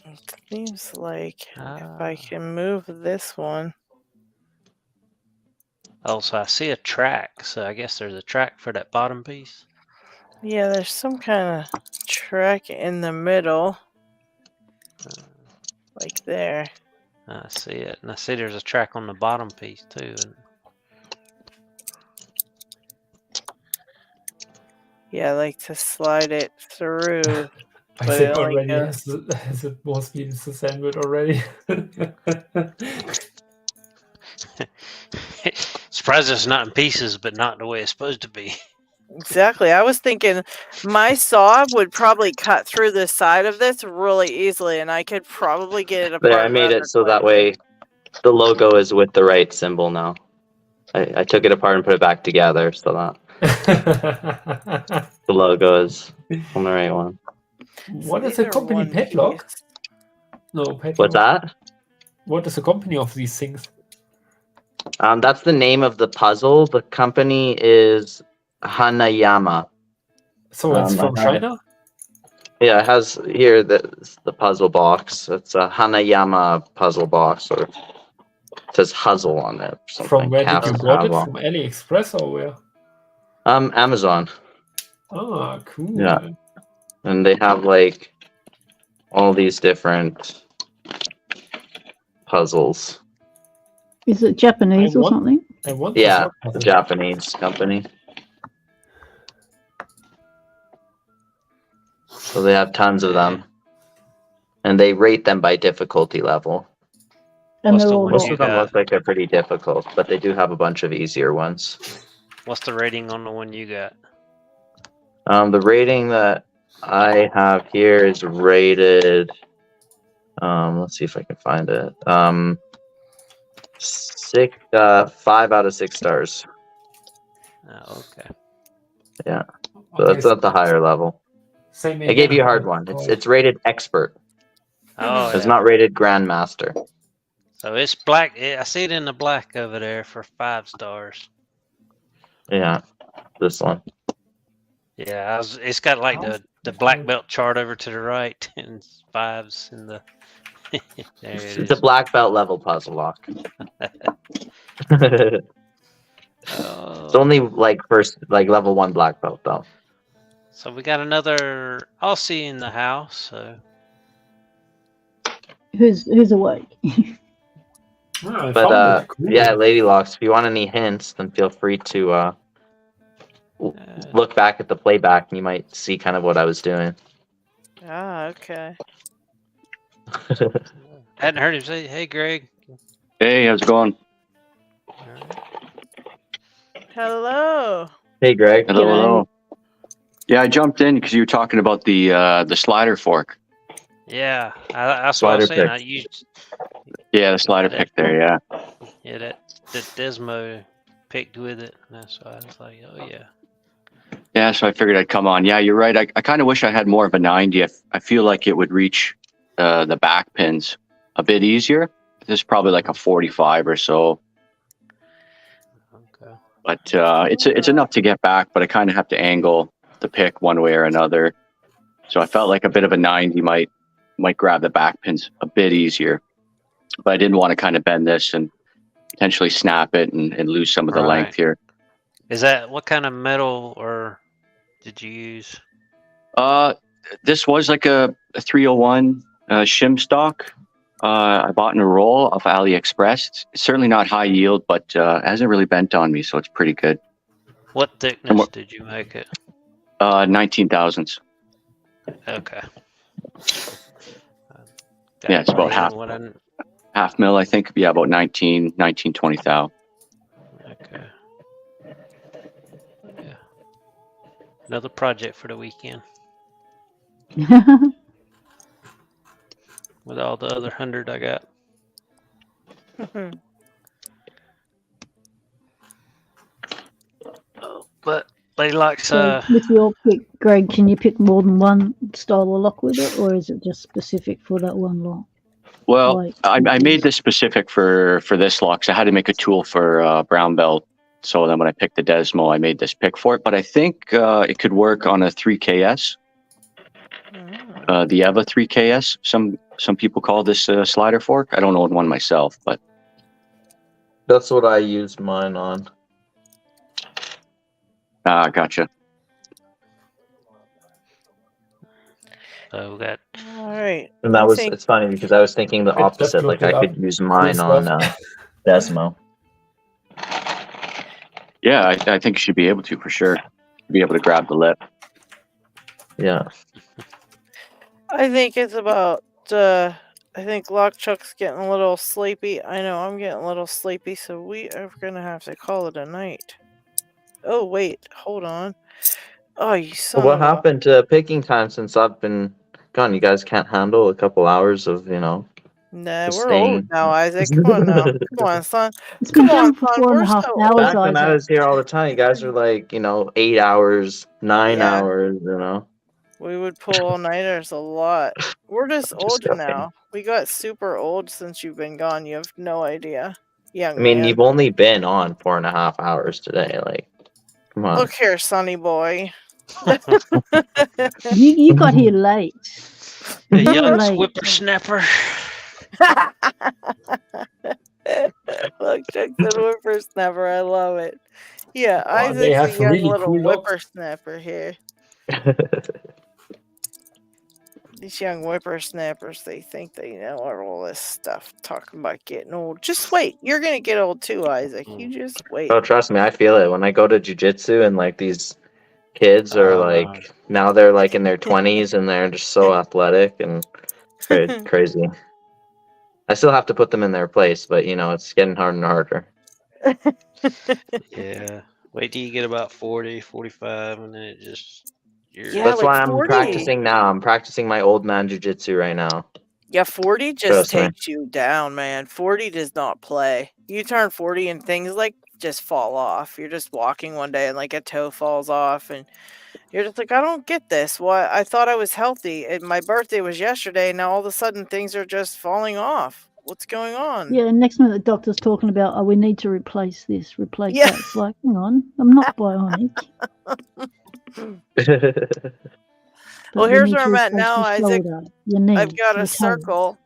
It seems like if Ah. I can move this one. Oh, so I see a track. So I guess there's a track for that bottom piece. Yeah, there's some kind of track in the middle, like there. I see it, and I see there's a track on the bottom piece too. And Yeah, I like to slide it through. I But think it only already goes- has it mostly disassembled already. surprised it's not in pieces, but not the way it's supposed to be. Exactly. I was thinking my saw would probably cut through the side of this really easily, and I could probably get it apart. There, I made rather it so quick. that way the logo is with the right symbol now. I took it apart and put it back together so that the logo is on the right one. What is These the are company? one Padlock? piece. No, Padlock. What's that? What is the company of these things? That's the name of the puzzle. The company is Hanayama. So it's I from have it. China? Yeah, it has here the puzzle box. It's a Hanayama puzzle box, or it says Huzzle on it. Or something. From where did you Castle bought it? Puzzle. From AliExpress or where? Amazon. Ah, cool. Yeah. And they have like all these different puzzles. Is it Japanese I or want- something? I want Yeah, this the puzzle. Japanese company. So they have tons of them. And they rate them by difficulty level. And What's they're the all one Most you of them got? look like they're pretty difficult, but they do have a bunch of easier ones. What's the rating on the one you got? The rating that I have here is rated. Let's see if I can find it. 5 out of 6 stars. Oh, okay. Yeah, so that's at the higher level. Same I gave you a again. hard one. It's rated expert. Oh, It's yeah. not rated grandmaster. So it's black. I see it in the black over there for 5 stars. Yeah, this one. Yeah, it's got like the black belt chart over to the right and 5s in the. There it It's a is. black belt level puzzle lock. Oh. It's only like level 1 black belt though. So we got another Aussie in the house. So Who's awake? Ah, I But found it. Cool. yeah, LadyLocks, if you want any hints, then feel free to look back at the playback and you might see kind of what I was doing. Okay. Hadn't heard him say, "Hey, Greg." Hey, how's it going? All right. Hello. Hey, Greg. Hello, G'day. hello. Yeah, I jumped in because you were talking about the slider fork. Yeah, that's what I Slider was saying. pick. I used Yeah, the slider that. pick there. Yeah. Yeah, that Desmo picked with it. And that's why I was like, oh yeah. Yeah, so I figured I'd come on. Yeah, you're right. I kind of wish I had more of a 90. I feel like it would reach the back pins a bit easier. This is probably like a 45 or so. Okay. But it's enough to get back, but I kind of have to angle the pick one way or another. So I felt like a bit of a 90 might grab the back pins a bit easier. But I didn't want to kind of bend this and potentially snap it and lose some of the length here. Is that what kind of metal or did you use? This was like a 301 shim stock. I bought in a roll off AliExpress. It's certainly not high yield, but it hasn't really bent on me, so it's pretty good. What thickness did you make it? 19 thousandths. Okay. Yeah, it's about half mil, I think. Yeah, about 19, 20 thou. Okay. Yeah. Another project for the weekend with all the other 100 I got. But LadyLocks, So with your pick, Greg, can you pick more than one style of lock with it, or is it just specific for that one lock? Well, Like, I made this specific for this lock. So I had to make a tool for brown belt. So then when I picked the Desmo, I made this pick for it. But I think it could work on a 3KS. The EVA 3KS. Some people call this slider fork. I don't own one myself, but That's what I used mine on. Gotcha. All right. And that was, it's funny because I was thinking the opposite. Like I could use mine on Desmo. Yeah, I think you should be able to for sure. Be able to grab the lip. Yeah. I think it's about. I think Lockchuck's getting a little sleepy. I know I'm getting a little sleepy, so we are gonna have to call it a night. Oh wait, hold on. Oh, you son What of a- happened to picking time since I've been gone? You guys can't handle a couple hours of, Nah, just we're old staying. now, Isaac. Come on now. Come on, son. it's been Come on, done for son. 4.5 so hours, Back when I Isaac. was here all the time, you guys are like, 8 hours, 9 Yeah. hours, We would pull all-nighters a lot. We're just old joking. now. We got super old since you've been gone. You have no idea. Young I mean, man. you've only been on 4.5 hours today. Like, come on. Look here, sonny boy. You got here late. The You were young late. whippersnapper. Look, Jackson whippersnapper. I love it. Yeah, Wow, they Isaac's have a young really little cool locks. whippersnapper here. These young whippersnappers, they think they know all this stuff, talking about getting old. Just wait. You're going to get old too, Isaac. You just wait. Oh, trust me, I feel it when I go to jujitsu and like these kids are like now they're like in their 20s and they're just so athletic and crazy. I still have to put them in their place, but it's getting harder and harder. Yeah. Wait till you get about 40, 45, and then it just. Yeah, That's like why I'm 40. practicing now. I'm practicing my old man jujitsu right now. Yeah, 40 just Trust me. takes you down, man. 40 does not play. You turn 40 and things like just fall off. You're just walking one day and like a toe falls off and you're just like, I don't get this. Why? I thought I was healthy. And my birthday was yesterday. Now all of a sudden things are just falling off. What's going on? Yeah, and next minute the doctor's talking about, oh, we need to replace this, replace Yeah. that. It's like, hang on, I'm not bionic. Well, But we here's need where to I'm at replace now, your Isaac. shoulder, your knee, I've got your a toe. circle.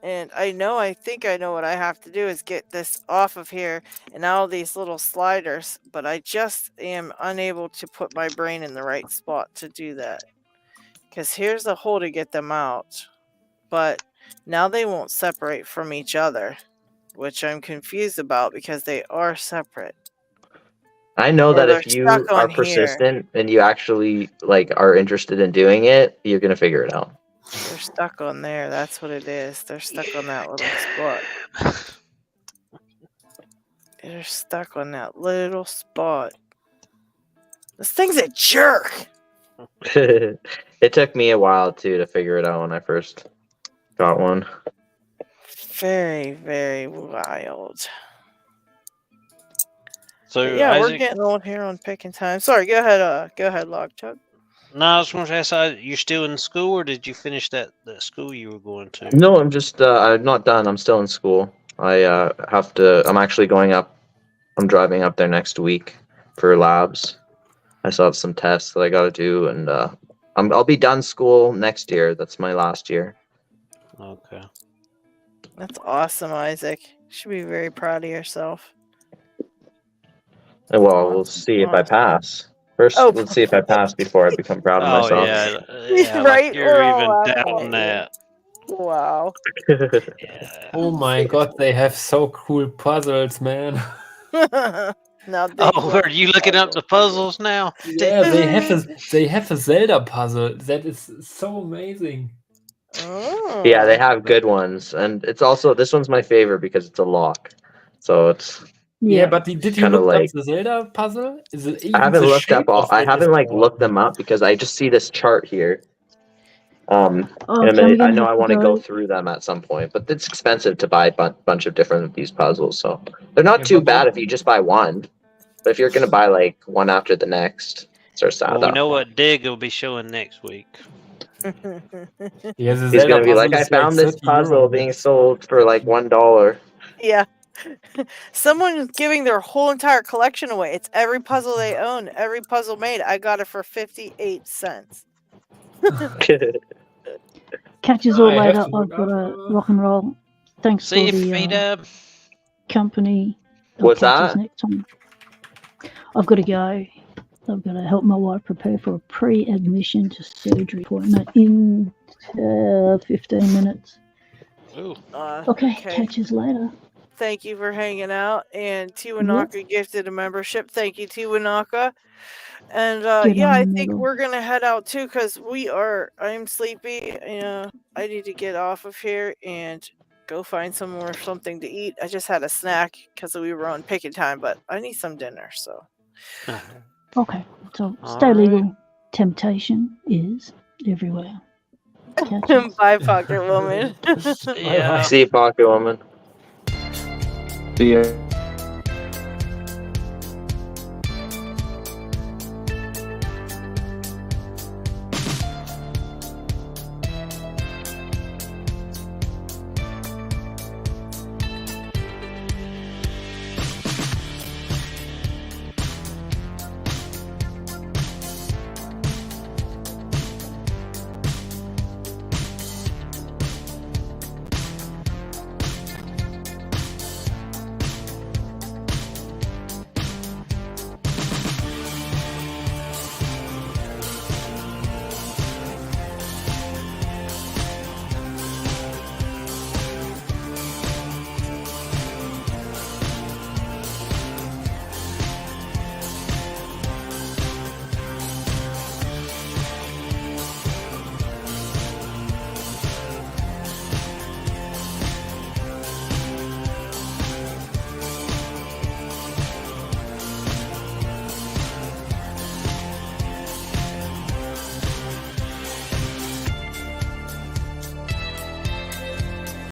And I think I know what I have to do is get this off of here and all these little sliders. But I just am unable to put my brain in the right spot to do that. Because here's the hole to get them out. But now they won't separate from each other, which I'm confused about because they are separate. I know Or that they're if you stuck are on here. persistent and you actually like are interested in doing it, you're gonna figure it out. They're stuck on there. That's what it is. They're stuck on that little spot. They're stuck on that little spot. This thing's a jerk. It took me a while too to figure it out when I first got one. Very, very wild. So But yeah, we're Isaac, getting old here on picking time. Sorry, go ahead, Lockchuck. no, I was going to ask, you're still in school, or did you finish that school you were going to? No, I'm just I'm not done. I'm still in school. I have to. I'm actually going up. I'm driving up there next week for labs. I still have some tests that I got to do, and I'll be done school next year. That's my last year. Okay. That's awesome, Isaac. You should be very proud of yourself. And well, we'll see if I pass. First, Oh. let's see if I pass before I become proud of Oh myself. yeah, Right? like you're We're all even laughing down at you. that. Wow. Yeah. Oh my god, they have so cool puzzles, man. Now Oh, are you looking up the puzzles now? Yeah, they have a Zelda puzzle that is so amazing. Oh. Yeah, they have good ones, and it's also this one's my favorite because it's a lock. So it's Yeah, but did you kinda look like- up the Zelda puzzle? Is it even I haven't the looked up shape all. of I it haven't is like cool. looked them up because I just see this chart here. And Okay, I'm I gonna know have I to want to go go. through them at some point, but it's expensive to buy a bunch of different of these puzzles. So they're not Yeah, too but bad if you just buy one. But if you're gonna buy like one after the next, it starts to add Well, we up. know what Dig will be showing next week. Yeah, the He's Zelda gonna be puzzle like, I is like found this 30 puzzle euro. being sold for like $1. Yeah. Someone's giving their whole entire collection away. It's every puzzle they own, every puzzle made. I got it for 58 cents. Catch us all I have later. to look I've got to up, rock and roll. Thanks See for you, the F-Dub. company. I'll What's catch us that? next time. I've got to go. I've got to help my wife prepare for a pre-admission to surgery appointment in 15 minutes. Ooh. Okay, catch us later. Thank you for hanging out. And Tiwanaka gifted a membership. Thank you, Tiwanaka. And Get yeah, on I the think middle. we're gonna head out too because I'm sleepy. I need to get off of here and go find something to eat. I just had a snack because we were on picking time, but I need some dinner. So Okay, so All stay right. legal. Temptation is everywhere. Catch us. bye, Pocket Woman. Yeah. See you, Pocket Woman. See ya.